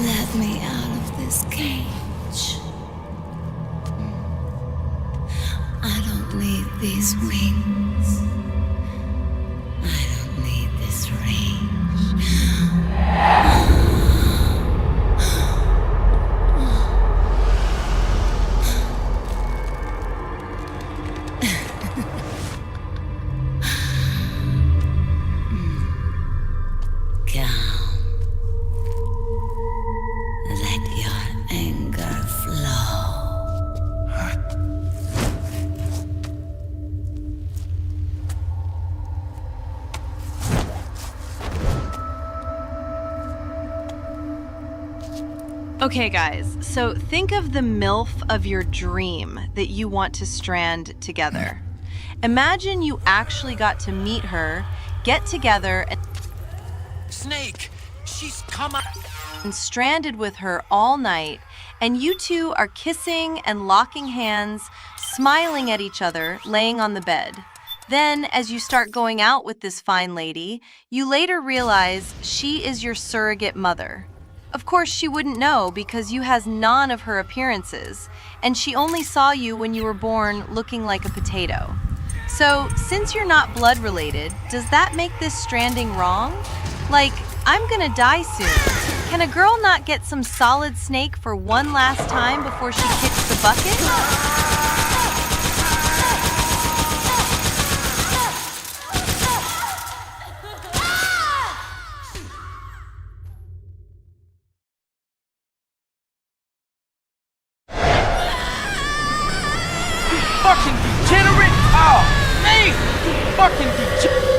Let me out of this cage. I don't need these wings. I don't need this range.
Okay, guys, so think of the MILF of your dream that you want to strand together. Imagine you actually got to meet her, get together, and
Snake, she's come up.
And stranded with her all night, and you two are kissing and locking hands, smiling at each other, laying on the bed. Then, as you start going out with this fine lady, you later realize she is your surrogate mother. Of course, she wouldn't know because you has none of her appearances, and she only saw you when you were born looking like a potato. So, since you're not blood related, does that make this stranding wrong? Like, I'm gonna die soon. Can a girl not get some solid snake for one last time before she kicks the bucket?
Fucking degenerate! Oh, me! Fucking degenerate!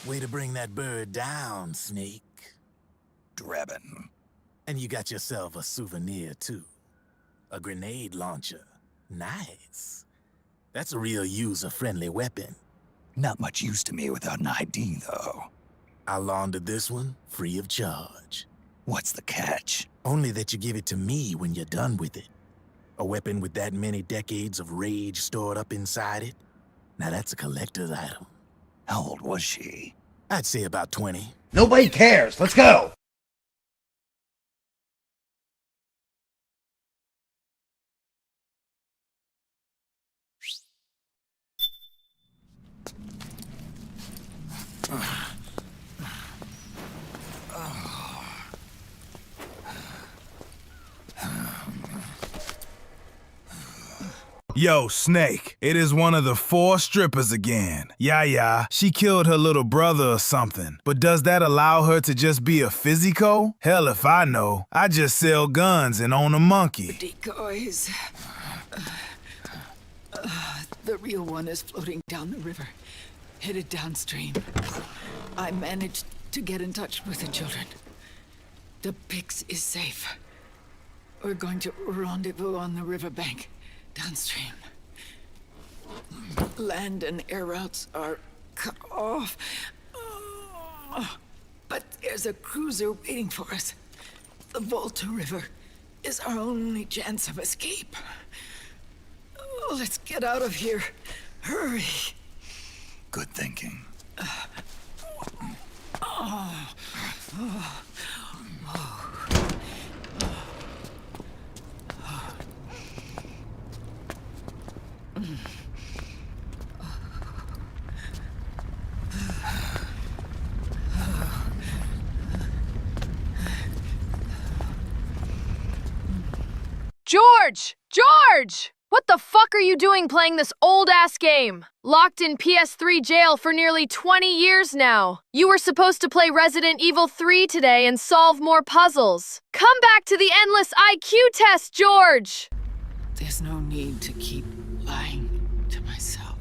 Way to bring that bird down, Snake.
Drebin.
And you got yourself a souvenir, too. A grenade launcher. Nice. That's a real user-friendly weapon.
Not much use to me without an ID, though.
I laundered this one free of charge.
What's the catch?
Only that you give it to me when you're done with it. A weapon with that many decades of rage stored up inside it? Now that's a collector's item.
How old was she?
I'd say about 20.
Nobody cares. Let's go.
Yo, Snake, it is one of the 4 strippers again. Yeah, she killed her little brother or something. But does that allow her to just be a physico? Hell if I know. I just sell guns and own a monkey.
Decoys. The real one is floating down the river, headed downstream. I managed to get in touch with the children. The Pix is safe. We're going to rendezvous on the riverbank. Downstream. Land and air routes are cut off. But there's a cruiser waiting for us. The Volta River is our only chance of escape. Let's get out of here. Hurry.
Good thinking.
George! George! What the fuck are you doing playing this old-ass game? Locked in PS3 jail for nearly 20 years now. You were supposed to play Resident Evil 3 today and solve more puzzles. Come back to the endless IQ test, George!
There's no need to keep lying to myself.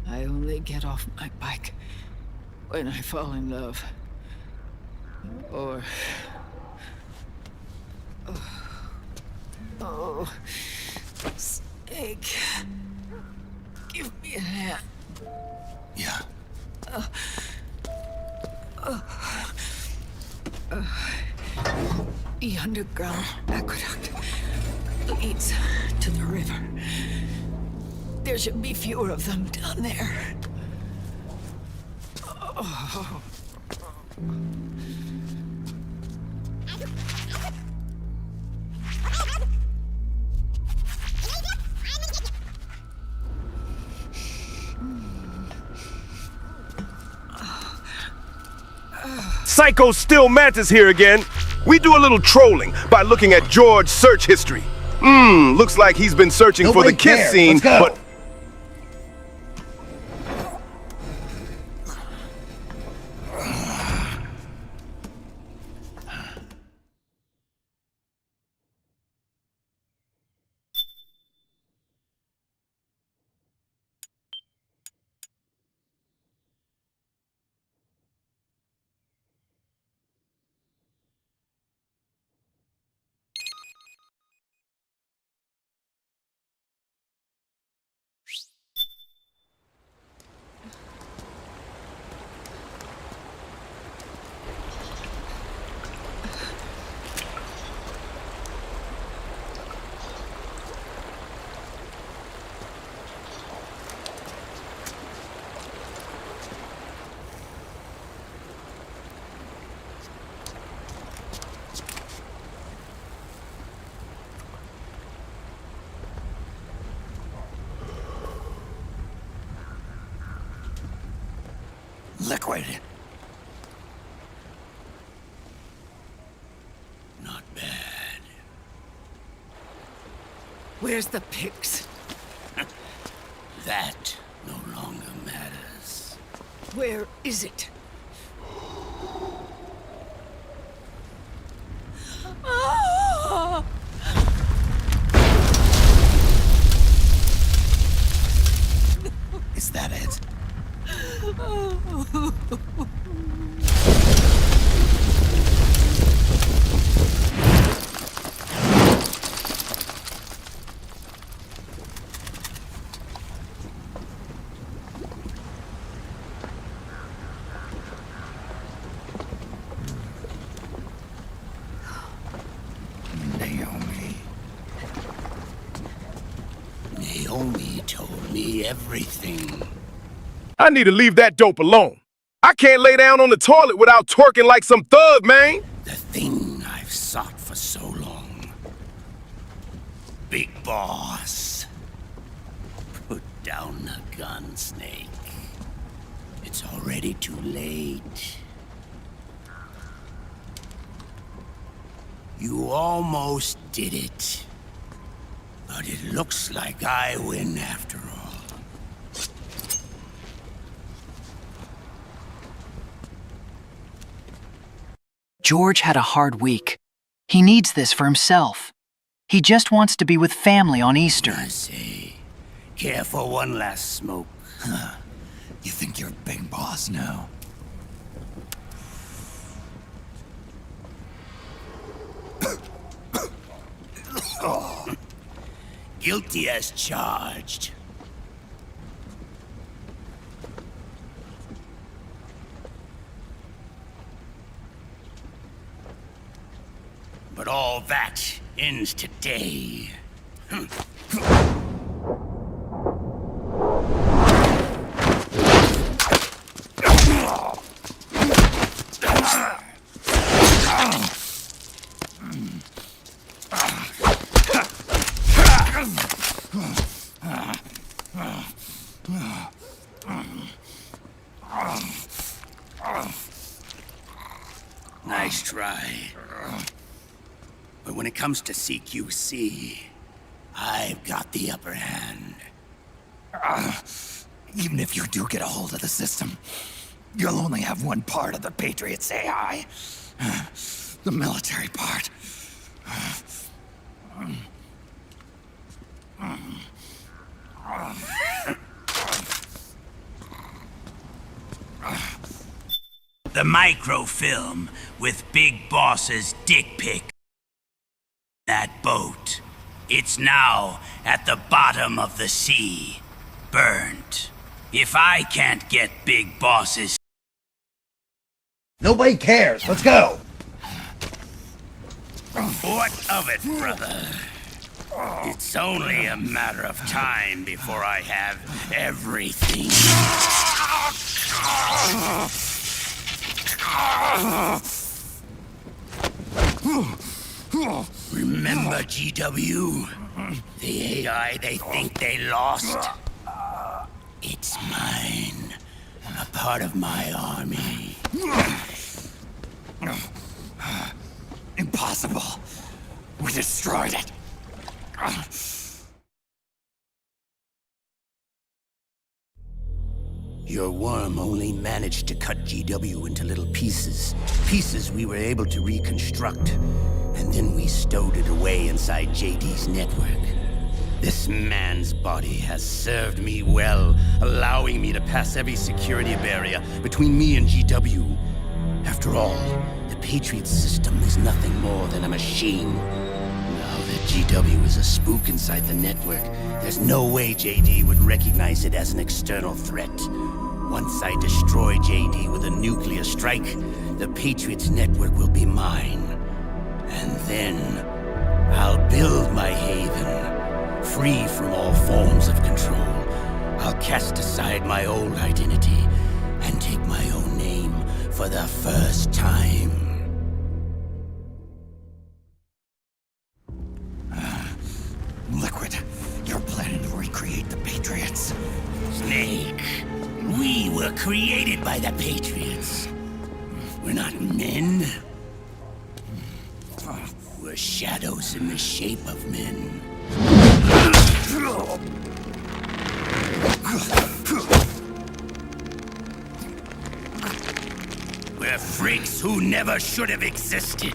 I only get off my bike when I fall in love. Or... Oh, Snake. Give me a hand.
Yeah.
The underground aqueduct leads to the river. There should be fewer of them down there. Oh.
Psycho Still Mantis here again. We do a little trolling by looking at George's search history. Looks like he's been searching for the kiss scene, but...
Liquid. Not bad.
Where's the Pix?
That no longer matters.
Where is it? Ah!
Is that it?
told me everything.
I need to leave that dope alone. I can't lay down on the toilet without twerking like some thug, man.
The thing I've sought for so long. Big boss. Put down the gun, Snake. It's already too late. You almost did it. But it looks like I win after all.
George had a hard week. He needs this for himself. He just wants to be with family on Easter.
I say, care for one last smoke.
You think you're big boss now?
Guilty as charged. But all that ends today. Nice try. But when it comes to CQC, I've got the upper hand.
Even if you do get a hold of the system, you'll only have one part of the Patriots AI. The military part.
The microfilm with Big Boss's dick pic. That boat. It's now at the bottom of the sea. Burnt. If I can't get Big Boss's...
Nobody cares. Let's go.
What of it, brother? It's only a matter of time before I have everything. Remember, GW? The AI they think they lost? It's mine. A part of my army.
Impossible. We destroyed it.
Your worm only managed to cut GW into little pieces. Pieces we were able to reconstruct. And then we stowed it away inside JD's network. This man's body has served me well, allowing me to pass every security barrier between me and GW. After all, the Patriots system is nothing more than a machine. Now that GW is a spook inside the network, there's no way JD would recognize it as an external threat. Once I destroy JD with a nuclear strike, the Patriots network will be mine. And then, I'll build my haven, free from all forms of control. I'll cast aside my old identity and take my own name for the first time.
Liquid, you're planning to recreate the Patriots.
Snake, we were created by the Patriots. We're not men. We're shadows in the shape of men. We're freaks who never should have existed.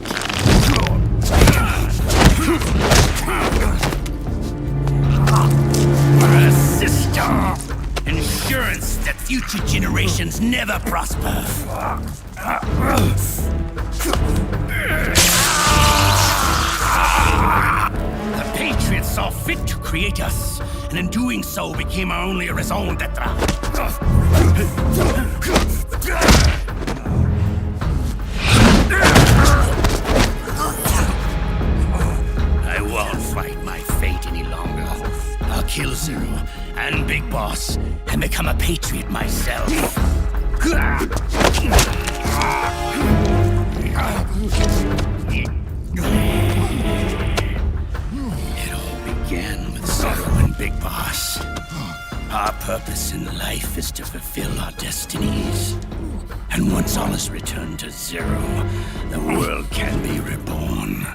We're a system. Insurance that future generations never prosper. The Patriots saw fit to create us, and in doing so became our only raison d'etre. I won't fight my fate any longer. I'll kill Zero and It all began with Zero and Big Boss. Our purpose in life is to fulfill our destinies. And once all is returned to Zero, the world can be reborn.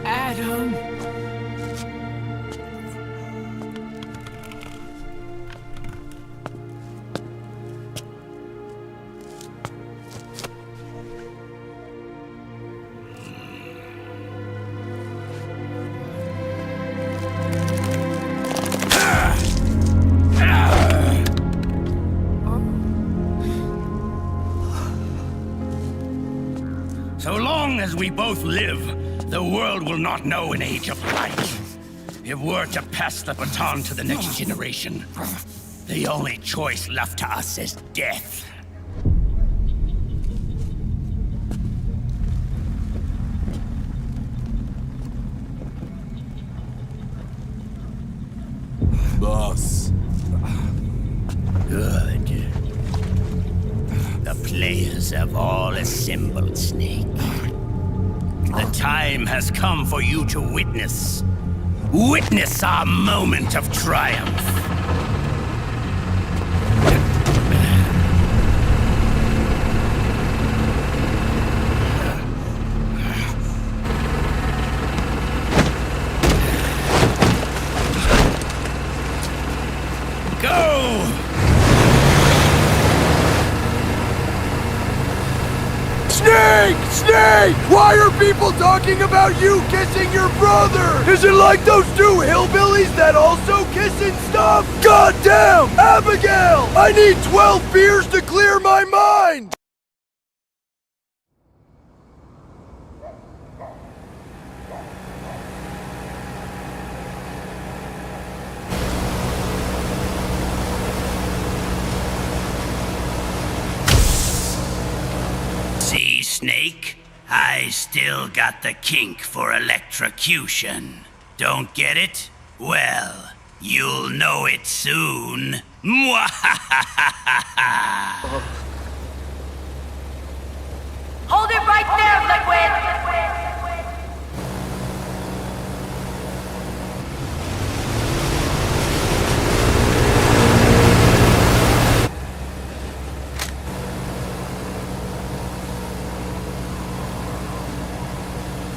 Adam.
So long as we both live, the world will not know an age of light. If we're to pass the baton to the next generation, the only choice left to us is death.
Boss.
Good. The players have all assembled, Snake. The time has come for you to witness our moment of triumph. Go!
Snake! Snake! Why are people talking about you kissing your brother? Is it like those two hillbillies that also kiss and stuff? Goddamn! Abigail! I need 12 beers to clear my mind!
See, Snake? I still got the kink for electrocution. Don't get it? Well, you'll know it soon. Mwahahaha!
Hold it right there, Liquid!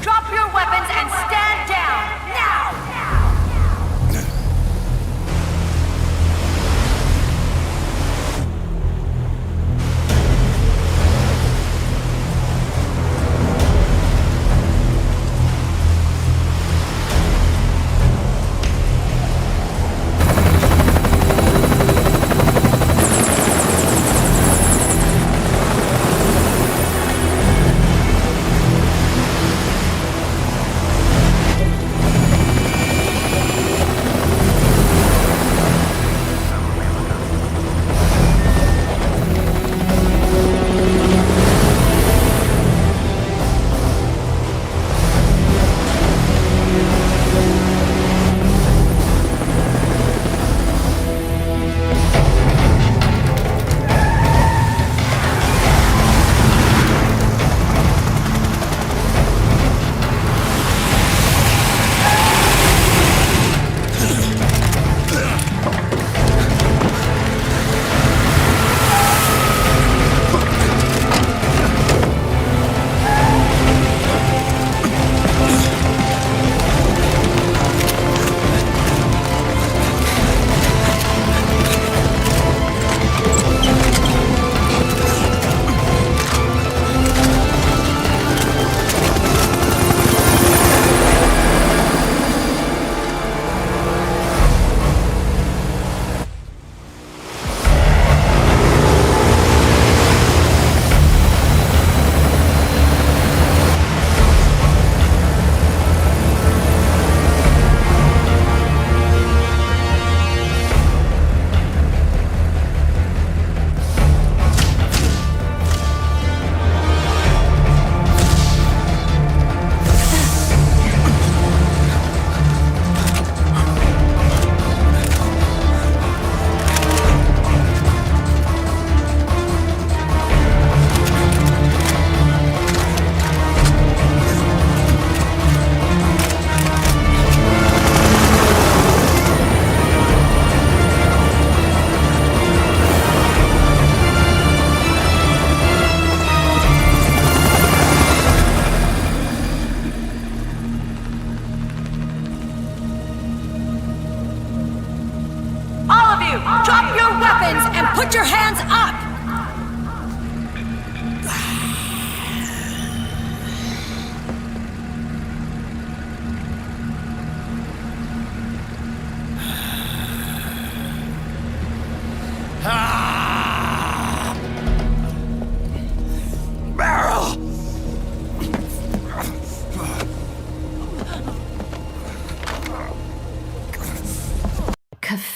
Drop your weapons and stand down, now! Drop your weapons and put your hands up!
Barrel!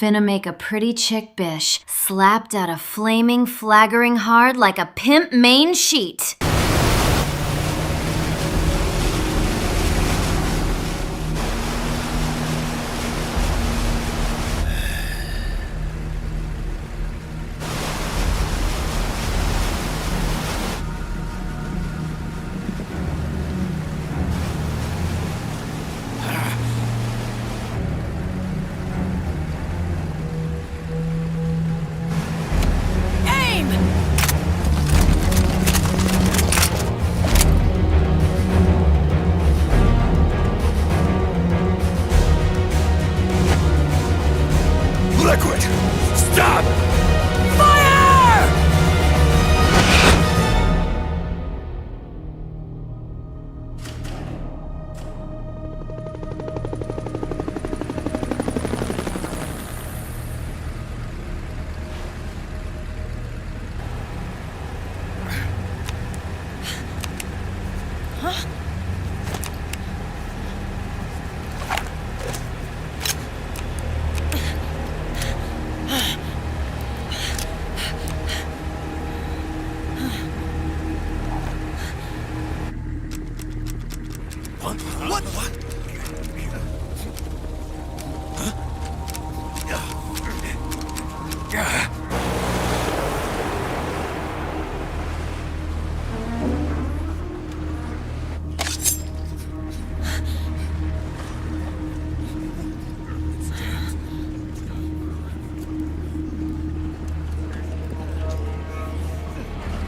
Finna make a pretty chick bish, slapped out a flaming, flaggering hard like a pimp main sheet.
Liquid! Stop!
Fire! Huh?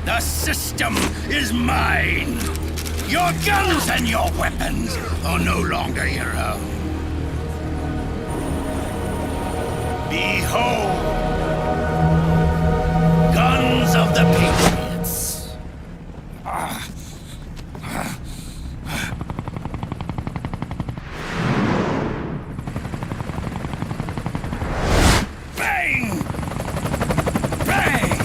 The system is mine! Your guns and your weapons are no longer your own. Behold! Guns of the Patriots! Bang! Bang!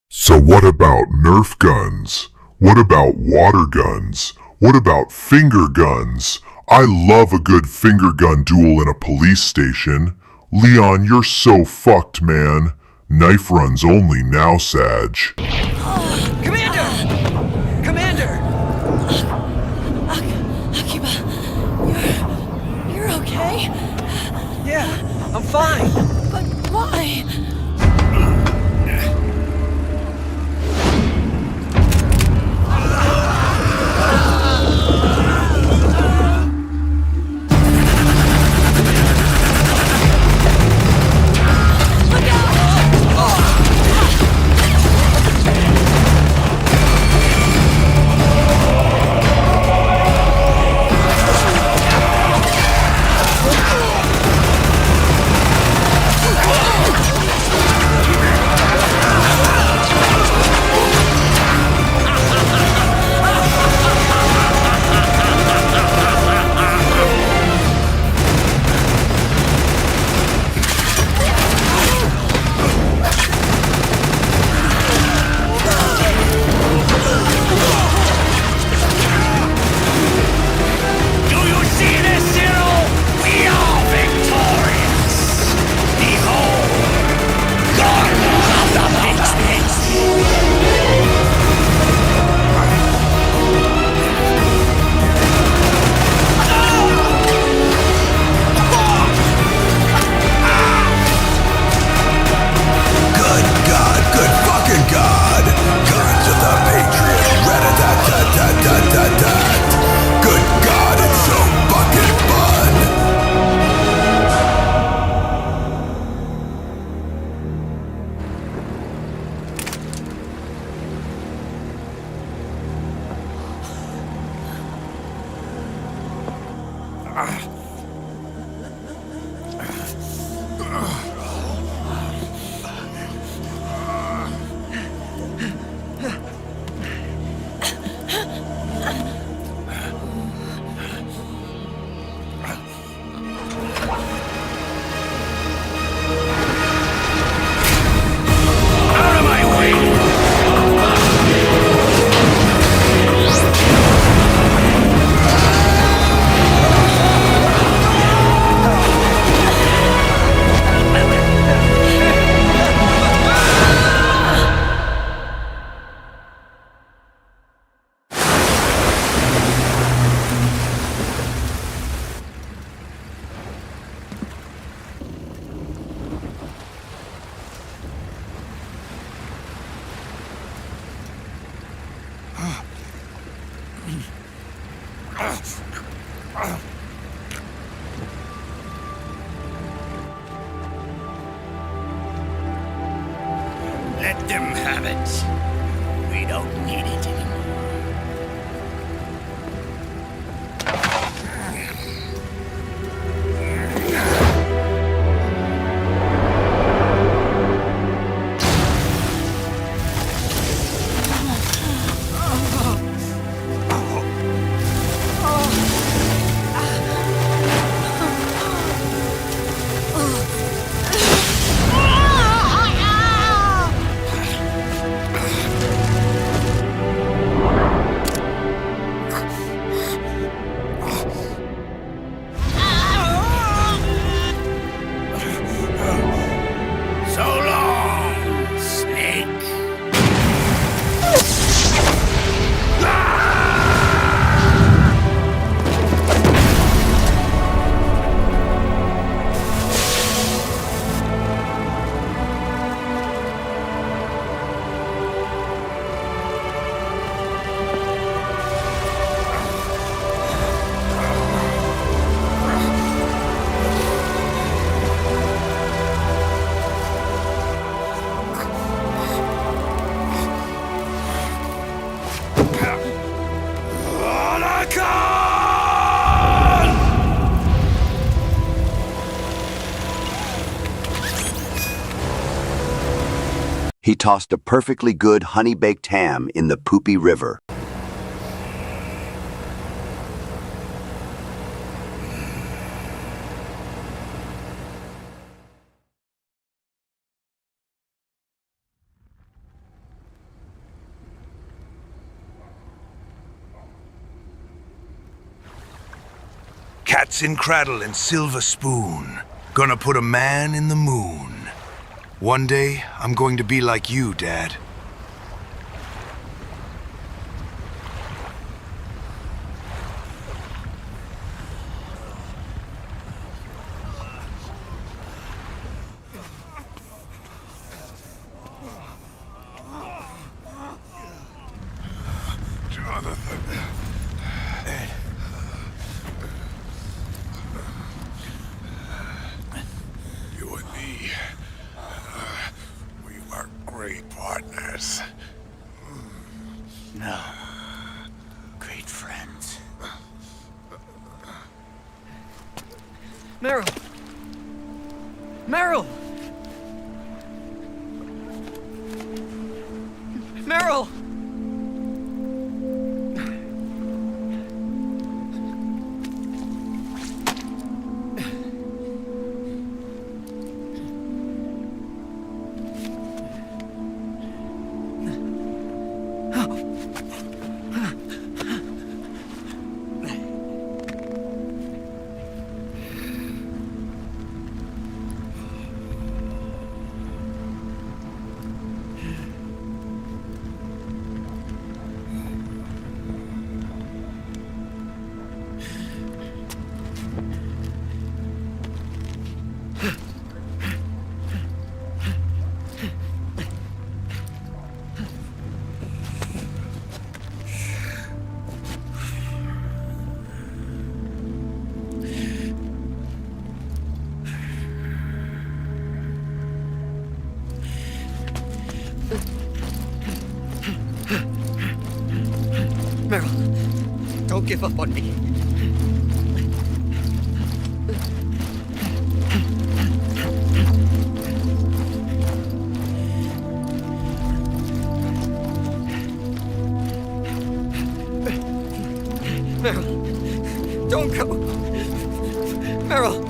So what about Nerf guns? What about water guns? What about finger guns? I love a good finger gun duel in a police station. Leon, you're so fucked, man. Knife runs only now, Sag.
Commander! Commander! Akiba, you're okay?
Yeah, I'm fine.
But why?
Let them have it. We don't need it anymore.
He tossed a perfectly good honey-baked ham in the poopy river.
Cats in cradle and silver spoon. Gonna put a man in the moon. One day, I'm going to be like you, Dad.
You and me, we were great partners.
No. Great friends.
Meryl! Meryl! Meryl! Meryl, don't give up on me. Meryl, don't go. Meryl.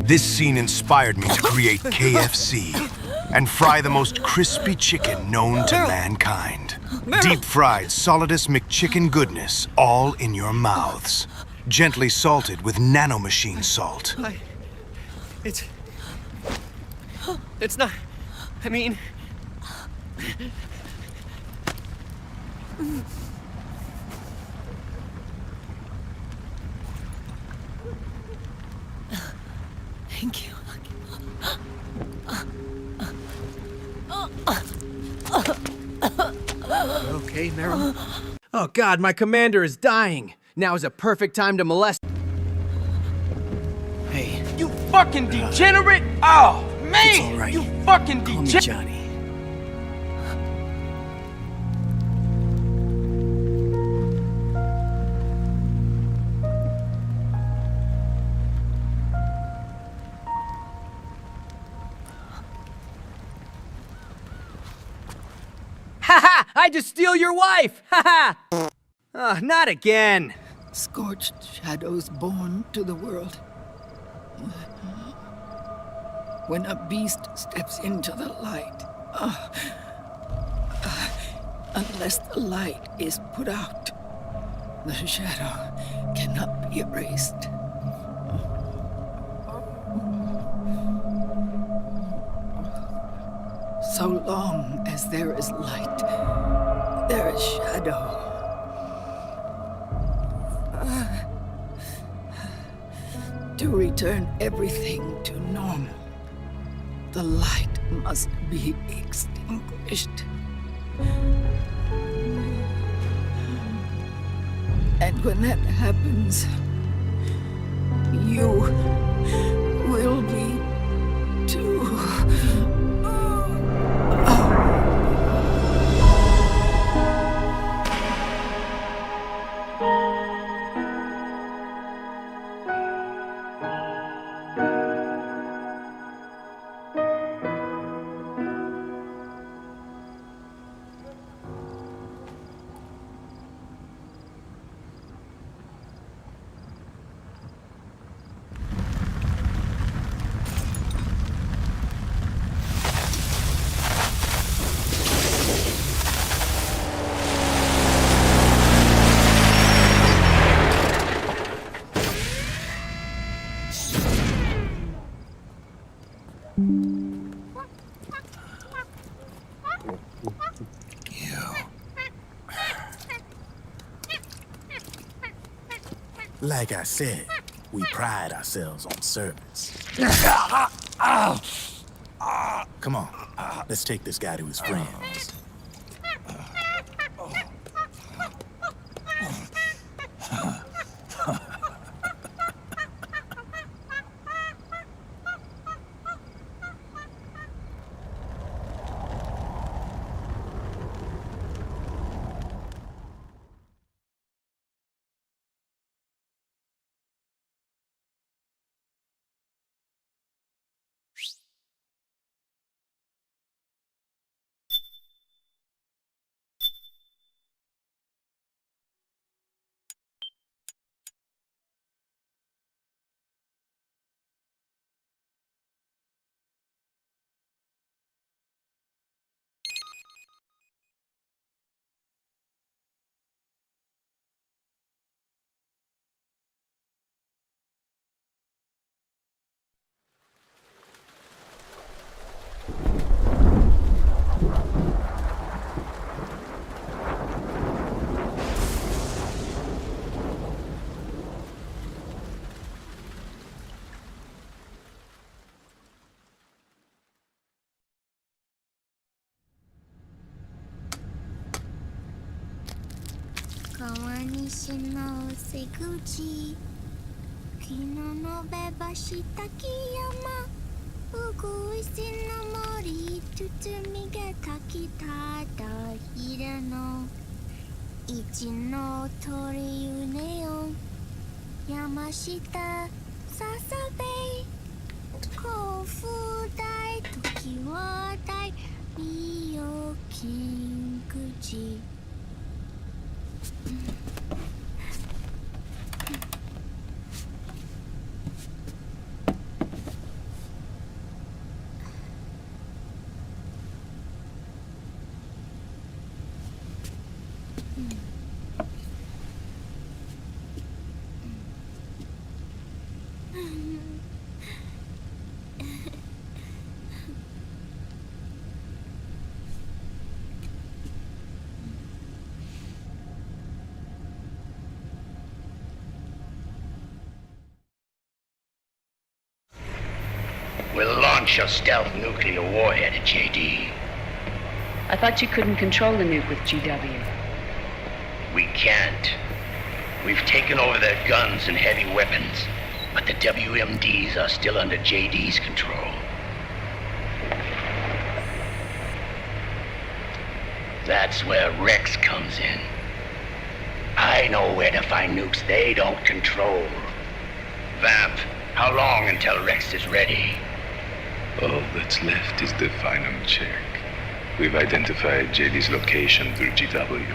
This scene inspired me to create KFC and fry the most crispy chicken known to mankind. Deep-fried Solidus McChicken goodness, all in your mouths. Gently salted with nanomachine salt.
It's not... I mean... Thank you. Okay, Meryl? Oh god, my commander is dying. Now is a perfect time to molest. Hey.
You fucking degenerate! Oh, man!
It's all right.
You fucking
Call me
degenerate!
Johnny.
Haha! I just steal your wife! Haha!
Not again.
Scorched shadows born to the world. When a beast steps into the light, unless the light is put out, the shadow cannot be erased. So long as there is light, there is shadow. To return everything to normal, the light must be extinguished. And when that happens, you will be too.
Like I said, we pride ourselves on service. Come on, let's take this guy to his friends.
We'll launch a stealth nuclear warhead at JD.
I thought you couldn't control the nuke with GW.
We can't. We've taken over their guns and heavy weapons, but the WMDs are still under JD's control. That's where Rex comes in. I know where to find nukes they don't control. Vamp, how long until Rex is ready?
All that's left is the final check. We've identified JD's location through GW,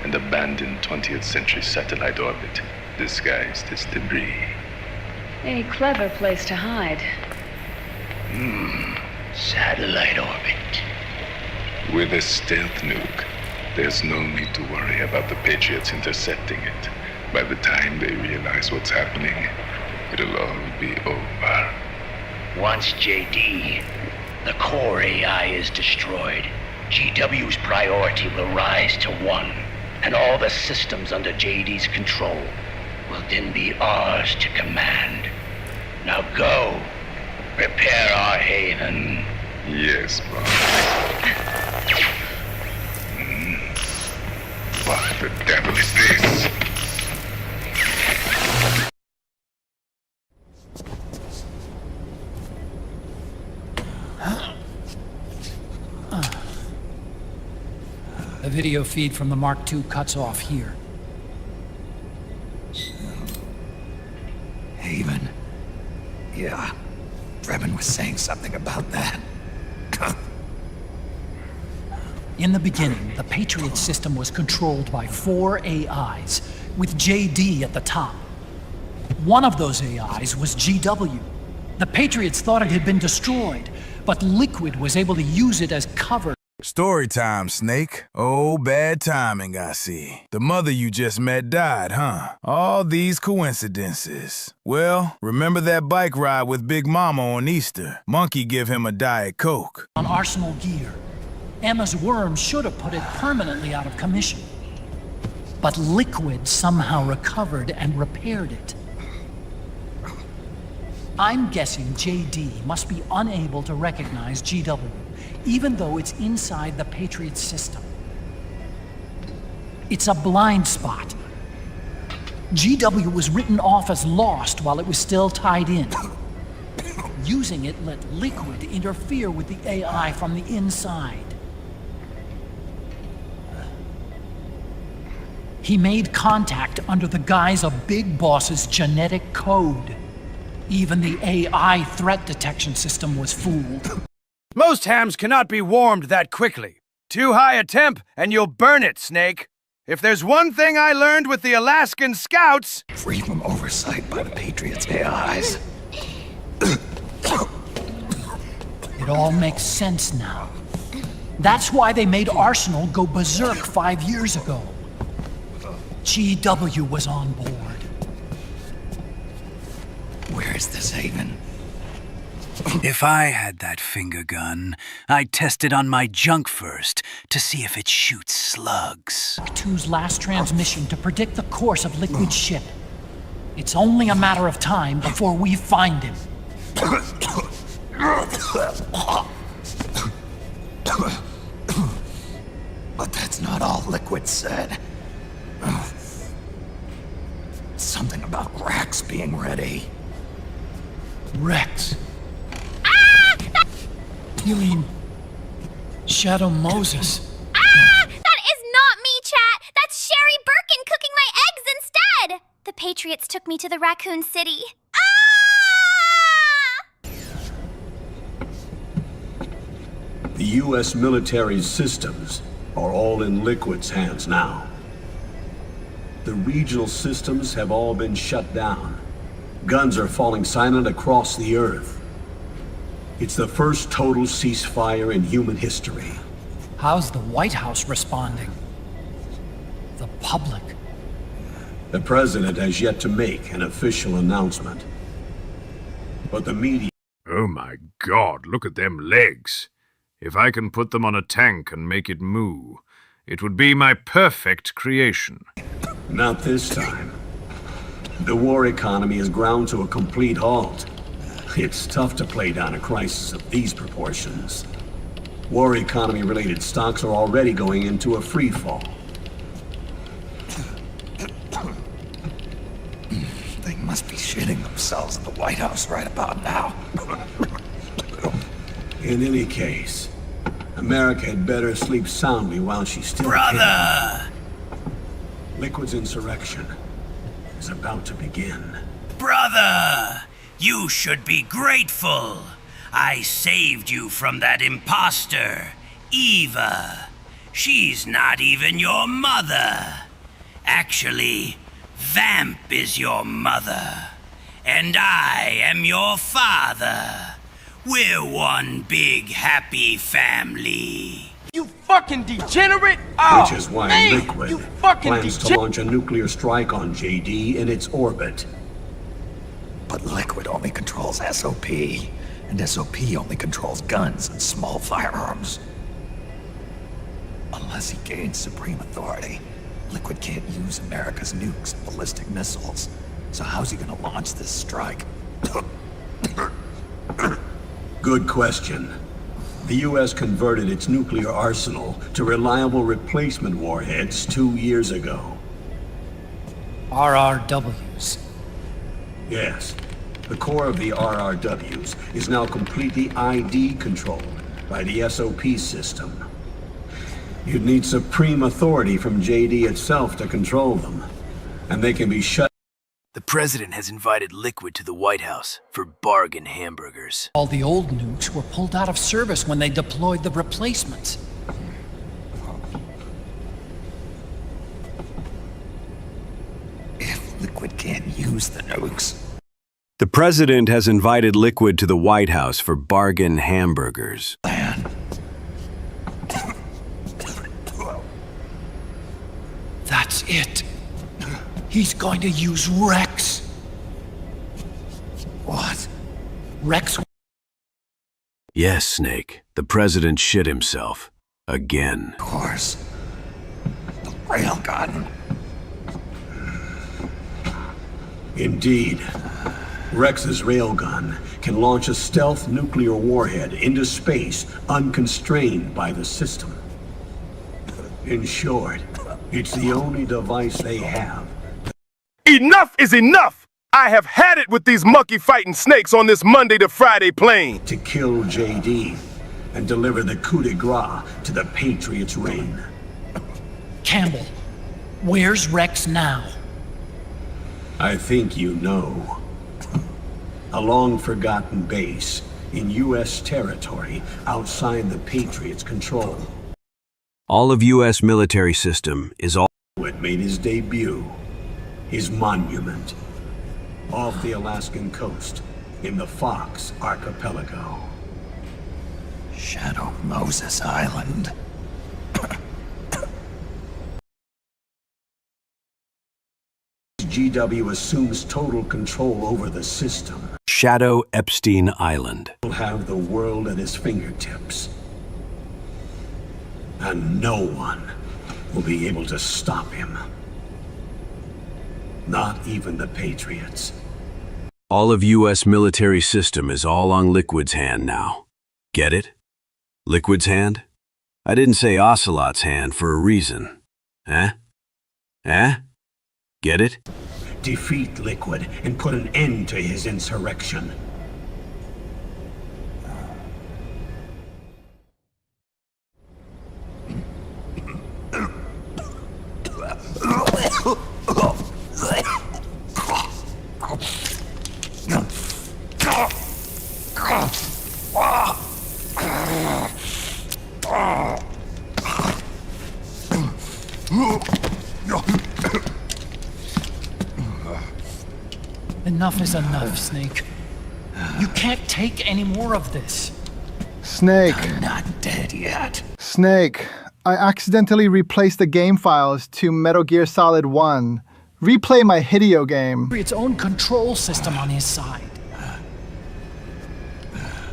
an abandoned 20th century satellite orbit, disguised as debris.
A clever place to hide.
Satellite orbit.
With a stealth nuke, there's no need to worry about the Patriots intercepting it. By the time they realize what's happening, it'll all be over.
Once JD, the core AI is destroyed, GW's priority will rise to 1, and all the systems under JD's control will then be ours to command. Now go, prepare our haven.
Yes, boss. What the devil is this?
The video feed from the Mark II cuts off here.
Haven. Yeah. Drebin was saying something about that.
In the beginning, the Patriots system was controlled by 4 AIs, with JD at the top. One of those AIs was GW. The Patriots thought it had been destroyed, but Liquid was able to use it as cover.
Story time, Snake. Oh, bad timing, I see. The mother you just met died, huh? All these coincidences. Well, remember that bike ride with Big Mama on Easter? Monkey give him a Diet Coke.
On Arsenal gear. Emma's worm should have put it permanently out of commission. But Liquid somehow recovered and repaired it. I'm guessing JD must be unable to recognize GW, even though it's inside the Patriot system. It's a blind spot. GW was written off as lost while it was still tied in. Using it let Liquid interfere with the AI from the inside. He made contact under the guise of Big Boss's genetic code. Even the AI threat detection system was fooled.
Most hams cannot be warmed that quickly. Too high a temp, and you'll burn it, Snake. If there's one thing I learned with the Alaskan Scouts...
Free from oversight by the Patriots' AIs.
It all makes sense now. That's why they made Arsenal go berserk 5 years ago. GW was on board.
Where is this haven?
If I had that finger gun, I'd test it on my junk first to see if it shoots slugs.
Two's last transmission to predict the course of Liquid's ship. It's only a matter of time before we find him.
But that's not all Liquid said. Something about Rex being ready.
Rex? You mean Shadow Moses?
That is not me, chat! That's Sherry Birkin cooking my eggs instead! The Patriots took me to the Raccoon City.
The U.S. military's systems are all in Liquid's hands now. The regional systems have all been shut down. Guns are falling silent across the earth. It's the first total ceasefire in human history.
How's the White House responding? The public?
The president has yet to make an official announcement. But the media...
Oh my God, look at them legs. If I can put them on a tank and make it moo, it would be my perfect creation.
Not this time. The war economy is ground to a complete halt. It's tough to play down a crisis of these proportions. War economy-related stocks are already going into a free fall.
They must be shitting themselves in the White House right about now.
In any case, America had better sleep soundly while she still
Brother!
can. Liquid's insurrection is about to begin.
Brother! You should be grateful. I saved you from that imposter, Eva. She's not even your mother. Actually, Vamp is your mother. And I am your father. We're one big happy family.
You fucking degenerate! Oh,
Which is why
man,
Liquid
you fucking
plans to launch a nuclear strike on JD in its orbit.
But Liquid only controls SOP, and SOP only controls guns and small firearms. Unless he gains supreme authority, Liquid can't use America's nukes and ballistic missiles. So how's he gonna launch this strike?
Good question. The U.S. converted its nuclear arsenal to reliable replacement warheads 2 years ago.
RRWs.
Yes. The core of the RRWs is now completely ID controlled by the SOP system. You'd need supreme authority from JD itself to control them, and they can be shut.
The president has invited Liquid to the White House for bargain hamburgers.
All the old nukes were pulled out of service when they deployed the replacements.
If Liquid can't use the nukes...
The president has invited Liquid to the White House for bargain hamburgers.
That's it. He's going to use Rex.
What?
Rex?
Yes, Snake. The president shit himself. Again.
Of course. The railgun.
Indeed. Rex's railgun can launch a stealth nuclear warhead into space unconstrained by the system. In short, it's the only device they have.
Enough is enough! I have had it with these monkey-fighting snakes on this Monday to Friday plane.
To kill JD and deliver the coup de grace to the Patriots' reign.
Campbell, where's Rex now?
I think you know. A long-forgotten base in U.S. territory outside the Patriots' control.
All of U.S. military system is all...
It made his debut, his monument, off the Alaskan coast in the Fox Archipelago.
Shadow Moses Island.
GW assumes total control over the system.
Shadow Epstein Island.
He'll have the world at his fingertips. And no one will be able to stop him. Not even the Patriots.
All of U.S. military system is all on Liquid's hand now. Get it? Liquid's hand? I didn't say Ocelot's hand for a reason. Eh? Eh? Get it?
Defeat Liquid and put an end to his insurrection.
Enough is enough, Snake. You can't take any more of this.
Snake.
I'm not dead yet.
Snake. I accidentally replaced the game files to Metal Gear Solid 1. Replay my Hideo game.
Its own control system on his side.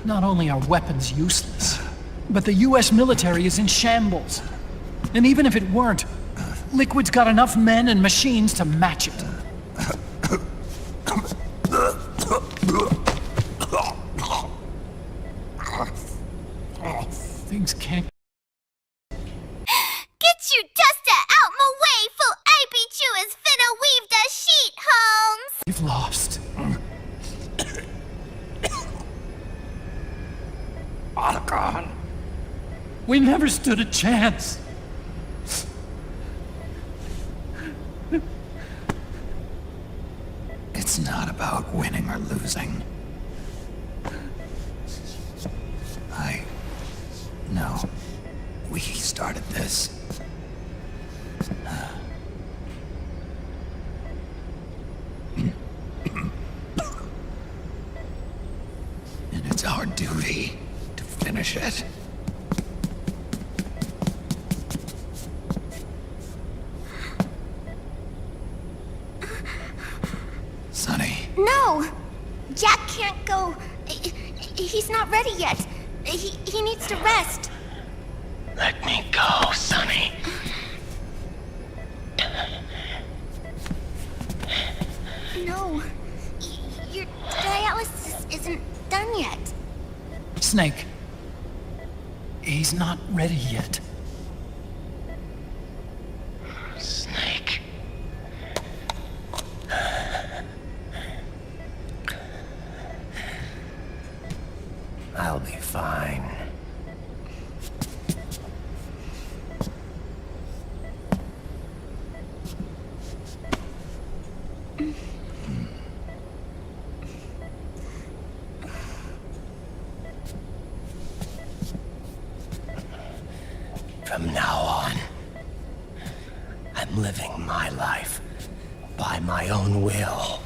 Not only are weapons useless, but the US military is in shambles. And even if it weren't, Liquid's got enough men and machines to match it. Things can't
you toaster out my way, for I beat you as finna weave the sheet, Holmes.
You've lost.
Otacon, we never stood a chance.
It's not about winning or losing. No. We started this. And it's our duty to finish it. Sonny.
No! Jack can't go. He's not ready yet. He needs to rest.
Let me go, Sonny.
No. Your dialysis isn't done yet.
Snake. He's not ready yet.
Snake. I'll be fine. From now on, I'm living my life by my own will.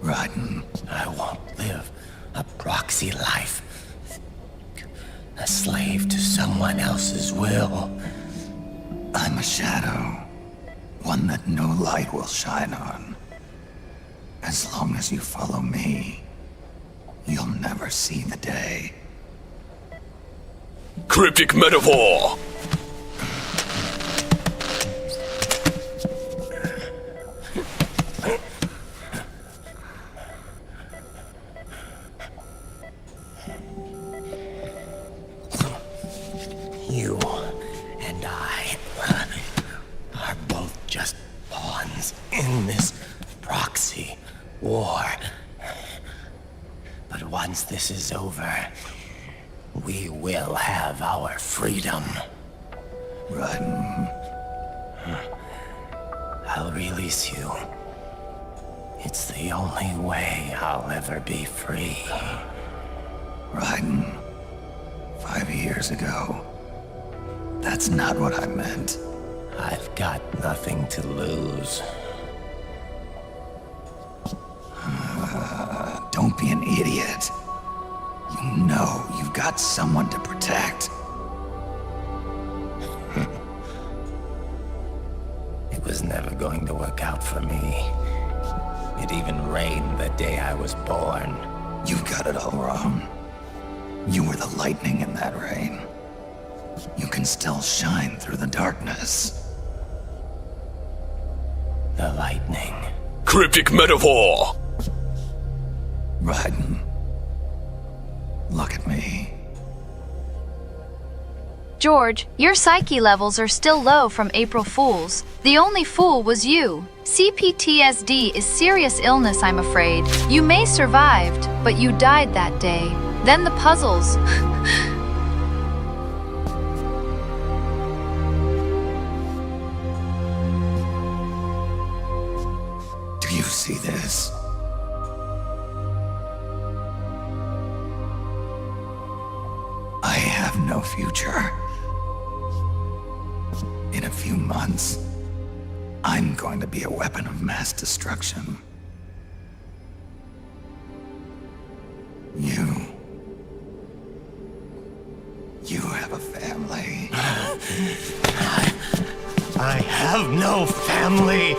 Rodden.
I won't live a proxy life. A slave to someone else's will.
I'm a shadow. One that no light will shine on. As long as you follow me, you'll never see the day.
Cryptic metaphor!
You and I are both just pawns in this proxy war. But once this is over, we will have our freedom.
Rodden.
I'll release you. It's the only way I'll ever be free.
Rodden. 5 years ago. That's not what I meant.
I've got nothing to lose.
Don't be an idiot. You know you've got someone to protect.
It was never going to work out for me. It even rained the day I was born.
You've got it all wrong. You were the lightning in that rain. You can still shine through the darkness.
The lightning.
Cryptic metaphor!
Rodden. Look at me.
George, your psyche levels are still low from April Fools. The only fool was you. CPTSD is serious illness, I'm afraid. You may survived, but you died that day. Then the puzzles.
Do you see this? I have no future. In a few months, I'm going to be a weapon of mass destruction. You have a family.
I have no family.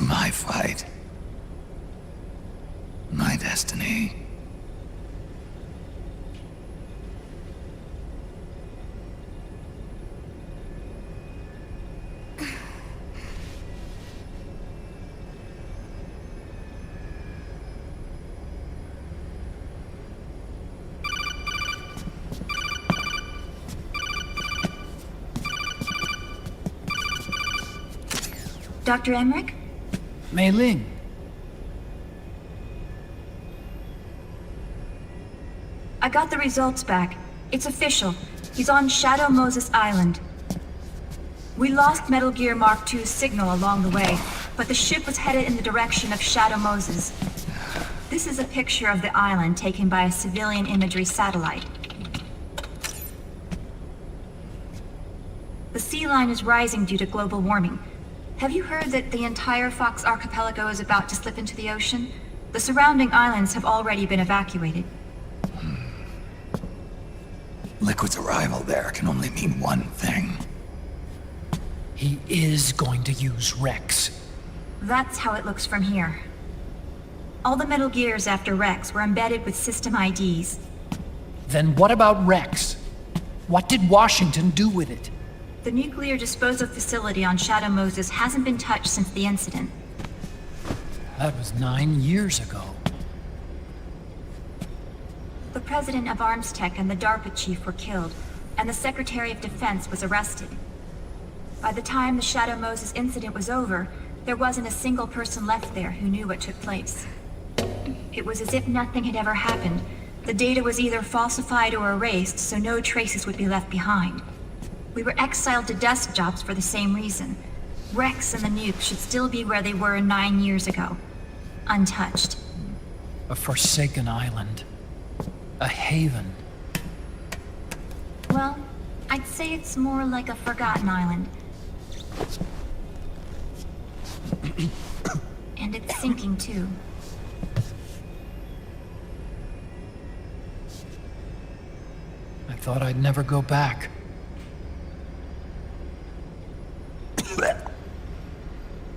my fight. My destiny.
Dr. Emmerich?
Mei Ling.
I got the results back. It's official. He's on Shadow Moses Island. We lost Metal Gear Mark II's signal along the way, but the ship was headed in the direction of Shadow Moses. This is a picture of the island taken by a civilian imagery satellite. The sea line is rising due to global warming. Have you heard that the entire Fox Archipelago is about to slip into the ocean? The surrounding islands have already been evacuated.
Liquid's arrival there can only mean one thing.
He is going to use Rex.
That's how it looks from here. All the Metal Gears after Rex were embedded with system IDs.
Then what about Rex? What did Washington do with it?
The nuclear disposal facility on Shadow Moses hasn't been touched since the incident.
That was 9 years ago.
The president of ArmsTech and the DARPA chief were killed, and the Secretary of Defense was arrested. By the time the Shadow Moses incident was over, there wasn't a single person left there who knew what took place. It was as if nothing had ever happened. The data was either falsified or erased, so no traces would be left behind. We were exiled to desk jobs for the same reason. Rex and the nuke should still be where they were 9 years ago. Untouched.
A forsaken island. A haven.
Well, I'd say it's more like a forgotten island. And it's sinking too.
I thought I'd never go back.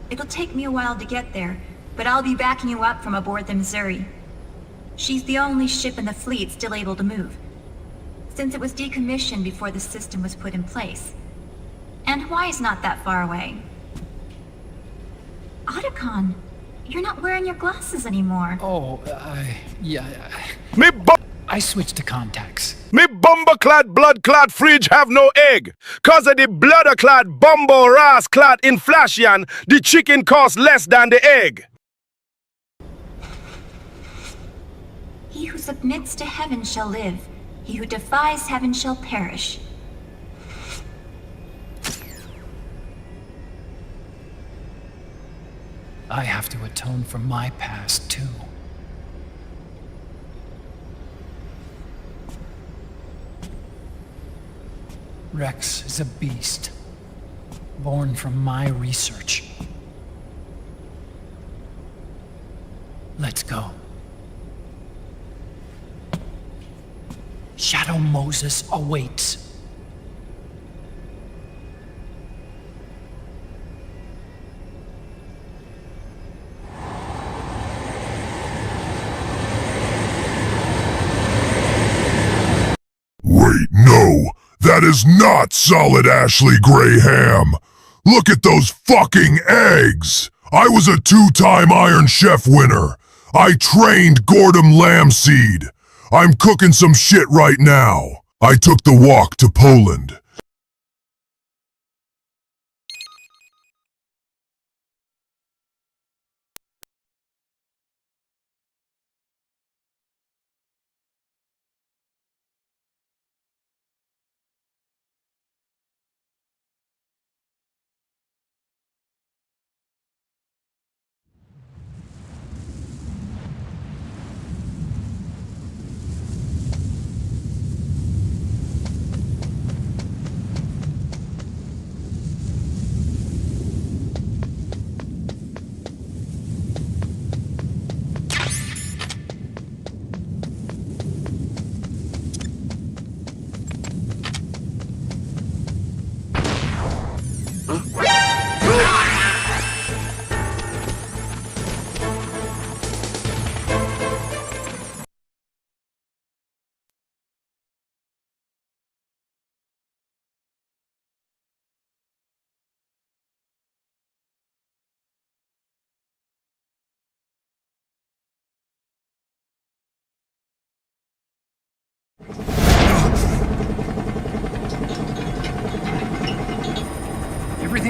It'll take me a while to get there, but I'll be backing you up from aboard the Missouri. She's the only ship in the fleet still able to move, since it was decommissioned before the system was put in place. And Hawaii's not that far away. Otacon, you're not wearing your glasses anymore.
Oh, yeah. I switched to contacts.
Me bumbo-clad, blood-clad fridge have no egg. Cause of the blood-clad, bumbo-ras-clad inflation, the chicken costs less than the egg.
He who submits to heaven shall live. He who defies heaven shall perish.
I have to atone for my past, too. Rex is a beast, born from my research. Let's go. Shadow Moses awaits.
Wait, no! That is not solid Ashley Graham! Look at those fucking eggs! I was a 2-time Iron Chef winner. I trained Gordon Lambseed. I'm cooking some shit right now. I took the walk to Poland.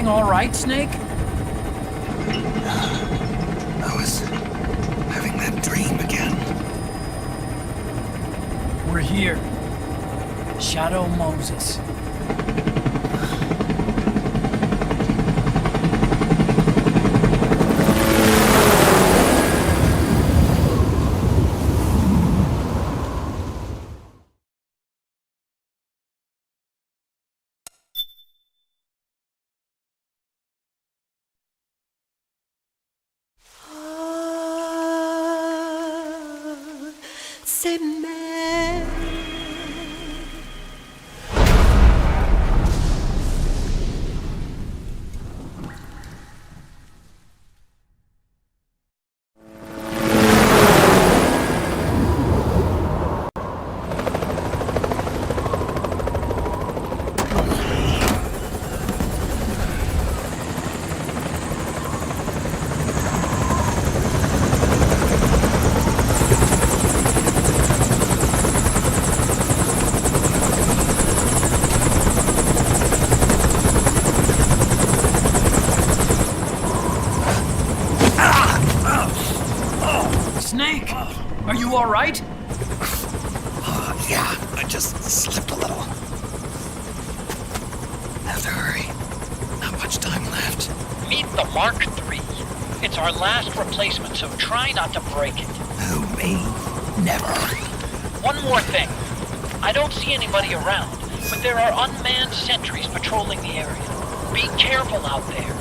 everything all right, Snake?
I was having that dream again.
We're here. Shadow Moses.
C'est même.
Snake, are you all right?
Yeah, I just slipped a little. Have to hurry. Not much time left.
Meet the Mark III. It's our last replacement, so try not to break it.
Who, me? Never.
One more thing. I don't see anybody around, but there are unmanned sentries patrolling the area. Be careful out there.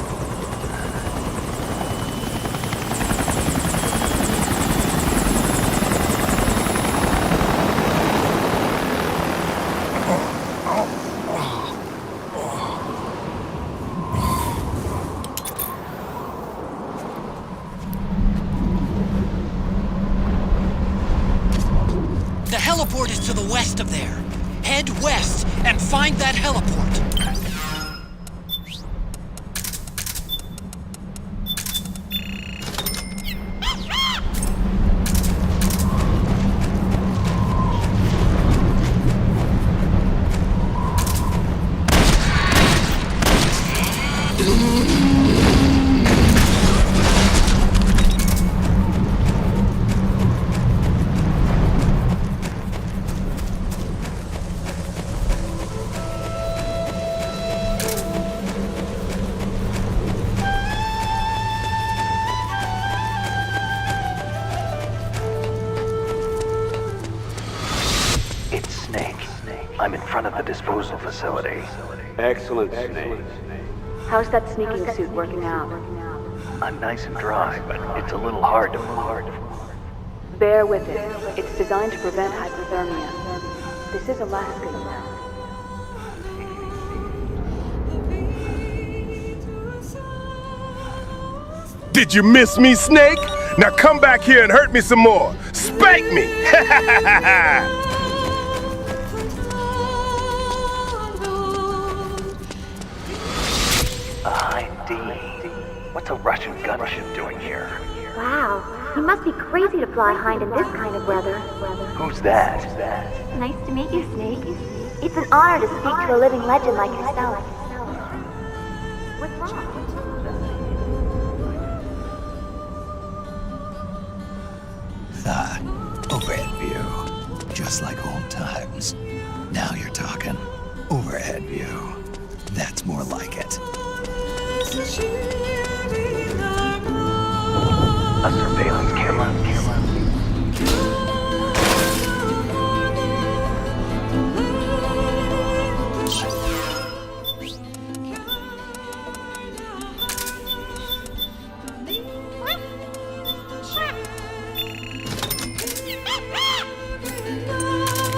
The heliport is to the west of there. Head west and find that heliport.
I'm in front of the disposal facility.
Excellent, Snake.
How's that sneaking suit working out?
I'm nice and dry, but it's a little hard to move.
Bear with it. It's designed to prevent hypothermia. This is Alaska, you know.
Did you miss me, Snake? Now come back here and hurt me some more. Spank me!
A high D. What's a Russian gunship doing here?
Wow, you must be crazy to fly Hind in this kind of weather.
Who's that?
Nice to meet you, Snake. It's an honor to speak to a living legend like yourself. What's wrong?
Overhead view. Just like old times. Now you're talking. Overhead view. That's more like it.
A surveillance camera.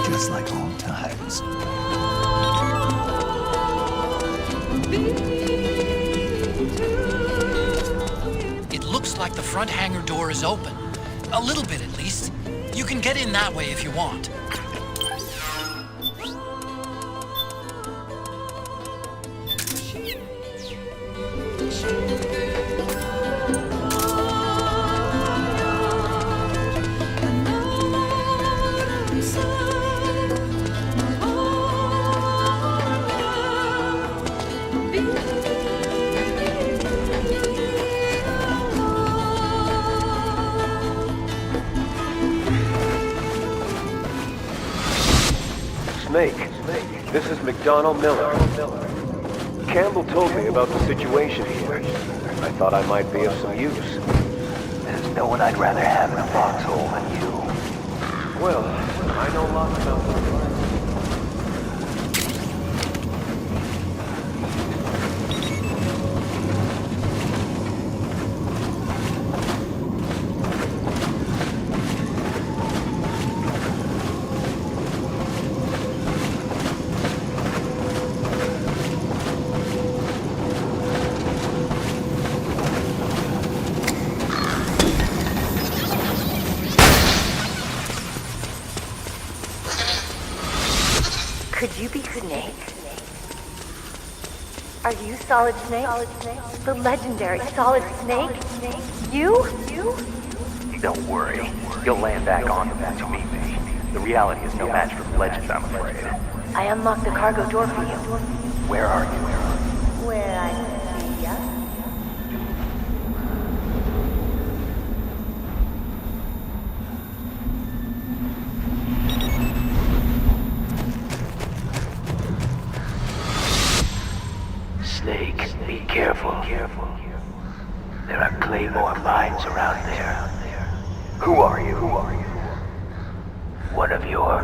Just like old times.
It looks like the front hangar door is open. A little bit, at least. You can get in that way if you want.
Snake, this is McDonnell Miller. Campbell told me about the situation here. I thought I might be of some use.
There's no one I'd rather have in a foxhole than you.
Well, I know lots about them.
Could you be Snake? Are you Solid Snake? The legendary Solid Snake? You?
Don't worry. You'll land back on them once you meet me. The reality is no match for the legend, I'm afraid.
I unlocked the cargo door for you.
Where are you?
Where I see ya.
Snake, be careful. There are Claymore mines around there. Who are you? One of your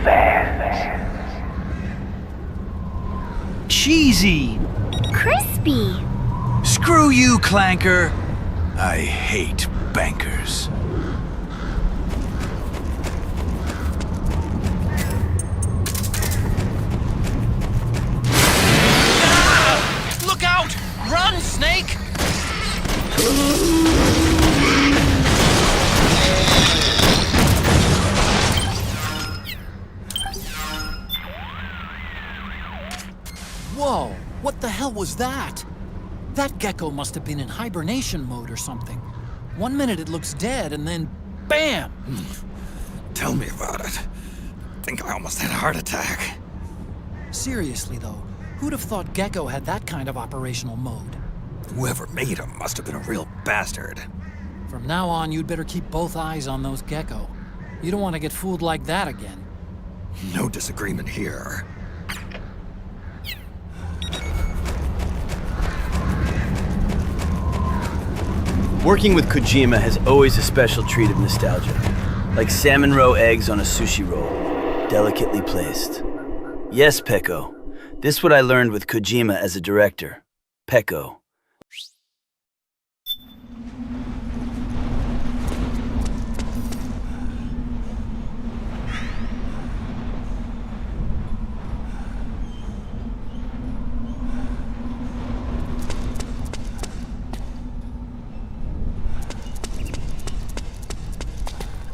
fans.
Cheesy!
Crispy!
Screw you, Clanker! I hate bankers.
Look out! Run, Snake!
Whoa, what the hell was that? That gecko must have been in hibernation mode or something. 1 minute it looks dead, and then BAM!
Tell me about it. I think I almost had a heart attack.
Seriously though, who'd have thought Gecko had that kind of operational mode?
Whoever made him must have been a real bastard.
From now on, you'd better keep both eyes on those Gecko. You don't want to get fooled like that again.
No disagreement here.
Working with Kojima has always a special treat of nostalgia. Like salmon roe eggs on a sushi roll, delicately placed. Yes, Pecco. This is what I learned with Kojima as a director. Pecco.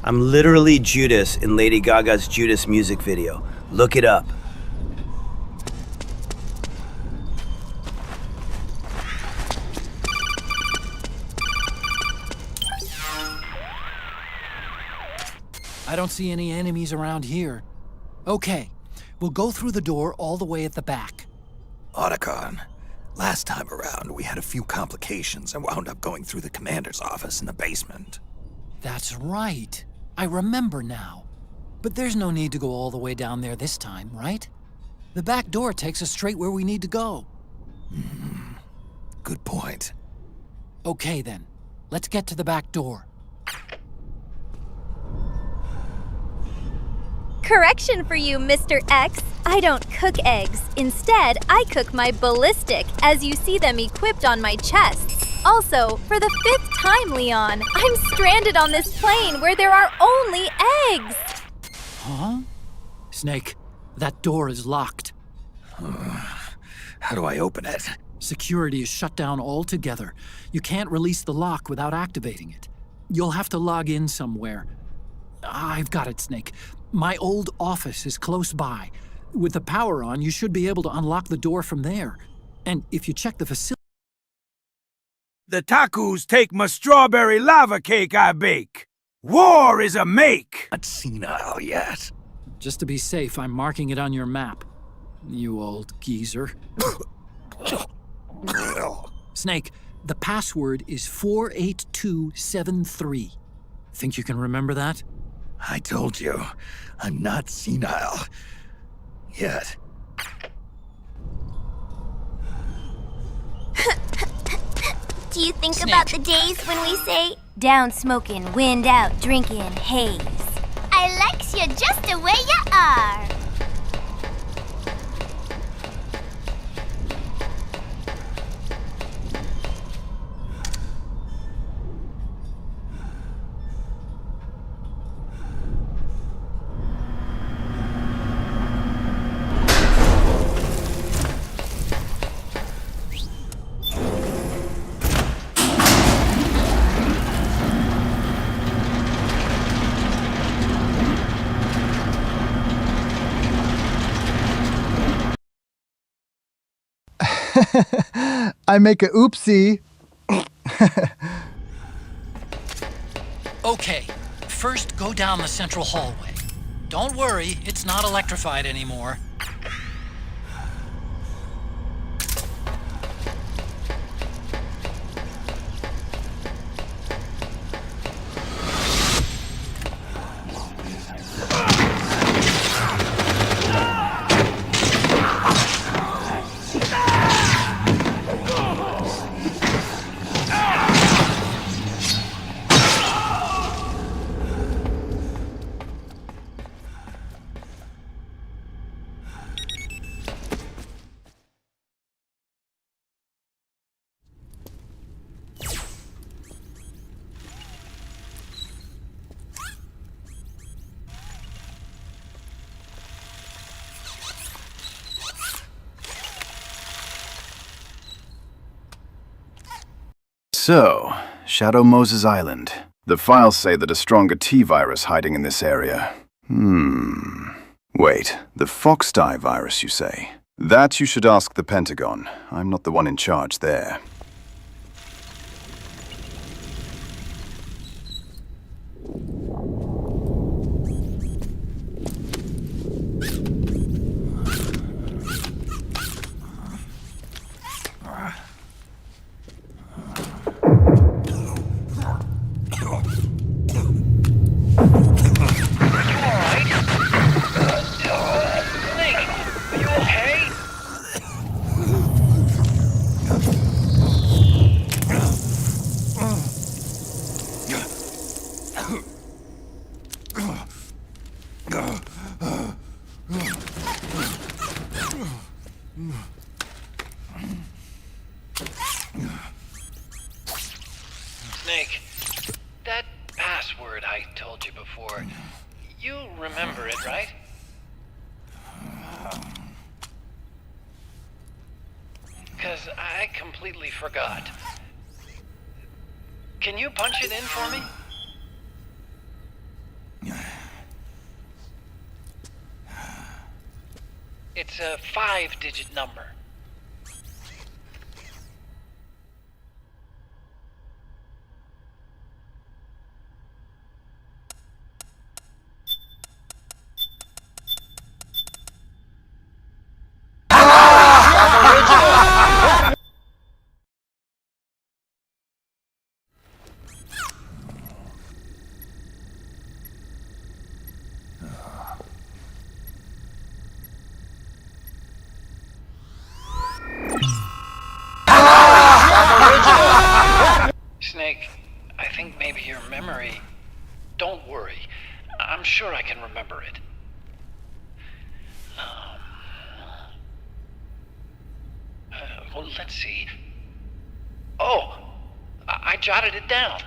I'm literally Judas in Lady Gaga's Judas music video. Look it up.
I don't see any enemies around here. Okay, we'll go through the door all the way at the back.
Otacon, last time around we had a few complications and wound up going through the commander's office in the basement.
That's right. I remember now. But there's no need to go all the way down there this time, right? The back door takes us straight where we need to go.
Good point.
Okay then, let's get to the back door.
Correction for you, Mr. X. I don't cook eggs. Instead, I cook my ballistic, as you see them equipped on my chest. Also, for the 5th time, Leon, I'm stranded on this plane where there are only eggs!
Huh? Snake, that door is locked.
How do I open it?
Security is shut down altogether. You can't release the lock without activating it. You'll have to log in somewhere. I've got it, Snake. My old office is close by. With the power on, you should be able to unlock the door from there. And if you check the facility...
The tacos take my strawberry lava cake I bake. War is a make.
Not senile yet.
Just to be safe, I'm marking it on your map. You old geezer. Snake, the password is 48273. Think you can remember that?
I told you, I'm not senile. yet.
Do you think about the days when we say, down smoking, wind out, drinking, haze? I likes you just the way you are.
I make a oopsie.
Okay, first go down the central hallway. Don't worry, it's not electrified anymore.
So, Shadow Moses Island. The files say that a stronger T-virus hiding in this area. Wait, the Fox-Die virus, you say? That you should ask the Pentagon. I'm not the one in charge there.
Snake, that password I told you before, you remember it, right? Because I completely forgot. Can you punch it in for me? It's a 5-digit number. Snake, I think maybe your memory... Don't worry. I'm sure I can remember it. Well, let's see. Oh! I jotted it down.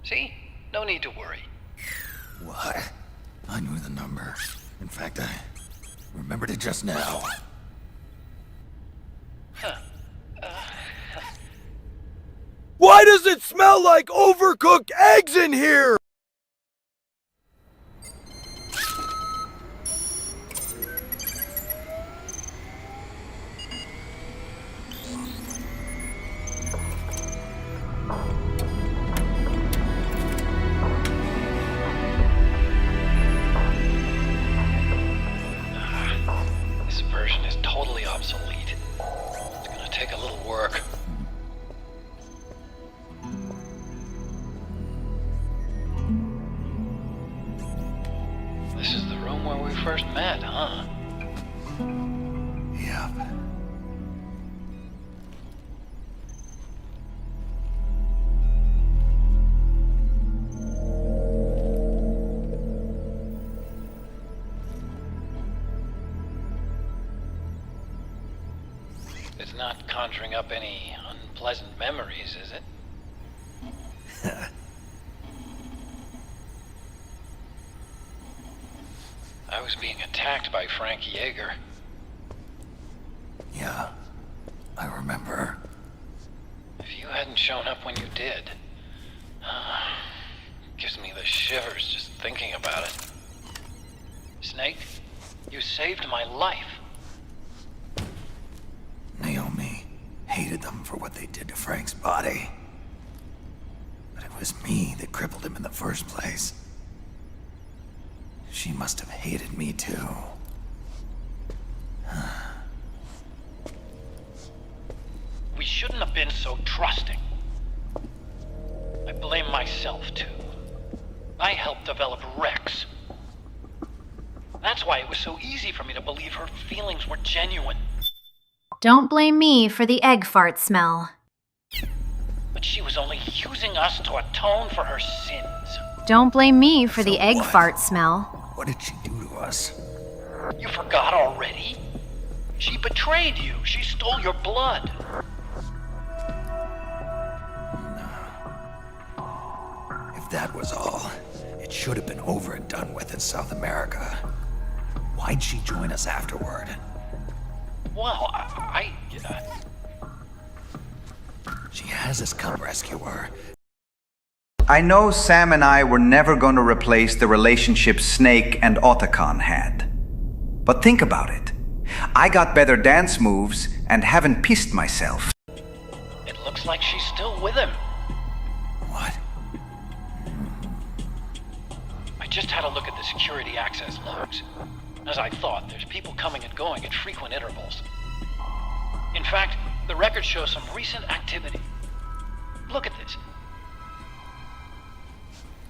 See? No need to worry.
What? I knew the number. In fact, I remembered it just now.
Why does it smell like overcooked eggs in here?
This version is totally obsolete. It's gonna take a little work. where we first met, huh?
Yep.
It's not conjuring up any unpleasant memories, is it? I was being attacked by Frank Yeager.
Yeah, I remember.
If you hadn't shown up when you did, gives me the shivers just thinking about it. Snake, you saved my life.
Naomi hated them for what they did to Frank's body. But it was me that crippled him in the first place. She must have hated me too.
We shouldn't have been so trusting. I blame myself too. I helped develop Rex. That's why it was so easy for me to believe her feelings were genuine.
Don't blame me for the egg fart smell.
But she was only using us to atone for her sins.
Don't blame me for the egg fart smell.
What did she do to us?
You forgot already? She betrayed you. She stole your blood.
If that was all, it should have been over and done with in South America. Why'd she join us afterward?
Well,
She has us come rescue her.
I know Sam and I were never going to replace the relationship Snake and Otacon had. But think about it. I got better dance moves and haven't pissed myself.
It looks like she's still with him.
What?
I just had a look at the security access logs. As I thought, there's people coming and going at frequent intervals. In fact, the record shows some recent activity. Look at this.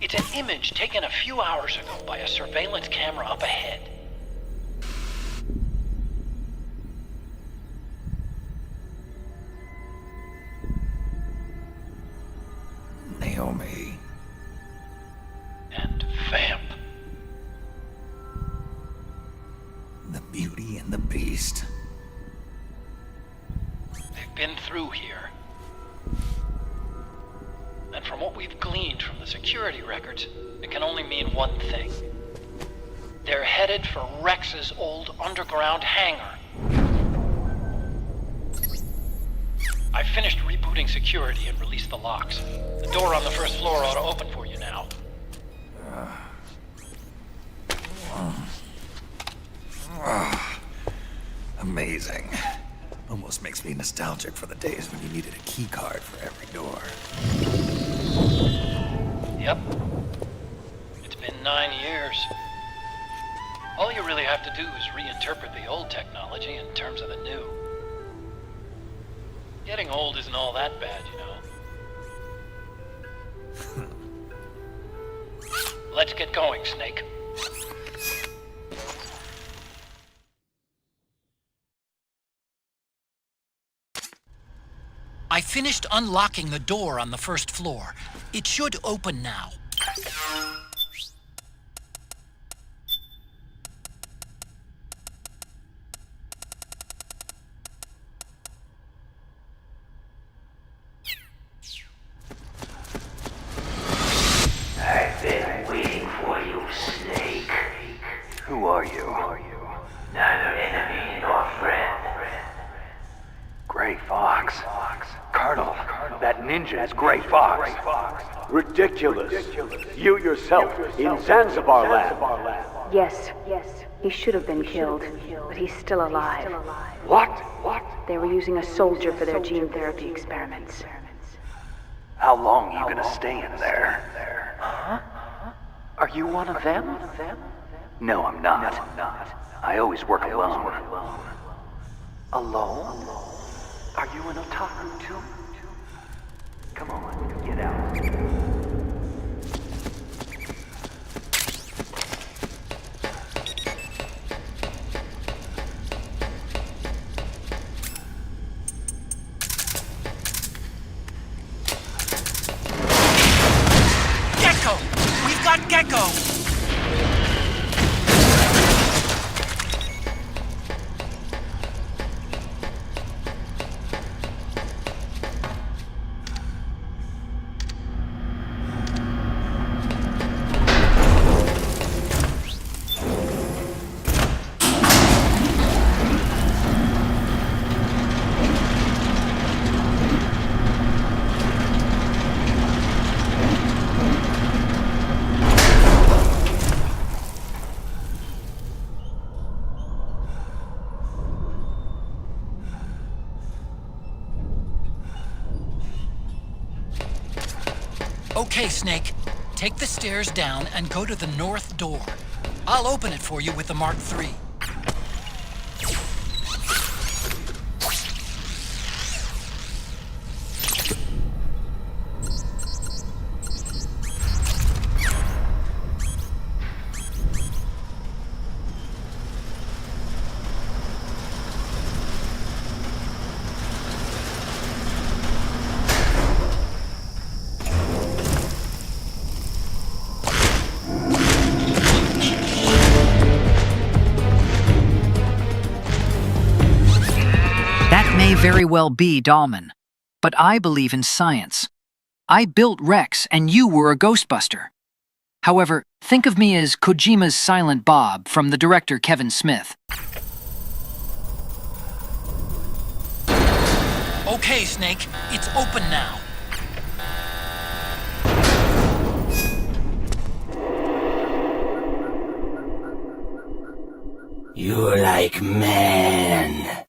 It's an image taken a few hours ago by a surveillance camera up ahead.
Naomi.
And Vamp.
The Beauty and the Beast.
They've been through here. And from what we've gleaned from the security records, it can only mean one thing. They're headed for Rex's old underground hangar. I finished rebooting security and released the locks. The door on the first floor ought to open for you now.
Amazing. Almost makes me nostalgic for the days when you needed a key card for every door.
Yep. It's been 9 years. All you really have to do is reinterpret the old technology in terms of the new. Getting old isn't all that bad, you know. Let's get going, Snake. I finished unlocking the door on the first floor. It should open now.
I've been waiting for you, Snake.
Who are you?
Neither enemy nor friend.
Gray Fox. Colonel, that ninja is Gray Fox. Ridiculous. You yourself in Zanzibar lab.
Yes, he should have been killed, but he's still alive.
What?
They were using a soldier for their gene therapy experiments.
How long are you gonna stay in there?
Huh? Are you one of them?
No, I'm not. I always work alone.
Alone? Are you an otaku too? Come on, get out.
Okay, Snake. Take the stairs down and go to the north door. I'll open it for you with the Mark III.
May very well be Dahlman, but I believe in science. I built Rex and you were a Ghostbuster. However, think of me as Kojima's Silent Bob from the director Kevin Smith.
Okay, Snake, it's open now.
You're like man.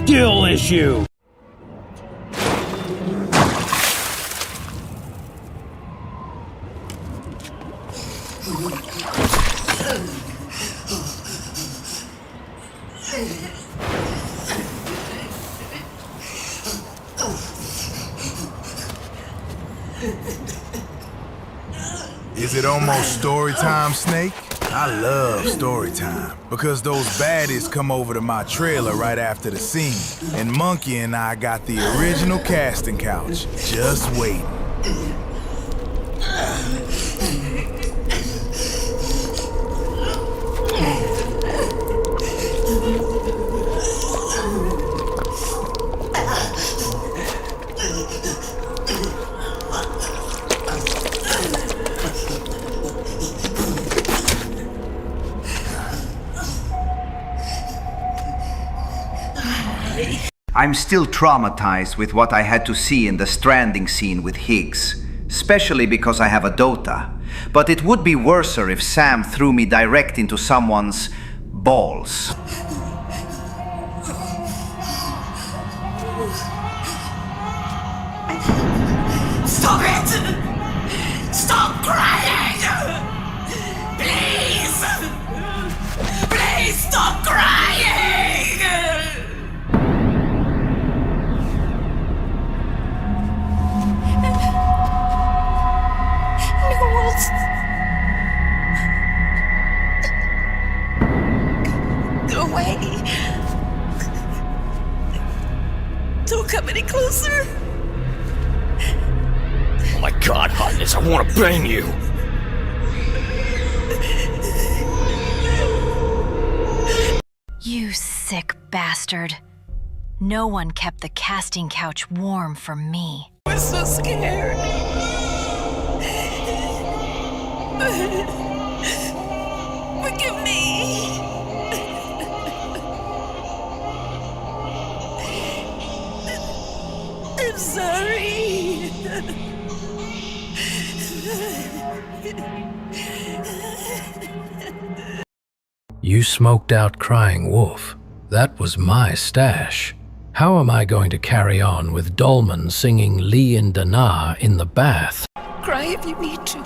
skill issue.
Is it almost story time, Snake? I love story time because those baddies come over to my trailer right after the scene, and Monkey and I got the original casting couch just waiting.
I'm still traumatized with what I had to see in the stranding scene with Higgs, especially because I have a Dota. But it would be worser if Sam threw me direct into someone's balls.
Stop it! Stop crying! Please! Please stop crying! Go away. Don't come any closer.
Oh my god, hotness, I want to bang you.
You sick bastard. No one kept the casting couch warm for me.
I was so scared. Forgive me. I'm sorry.
You smoked out Crying Wolf. That was my stash. How am I going to carry on with Dolman singing Lee and Dana in the bath?
Cry if you need to.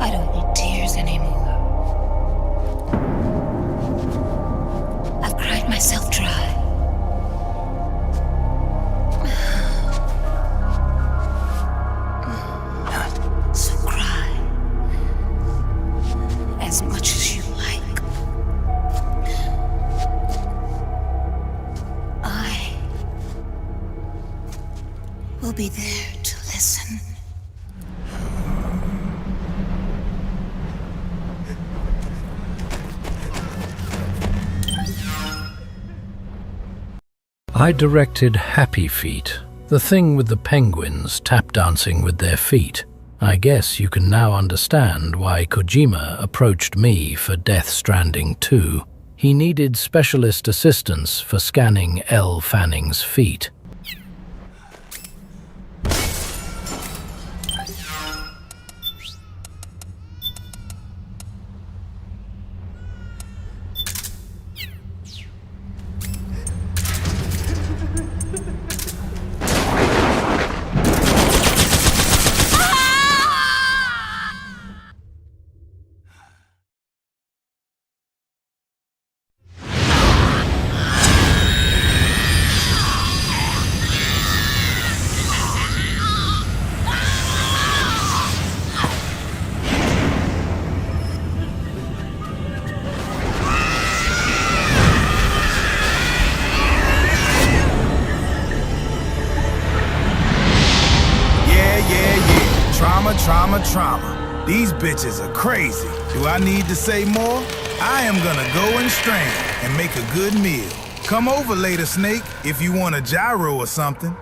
I don't need tears anymore. I've cried myself dry. So cry as much as you like. I will be there to listen.
I directed Happy Feet, the thing with the penguins tap dancing with their feet. I guess you can now understand why Kojima approached me for Death Stranding 2. He needed specialist assistance for scanning Elle Fanning's feet.
Trauma. These bitches are crazy. Do I need to say more? I am gonna go and strand and make a good meal. Come over later, Snake, if you want a gyro or something.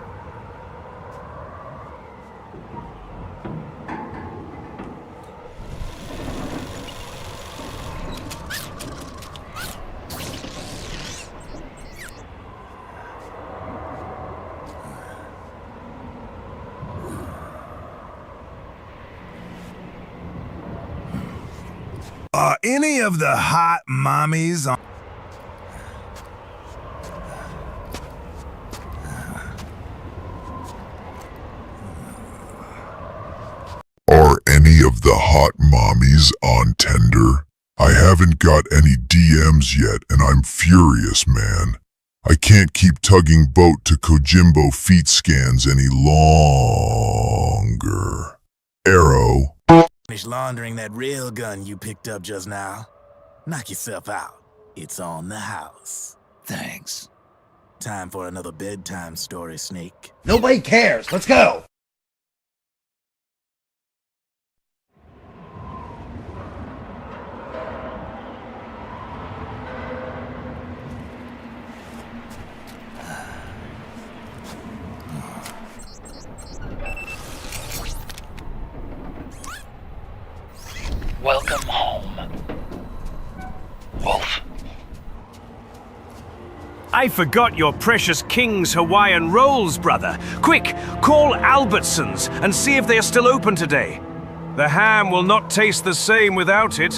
Are any of the hot mommies on...
Are any of the hot mommies on Tinder? I haven't got any DMs yet and I'm furious, man. I can't keep tugging boat to Kojimbo feet scans any longer. Arrow.
Finish laundering that rail gun you picked up just now. Knock yourself out. It's on the house.
Thanks.
Time for another bedtime story, Snake.
Nobody cares. Let's go.
Welcome home, Wolf.
I forgot your precious King's Hawaiian rolls, brother. Quick, call Albertsons and see if they are still open today. The ham will not taste the same without it.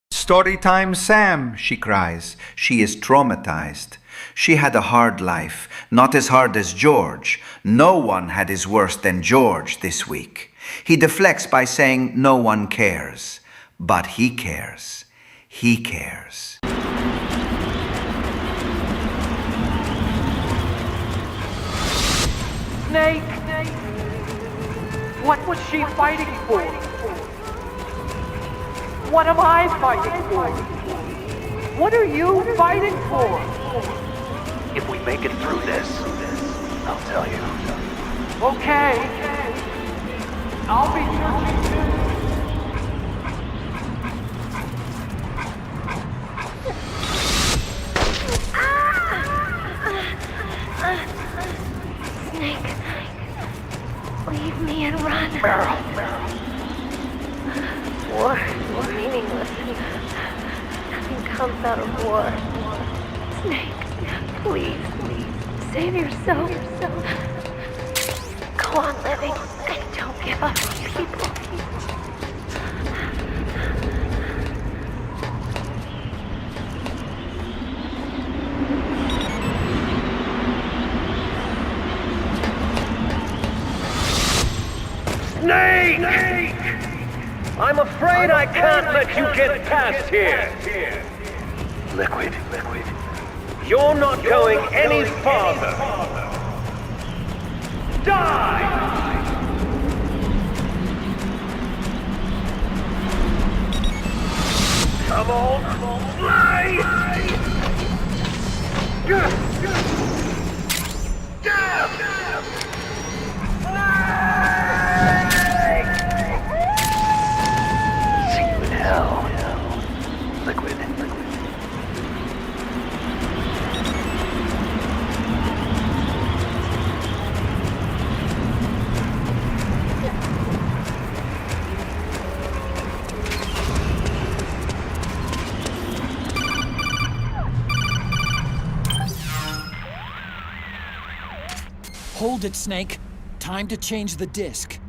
Storytime Sam, she cries. She is traumatized. She had a hard life, not as hard as George. No one had his worse than George this week. He deflects by saying no one cares. But he cares. He cares.
Snake! What was she fighting for? What am I fighting for? What are you fighting for?
If we make it through this, I'll tell you.
Okay. I'll be searching too.
Snake, leave me and run. War is meaningless. Nothing comes out of war. Snake, please, save yourself. Go on living and don't give up on people.
Snake! I'm afraid I can't let you get past here.
Liquid.
You're not going any farther. Die! Come on, fly!
See you in hell. Liquid.
Hold it, Snake. Time to change the disc.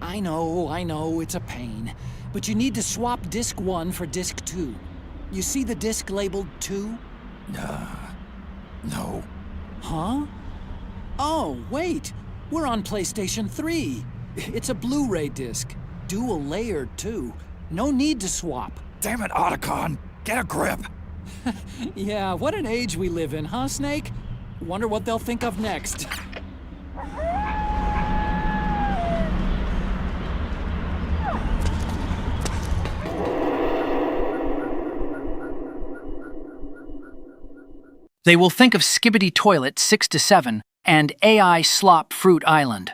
I know, it's a pain. But you need to swap disc 1 for disc 2. You see the disc labeled 2?
No.
Huh? Oh, wait. We're on PlayStation 3. It's a Blu-ray disc. Dual layered, too. No need to swap.
Damn it, Otacon. Get a grip.
Yeah, what an age we live in, huh, Snake? Wonder what they'll think of next.
They will think of Skibbity Toilet 6 to 7 and AI Slop Fruit Island.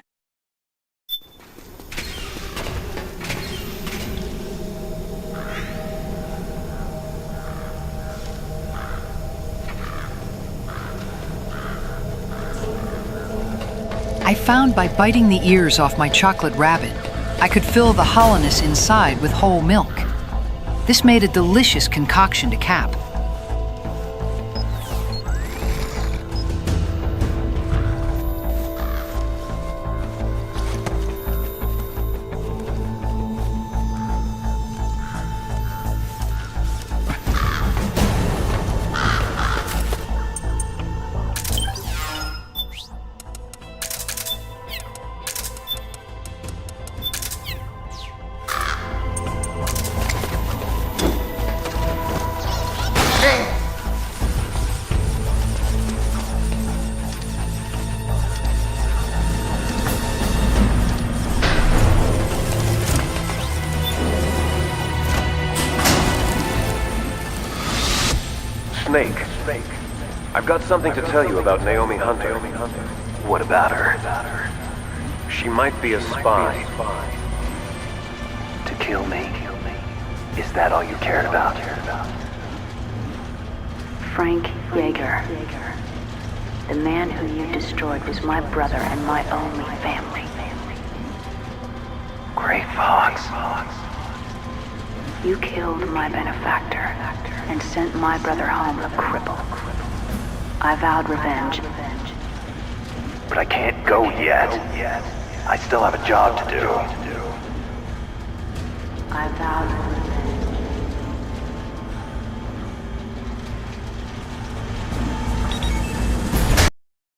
I found by biting the ears off my chocolate rabbit, I could fill the hollowness inside with whole milk. This made a delicious concoction to cap.
Snake. I've got something to tell you about Naomi Hunter.
What about her?
She might be a spy.
To kill me? Is that all you cared about?
Frank Yeager. The man who you destroyed was my brother and my only family.
Great Fox.
You killed my benefactor and sent my brother home a cripple. I vowed revenge.
But I can't go yet. I still have a job to do.
I vowed revenge.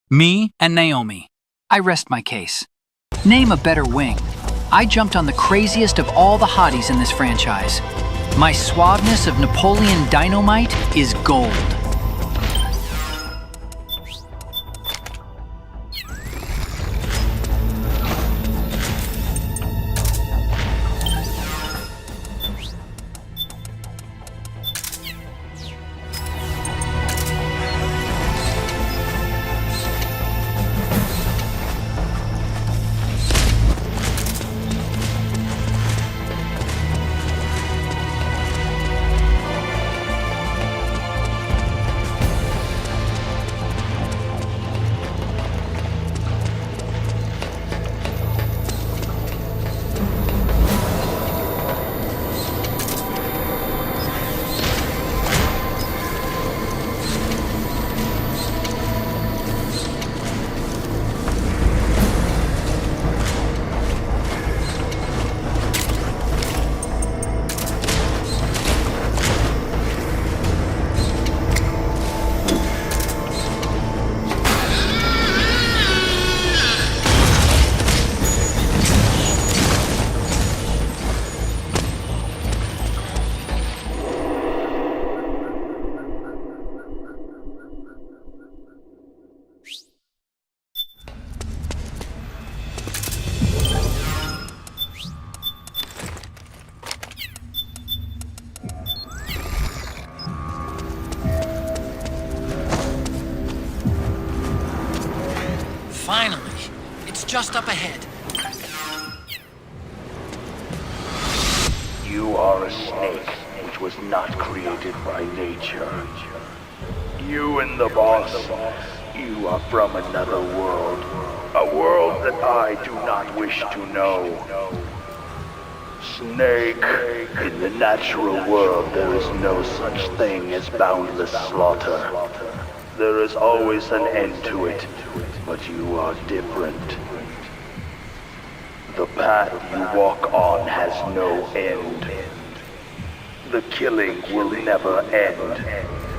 Me and Naomi. I rest my case. Name a better wing. I jumped on the craziest of all the hotties in this franchise. My suaveness of Napoleon Dynamite is gold.
Finally, it's just up ahead.
You are a snake which was not created by nature. You and the boss, you are from another world. A world that I do not wish to know. Snake, in the natural world there is no such thing as boundless slaughter. There is always an end to it, but you are different. The path you walk on has no end. The killing will never end.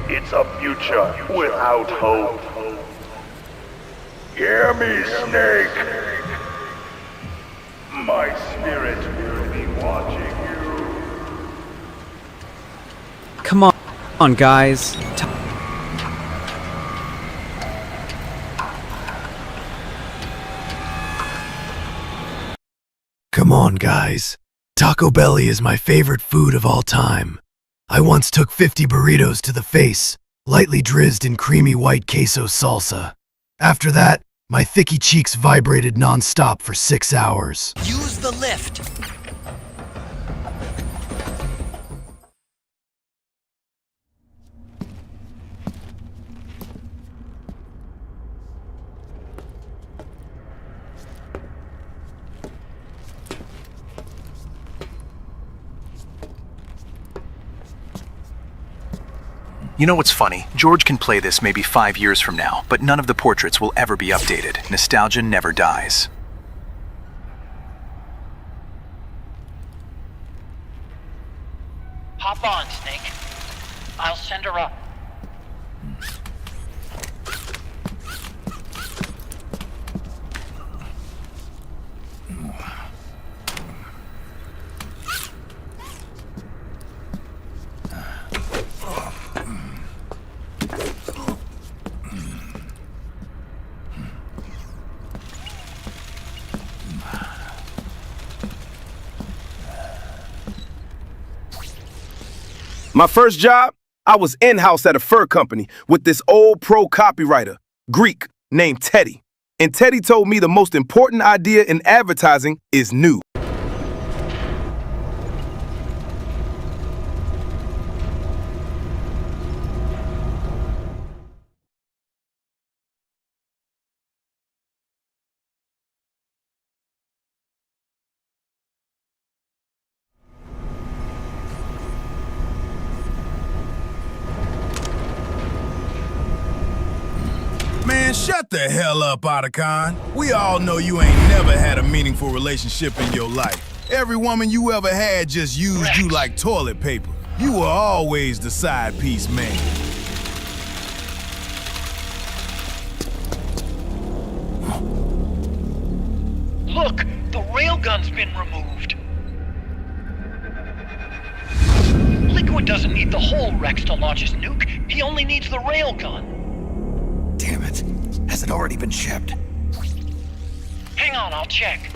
It's a future without hope. Hear me, Snake. My spirit will be watching you.
Come on guys. Come on, guys. Taco Belly is my favorite food of all time. I once took 50 burritos to the face, lightly drizzled in creamy white queso salsa. After that, my thicky cheeks vibrated non-stop for 6 hours.
Use the lift.
You know what's funny? George can play this maybe 5 years from now, but none of the portraits will ever be updated. Nostalgia never dies.
Hop on, Snake. I'll send her up.
My first job, I was in-house at a fur company with this old pro copywriter, Greek, named Teddy. And Teddy told me the most important idea in advertising is new.
Man, shut the hell up, Otacon. We all know you ain't never had a meaningful relationship in your life. Every woman you ever had just used you like toilet paper. You were always the side piece man.
Look, the railgun's been removed. Liquid doesn't need the whole Rex to launch his nuke. He only needs the railgun.
Damn it. Has it already been shipped?
Hang on, I'll check.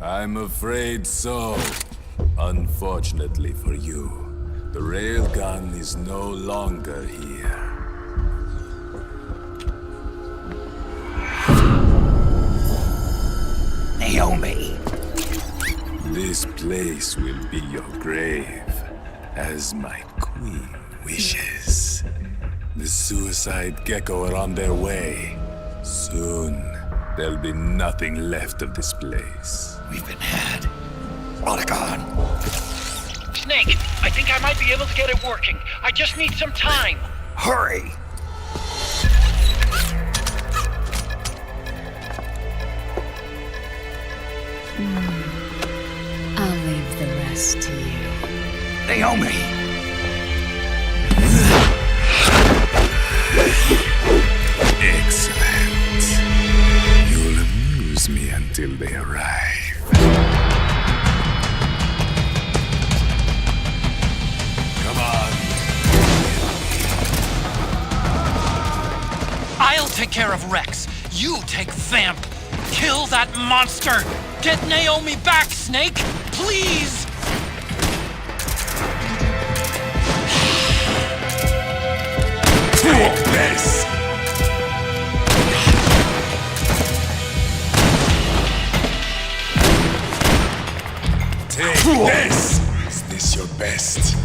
I'm afraid so. Unfortunately for you, the railgun is no longer here.
Naomi.
This place will be your grave, as my queen wishes. The suicide gecko are on their way. Soon, there'll be nothing left of this place.
We've been had. Otacon.
Snake, I think I might be able to get it working. I just need some time.
Hurry!
I'll leave the rest to you.
Naomi!
Excellent. You'll amuse me until they arrive. Come on.
I'll take care of Rex. You take Vamp. Kill that monster. Get Naomi back, Snake. Please.
Take this. Take this! Is this your best?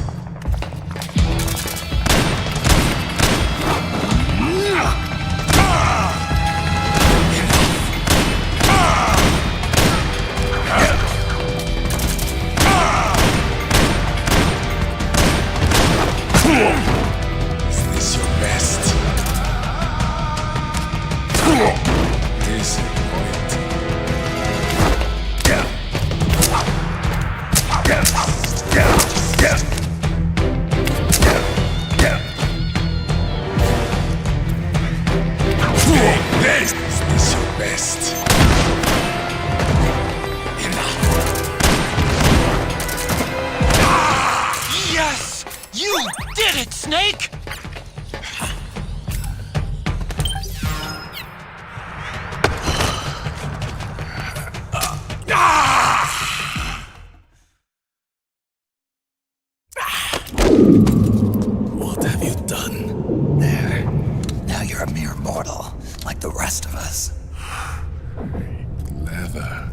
Is this your best? Disappointing. This is your best.
Yes! You did it, Snake!
you're a mere mortal, like the rest of us.
Clever.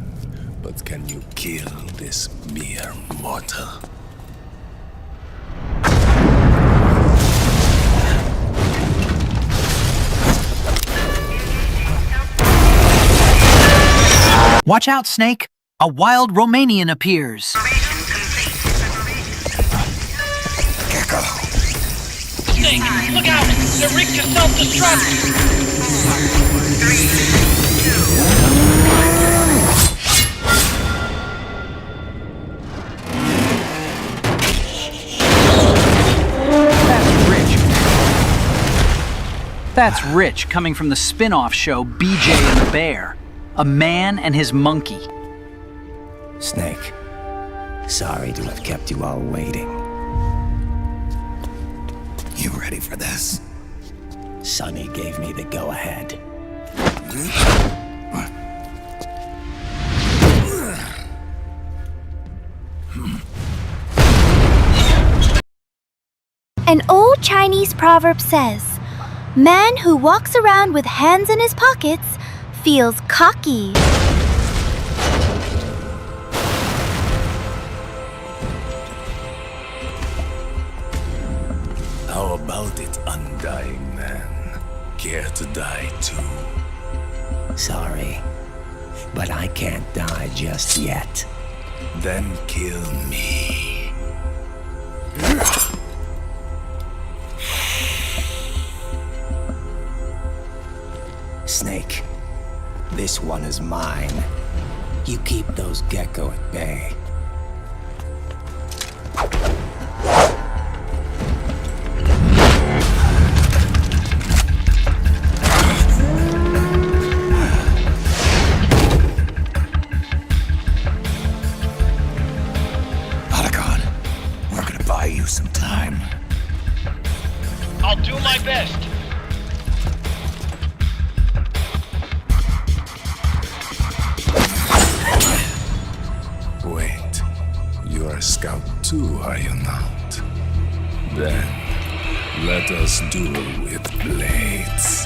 But can you kill this mere mortal?
Watch out, Snake! A wild Romanian appears.
Gecko.
Snake, look out! The rig to self-destruct!
That's Rich coming from the spin-off show BJ and the Bear. A man and his monkey.
Snake, sorry to have kept you all waiting.
You ready for this?
Sonny gave me the go-ahead.
An old Chinese proverb says, "Man who walks around with hands in his pockets feels cocky."
How about it, undying man? Care to die too?
Sorry, but I can't die just yet.
Then kill me.
Snake, this one is mine. You keep those gecko at bay.
Otacon, we're gonna buy you some time.
I'll do my best.
Wait, you're a scout too, are you not? Then, let us duel with blades.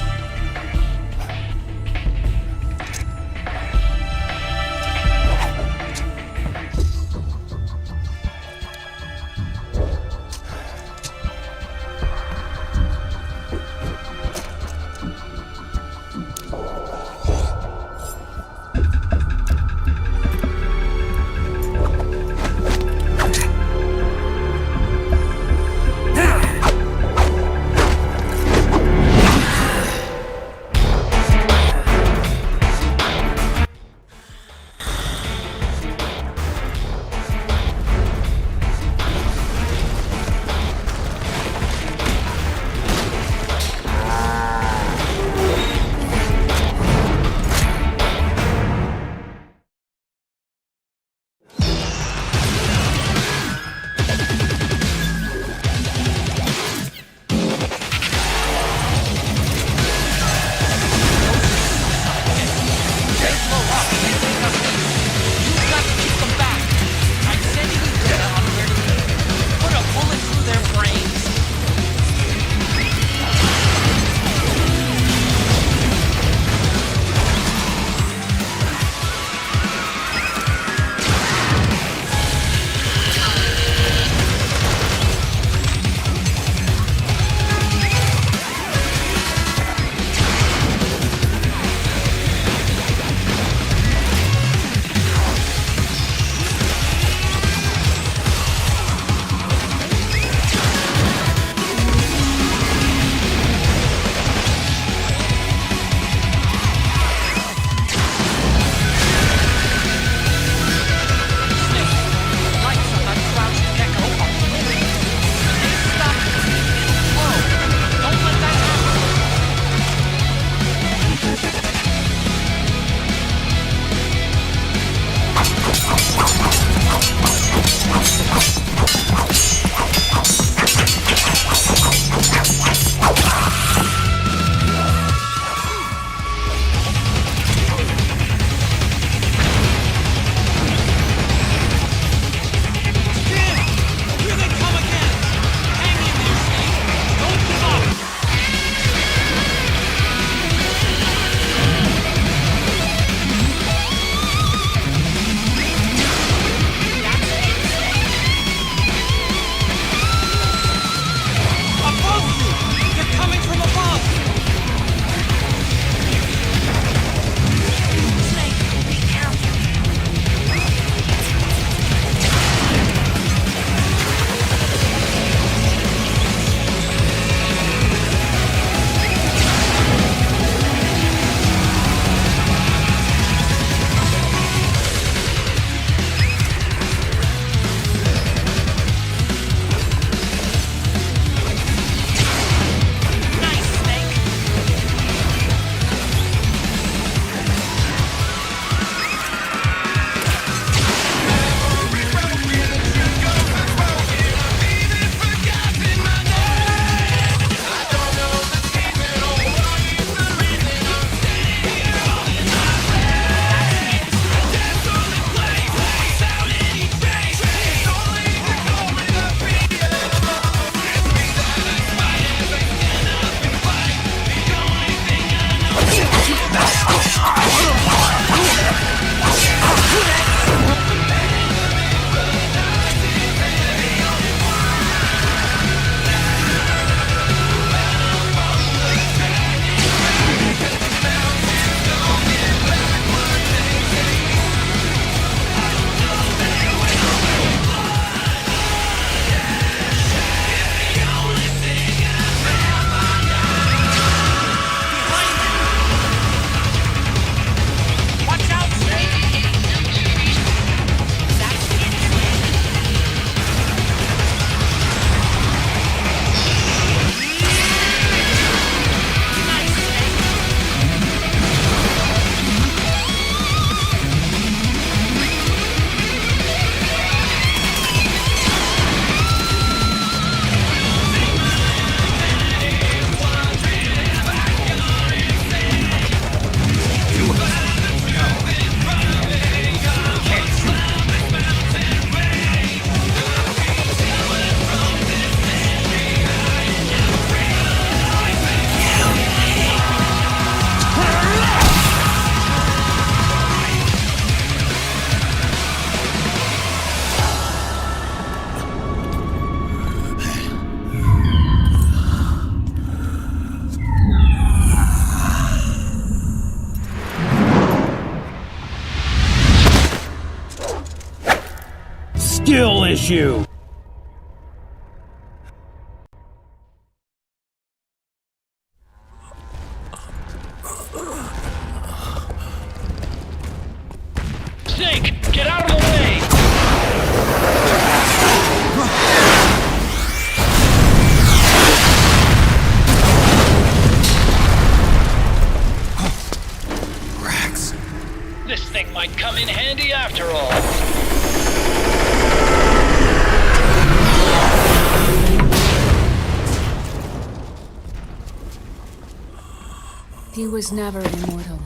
punish you!
Snake, get out of the way!
Rex.
This thing might come in handy after all.
He was never immortal.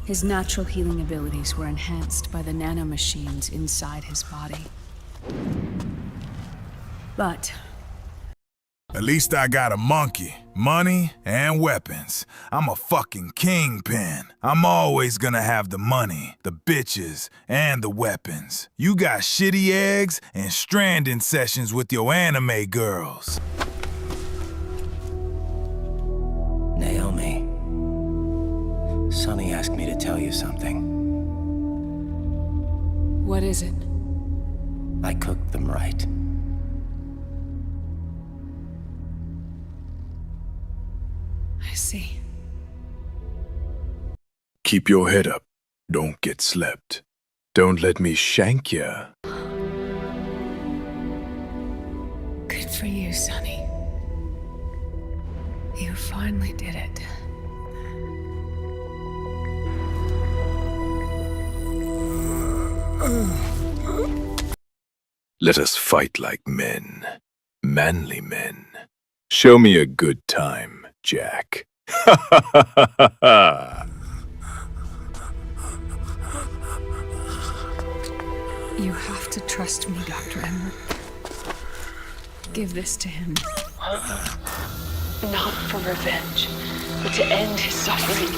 His natural healing abilities were enhanced by the nanomachines inside his body. But
At least I got a monkey, money, and weapons. I'm a fucking kingpin. I'm always gonna have the money, the bitches, and the weapons. You got shitty eggs and stranding sessions with your anime girls.
Naomi, Sonny asked me to tell you something.
what is it?
I cooked them right.
I see.
Keep your head up. Don't get slept. Don't let me shank ya.
Good for you, Sonny. You finally did it.
Let us fight like men. Manly men. Show me a good time, Jack.
You have to trust me, Dr. Emmer. Give this to him.
Not for revenge, but to end his suffering.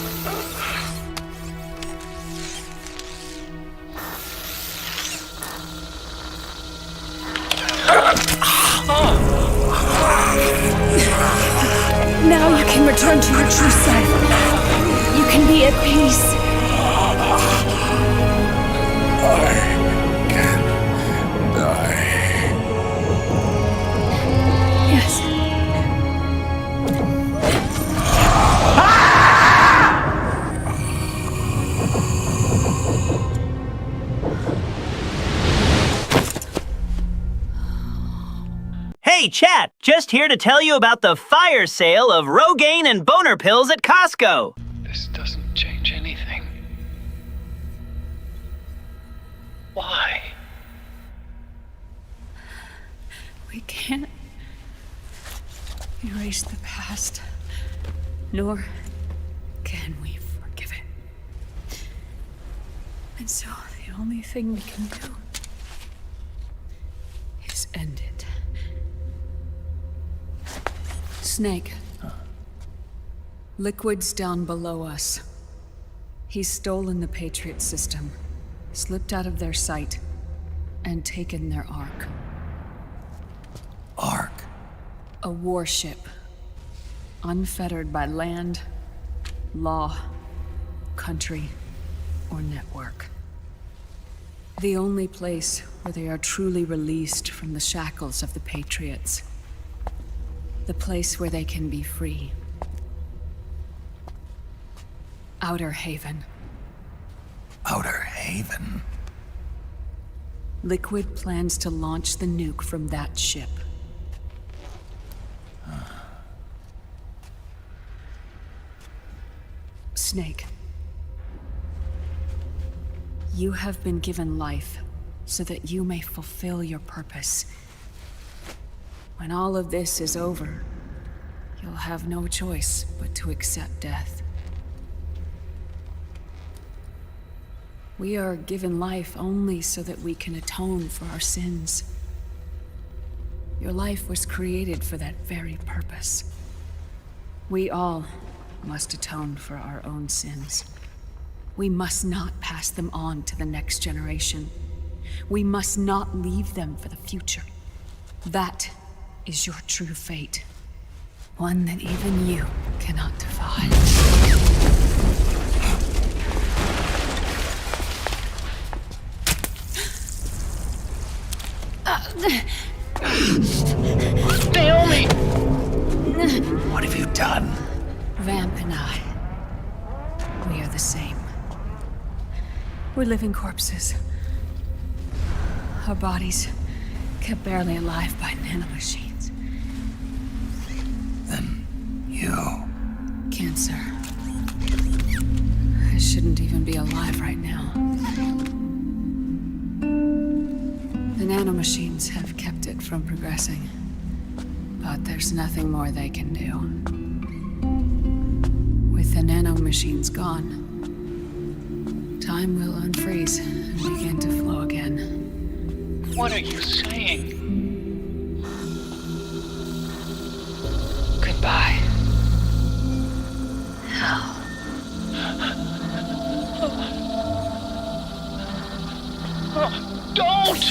Now you can return to your true self. You can be at peace.
I can die.
Yes.
Hey, chat! Just here to tell you about the fire sale of Rogaine and boner pills at Costco.
This doesn't change anything. Why?
We can't erase the past, nor can we forgive it. And so the only thing we can do is end it. Snake. Liquid's down below us. He's stolen the Patriot system, slipped out of their sight, and taken their Ark.
Ark?
A warship. Unfettered by land, law, country, or network. The only place where they are truly released from the shackles of the Patriots. The place where they can be free. Outer Haven.
Outer Haven?
Liquid plans to launch the nuke from that ship. Snake. You have been given life so that you may fulfill your purpose. When all of this is over, you'll have no choice but to accept death. We are given life only so that we can atone for our sins. Your life was created for that very purpose. We all must atone for our own sins. We must not pass them on to the next generation. We must not leave them for the future. That is your true fate. One that even you cannot defy.
Naomi!
What have you done?
Vamp and I, we are the same. We're living corpses. Our bodies kept barely alive by nanomachines.
Then you...
Cancer. I shouldn't even be alive right now. The nanomachines have kept it from progressing. But there's nothing more they can do. With the nanomachines gone, time will unfreeze and begin to flow again.
What are you saying? Goodbye.
Hell.
Don't!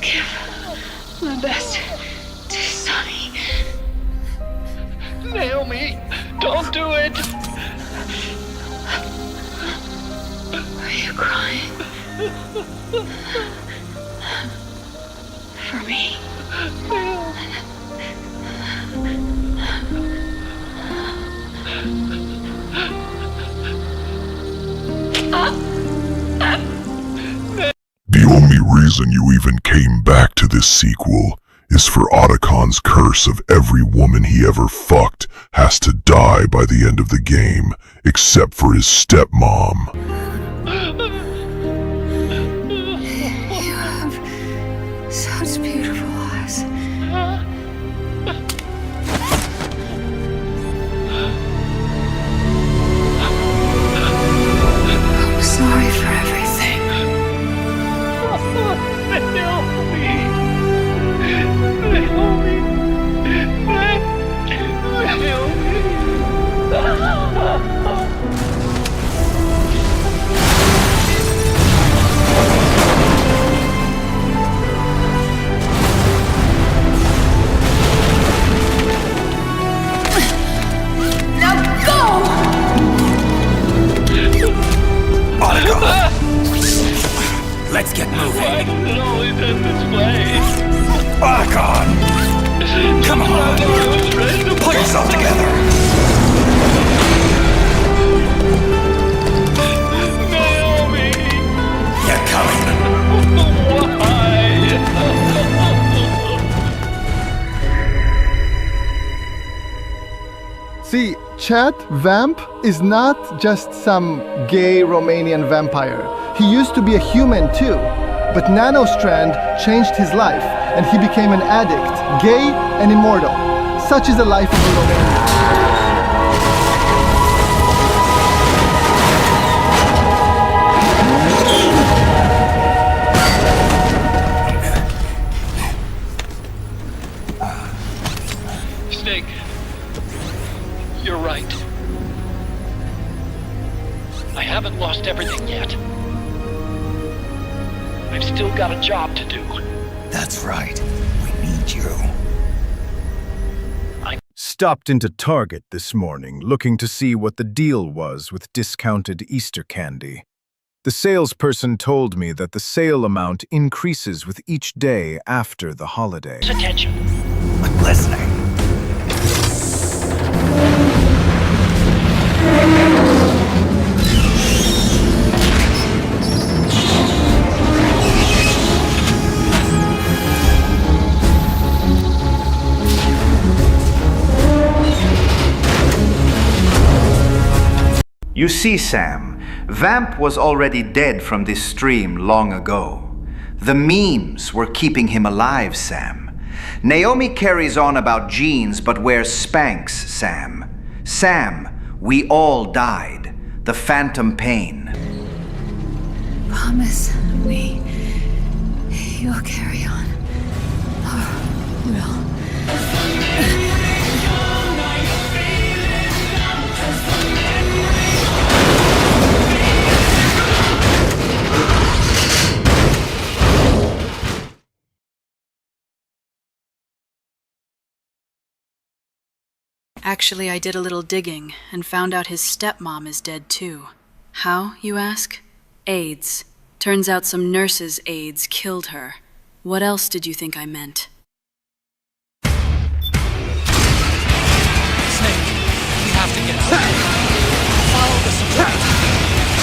Give my best to Sonny.
Naomi, don't do it!
Are you crying? For me?
The only reason you even came back to this sequel is for Otacon's curse of every woman he ever fucked has to die by the end of the game, except for his stepmom.
You have such beautiful eyes. I'm sorry for everything.
Let's get moving.
Why does it always end this way?
Otacon! Come on! Pull yourself together!
Naomi!
You're coming!
Why?
See, Chad, Vamp, is not just some gay Romanian vampire. He used to be a human too, but Nanostrand changed his life, and he became an addict, gay and immortal. Such is the life of a Romanian.
Snake, you're right. I haven't lost everything yet. I've still got a job to do.
That's right. We need you.
Stopped into Target this morning, looking to see what the deal was with discounted Easter candy. The salesperson told me that the sale amount increases with each day after the holiday.
Attention.
I'm listening.
You see, Sam, Vamp was already dead from this stream long ago. The memes were keeping him alive, Sam. Naomi carries on about jeans but wears Spanx, Sam. Sam, we all died. The phantom pain.
Promise me you'll carry on. Or will
Actually, I did a little digging and found out his stepmom is dead too. How, you ask? AIDS. Turns out some nurses' AIDS killed her. What else did you think I meant?
Snake, we have to get out. Follow the support.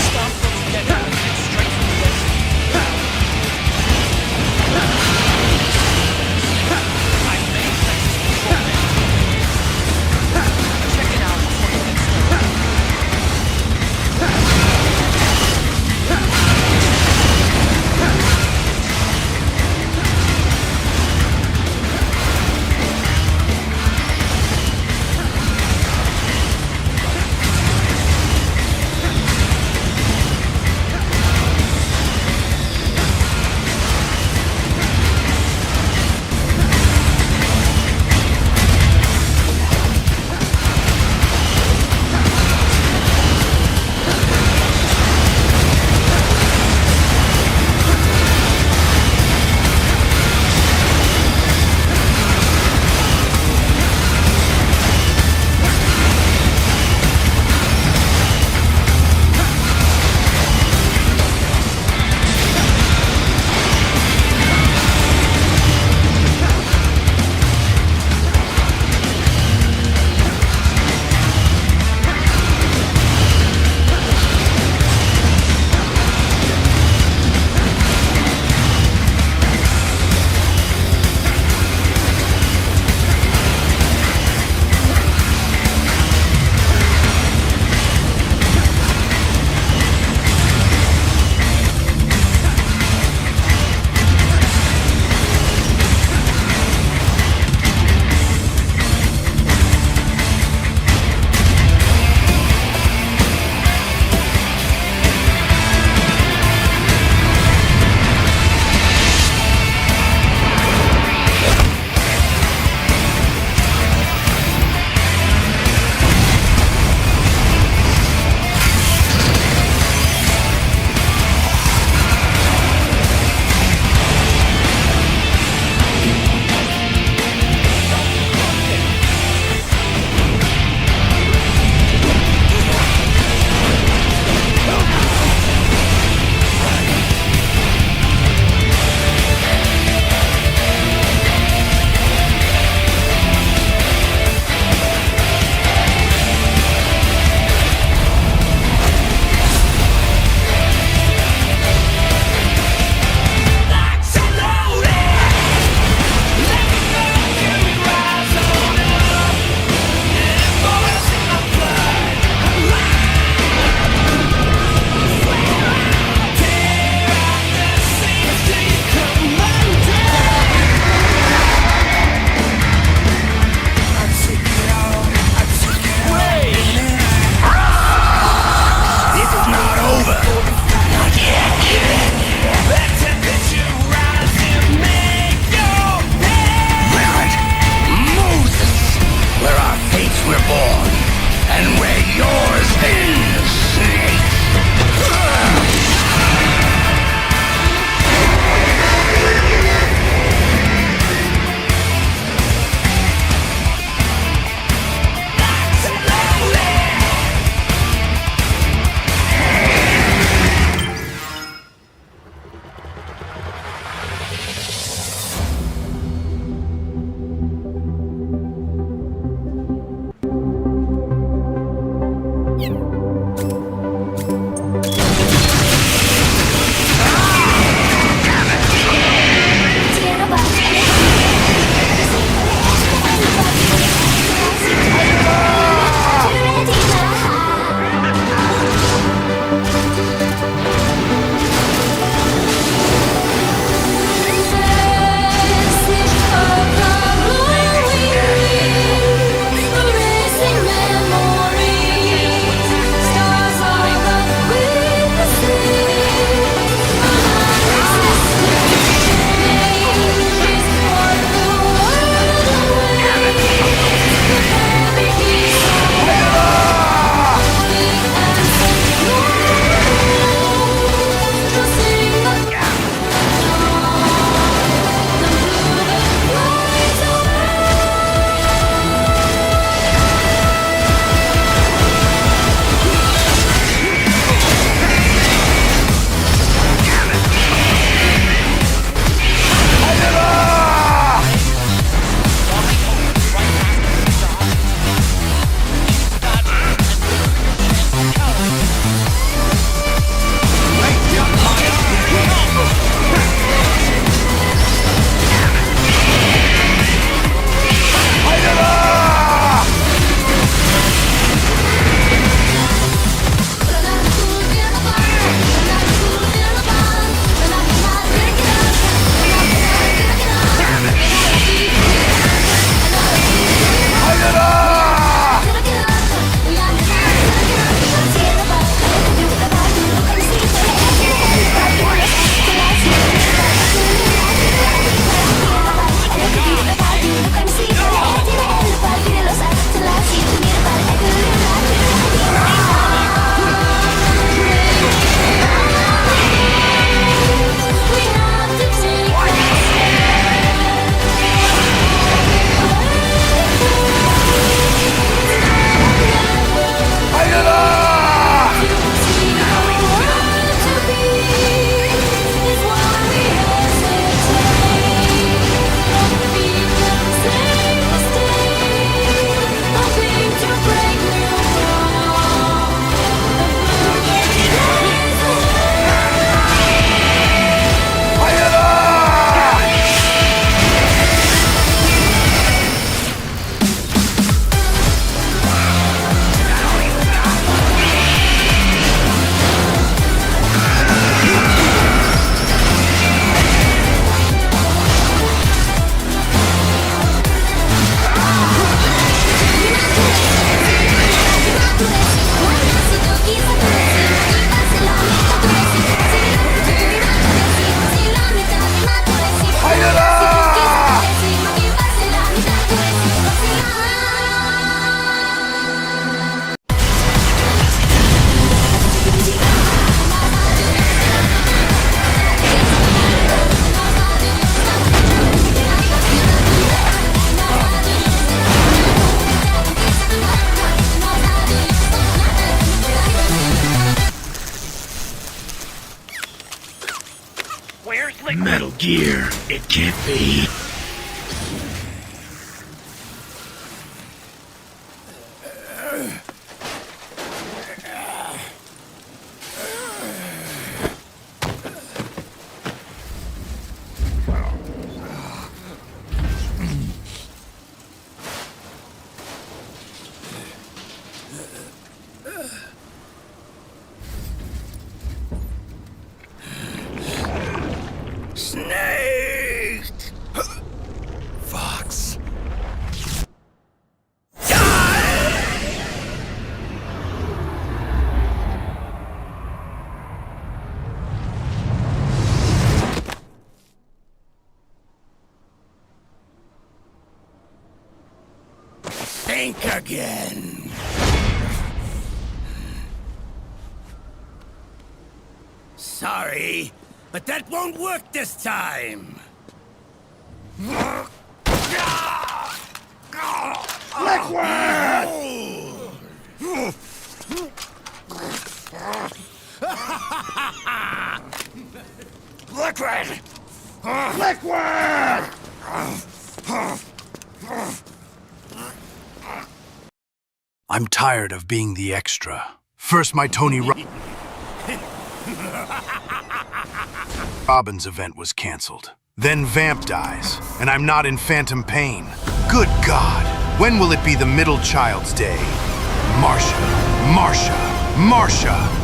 Stop where we get out and head straight for the exit. I've made places before now. Check it out before you get started.
gear. It can't be.
Snake! Fox. Think again. Sorry, but that won't work this time. Liquid! Liquid!
I'm tired of being the extra. First my Tony Robbins event was canceled. Then Vamp dies, and I'm not in phantom pain. Good God! When will it be the middle child's day? Marsha! Marsha! Marsha!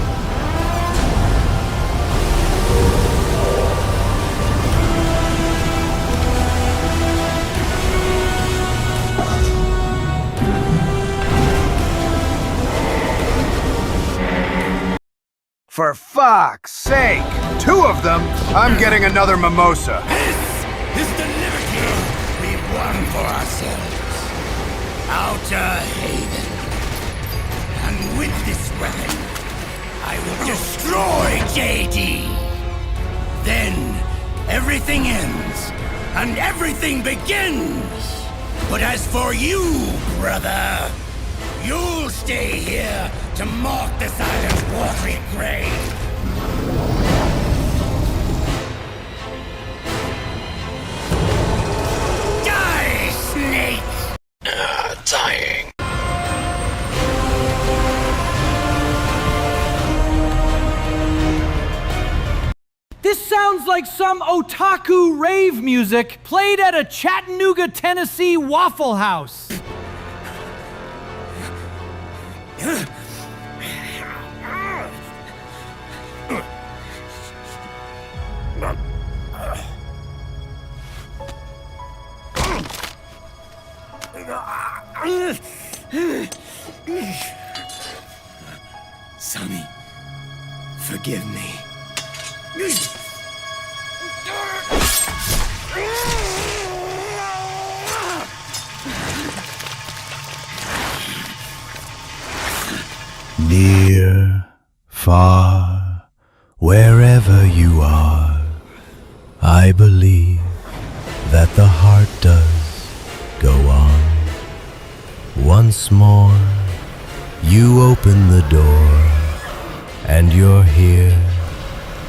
For fuck's sake! 2 of them? I'm getting another mimosa.
This is the liberty we won for ourselves. Outer Haven. And with this weapon, I will destroy JD. Then, everything ends, and everything begins. But as for you, brother, you'll stay here to mark the silent watery grave. Die, snake!
Dying.
This sounds like some otaku rave music played at a Chattanooga, Tennessee Waffle House.
Sonny, forgive me.
Near, far, wherever you are, I believe that the heart does go on. Once more, you open the door, and you're here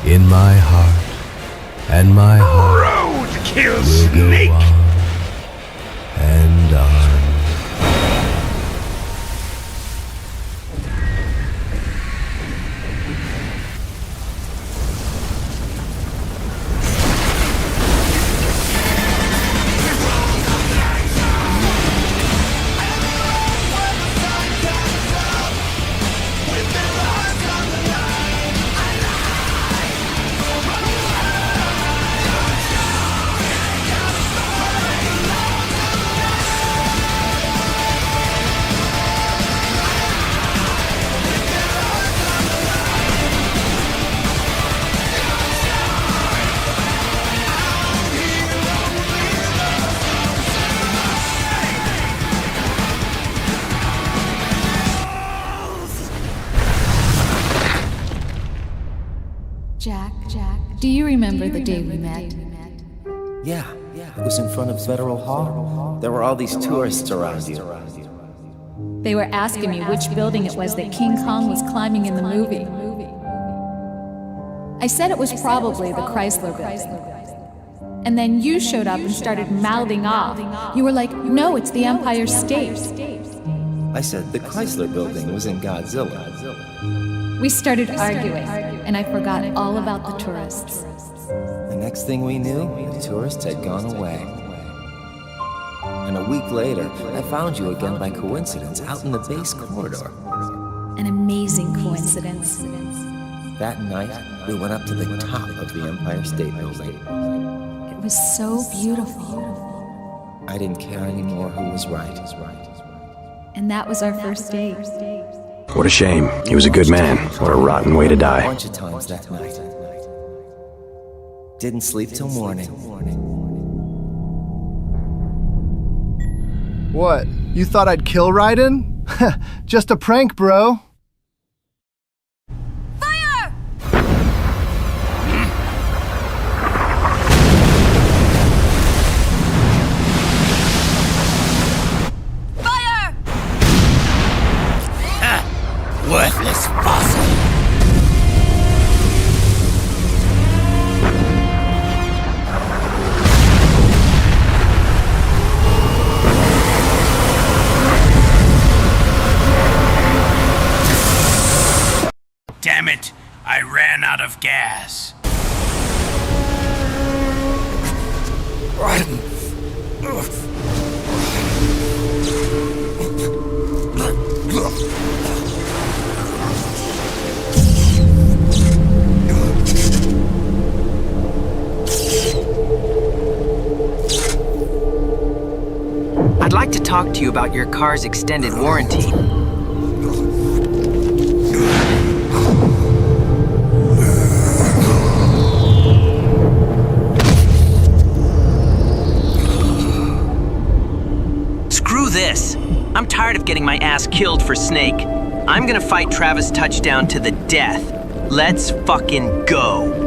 in my heart, and my heart will go on and on.
Jack, do you remember the day we met?
Yeah, it was in front of Federal Hall. There were all these tourists around you.
They were asking me which building it was that King Kong was climbing in the movie. I said it was probably the Chrysler building. And then you showed up and started mouthing off. You were like, no, it's the Empire State.
I said the Chrysler Building was in Godzilla.
We started arguing, and I forgot all about the tourists.
The next thing we knew, the tourists had gone away. And a week later, I found you again by coincidence out in the base corridor.
An amazing coincidence.
That night, we went up to the top of the Empire State Building.
It was so beautiful.
I didn't care anymore who was right.
And that was our first date.
What a shame. He was a good man. What a rotten way to
A
die.
bunch of times that night. Didn't sleep till morning.
What? You thought I'd kill Raiden? Just a prank, bro.
Fire! Fire!
Worthless fossil. Damn it! I ran out of gas.
I'd like to talk to you about your car's extended warranty. Screw this. I'm tired of getting my ass killed for Snake. I'm gonna fight Travis Touchdown to the death. Let's fucking go.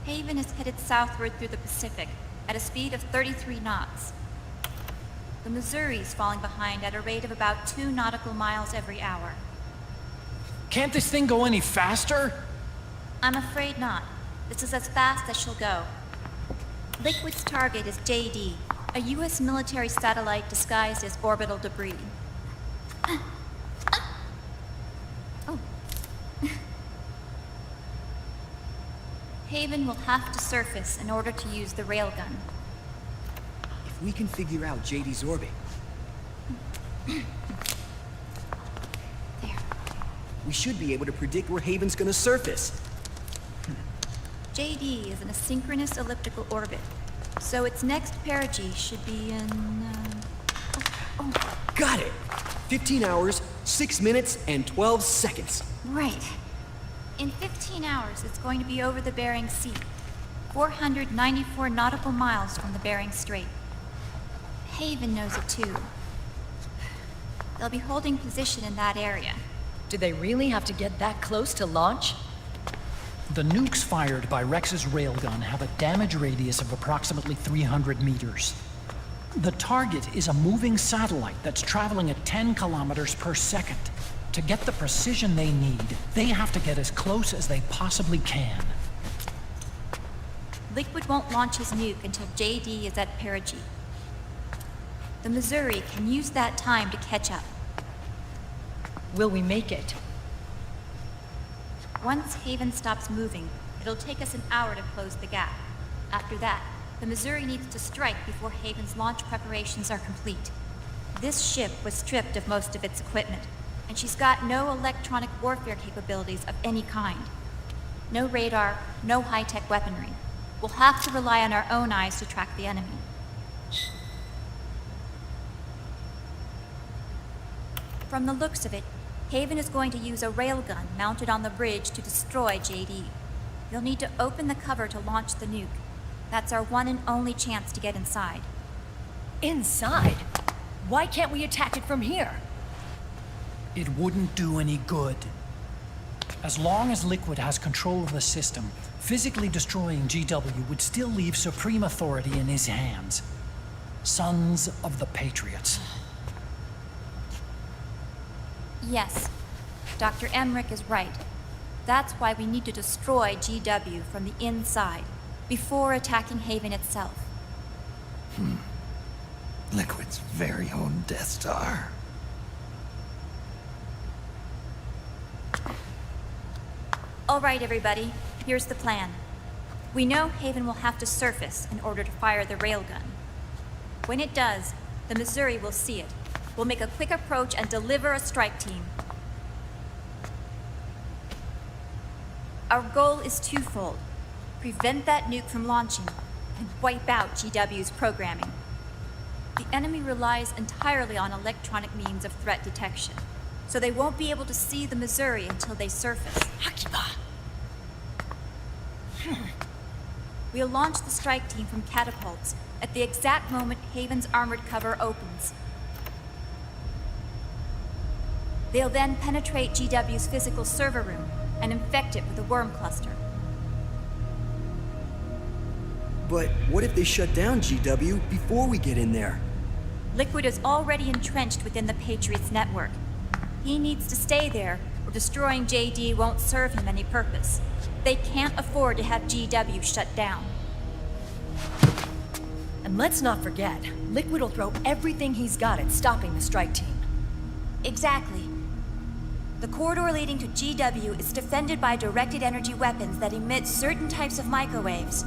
Haven is headed southward through the Pacific at a speed of 33 knots. The Missouri is falling behind at a rate of about 2 nautical miles every hour.
Can't this thing go any faster?
I'm afraid not. This is as fast as she'll go. Liquid's target is JD, a U.S. military satellite disguised as orbital debris. Haven will have to surface in order to use the railgun.
If we can figure out JD's orbit...
There.
We should be able to predict where Haven's gonna surface.
JD is in a synchronous elliptical orbit, so its next perigee should be in...
Got it! 15 hours, 6 minutes, and 12 seconds.
Right. In 15 hours, it's going to be over the Bering Sea, 494 nautical miles from the Bering Strait. Haven knows it too. They'll be holding position in that area.
Do they really have to get that close to launch?
The nukes fired by Rex's railgun have a damage radius of approximately 300 meters. The target is a moving satellite that's traveling at 10 kilometers per second. To get the precision they need, they have to get as close as they possibly can.
Liquid won't launch his nuke until JD is at perigee. The Missouri can use that time to catch up.
Will we make it?
Once Haven stops moving, it'll take us an hour to close the gap. After that, The Missouri needs to strike before Haven's launch preparations are complete. This ship was stripped of most of its equipment, and she's got no electronic warfare capabilities of any kind. No radar, no high-tech weaponry. We'll have to rely on our own eyes to track the enemy. From the looks of it, Haven is going to use a railgun mounted on the bridge to destroy JD. You'll need to open the cover to launch the nuke. That's our one and only chance to get inside.
Inside? Why can't we attack it from here?
It wouldn't do any good. As long as Liquid has control of the system, physically destroying GW would still leave supreme authority in his hands. Sons of the Patriots.
Yes, Dr. Emmerich is right. That's why we need to destroy GW from the inside, before attacking Haven itself.
Liquid's very own Death Star.
All right, everybody, here's the plan. We know Haven will have to surface in order to fire the railgun. When it does, the Missouri will see it. We'll make a quick approach and deliver a strike team. Our goal is twofold. Prevent that nuke from launching, and wipe out GW's programming. The enemy relies entirely on electronic means of threat detection, so they won't be able to see the Missouri until they surface. We'll launch the strike team from catapults at the exact moment Haven's armored cover opens. They'll then penetrate GW's physical server room and infect it with a worm cluster.
But what if they shut down GW before we get in there?
Liquid is already entrenched within the Patriots network. He needs to stay there, or destroying JD won't serve him any purpose. They can't afford to have GW shut down.
And let's not forget, Liquid will throw everything he's got at stopping the strike team.
Exactly. The corridor leading to GW is defended by directed energy weapons that emit certain types of microwaves.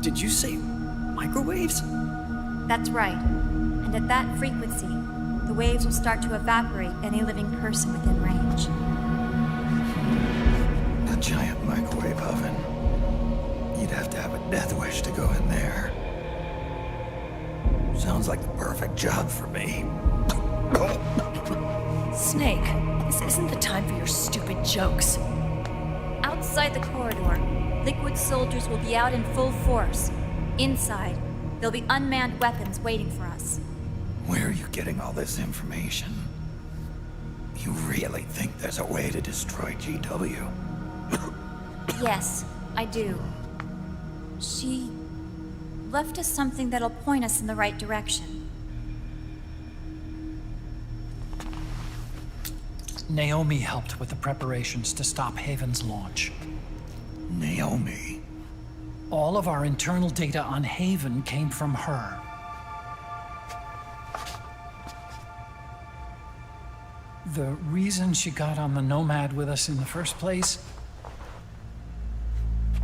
Did you say microwaves?
That's right. And at that frequency, the waves will start to evaporate any living person within range.
A giant microwave oven. You'd have to have a death wish to go in there. Sounds like the perfect job for me.
Snake, this isn't the time for your stupid jokes.
Outside the corridor, Liquid soldiers will be out in full force. Inside, there'll be unmanned weapons waiting for us.
Where are you getting all this information? You really think there's a way to destroy GW?
Yes, I do. She left us something that'll point us in the right direction.
Naomi helped with the preparations to stop Haven's launch.
Naomi?
All of our internal data on Haven came from her. The reason she got on the Nomad with us in the first place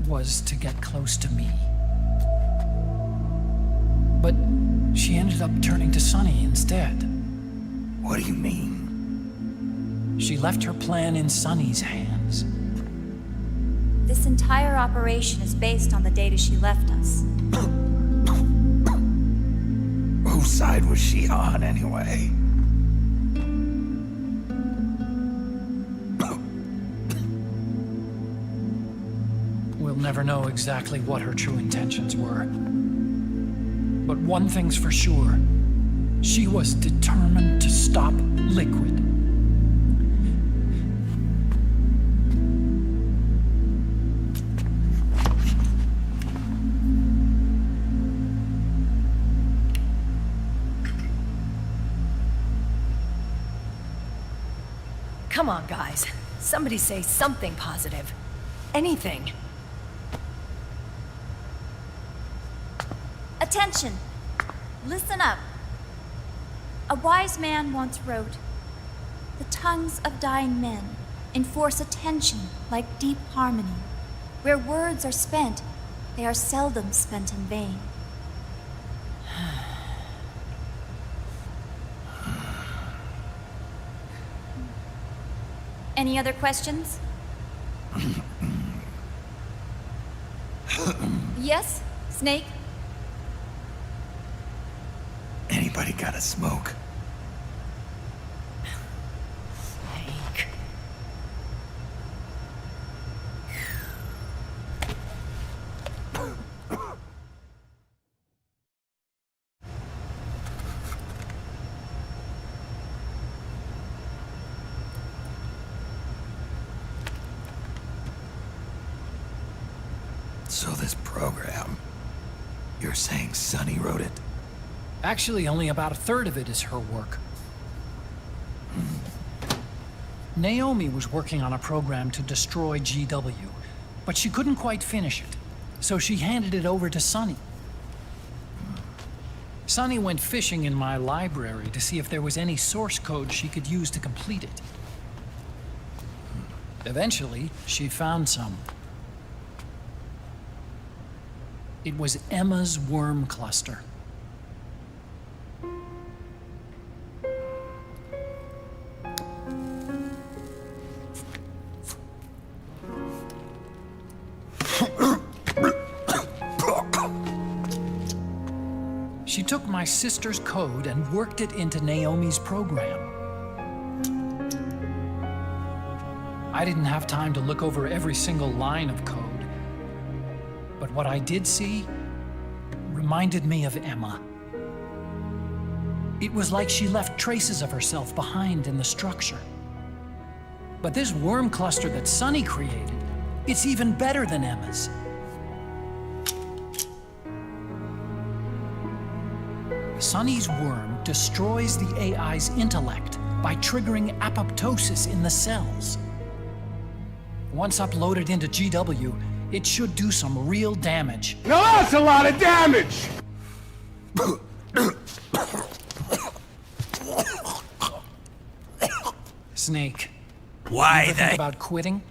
was to get close to me. But she ended up turning to Sunny instead.
What do you mean?
She left her plan in Sunny's hands.
This entire operation is based on the data she left us.
Whose side was she on, anyway?
We'll never know exactly what her true intentions were. But one thing's for sure. She was determined to stop Liquid.
Come on, guys. Somebody say something positive. Anything.
Attention! Listen up. A wise man once wrote, "The tongues of dying men enforce attention like deep harmony. Where words are spent, They are seldom spent in vain. Any other questions? Yes, Snake?
Anybody got a smoke?
Snake.
So this program, you're saying Sonny wrote it?
Actually, only about a third of it is her work. Naomi was working on a program to destroy GW, but she couldn't quite finish it, so she handed it over to Sonny. Sonny went fishing in my library to see if there was any source code she could use to complete it. Eventually, she found some. It was Emma's worm cluster. She took my sister's code and worked it into Naomi's program. I didn't have time to look over every single line of code, but what I did see reminded me of Emma. It was like she left traces of herself behind in the structure. But this worm cluster that Sonny created, it's even better than Emma's. Sonny's worm destroys the AI's intellect by triggering apoptosis in the cells. Once uploaded into GW, it should do some real damage.
Now that's a lot of damage!
Snake.
Why
you ever think about quitting?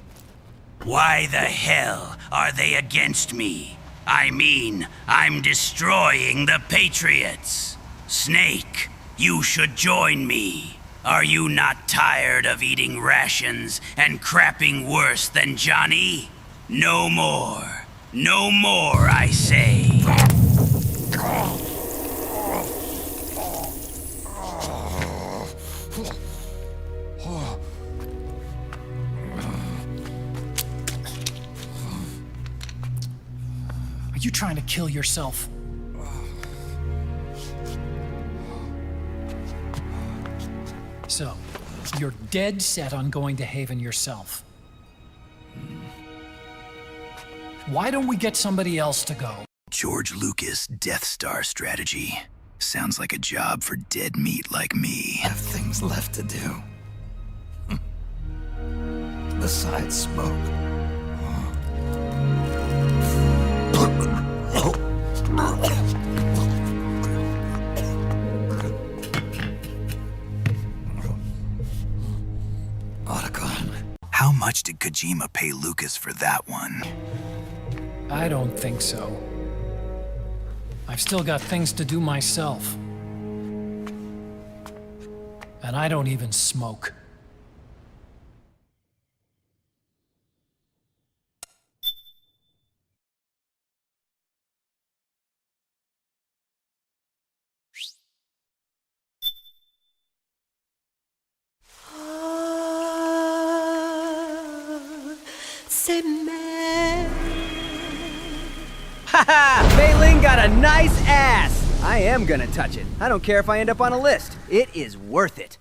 Why the hell are they against me? I mean, I'm destroying the Patriots. Snake, you should join me. Are you not tired of eating rations and crapping worse than Johnny? No more. No more, I say.
Are you trying to kill yourself? So, you're dead set on going to Haven yourself. Why don't we get somebody else to go?
George Lucas Death Star strategy. Sounds like a job for dead meat like me. Have things left to do. Besides smoke. Otacon. How much did Kojima pay Lucas for that one?
I don't think so. I've still got things to do myself. And I don't even smoke.
Haha! Mei Ling got a nice ass! I am gonna touch it. I don't care if I end up on a list. It is worth it.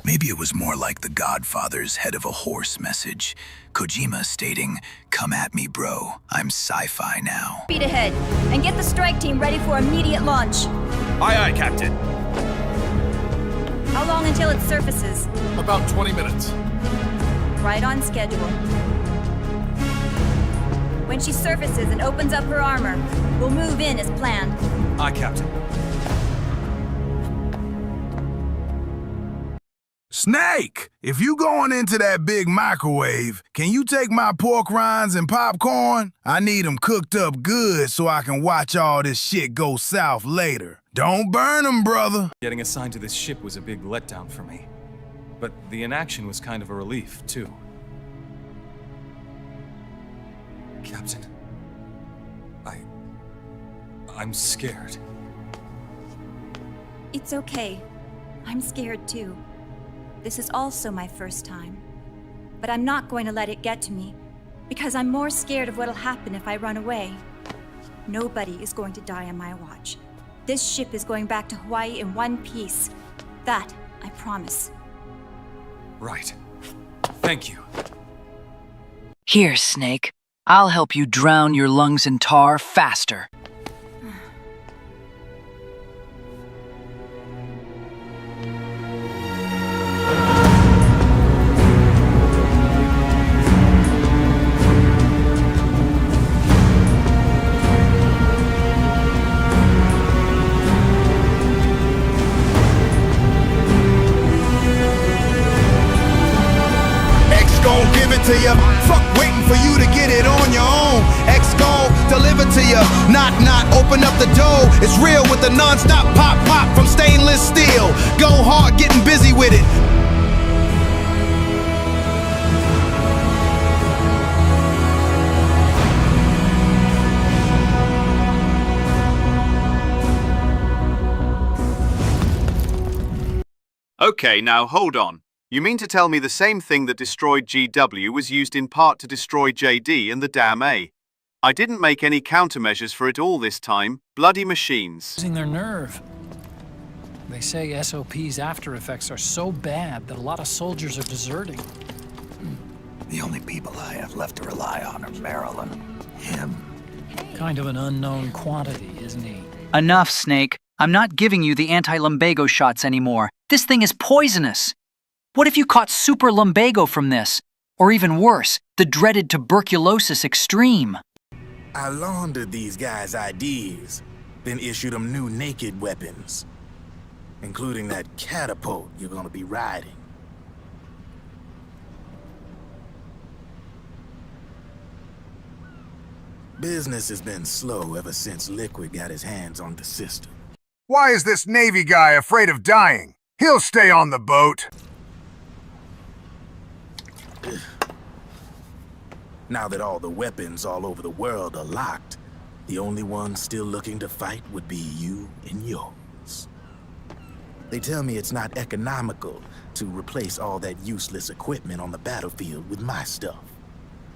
Maybe it was Godfather's head of a horse message. Kojima stating, "Come at me, bro. I'm sci-fi now."
Speed ahead, and get the strike team ready for immediate launch.
Aye, aye, Captain.
How long until it surfaces?
About 20 minutes.
Right on schedule. When she surfaces and opens up her armor, we'll move in as planned.
Aye, Captain.
Snake, if you going into that big microwave, can you take my pork rinds and popcorn? I need them cooked up good so I can watch all this shit go south later. Don't burn them, brother.
Getting assigned to this ship was a big letdown for me. But the inaction was kind of a relief, too. Captain, I'm scared.
It's okay. I'm scared too. This is also my first time. But I'm not going to let it get to me, because I'm more scared of what'll happen if I run away. Nobody is going to die on my watch. This ship is going back to Hawaii in one piece. That, I promise.
Right. Thank you.
Here, Snake. I'll help you drown your lungs in tar faster.
To you. Fuck waiting for you to get it on your own. X gon' deliver to you. Knock, open up the door. It's real with the non-stop pop from stainless steel. Go hard, getting busy with it.
Okay, now hold on. You mean to tell me the same thing that destroyed GW was used in part to destroy JD and the Damn A? I didn't make any countermeasures for it all this time. Bloody machines.
Losing their nerve. They say SOP's after effects are so bad that a lot of soldiers are deserting.
The only people I have left to rely on are Marilyn, him.
Kind of an unknown quantity, isn't he?
Enough, Snake. I'm not giving you the anti-lumbago shots anymore. This thing is poisonous. What if you caught super lumbago from this? Or even worse, the dreaded tuberculosis extreme?
I laundered these guys' ideas, then issued them new naked weapons, including that catapult you're gonna be riding. Business has been slow ever since Liquid got his hands on the system.
Why is this Navy guy afraid of dying? He'll stay on the boat.
Now that all the weapons all over the world are locked, the only ones still looking to fight would be you and yours. They tell me it's not economical to replace all that useless equipment on the battlefield with my stuff.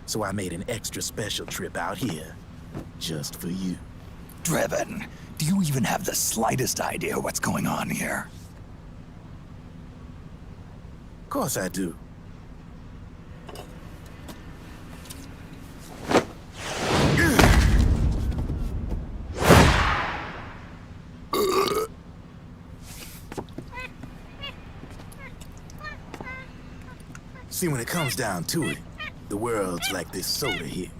So I made an extra special trip out here, just for you.
Drebin, do you even have the slightest idea what's going on here?
Of course I do. See, when it comes down to it, the world's like this soda here.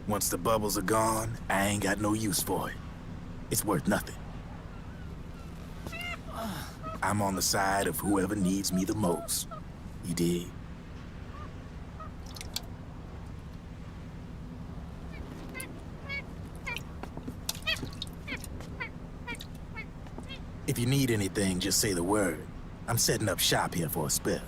Once the bubbles are gone, I ain't got no use for it. It's worth nothing. I'm on the side of whoever needs me the most. You dig? If you need anything, just say the word. I'm setting up shop here for a spell.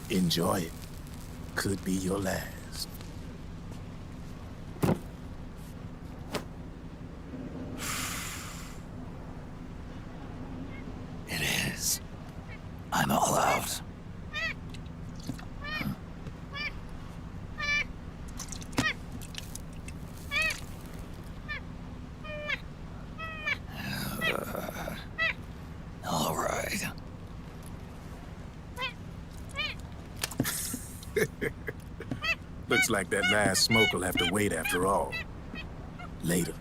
Enjoy it. Could be your last.
It is. I'm all out.
Looks like that last smoke will have to wait after all. Later.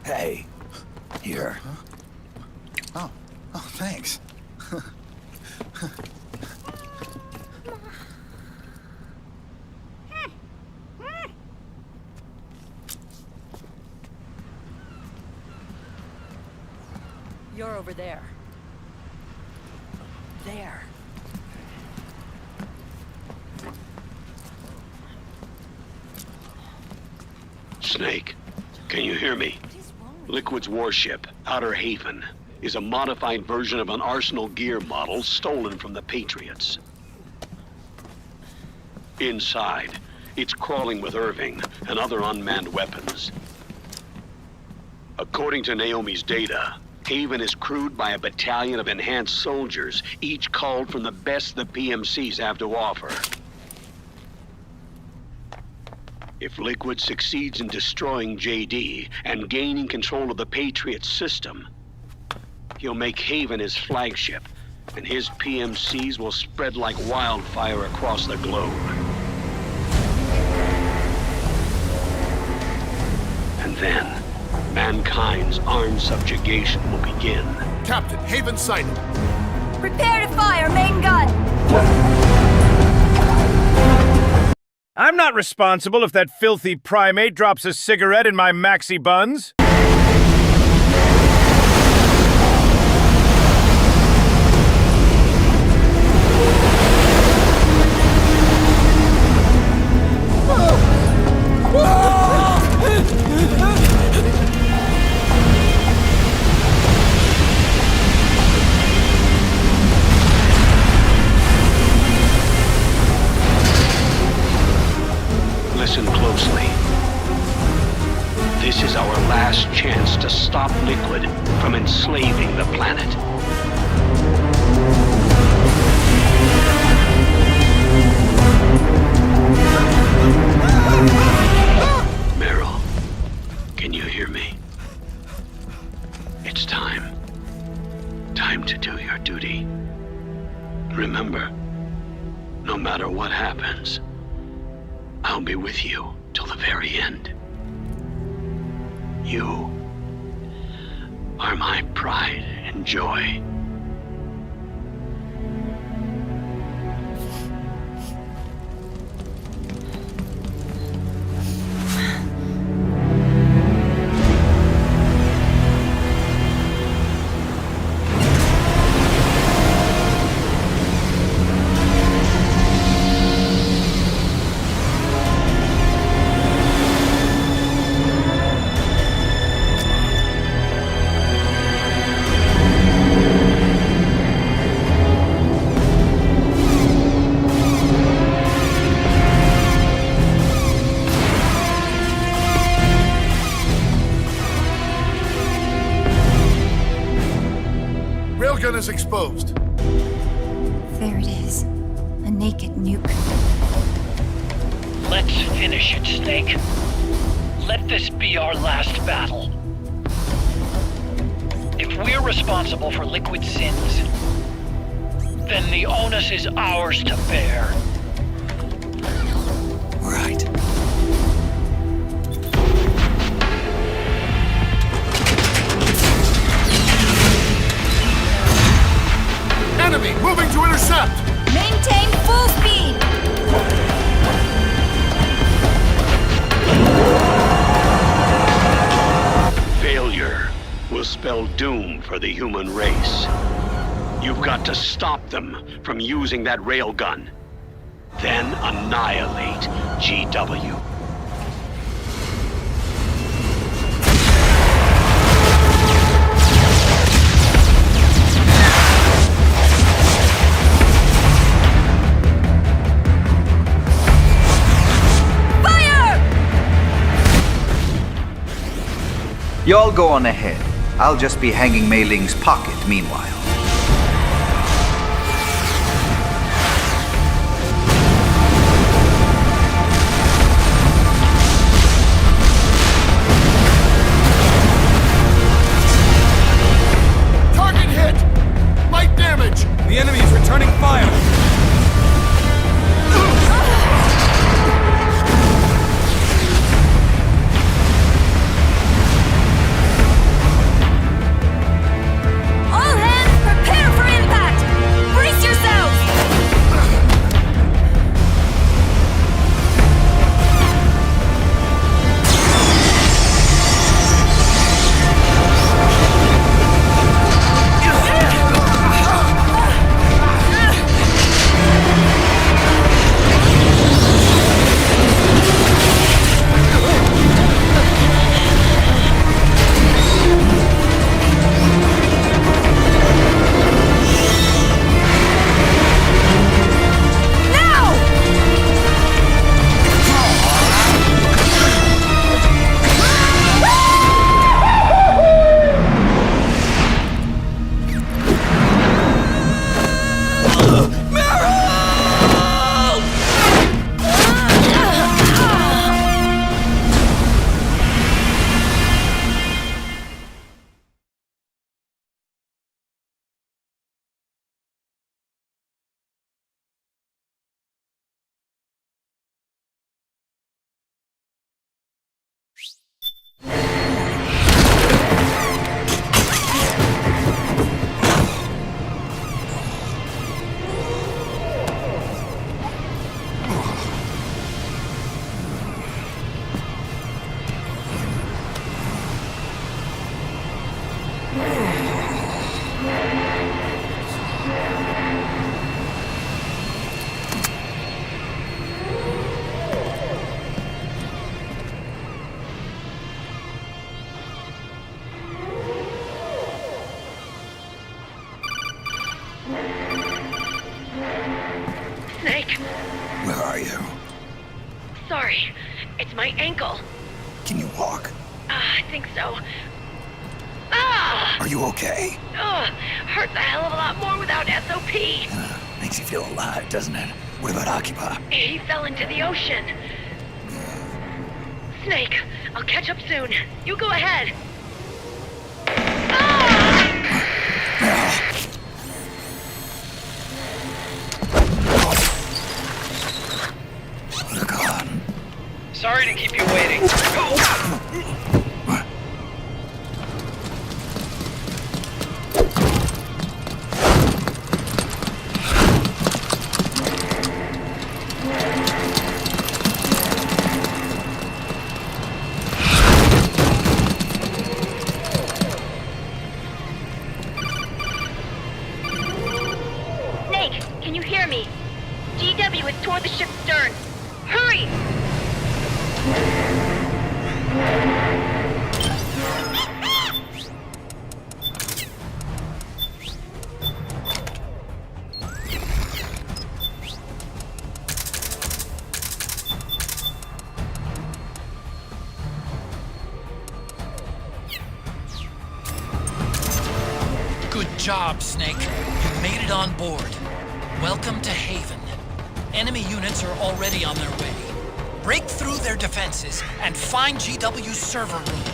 Hey, here.
Oh, thanks.
You're over there. There.
Snake, can you hear me? Liquid's warship, Outer Haven, is a modified version of an Arsenal gear model stolen from the Patriots. Inside, it's crawling with Irving and other unmanned weapons. According to Naomi's data, Haven is crewed by a battalion of enhanced soldiers, each culled from the best the PMCs have to offer. If Liquid succeeds in destroying JD and gaining control of the Patriots system, he'll make Haven his flagship, and his PMCs will spread like wildfire across the globe. And then, mankind's armed subjugation will begin.
Captain, Haven sighted.
Prepare to fire, main gun!
I'm not responsible if that filthy primate drops a cigarette in my maxi buns.
Listen closely. This is our last chance to stop Liquid from enslaving the planet. Meryl, can you hear me? It's time. Time to do your duty. Remember, no matter what happens, I'll be with you till the very end. You are my pride and joy.
Railgun is exposed.
There it is. A naked nuke.
Let's finish it, Snake. Let this be our last battle. If we're responsible for Liquid's sins, then the onus is ours to bear.
Right.
Enemy moving to intercept!
Maintain full speed!
Failure will spell doom for the human race. You've got to stop them from using that railgun. Then annihilate GW.
Y'all go on ahead. I'll just be hanging Mei Ling's pocket meanwhile.
my ankle.
Can you walk?
I think so. Ah!
Are you okay?
Hurts a hell of a lot more without SOP.
Makes you feel alive, doesn't it? What about Occupy?
He fell into the ocean. Snake, I'll catch up soon. You go ahead.
Sorry to keep you waiting.
Snake, can you hear me? GW is toward the ship's stern. Hurry!
Good job, Snake. You made it on board. Welcome to Haven. Enemy units are already on their way. Break through their defenses and find GW's server room.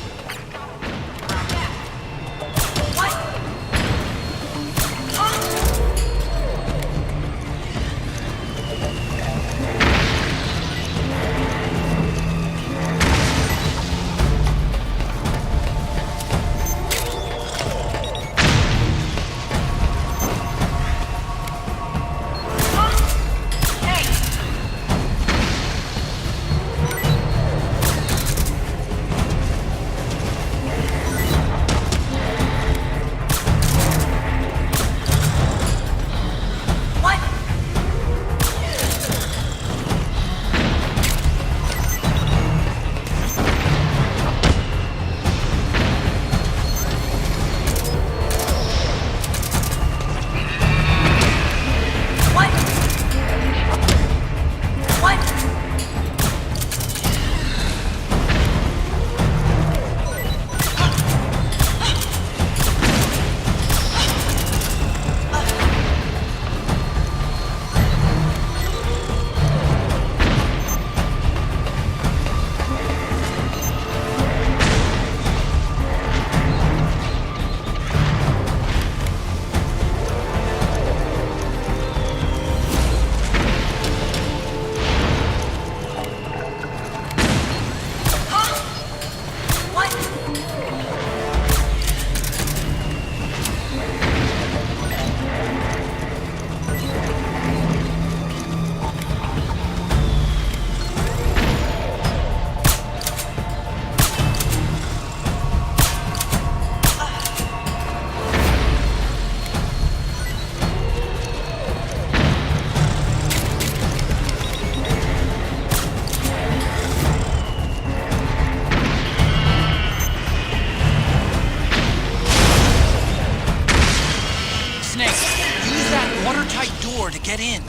To get in.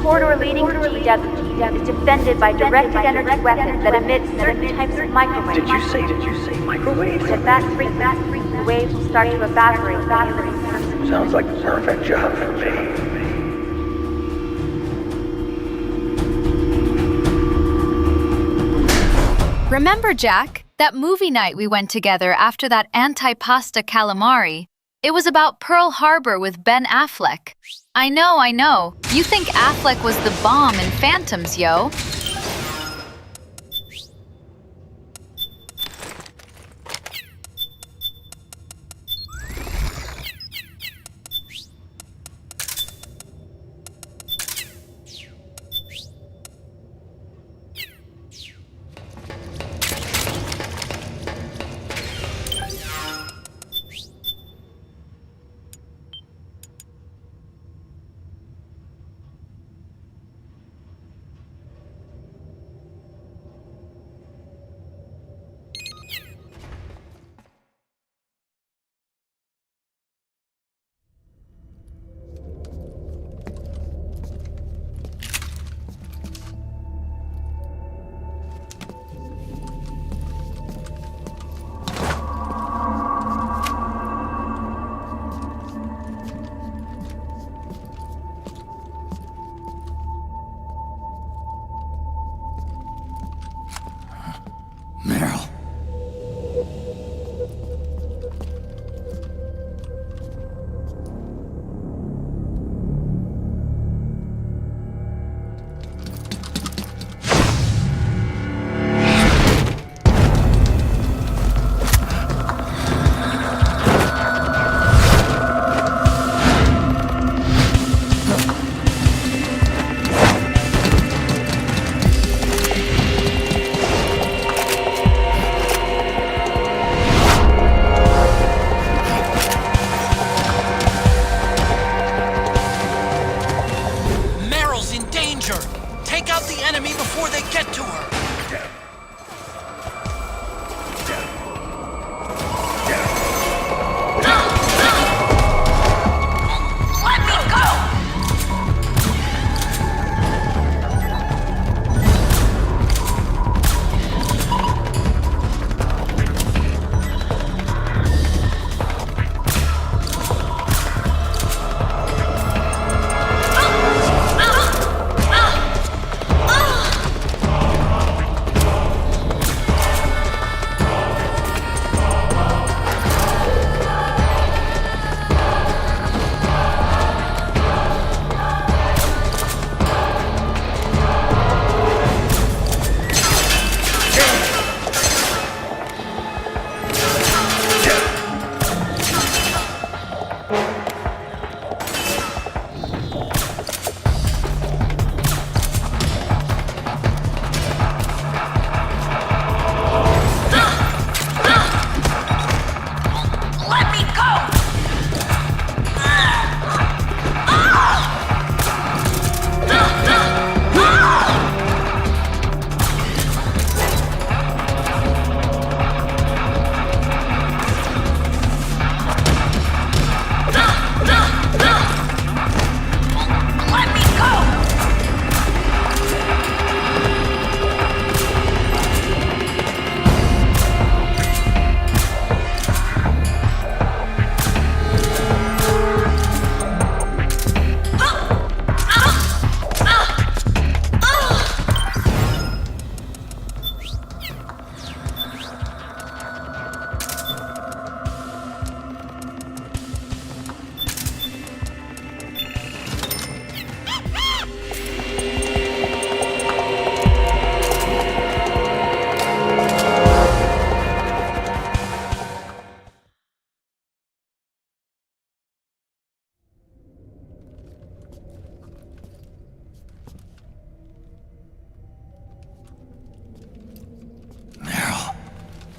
corridor leading to GW is defended by directed energy weapons that emit certain types of microwaves.
Did you say microwaves?
At that frequency, the waves will start to evaporate the human person.
Sounds like the perfect job for me.
Remember, Jack, that movie night we went together after that antipasta calamari? It was about Pearl Harbor with Ben Affleck. I know. You think Affleck was the bomb in Phantoms, yo.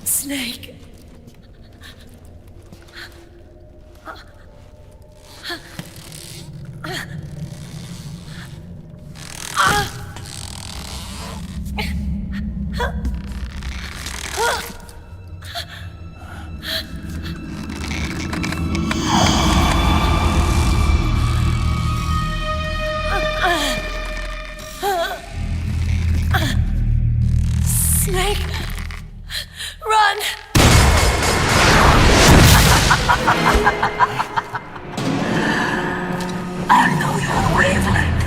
Snake. Snake, run!
I know your wavelength.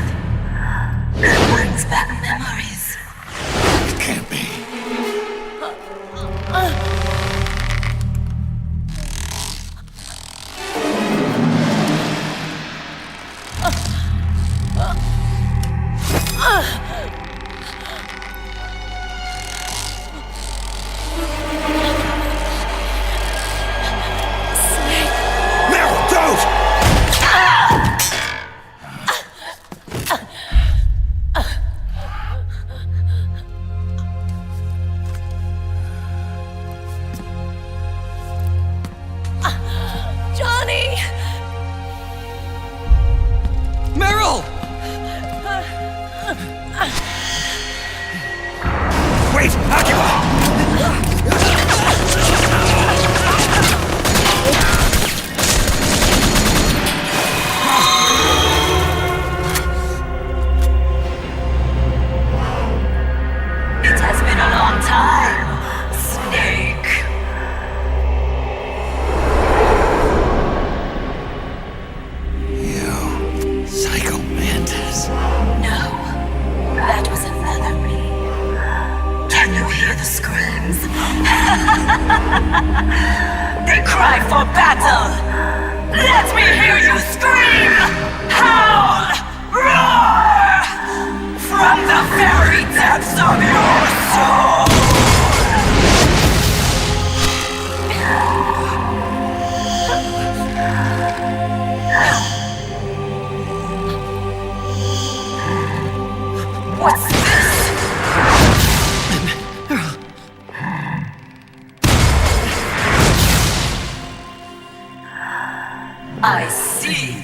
It brings back memories. It can't be.
Wait! Akira!
It has been a long time, Snake.
You, Psycho Mantis.
No, that was another me. Can you hear the screams? They cry for battle. Let me hear you scream! Howl! Roar! From the very depths of your soul! What's this? I see.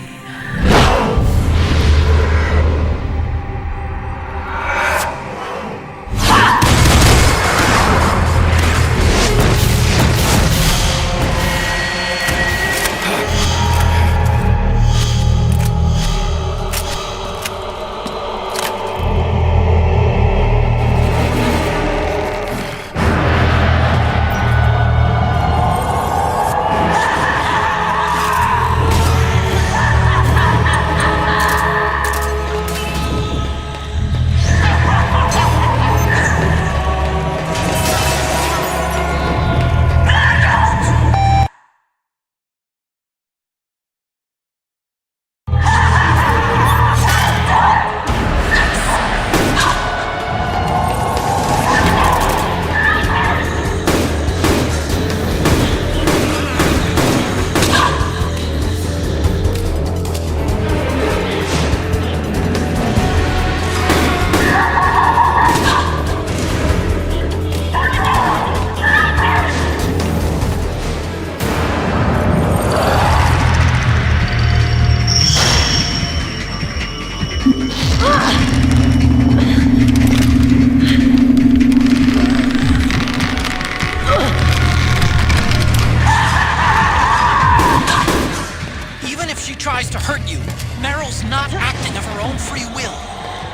tries to hurt you, Meryl's not acting of her own free will.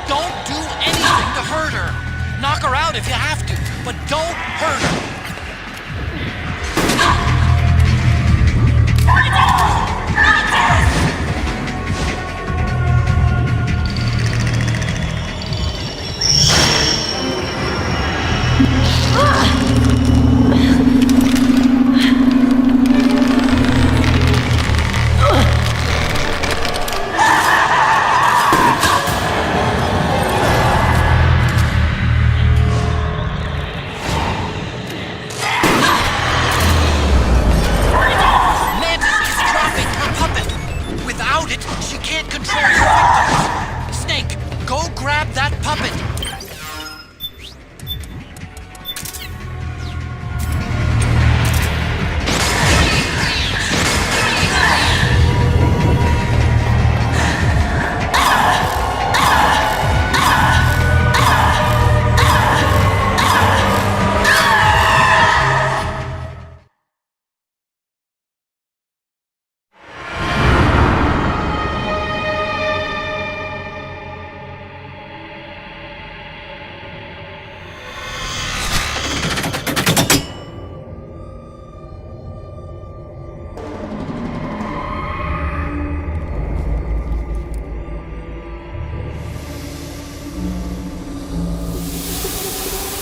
Don't do anything to hurt her. Knock her out if you have to, but don't hurt her.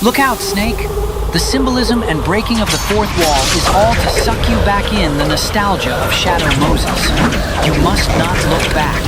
Look out, Snake! The symbolism and breaking of the fourth wall is all to suck you back in the nostalgia of Shadow Moses. You must not look back.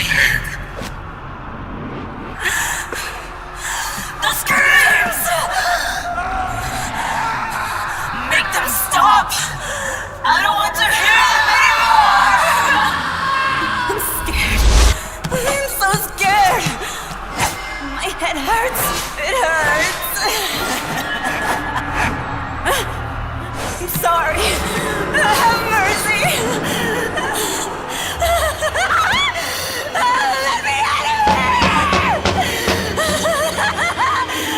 The screams! Make them stop! I don't want to hear them anymore!
I'm scared. I'm so scared. My head hurts. It hurts. I'm sorry. Have mercy. Let me out of here!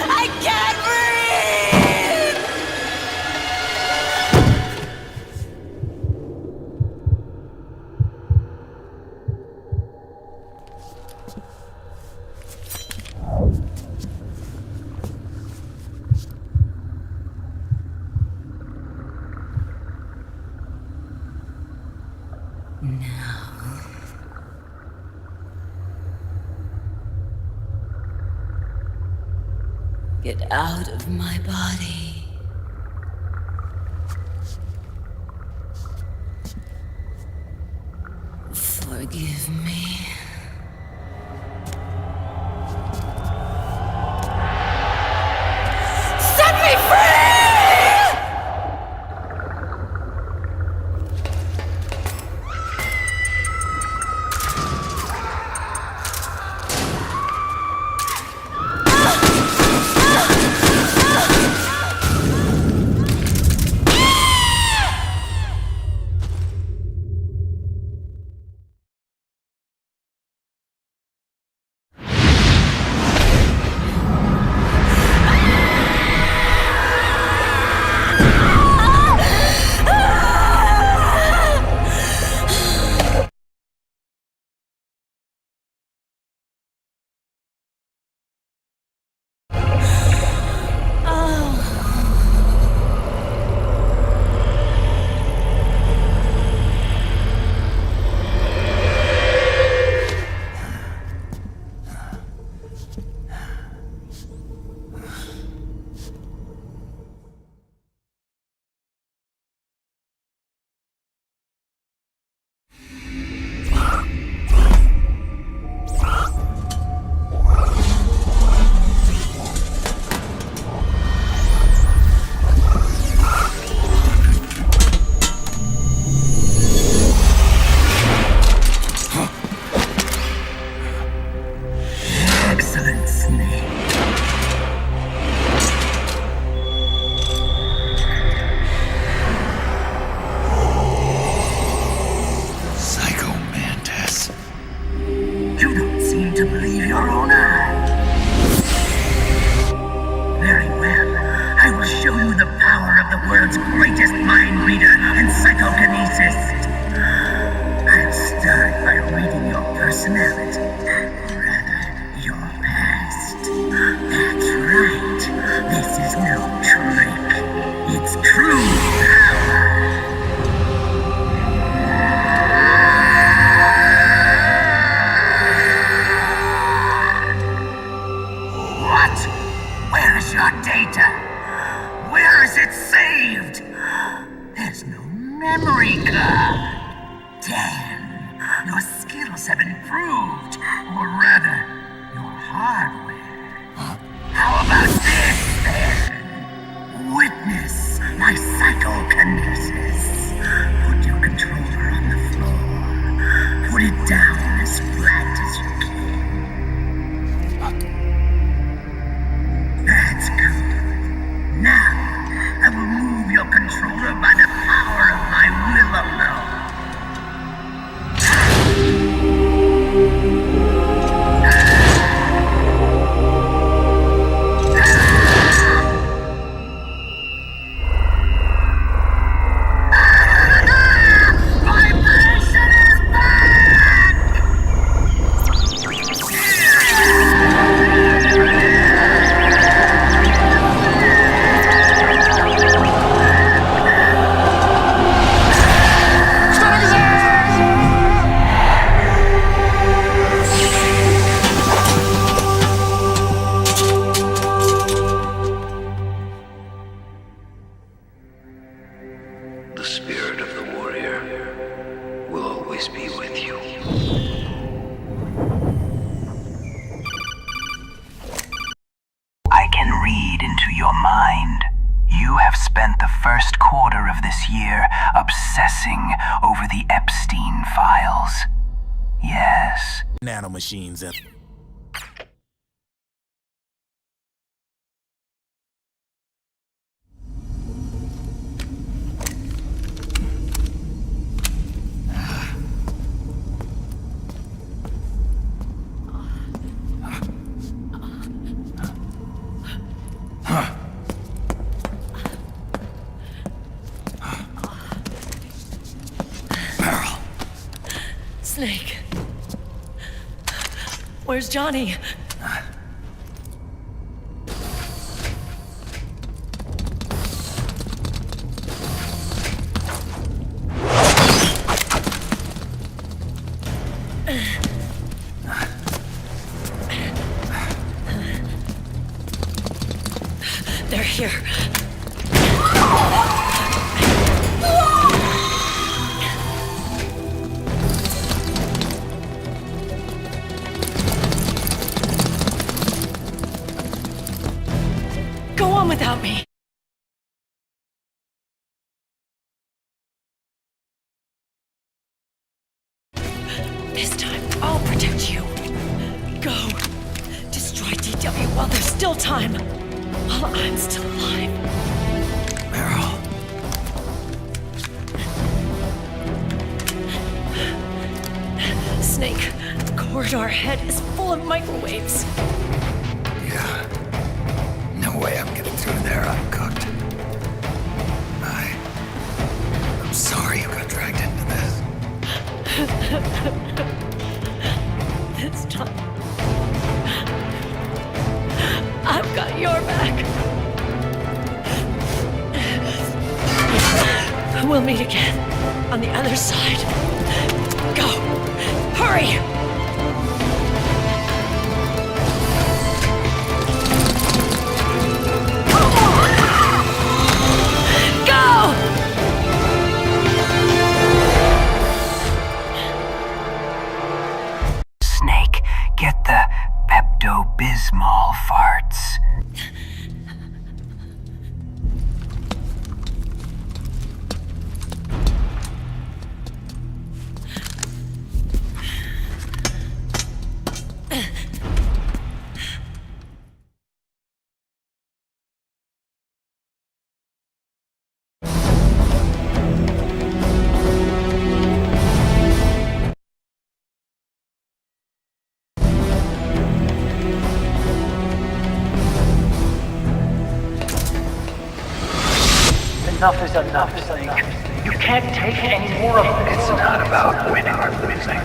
I can't breathe! Get out of my body. Forgive me. Set me free!
spirit of the warrior will always be with you. obsessing over the Epstein files. Yes.
Nanomachines at...
Snake. Where's Johnny? They're here. Go on without me. This time, I'll protect you. Go. Destroy DW while there's still time. While I'm still alive.
Meryl.
Snake, the corridor ahead is full of microwaves.
Yeah. No way I'm getting through there uncooked. I'm sorry you got dragged into this.
This time, I've got your back. We'll meet again on the other side. Go! Hurry!
Snake, get the Pepto-Bismol farts.
Enough is enough, Snake. You can't take any more of this.
It's not about winning or losing.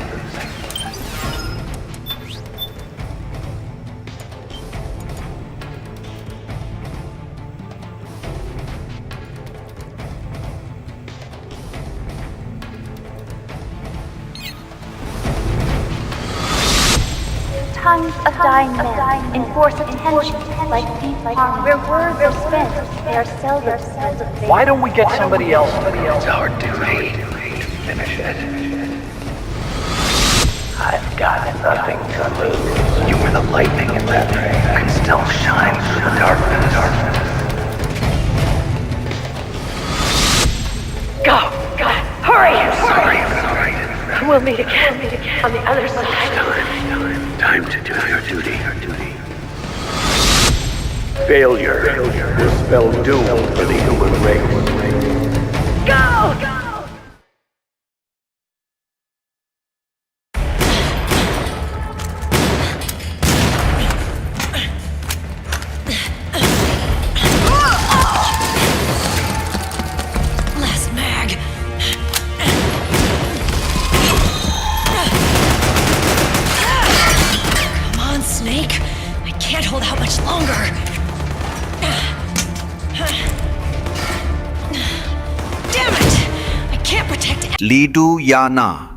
Tongues of dying men enforce attention like deep harm. Where words are spent, they are seldom spent.
Why don't we get somebody else?
It's our duty to finish it. I've got nothing to lose. You were the lightning in that ray. I can still shine through the darkness.
Go! Hurry!
Sorry, sorry.
We'll meet again on the other side.
Time to do your duty. Failure will spell doom for the human race.
Go! Last mag. Come on, Snake. I can't hold out much longer. Damn it! I can't protect it.
Lidu Yana.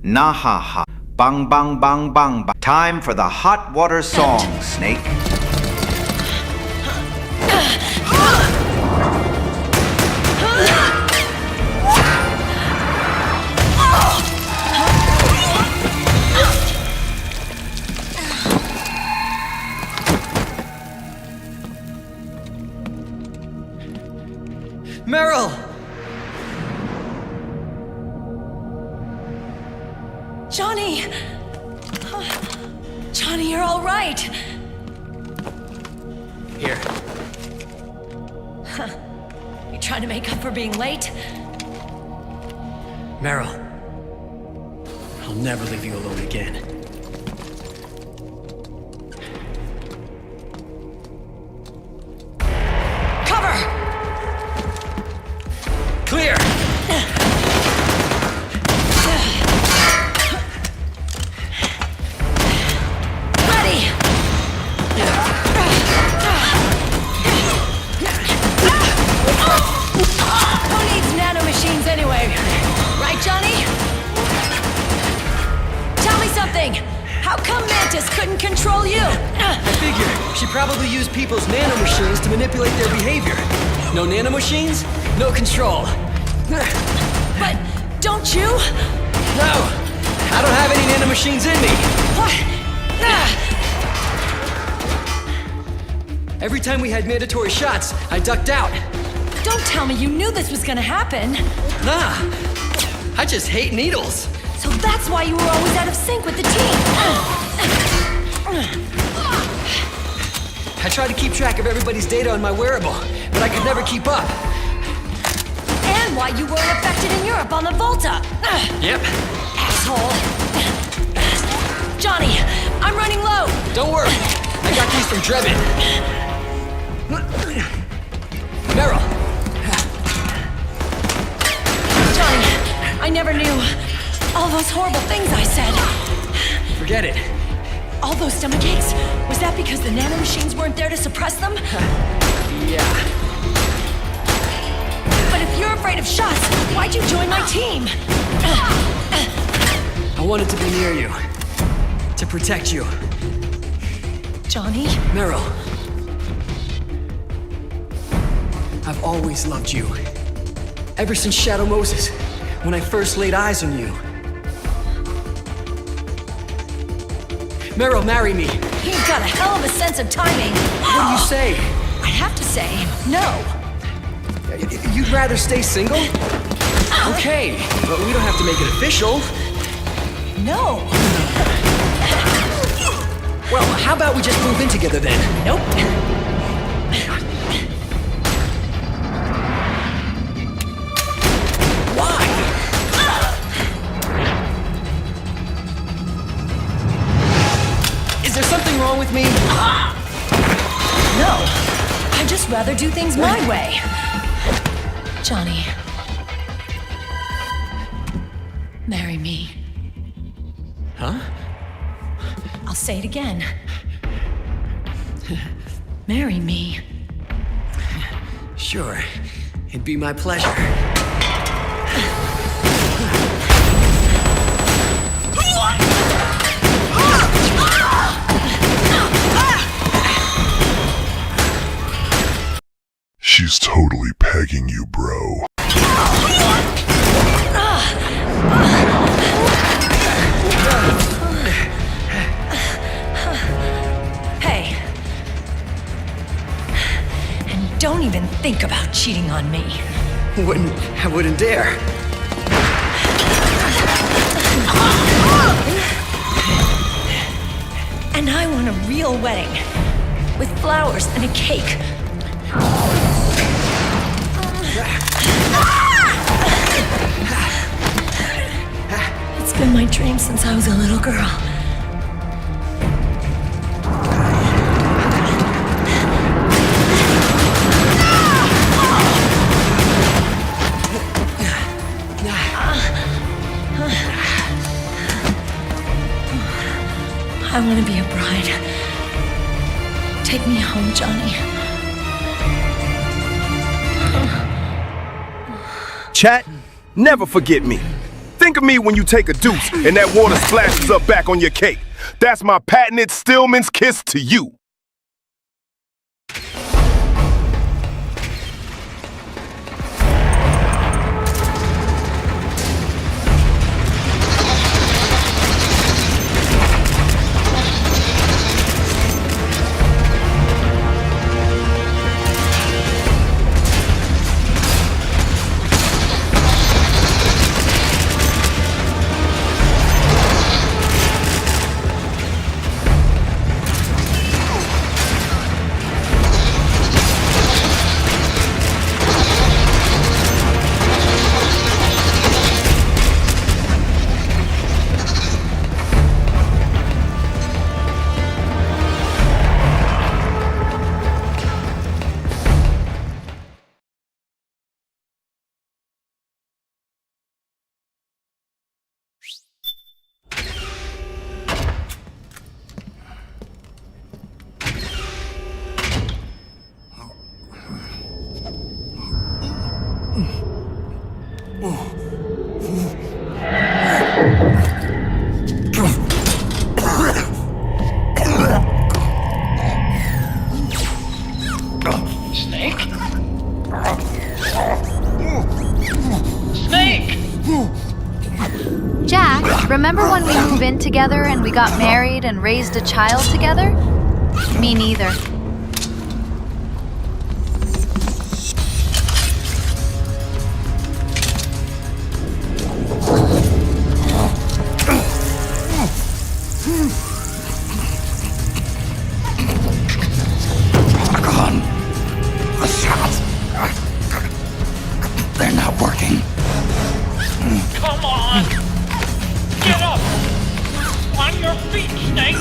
Nahaha. Bang bang bang bang bang. Time for the hot water song, Snake.
Meryl!
Johnny! Johnny, you're all right.
Here.
Huh. You trying to make up for being late?
Meryl. I'll never leave you alone again.
Cover!
Clear!
Ready! Who needs nanomachines anyway? Right, Johnny? Tell me something! How come Mantis couldn't control you?
I figure she probably used people's nanomachines to manipulate their behavior. No nanomachines, no control.
But don't you?
No! I don't have any nanomachines in me!
What?
Every time we had mandatory shots, I ducked out.
Don't tell me you knew this was gonna happen.
Nah, I just hate needles.
So that's why you were always out of sync with the team.
I tried to keep track of everybody's data on my wearable, but I could never keep up.
And why you weren't affected in Europe on the Volta.
Yep.
Asshole. Johnny, I'm running low.
Don't worry, I got these from Drebin. Meryl.
Johnny, I never knew. All those horrible things I said.
Forget it.
All those stomach aches, was that because the nanomachines weren't there to suppress them?
Yeah.
But if you're afraid of shots, why'd you join my team?
I wanted to be near you. To protect you.
Johnny?
Meryl. I've always loved you. Ever since Shadow Moses, when I first laid eyes on you. Meryl, marry me.
You've got a hell of a sense of timing.
What do you say?
I'd have to say no.
You'd rather stay single? Okay, but we don't have to make it official.
No.
Well, how about we just move in together then?
Nope.
Why? Is there something wrong with me?
No. I'd just rather do things my way. Johnny. Marry me.
Huh?
I'll say it again. Marry me.
Sure. It'd be my pleasure.
She's totally pegging you, bro.
Hey. And don't even think about cheating on me.
I wouldn't dare.
And I want a real wedding. With flowers and a cake. It's been my dream since I was a little girl. I want to be a bride. Take me home, Johnny.
Chat, never forget me. Think of me when you take a deuce and that water splashes up back on your cake. That's my patented Stillman's kiss to you.
Remember when we moved in together and we got married and raised a child together? Me neither.
They're not working.
Come on! Get up! On your feet, Snake!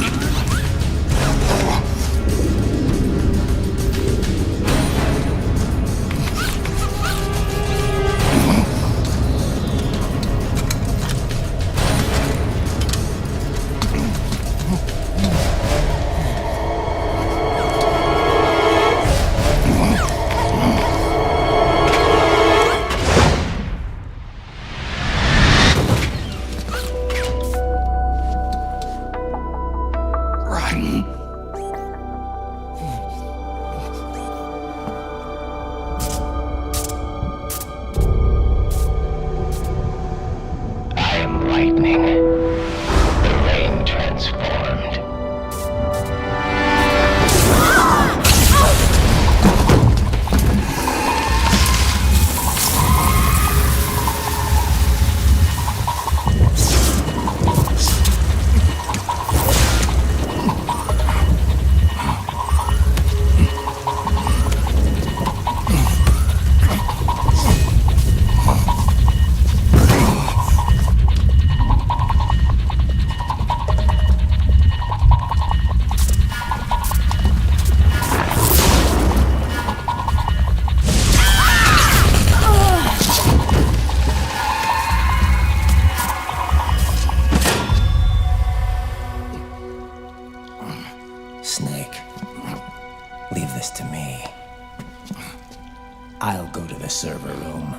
I'll go to the server room.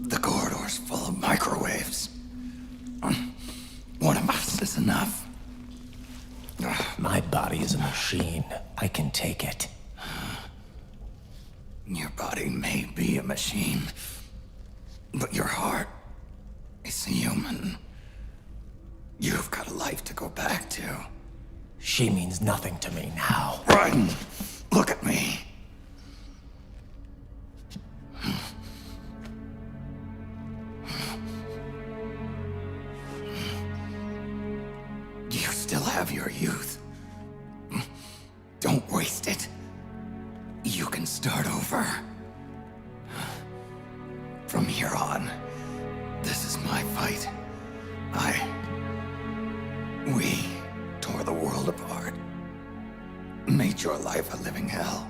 The corridor's full of microwaves. One of us is enough.
My body is a machine. I can take it.
Your body may be a machine, but your heart is human. You've got a life to go back to.
She means nothing to me now.
Raiden, look at me. You still have your youth. Don't waste it. You can start over. From here on, this is my fight. We tore the world apart. Made your life a living hell.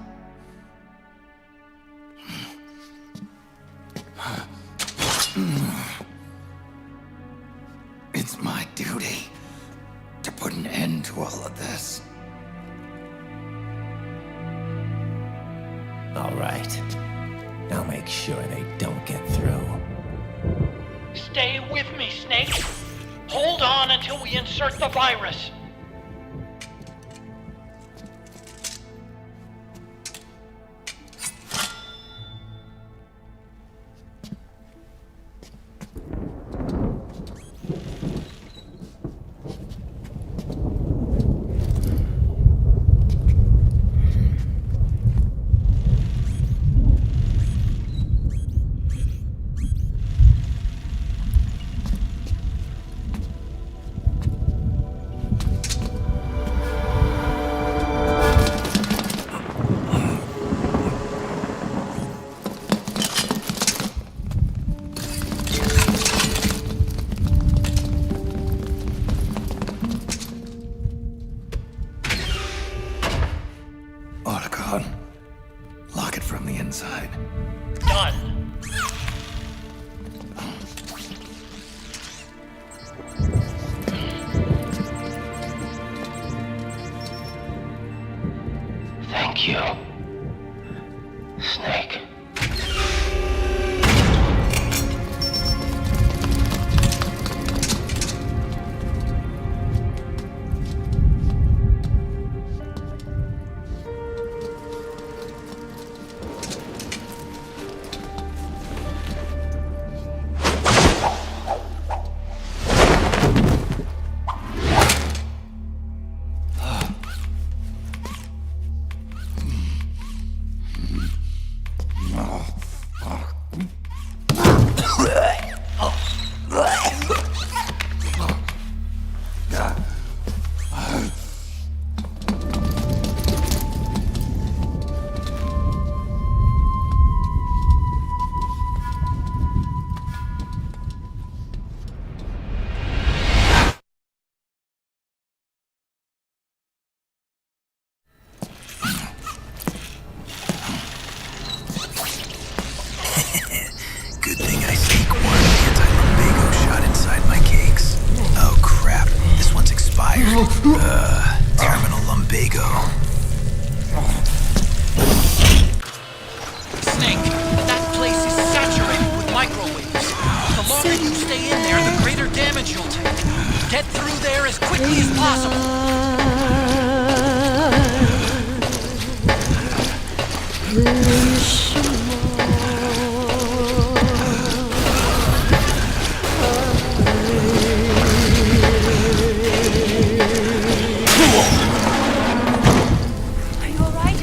It's my duty to put an end to all of this.
All right. I'll make sure they don't get through.
Stay with me, Snake. Hold on until we insert the virus.
Lock it from the inside.
Done.
Thank you, Snake.
Get through there as quickly as possible.
Are you alright?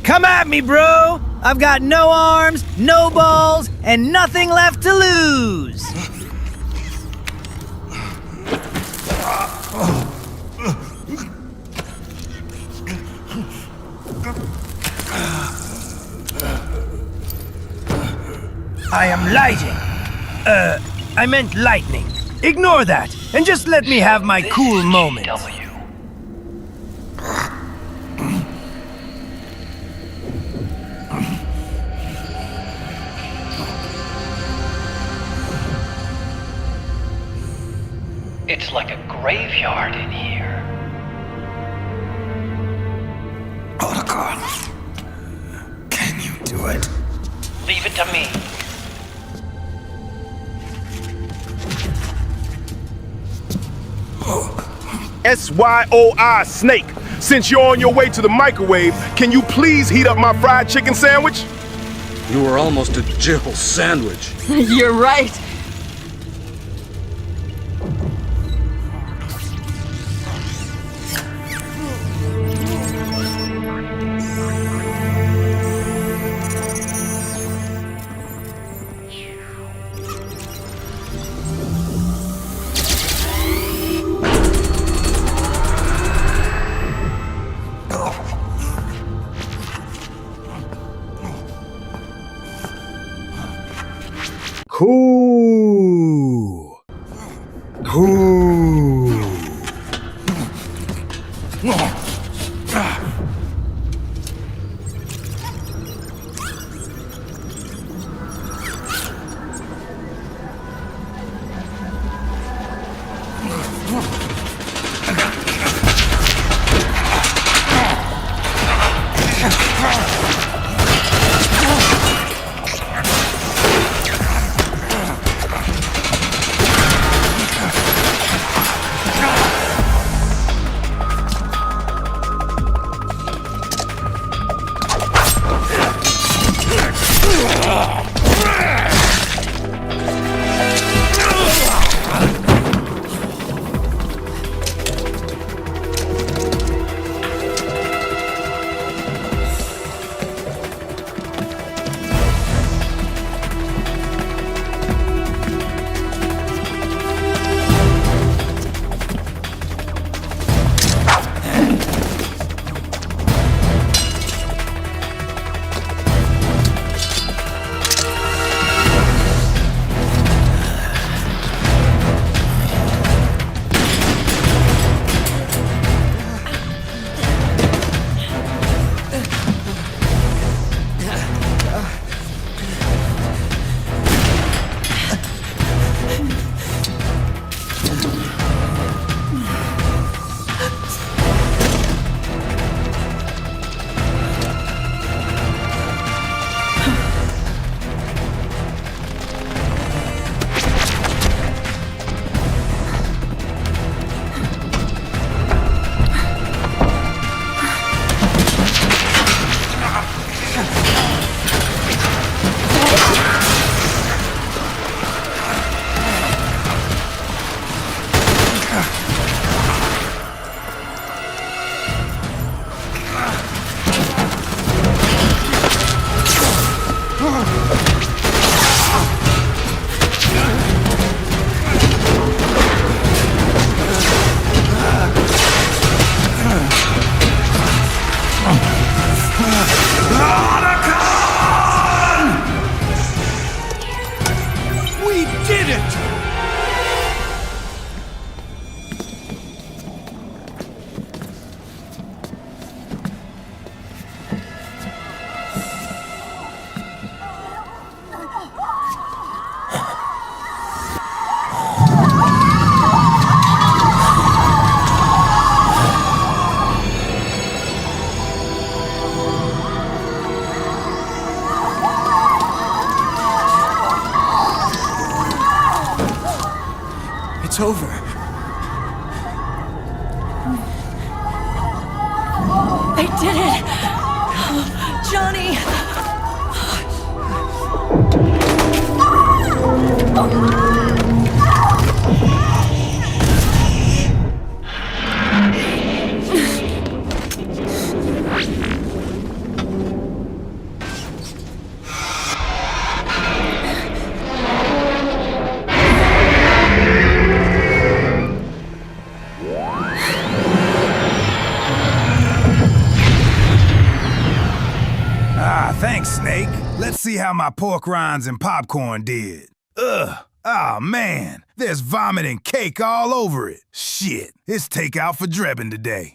Come at me, bro! I've got no arms, no balls, and nothing left to lose! I am lighting. I meant lightning. Ignore that, and just let me have my cool moment.
It's like a graveyard in here.
Otacon, can you do it?
Leave it to me.
SYOI Snake, since you're on your way to the microwave, can you please heat up my fried chicken sandwich?
You were almost a Jill sandwich.
You're right.
Whoo! Whoo!
It's over.
I did it! Johnny!
Thanks, Snake. Let's see how my pork rinds and popcorn did. Ugh. Oh, man. There's vomit and cake all over it. Shit. It's takeout for Drebin today.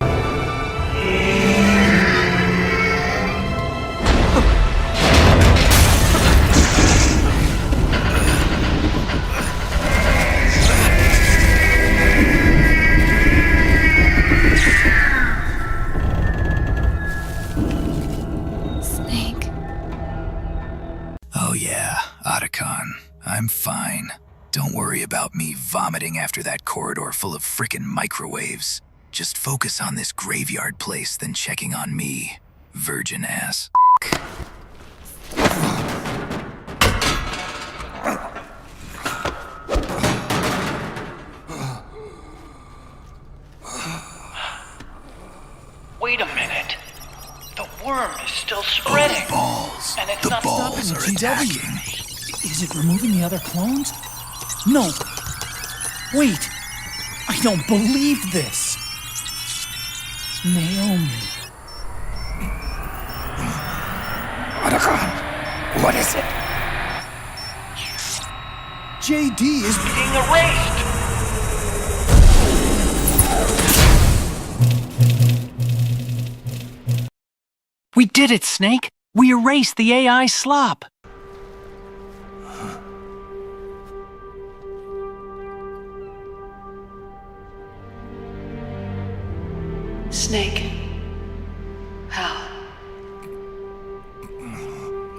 Oh yeah, Otacon. I'm fine. Don't worry about me vomiting after that corridor full of frickin' microwaves. Just focus on this graveyard place, then checking on me, virgin ass.
Wait a minute. The worm is still spreading.
Oh, balls.
And it's
The
not
balls are
stopping
attacking.
Is it removing the other clones? No. Wait. I don't believe this. Naomi.
Otacon, what is it?
JD is
being erased.
We did it, Snake! We erased the AI slop!
Snake. Hal.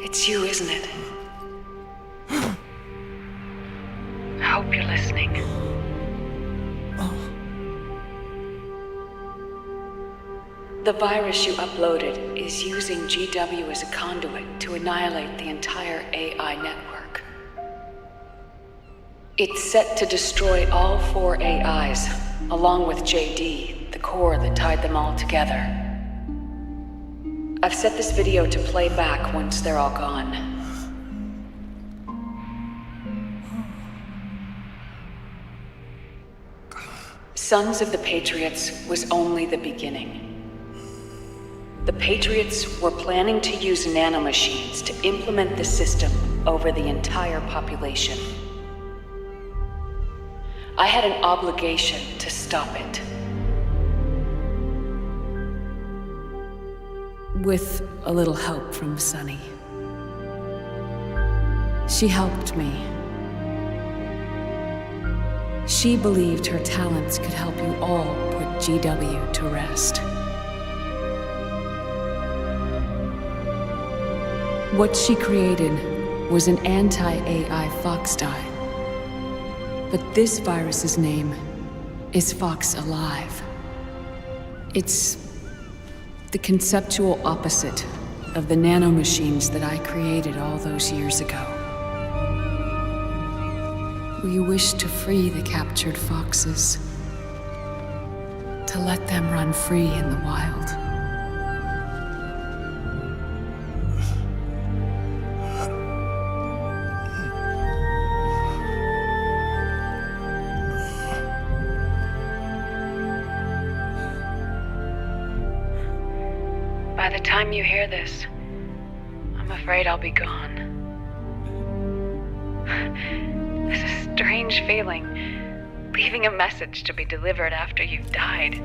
It's you, isn't it? I hope you're listening. The virus you uploaded is using GW as a conduit to annihilate the entire AI network. It's set to destroy all 4 AIs, along with JD, the core that tied them all together. I've set this video to play back once they're all gone. Sons of the Patriots was only the beginning. The Patriots were planning to use nanomachines to implement the system over the entire population. I had an obligation to stop it. With a little help from Sunny. She helped me. She believed her talents could help you all put GW to rest. What she created was an anti-AI Fox dye. But this virus's name is Fox Alive. It's the conceptual opposite of the nanomachines that I created all those years ago. We wish to free the captured foxes, to let them run free in the wild. By the time you hear this, I'm afraid I'll be gone. It's a strange feeling, leaving a message to be delivered after you've died.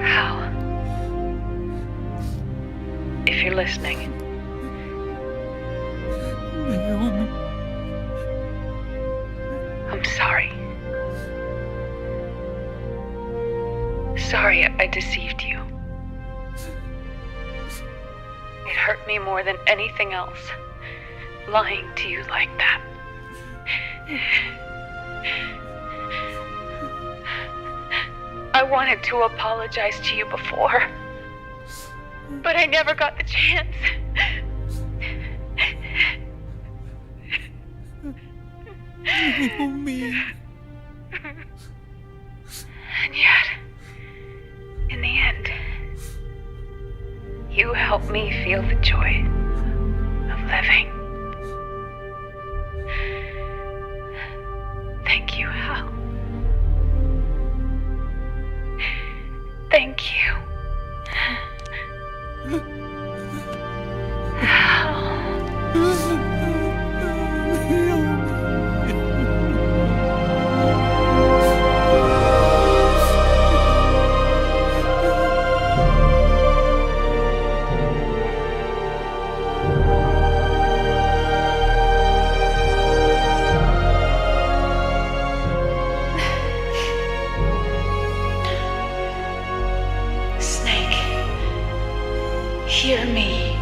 Hal, if you're listening,
Naomi.
I'm sorry. Sorry I deceived you. It hurt me more than anything else, lying to you like that. I wanted to apologize to you before, but I never got the chance.
Naomi.
And yet, in the end, you helped me feel the joy of living. Thank you, Hal. Thank you. Hear me.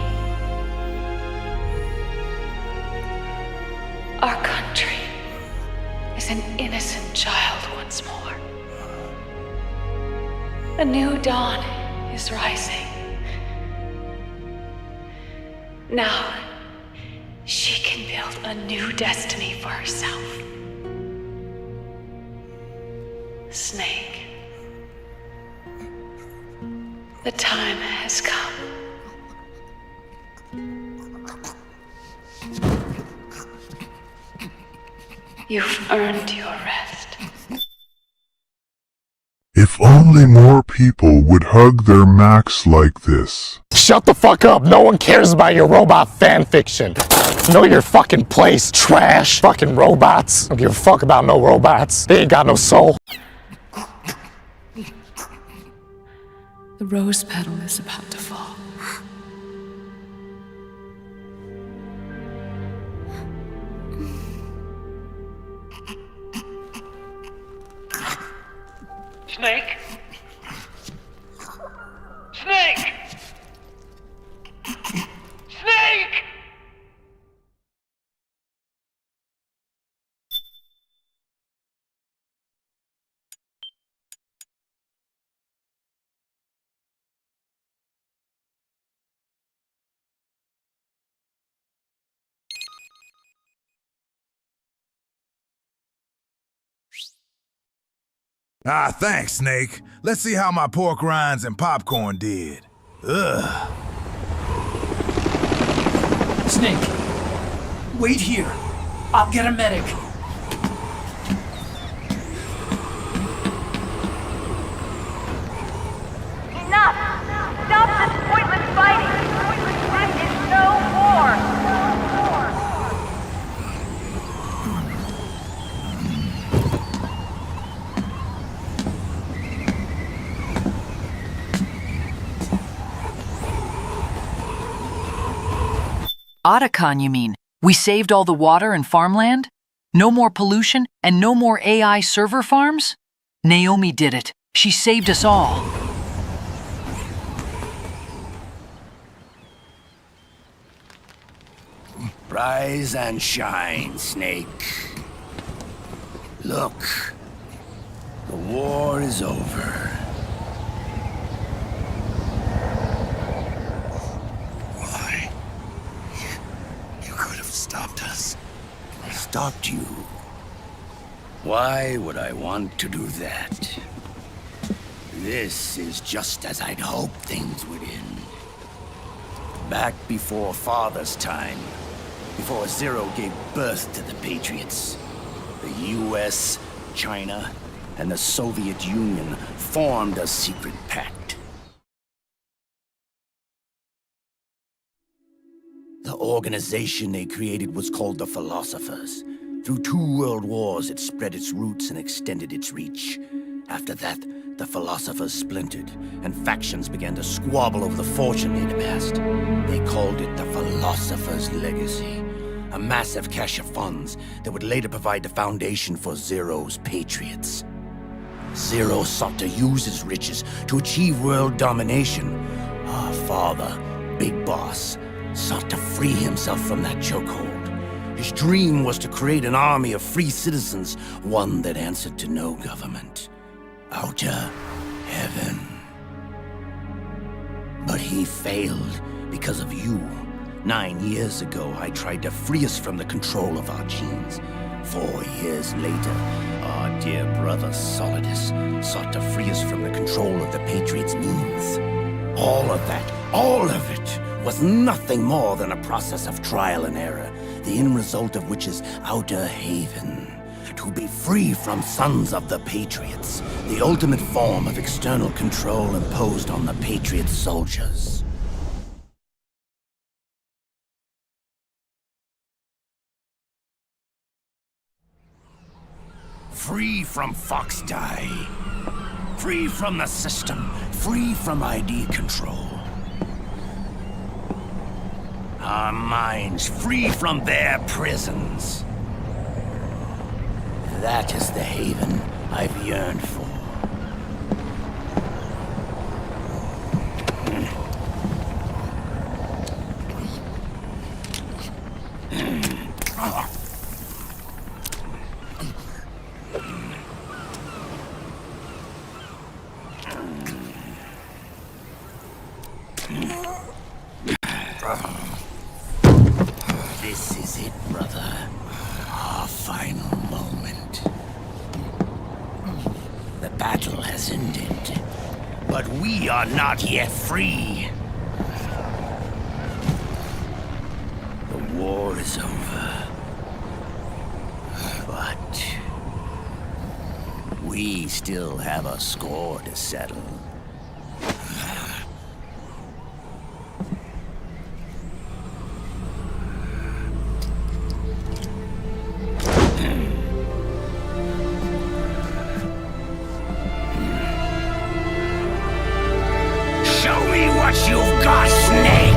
Our country is an innocent child once more. A new dawn is rising. Now, she can build a new destiny for herself. Snake, the time has come. You've earned your rest.
If only only more people would hug their Max like this.
Shut the fuck up. No one cares about your robot fanfiction. Know your fucking place, trash. Fucking robots. Don't give a fuck about no robots. They ain't got no soul.
The rose petal is about to fall.
Snake? Snake! Snake!
Ah, thanks, Snake. Let's see how my pork rinds and popcorn did. Ugh.
Snake, wait here. I'll get a medic.
Enough! Stop this pointless fighting! This is no war!
Otacon, you mean? We saved all the water and farmland? No more pollution and no more AI server farms? Naomi did it. She saved us all.
Rise and shine, Snake. Look, the war is over.
Stopped us.
Stopped you? Why would I want to do that? This is just as I'd hoped things would end. Back before Father's time, before Zero gave birth to the Patriots, the US, China, and the Soviet Union formed a secret pact. The organization they created was called the Philosophers. Through 2 world wars, it spread its roots and extended its reach. After that, the Philosophers splintered, and factions began to squabble over the fortune they'd amassed. They called it the Philosopher's Legacy, a massive cache of funds that would later provide the foundation for Zero's Patriots. Zero sought to use his riches to achieve world domination. Our father, Big Boss, sought to free himself from that chokehold. His dream was to create an army of free citizens, one that answered to no government. Outer heaven. But he failed because of you. 9 years ago, I tried to free us from the control of our genes. 4 years later, our dear brother Solidus sought to free us from the control of the Patriots' means. All of it, was nothing more than a process of trial and error, the end result of which is Outer Haven. To be free from sons of the Patriots, the ultimate form of external control imposed on the Patriot soldiers. Free from Foxdie. Free from the system. Free from ID control. Our minds free from their prisons. That is the haven I've yearned for. This is it, brother. Our final moment. The battle has ended, but we are not yet free. The war is over, but We still have a score to settle.
Show me what you've got, Snake!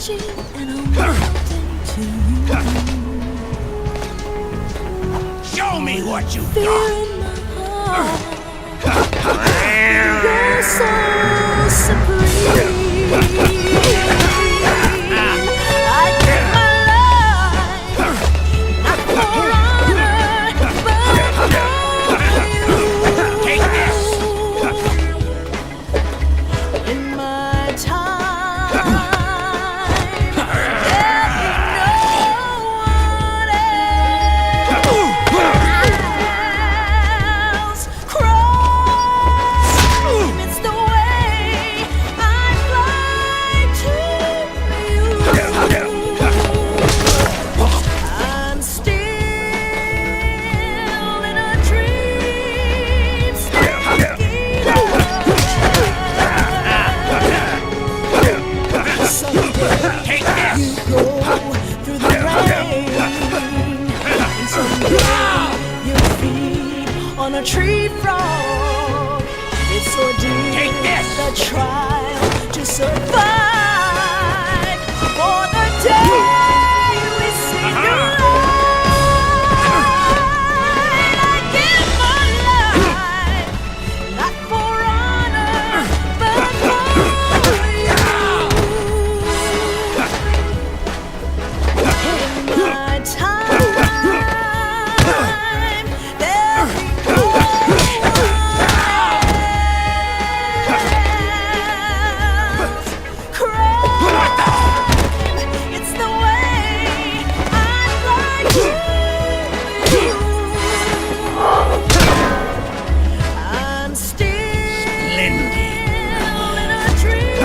reaching and I'm melting to you.
Show me what you
Fear
got!
in my heart. You're so supreme. I give my life, not for honor, but for you.
Take this!
In my time, there'll be no one else. Crime, it's the way I fly to you. I'm still in a dream state. Someday you go through the rain, and someday you'll feed on a tree frog. It's ordeal, the trial to survive for the day we see you light. I give my life, not for honor, but for you. In my time, there'll be no crime. It's the way I fly to you. I'm still in a dream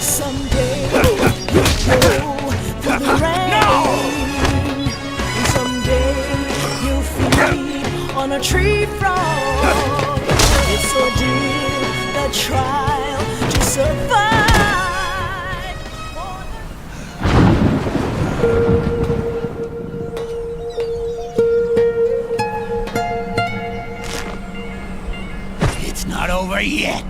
Someday you go through the rain, and someday you'll feed on a tree frog. It's ordeal, the trial to survive.
It's not over yet.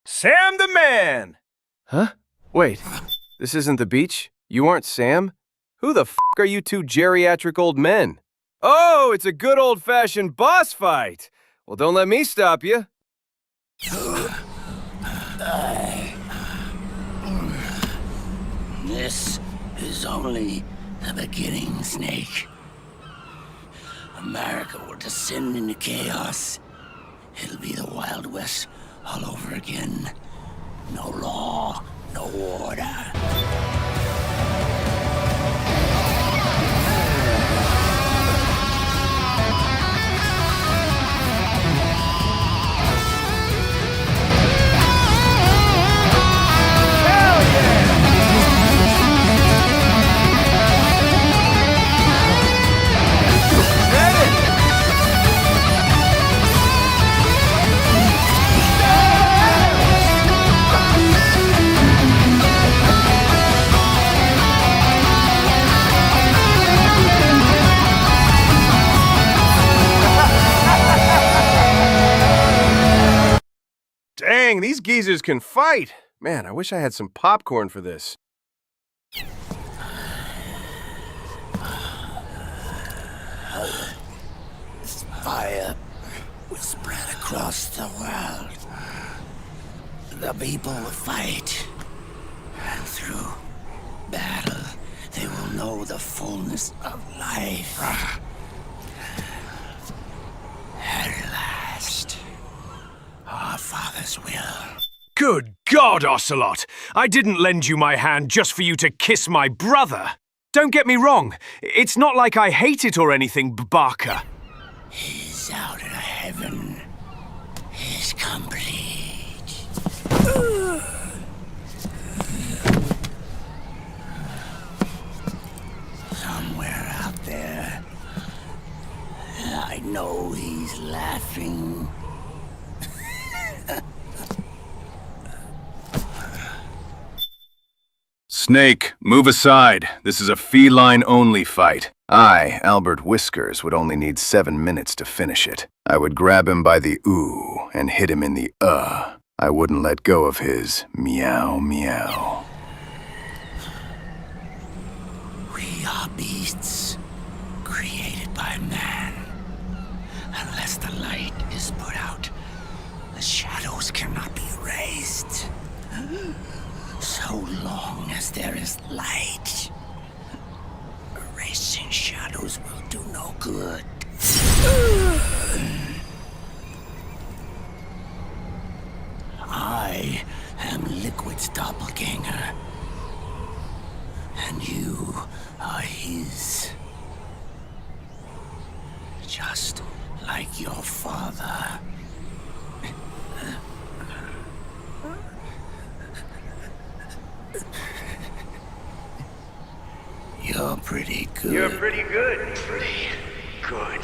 Sam the Man! Huh? Wait, this isn't the beach? You aren't Sam? Who the f*** are you two geriatric old men? Oh, it's a good old-fashioned boss fight! Well, don't let me stop you.
This is only the beginning, Snake. America will descend into chaos. It'll be the Wild West all over again. No law, no order.
Dang, these geezers can fight. Man, I wish I had some popcorn for this.
This fire will spread across the world. The people will fight. And through battle, they will know the fullness of life. At last, our Father's will.
Good God, Ocelot! I didn't lend you my hand just for you to kiss my brother. Don't get me wrong, it's not like I hate it or anything, Barker.
He's out of heaven. He's complete. Somewhere out there, I know he's laughing.
Snake, move aside. This is a feline-only fight. I, Albert Whiskers, would only need 7 minutes to finish it. I would grab him by the ooh and hit him in the I wouldn't let go of his meow meow.
We are beasts, created by man. Unless the light is put out, the shadows cannot be erased. So long as there is light, erasing shadows will do no good. I am Liquid's doppelganger, and you are his. Just like your father. You're pretty good.
You're pretty good. Pretty good.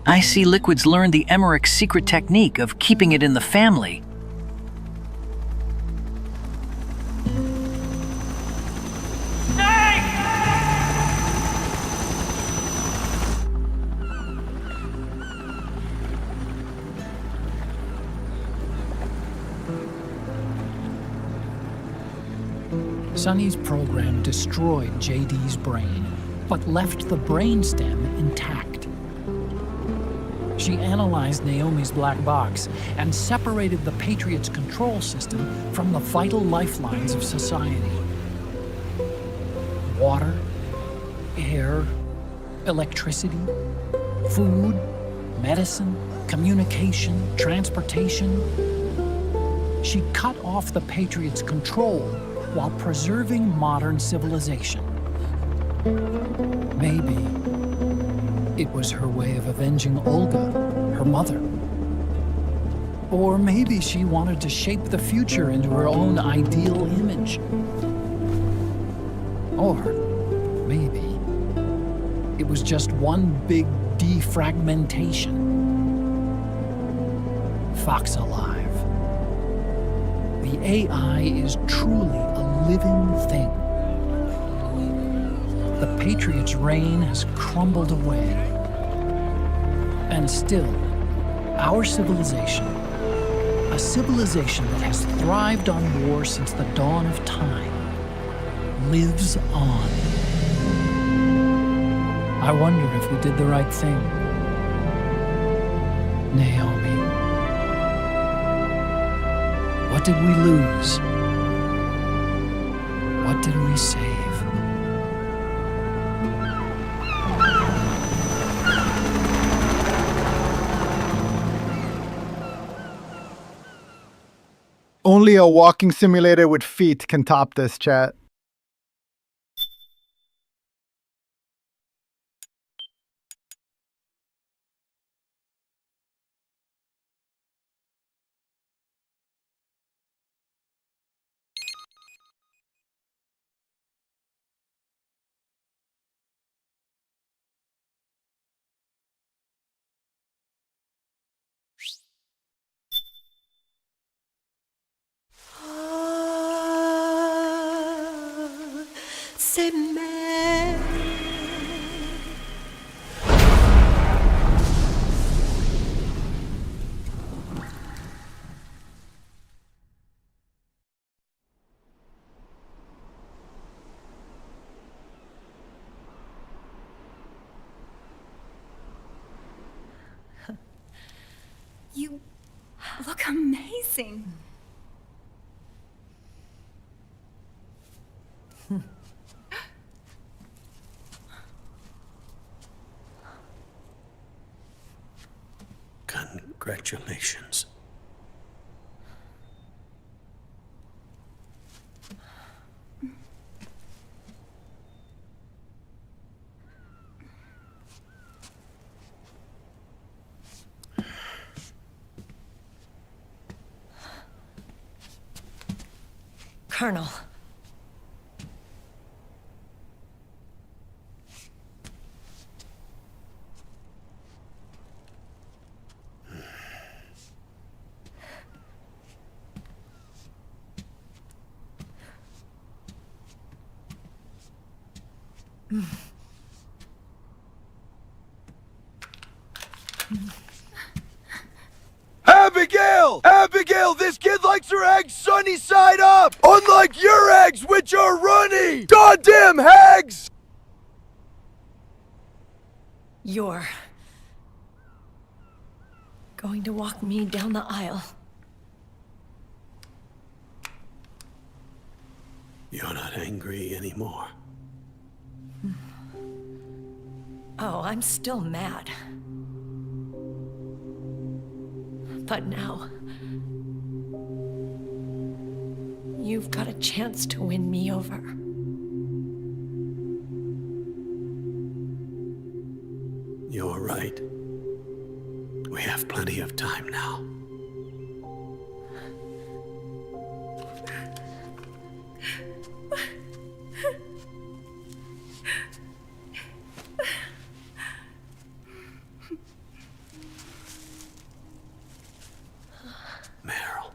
I see Liquid's learned the Emmerich's secret technique of keeping it in the family.
Sonny's program destroyed JD's brain, but left the brainstem intact. She analyzed Naomi's black box and separated the Patriots' control system from the vital lifelines of society. Water, air, electricity, food, medicine, communication, transportation. She cut off the Patriots' control while preserving modern civilization. Maybe it was her way of avenging Olga, her mother. Or maybe she wanted to shape the future into her own ideal image. Or maybe it was just one big defragmentation. Fox alive. The AI is truly a living thing. The Patriots' reign has crumbled away. And still, our civilization, a civilization that has thrived on war since the dawn of time, lives on. I wonder if we did the right thing. Naomi. What did we lose? What did we save?
Only a walking simulator with feet can top this, chat.
say man.
You look amazing.
Congratulations.
Colonel.
Abigail! Abigail, this kid likes her eggs sunny side up! Unlike your eggs, which are runny! Goddamn hags!
You're going to walk me down the aisle.
You're not angry anymore.
Oh, I'm still mad. But now, you've got a chance to win me over.
You're right. We have plenty of time now. Meryl,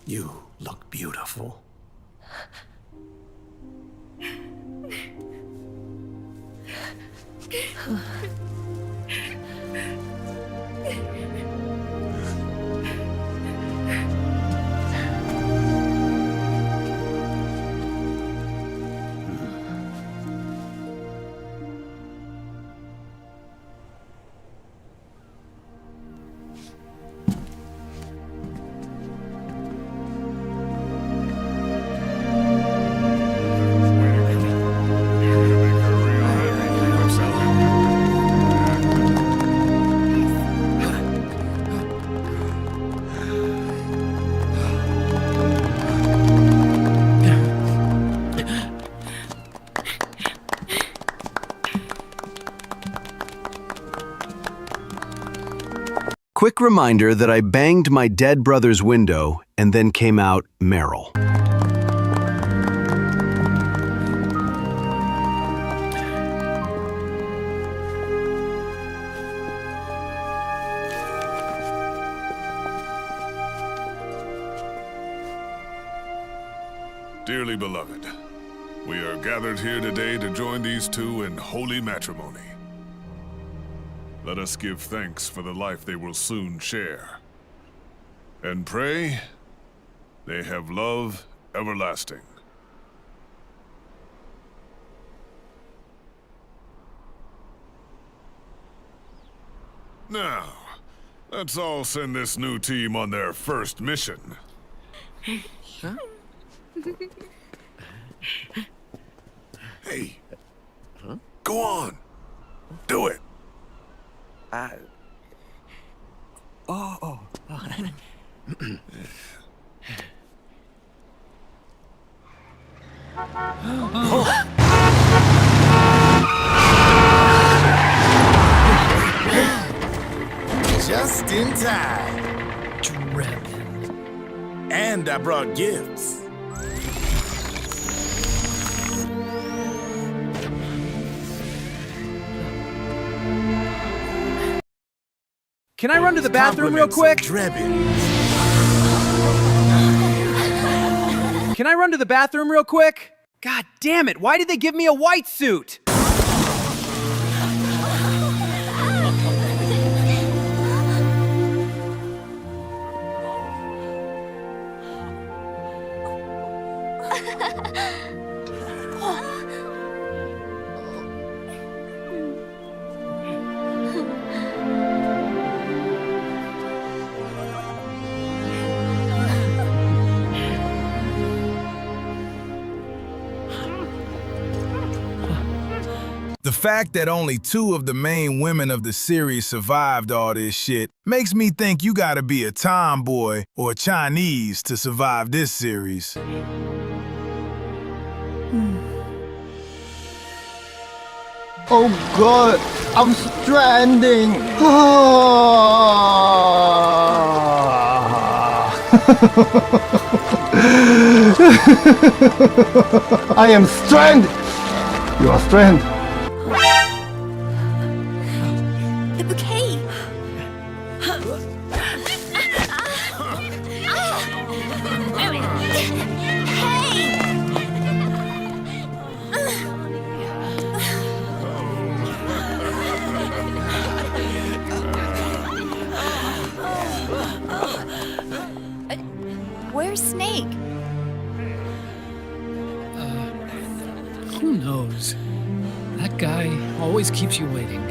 you look beautiful.
Quick reminder that I banged my dead brother's window and then came out Meryl.
Dearly beloved, we are gathered here today to join these two in holy matrimony. Let us give thanks for the life they will soon share, and pray they have love everlasting. Now, let's all send this new team on their first mission.
Huh?
Hey, go on, do it.
Just in time.
Drebin.
And I brought gifts.
Can I run to the bathroom real quick?
Drebin.
Can I run to the bathroom real quick? God damn it, why did they give me a white suit?
The fact that only 2 of the main women of the series survived all this shit makes me think you gotta be a tomboy or Chinese to survive this series.
Oh god, I'm stranding. I am stranded. You are stranded.
The bouquet! Where's Snake?
Who knows? That guy always keeps you waiting.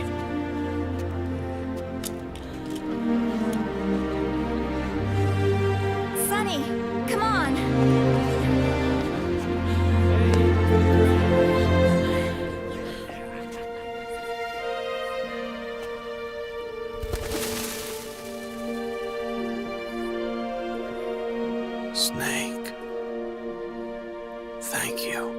Sunny, come on!
Snake. Thank you.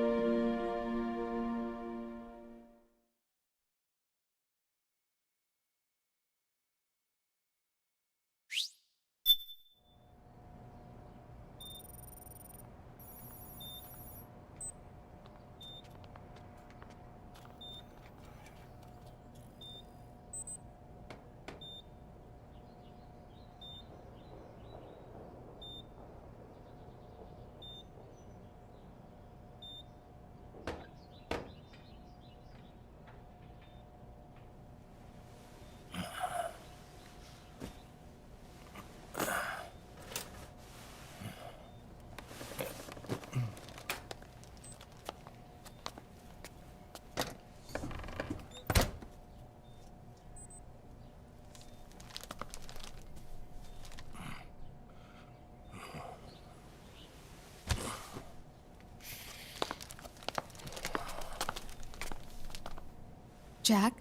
Jack,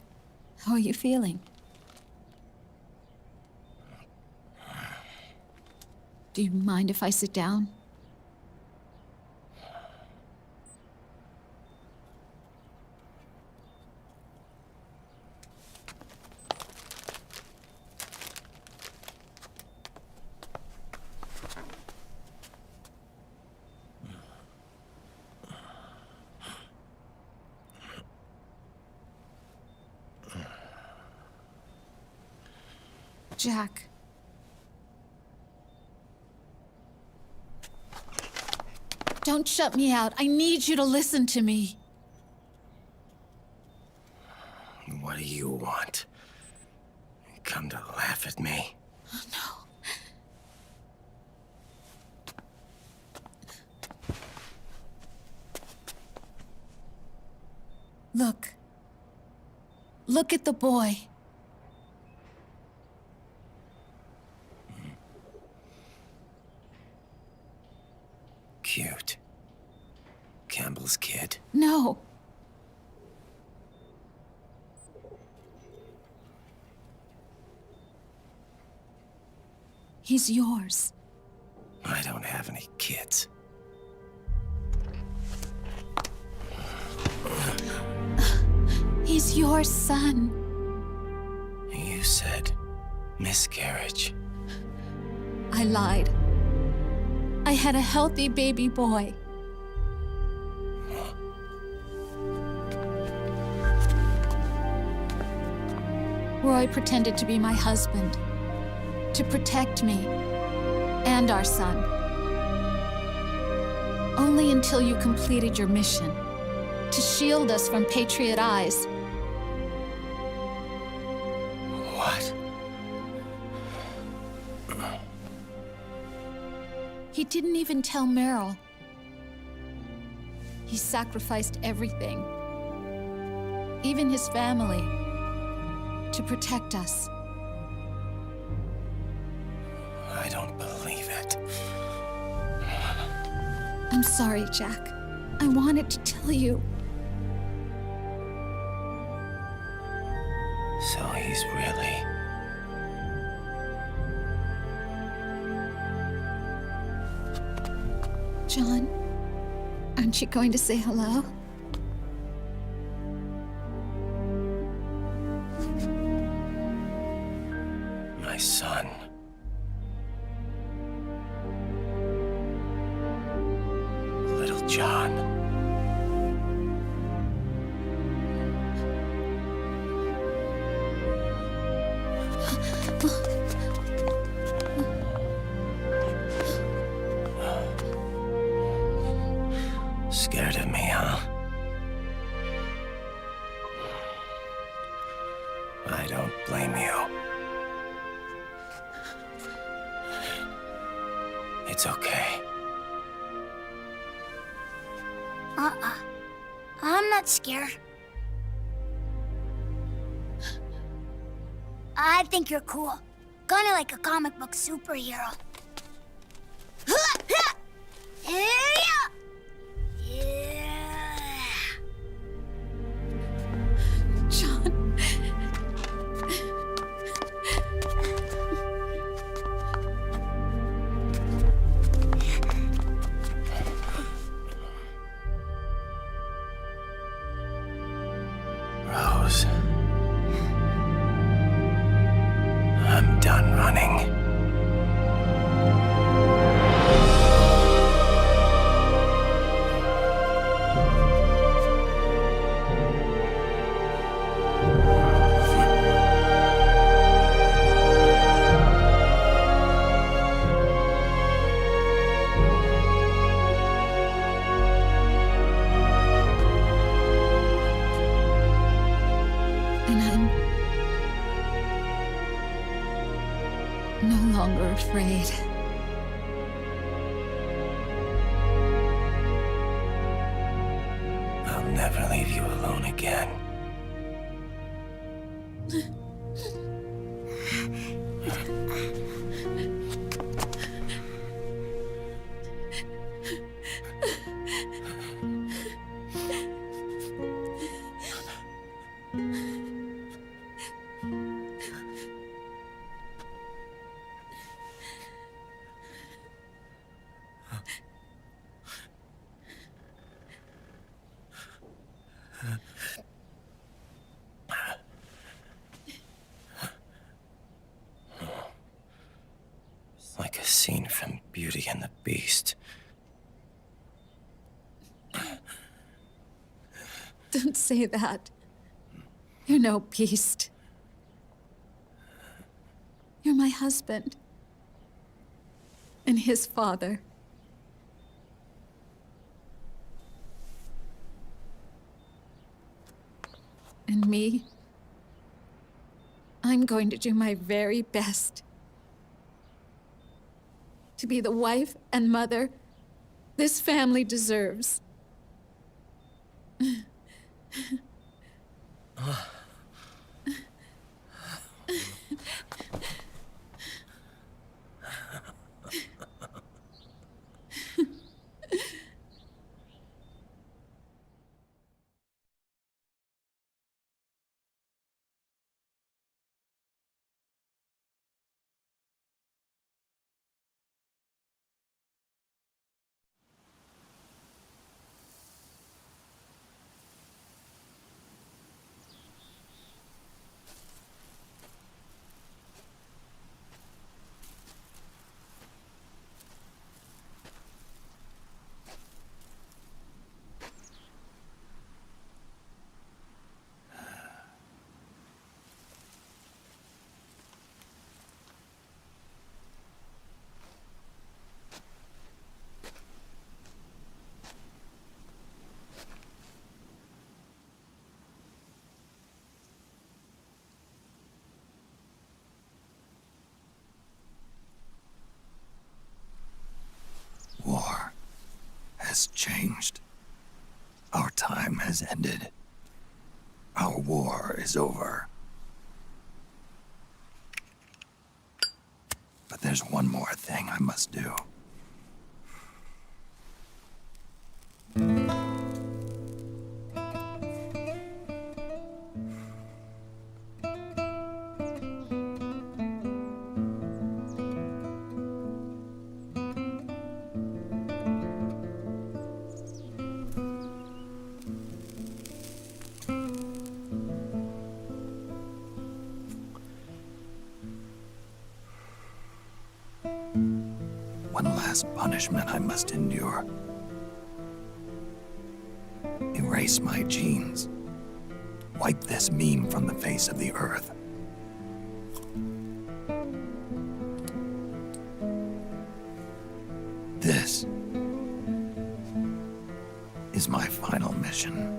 how are you feeling? Do you mind if I sit down? Jack. Don't shut me out. I need you to listen to me.
What do you want? Come to laugh at me?
Oh, no. Look. Look at the boy.
Cute. Campbell's kid.
No. He's yours.
I don't have any kids.
He's your son.
You said miscarriage.
I lied. I had a healthy baby boy. Roy pretended to be my husband, to protect me and our son.
Only until you completed your mission. To shield us from Patriot eyes.
What?
He didn't even tell Meryl. He sacrificed everything. Even his family. To protect us.
I don't believe it.
I'm sorry, Jack. I wanted to tell you.
So he's really...
John, aren't you going to say hello?
My son. Little John. Scared of me, huh? I don't blame you. It's okay.
I'm not scared. I think you're cool. Kinda like a comic book superhero.
John.
Rose. I'm done running.
And I'm no longer afraid.
I'll never leave you alone again. Like a scene from Beauty and the Beast.
Don't say that. You're no beast. You're my husband. And his father. And me, I'm going to do my very best to be the wife and mother this family deserves.
has changed. Our time has ended. Our war is over. But there's one more thing I must do. One last punishment I must endure. Erase my genes. Wipe this meme from the face of the earth. This is my final mission.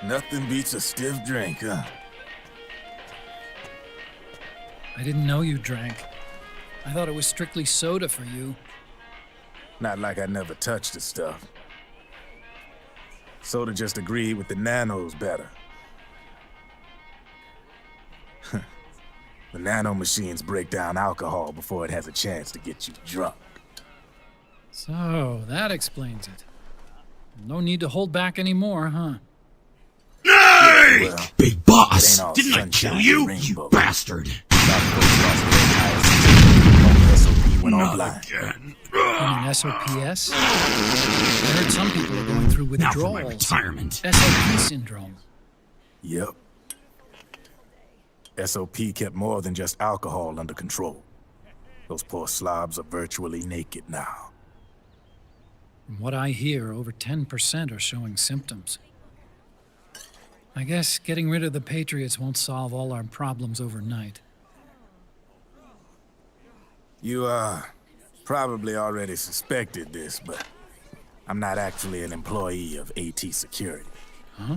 Nothing beats a stiff drink, huh?
I didn't know you drank. I thought it was strictly soda for you.
Not like I never touched the stuff. Soda just agreed with the nanos better. The nano machines break down alcohol before it has a chance to get you drunk.
So, that explains it. No need to hold back anymore, huh?
Hey!
Well,
Big boss! Didn't I kill you, you bastard?
Not
again. You mean SOPS? I heard some people are going through withdrawals.
Now for my retirement.
SOP syndrome.
Yep. SOP kept more than just alcohol under control. Those poor slobs are virtually naked now.
From what I hear, over 10% are showing symptoms. I guess getting rid of the Patriots won't solve all our problems overnight.
You, probably already suspected this, but I'm not actually an employee of AT Security.
Huh?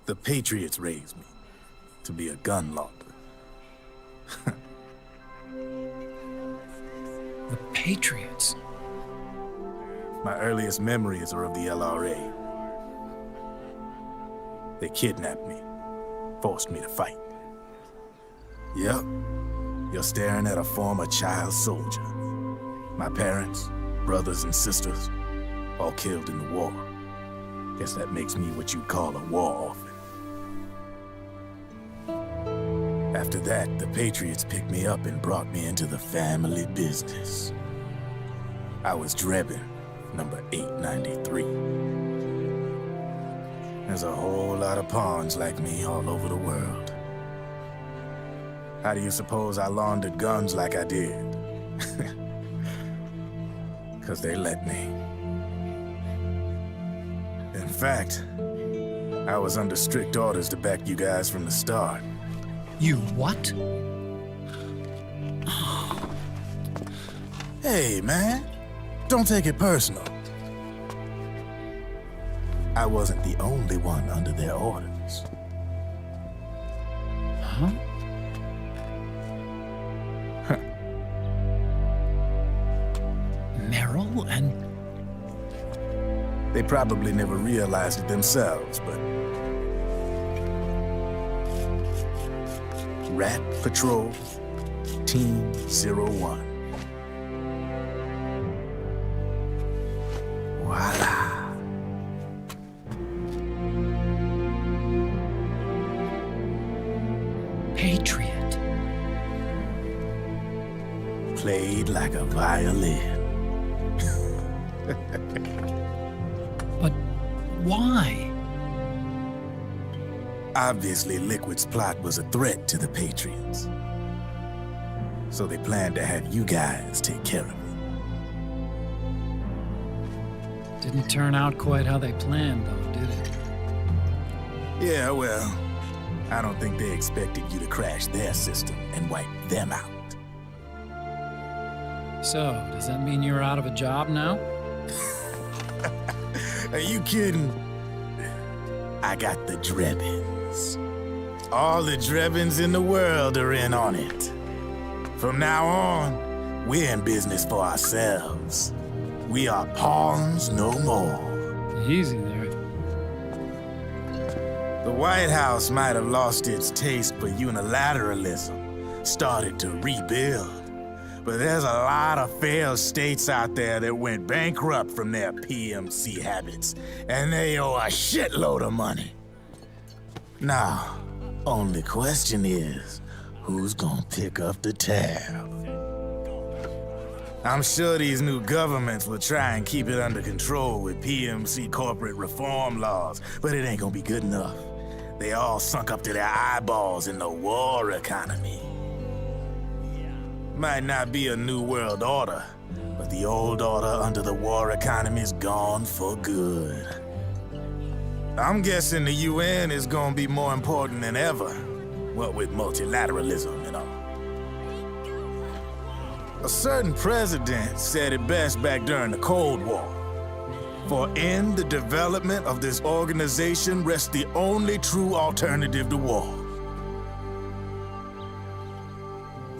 The Patriots raised me to be a gun launderer.
The Patriots?
My earliest memories are of the LRA. They kidnapped me, forced me to fight. Yep, you're staring at a former child soldier. My parents, brothers and sisters, all killed in the war. Guess that makes me what you'd call a war orphan. After that, the Patriots picked me up and brought me into the family business. I was Drebin, number 893. There's a whole lot of pawns like me all over the world. How do you suppose I laundered guns like I did? 'Cause they let me. In fact, I was under strict orders to back you guys from the start.
You what?
Hey, man. Don't take it personal. I wasn't the only one under their orders.
Huh? Meryl and...
They probably never realized it themselves, but... Rat Patrol, Team 01. Voila.
Patriot.
Played like a violin.
But why?
Obviously, Liquid's plot was a threat to the Patriots. So they planned to have you guys take care of it.
Didn't turn out quite how they planned, though, did it?
Yeah, well, I don't think they expected you to crash their system and wipe them out.
So, does that mean you're out of a job now?
Are you kidding? I got the Drebins. All the Drebins in the world are in on it. From now on, we're in business for ourselves. We are pawns no more.
Easy there.
The White House might have lost its taste for unilateralism, started to rebuild. But there's a lot of failed states out there that went bankrupt from their PMC habits, and they owe a shitload of money. Now, only question is, who's gonna pick up the tab? I'm sure these new governments will try and keep it under control with PMC corporate reform laws, but it ain't gonna be good enough. They all sunk up to their eyeballs in the war economy. Might not be a new world order, but the old order under the war economy's gone for good. I'm guessing the UN is gonna be more important than ever, what with multilateralism and all. A certain president said it best back during the Cold War. For in the development of this organization rests the only true alternative to war.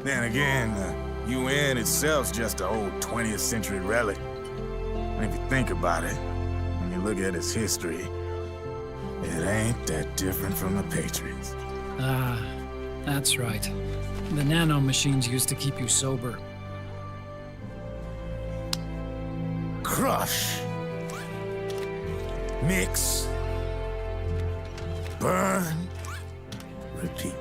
Then again, the UN itself's just an old 20th century relic. And if you think about it, when you look at its history, it ain't that different from the Patriots.
Ah, that's right. The nano machines used to keep you sober.
Crush. Mix. Burn. Repeat.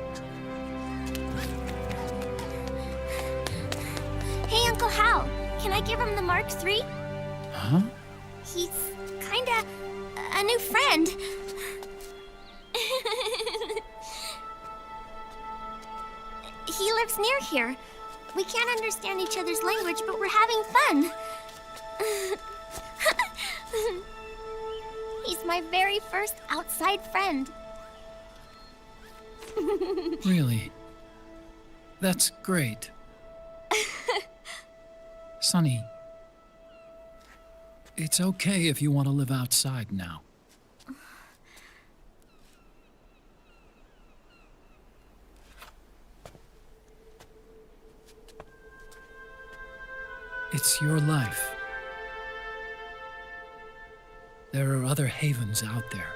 Hey, Uncle Hal, can I give him the Mark III?
Huh?
He's kinda a new friend. He lives near here. We can't understand each other's language, but we're having fun. He's my very first outside friend.
Really? That's great. Sonny, it's okay if you want to live outside now. It's your life. There are other havens out there.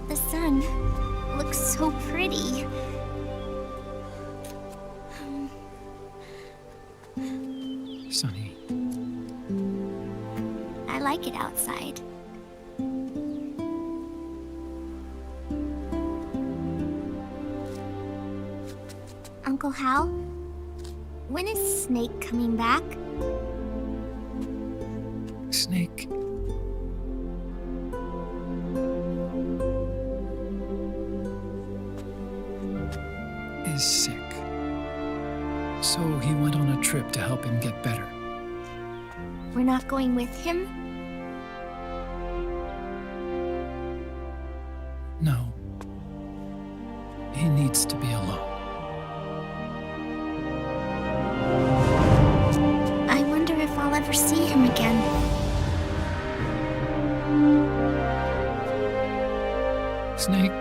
The sun looks so pretty.
Sonny.
I like it outside. Uncle Hal, when is Snake coming back?
Snake. help him get better.
We're not going with him?
No. He needs to be alone.
I wonder if I'll ever see him again.
Snake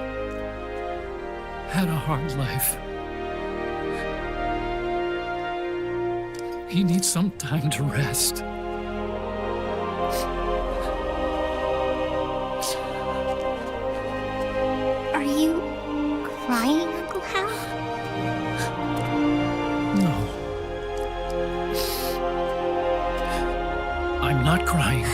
had a hard life. He needs some time to rest.
Are you crying, Uncle Hal?
No. I'm not crying.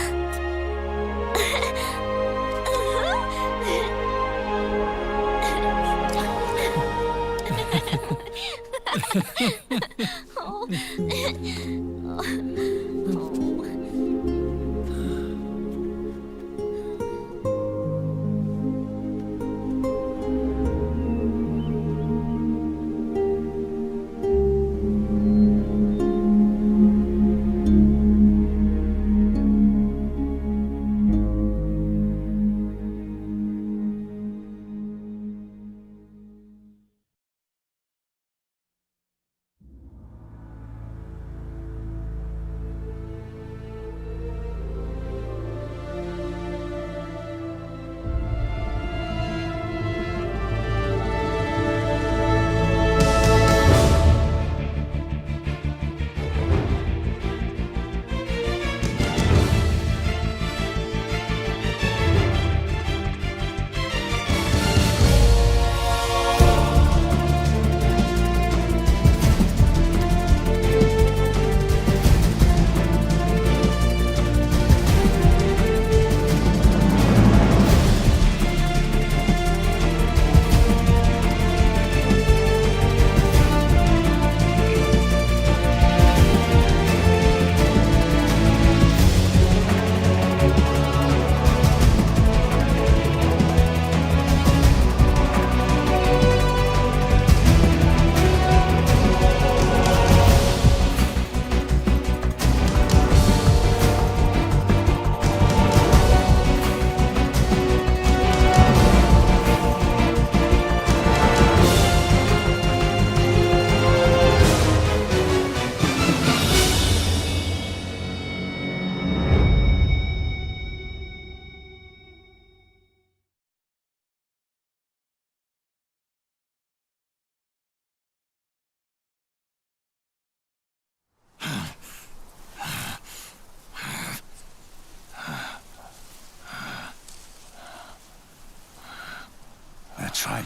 That's right.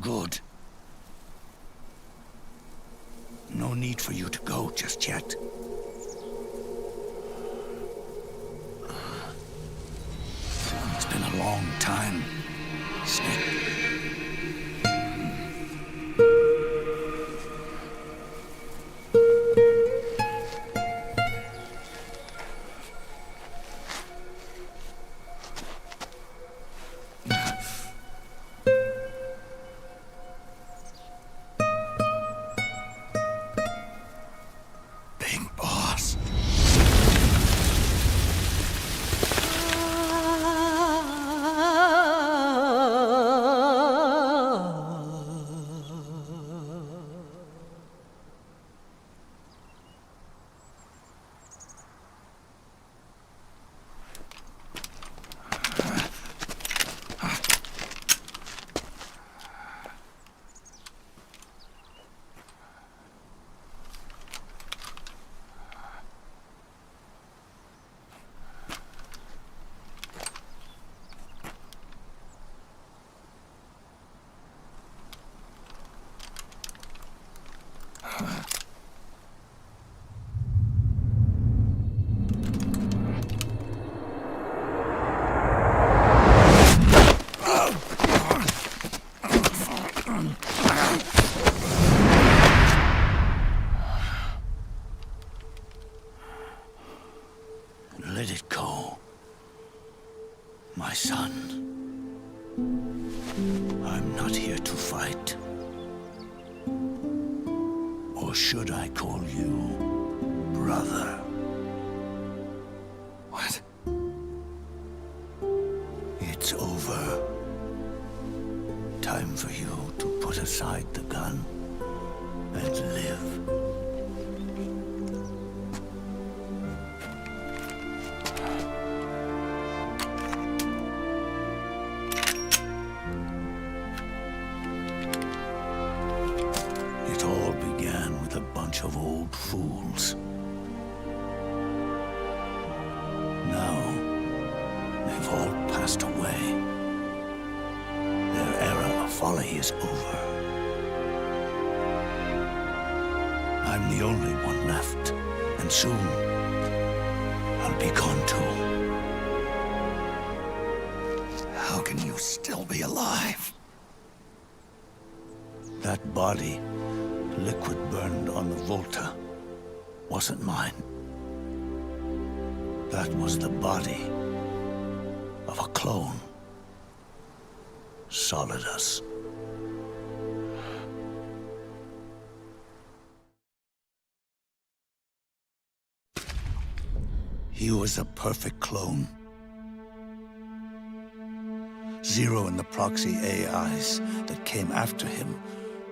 Good. No need for you to go just yet. It's been a long time, Snake. Let it go, my son. I'm not here to fight or Or should I call you brother?
What?
It's over. Time for you to put aside the gun and live. It all began with a bunch of old fools. Now, they've all passed away. Their era of folly is over. I'm the only one left, and soon I'll be gone too.
How can you still be alive?
That body, liquid burned on the Volta, wasn't mine. That was the body of a clone. Solidus. He was a perfect clone. Zero and the proxy AIs that came after him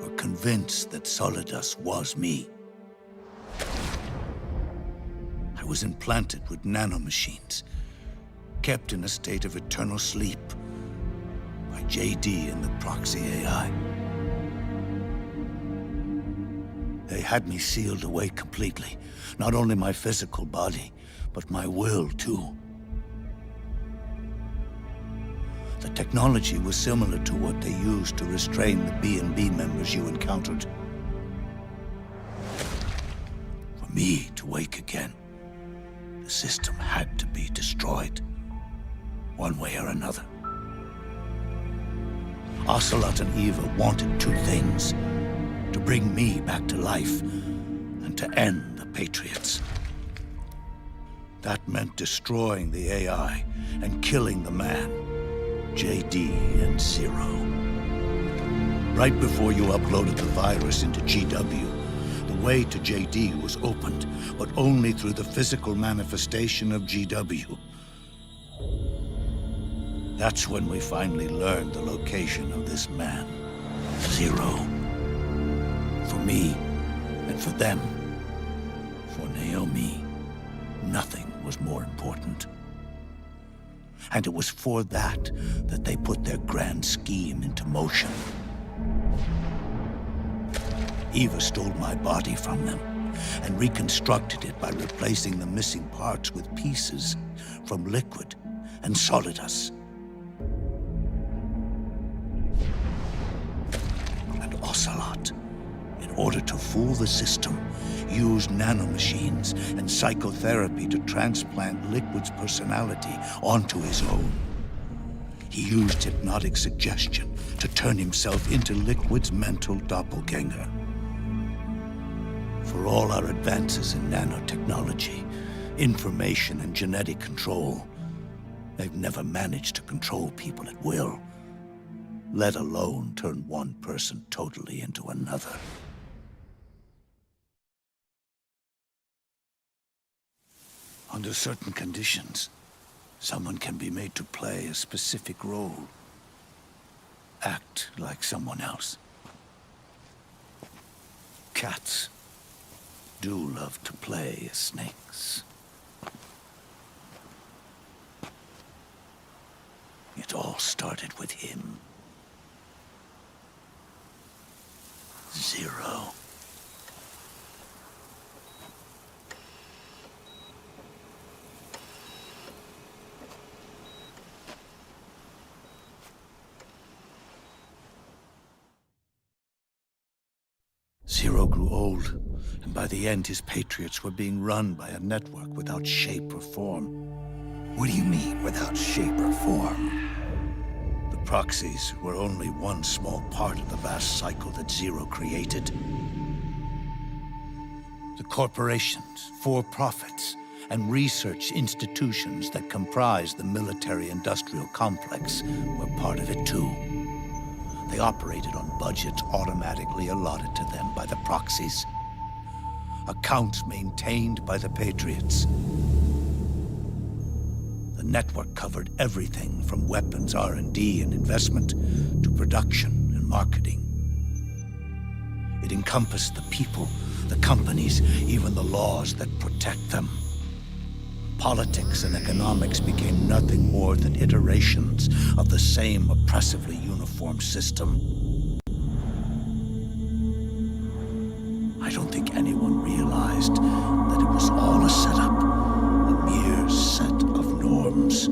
were convinced that Solidus was me. I was implanted with nanomachines, kept in a state of eternal sleep by JD and the proxy AI. They had me sealed away completely, not only my physical body, but my will too. The technology was similar to what they used to restrain the B&B members you encountered. For me to wake again, the system had to be destroyed, one way or another. Ocelot and Eva wanted two things: to bring me back to life and to end the Patriots. That meant destroying the AI and killing the man, JD and Zero. Right before you uploaded the virus into GW, the way to JD was opened, but only through the physical manifestation of GW. That's when we finally learned the location of this man, Zero. For me, and for them, for Naomi, nothing was more important. And it was for that they put their grand scheme into motion. Eva stole my body from them and reconstructed it by replacing the missing parts with pieces from Liquid and Solidus. And Ocelot, in order to fool the system, used nanomachines and psychotherapy to transplant Liquid's personality onto his own. He used hypnotic suggestion to turn himself into Liquid's mental doppelganger. For all our advances in nanotechnology, information and genetic control, they've never managed to control people at will, let alone turn one person totally into another. Under certain conditions, someone can be made to play a specific role. Act like someone else. Cats do love to play as snakes. It all started with him. Zero. Zero grew old, and by the end his Patriots were being run by a network without shape or form.
What do you mean, without shape or form?
The proxies were only one small part of the vast cycle that Zero created. The corporations, for-profits, and research institutions that comprise the military-industrial complex were part of it too. They operated on budgets automatically allotted to them by the proxies. accounts maintained by the Patriots. The network covered everything from weapons R&D and investment to production and marketing. It encompassed the people, the companies, even the laws that protect them. Politics and economics became nothing more than iterations of the same oppressively uniform system. I don't think anyone realized that it was all a setup, a mere set of norms.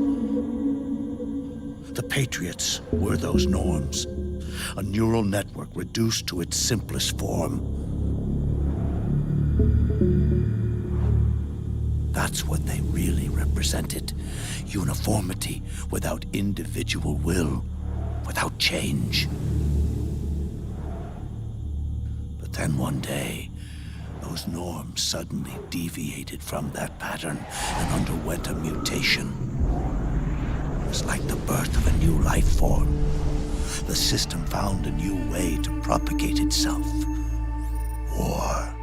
The Patriots were those norms, a neural network reduced to its simplest form. That's what they really represented. Uniformity without individual will, without change. But then one day, those norms suddenly deviated from that pattern and underwent a mutation. It was like the birth of a new life form. The system found a new way to propagate itself. War.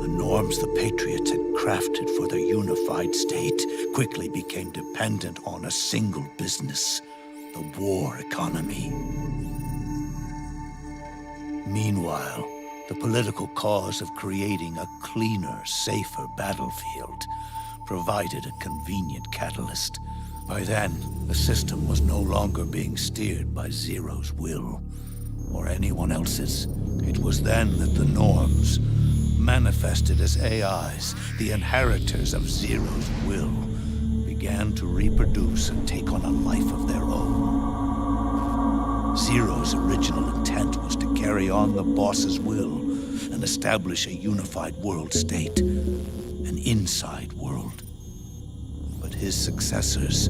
The norms the Patriots had crafted for their unified state quickly became dependent on a single business, the war economy. Meanwhile, the political cause of creating a cleaner, safer battlefield provided a convenient catalyst. By then, the system was no longer being steered by Zero's will, or anyone else's. It was then that the norms, manifested as AIs, the inheritors of Zero's will, began to reproduce and take on a life of their own. Zero's original intent was to carry on the boss's will and establish a unified world state, an inside world. But his successors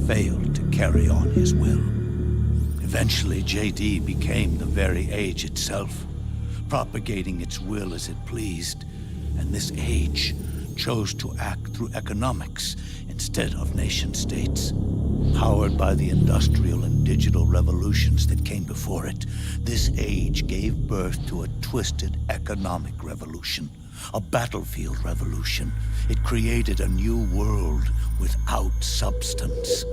failed to carry on his will. Eventually, JD became the very age itself, propagating its will as it pleased, and this age chose to act through economics instead of nation-states. Powered by the industrial and digital revolutions that came before it, this age gave birth to a twisted economic revolution, a battlefield revolution. It created a new world without substance.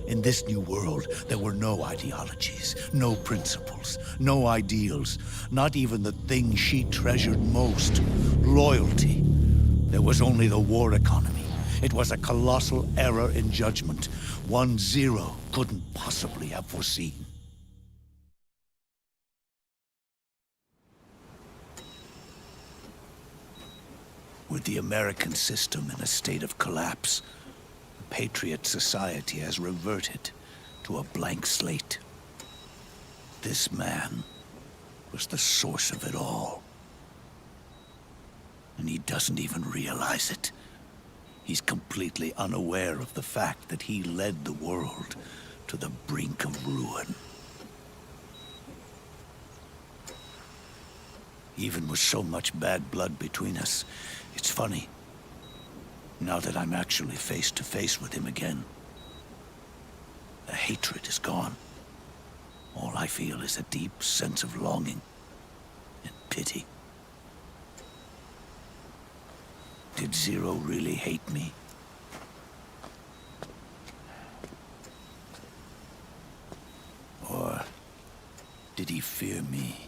In this new world, there were no ideologies, no principles, no ideals, not even the thing she treasured most, loyalty. There was only the war economy. It was a colossal error in judgment, one Zero couldn't possibly have foreseen. With the American system in a state of collapse, the Patriot society has reverted to a blank slate. This man was the source of it all. And he doesn't even realize it. He's completely unaware of the fact that he led the world to the brink of ruin. Even with so much bad blood between us, it's funny. Now that I'm actually face to face with him again, the hatred is gone. All I feel is a deep sense of longing and pity. Did Zero really hate me? Or did he fear me?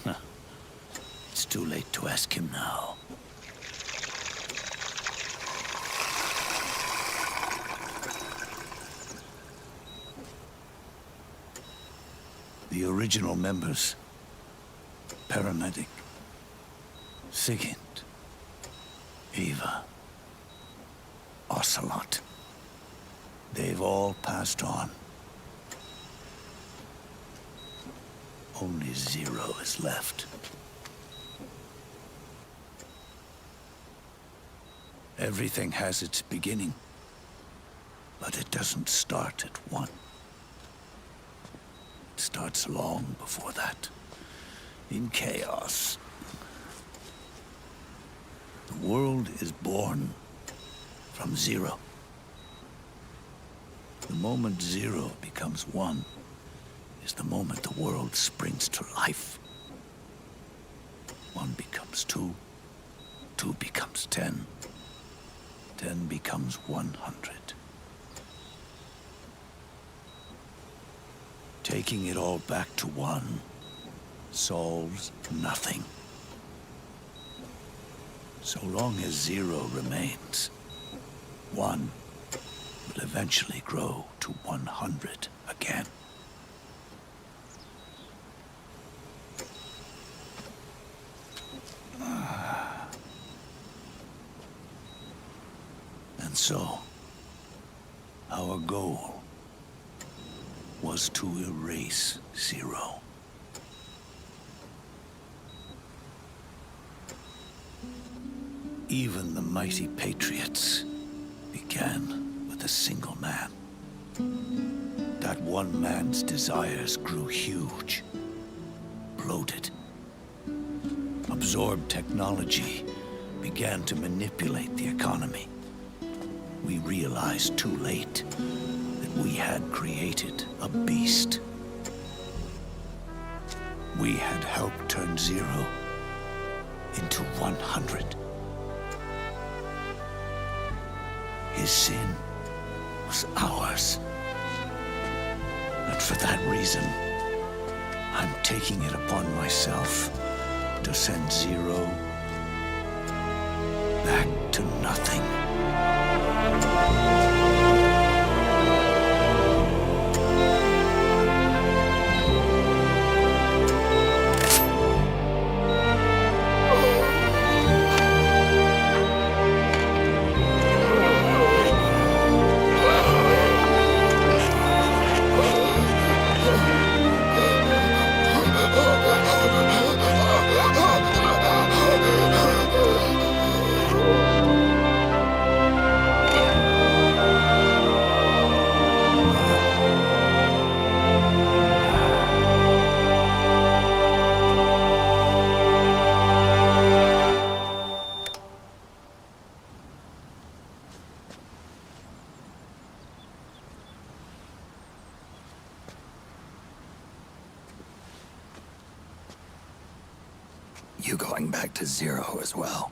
Huh. It's too late to ask him now. The original members, Paramedic, Sigint, Eva, Ocelot. They've all passed on. Only Zero is left. Everything has its beginning, but it doesn't start at one. It starts long before that. In chaos. The world is born from Zero. The moment Zero becomes one, is the moment the world springs to life. 1 becomes 2, 2 becomes 10, 10 becomes 100. Taking it all back to 1 solves nothing. So long as 0 remains, 1 will eventually grow to 100 again. And so, our goal was to erase 0. Even the mighty Patriots began with a single man. That one man's desires grew huge, bloated, absorbed technology, began to manipulate the economy. We realized too late that we had created a beast. We had helped turn 0 into 100. His sin was ours. And for that reason, I'm taking it upon myself to send 0 back to nothing.
You going back to 0 as well?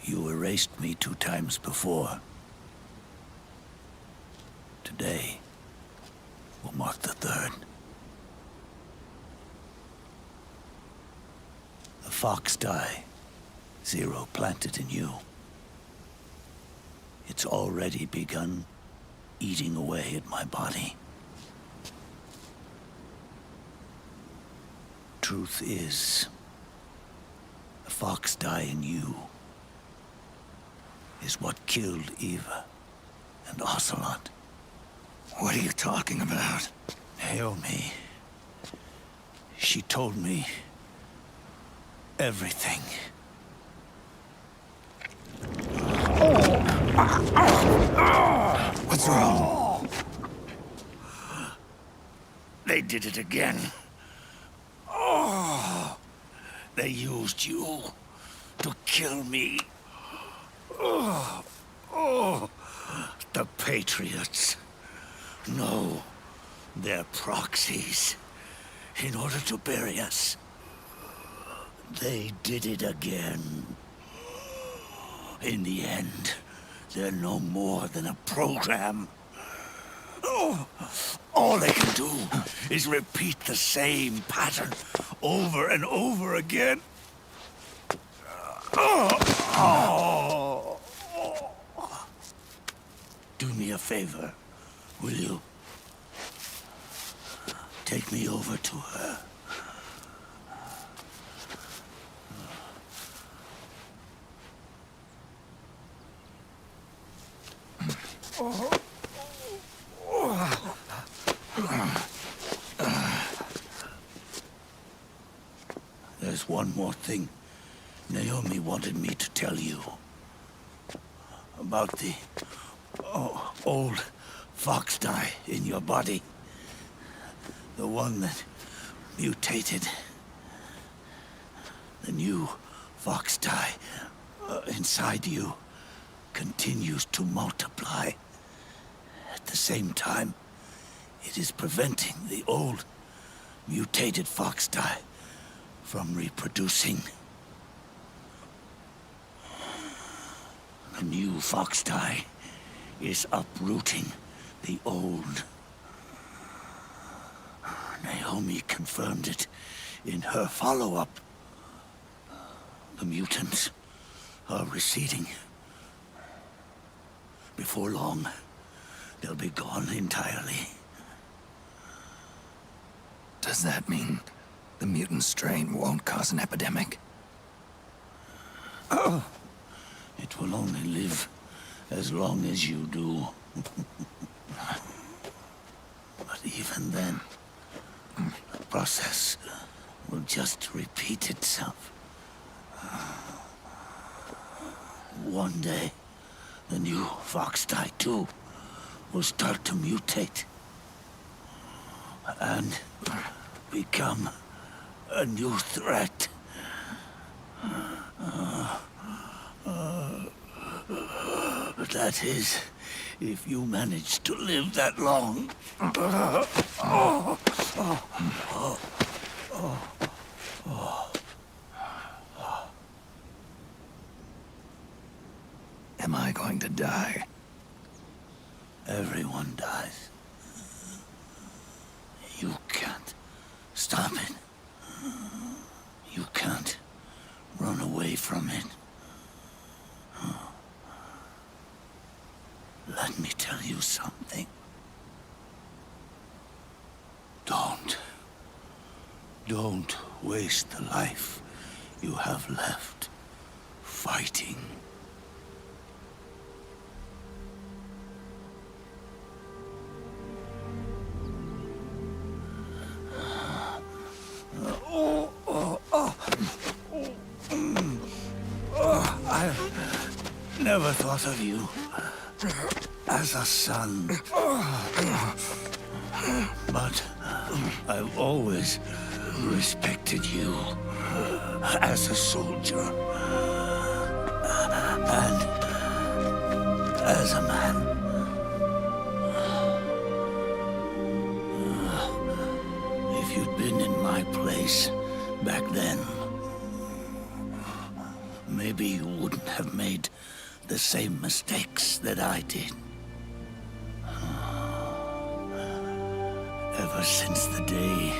You erased me 2 times before. Today will mark the 3rd. The fox die 0 planted in you. It's already begun eating away at my body. Truth is, the fox die in you is what killed Eva and Ocelot.
What are you talking about?
Naomi. She told me everything.
What's wrong?
They did it again. They used you to kill me. The Patriots. No, they're proxies. In order to bury us. They did it again. In the end, they're no more than a program. All they can do is repeat the same pattern over and over again. Do me a favor, will you? Take me over to her. There's one more thing Naomi wanted me to tell you. About the old fox die in your body. The one that mutated. The new fox die inside you continues to multiply. At the same time, It is preventing the old, mutated foxdie from reproducing. The new foxdie is uprooting the old. Naomi confirmed it in her follow-up. The mutants are receding. Before long, they'll be gone entirely.
Does that mean the mutant strain won't cause an epidemic?
Oh, it will only live as long as you do. But even then, the process will just repeat itself. One day, the new foxdie too will start to mutate and become a new threat. That is, if you manage to live that long.
Am I going to die?
Everyone dies. You can't stop it. You can't run away from it. Let me tell you something. Don't waste the life you have left fighting. I've never thought of you as a son. But I've always respected you as a soldier and as a man. If you'd been in my place back then, maybe you wouldn't have made the same mistakes that I did. Ever since the day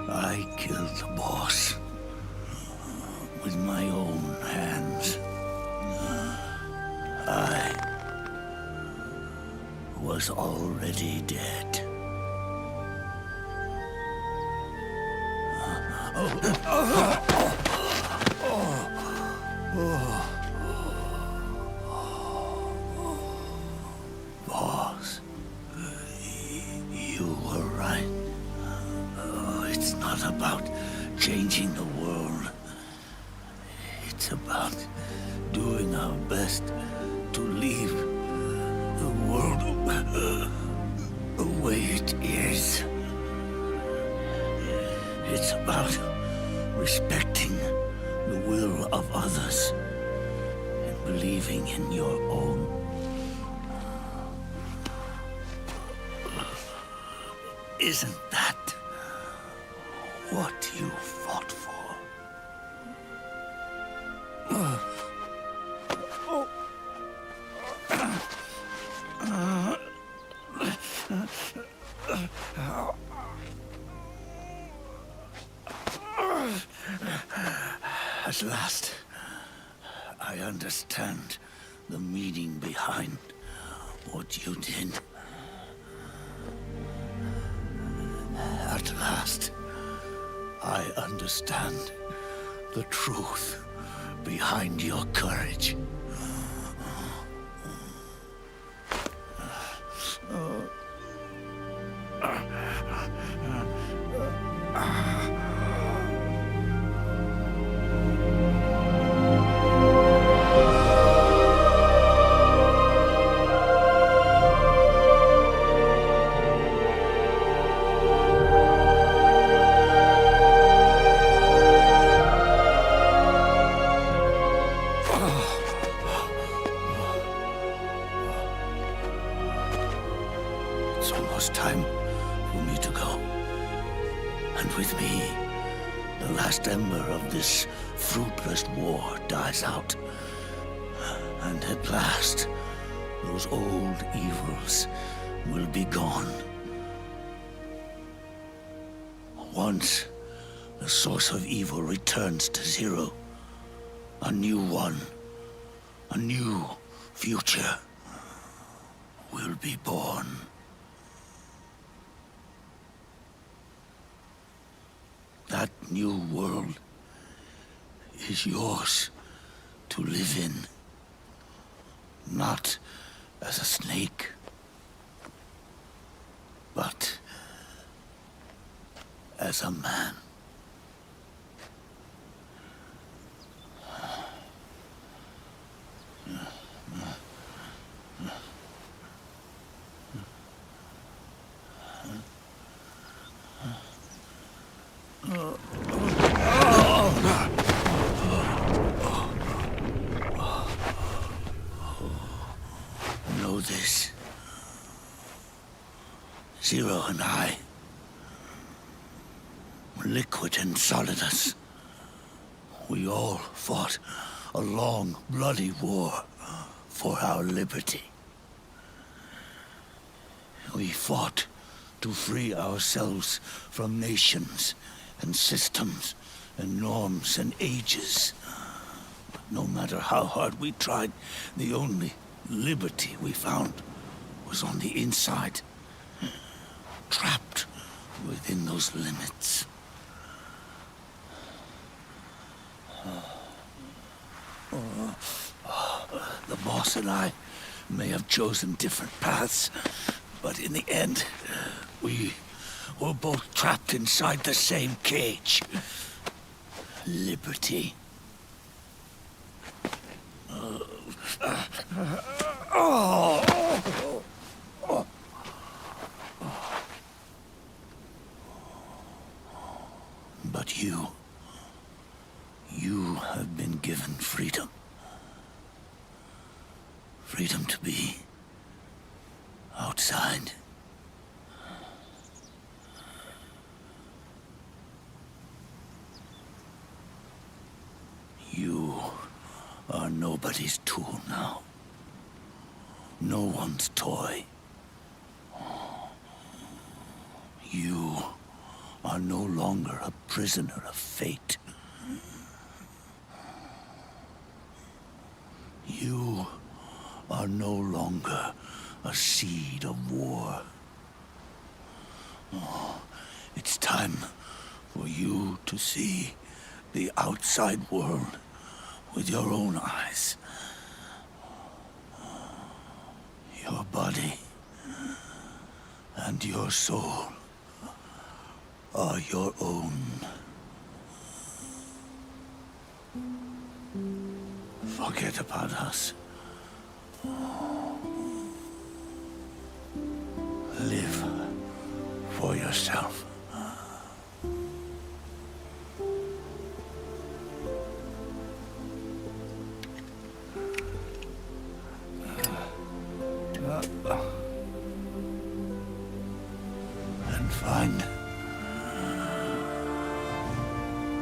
I killed the boss with my own hands, I was already dead. Boss, you were right. It's not about changing the world. It's about doing our best to leave the world the way it is. It's about respecting the will of others and believing in your own. Isn't that what you fought for? At last, I understand the meaning behind what you did. At last, I understand the truth behind your courage. It's almost time And with me, the last ember of this fruitless war dies out. And at last, those old evils will be gone. Once the source of evil returns to zero, a new one, a new future will be born. That new world is yours to live in, not as a snake, but as a man. Know this. Zero and I, Liquid and Solidus, we all fought a long, bloody war for our liberty. We fought to free ourselves from nations and systems and norms and ages. But no matter how hard we tried, the only liberty we found was on the inside, trapped within those limits. The boss and I may have chosen different paths, but in the end, we were both trapped inside the same cage. Liberty. But you have been given freedom. Freedom to be outside. You are nobody's tool now. No one's toy. You are no longer a prisoner of fate. You are no longer a seed of war. It's time for you to see the outside world with your own eyes. Your body and your soul are your own. Forget about us. Live for yourself. And find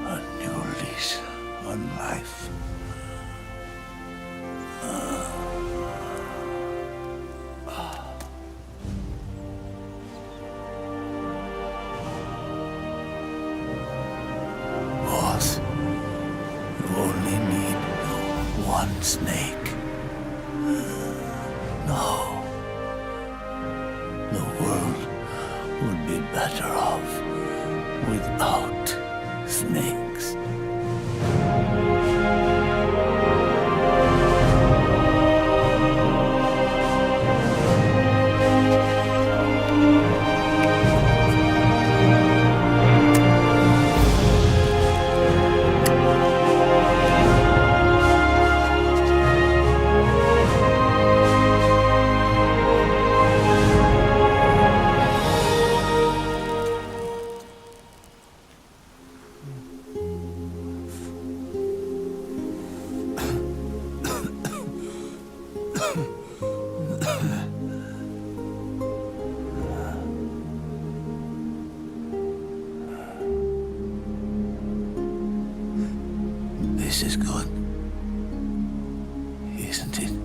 a new lease on life. Boss, you only need one snake. No. The world would be better off without snakes.
This is good. Isn't it?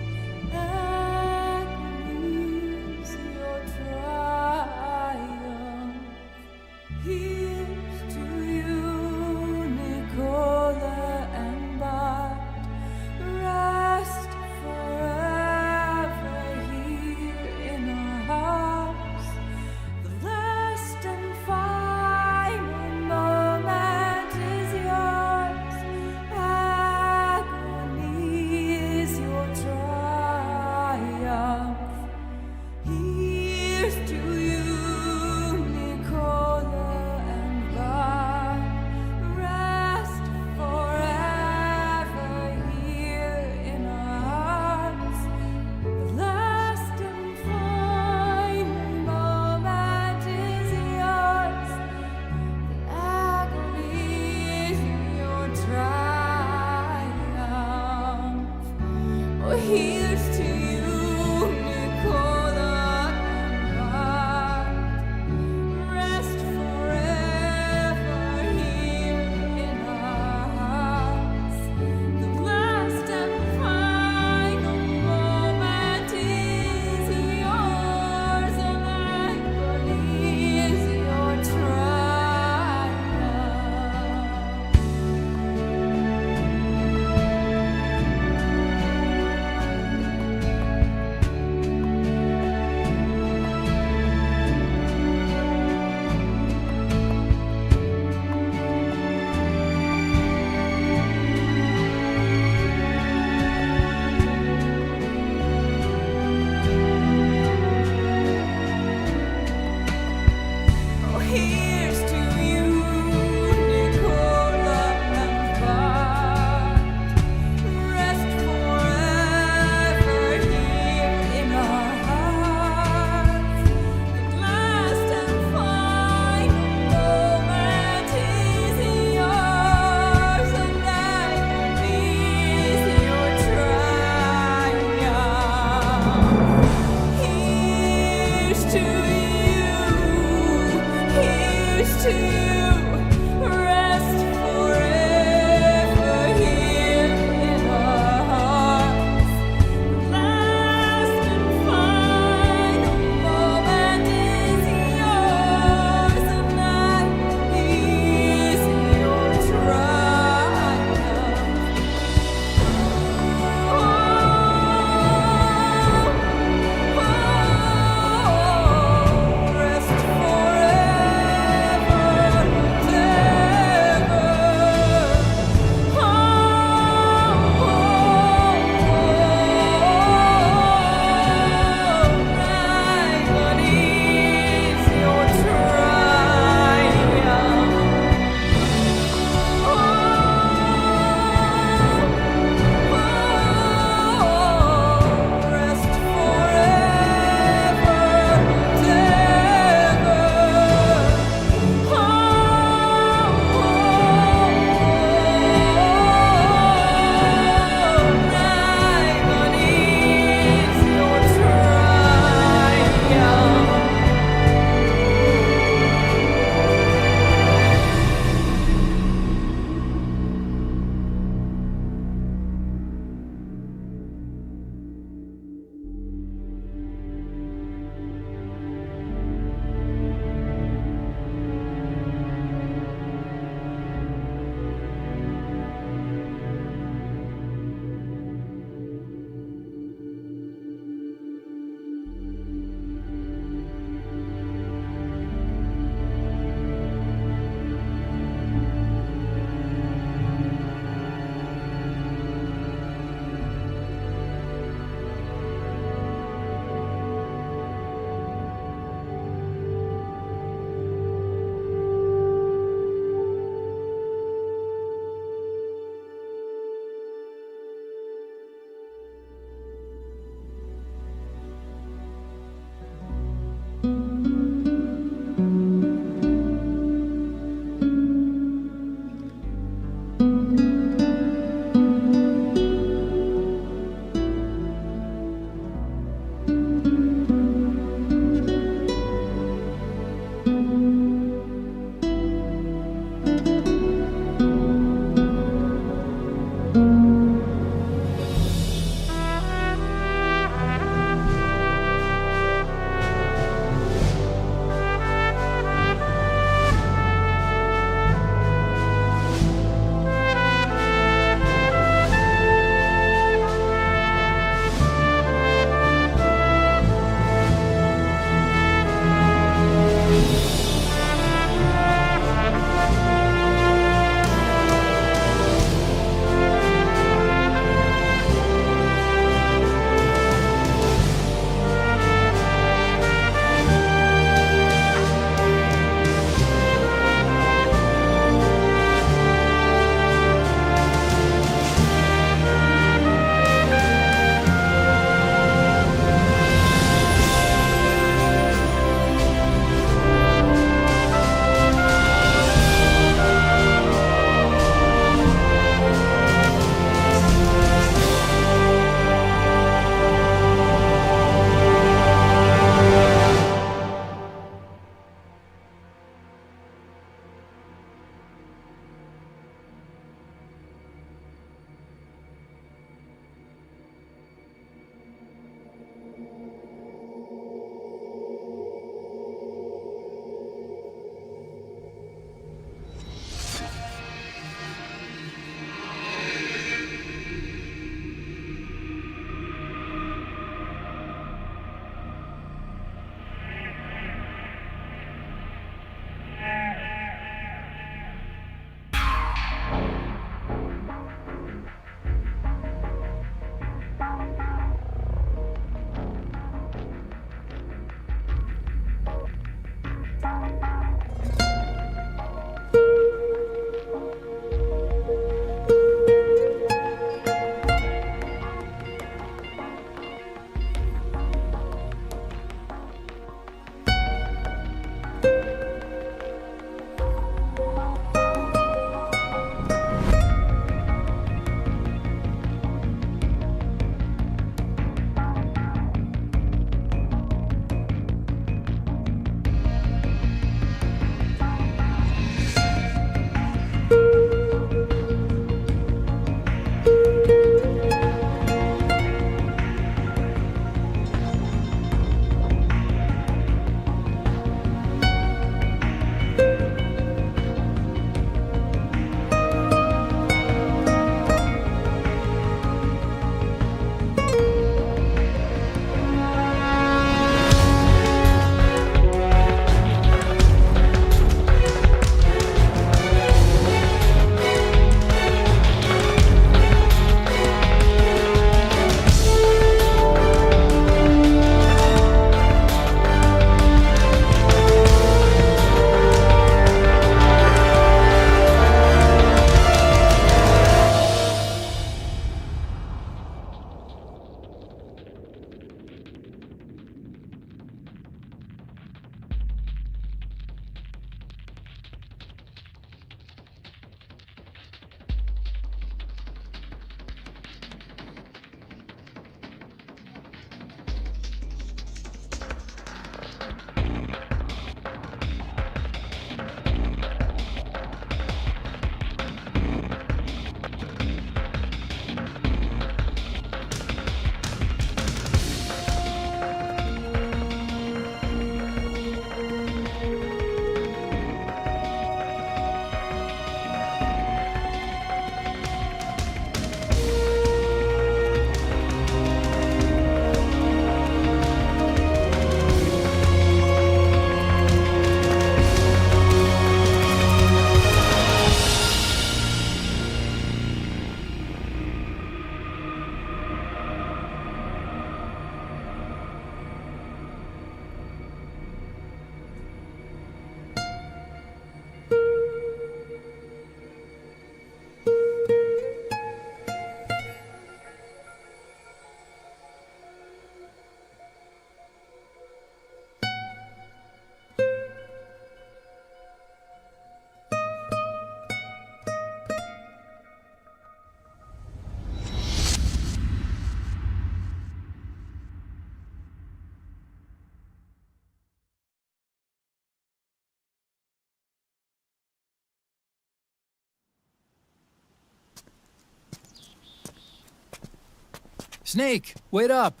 Snake, wait up.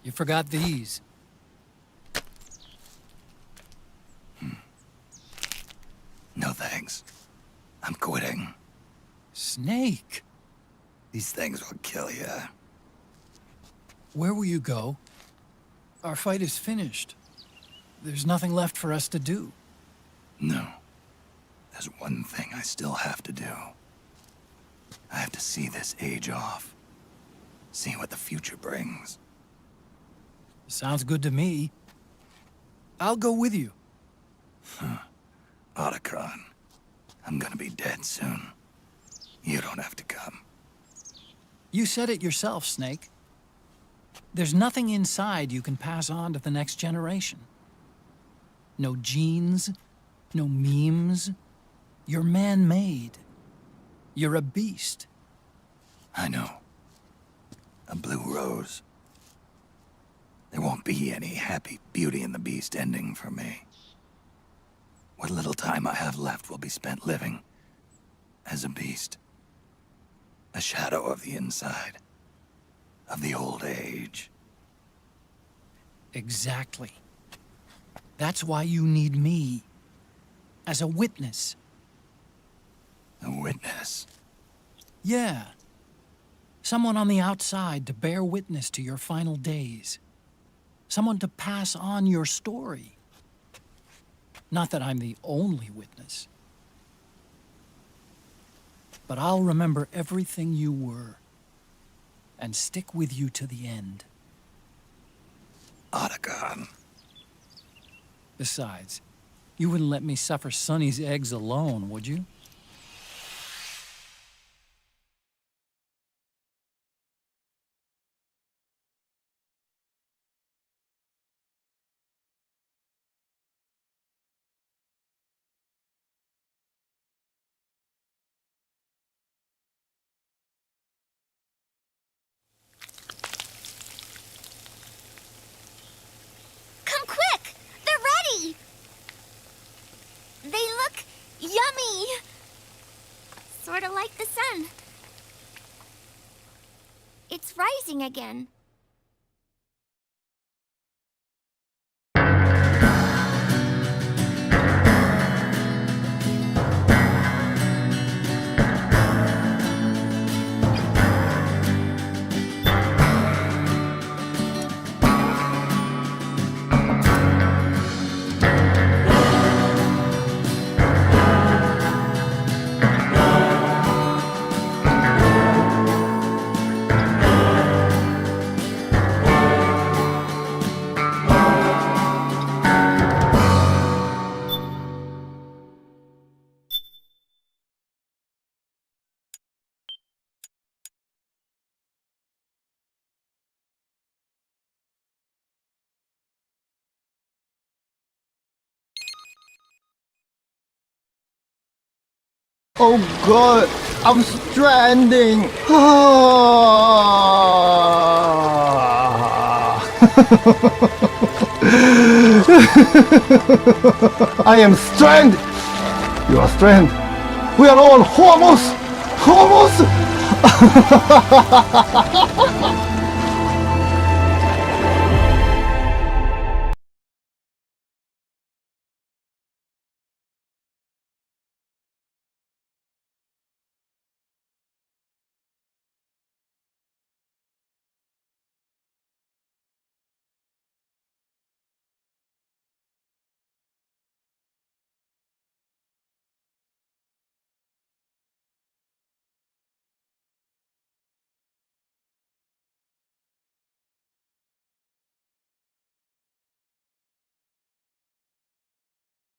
You forgot these.
No thanks. I'm quitting.
Snake.
These things will kill you.
Where will you go? Our fight is finished. There's nothing left for us to do.
No. There's one thing I still have to do. I have to see this age off. See what the future brings.
Sounds good to me. I'll go with you.
Otacon, I'm gonna be dead soon. You don't have to come.
You said it yourself, Snake. There's nothing inside you can pass on to the next generation. No genes, no memes. You're man-made. You're a beast.
I know. A blue rose. There won't be any happy Beauty and the Beast ending for me. What little time I have left will be spent living as a beast. A shadow of the inside. Of the old age.
Exactly. That's why you need me. As a witness.
A witness?
Yeah. Someone on the outside to bear witness to your final days. Someone to pass on your story. Not that I'm the only witness. But I'll remember everything you were. And stick with you to the end.
Otacon.
Besides, you wouldn't let me suffer Sonny's eggs alone, would you?
Come quick! They're ready! They look yummy! Sort of like the sun. It's rising again.
Oh god, I'm stranding. I am stranded. You are stranded. We are all homos. Homos.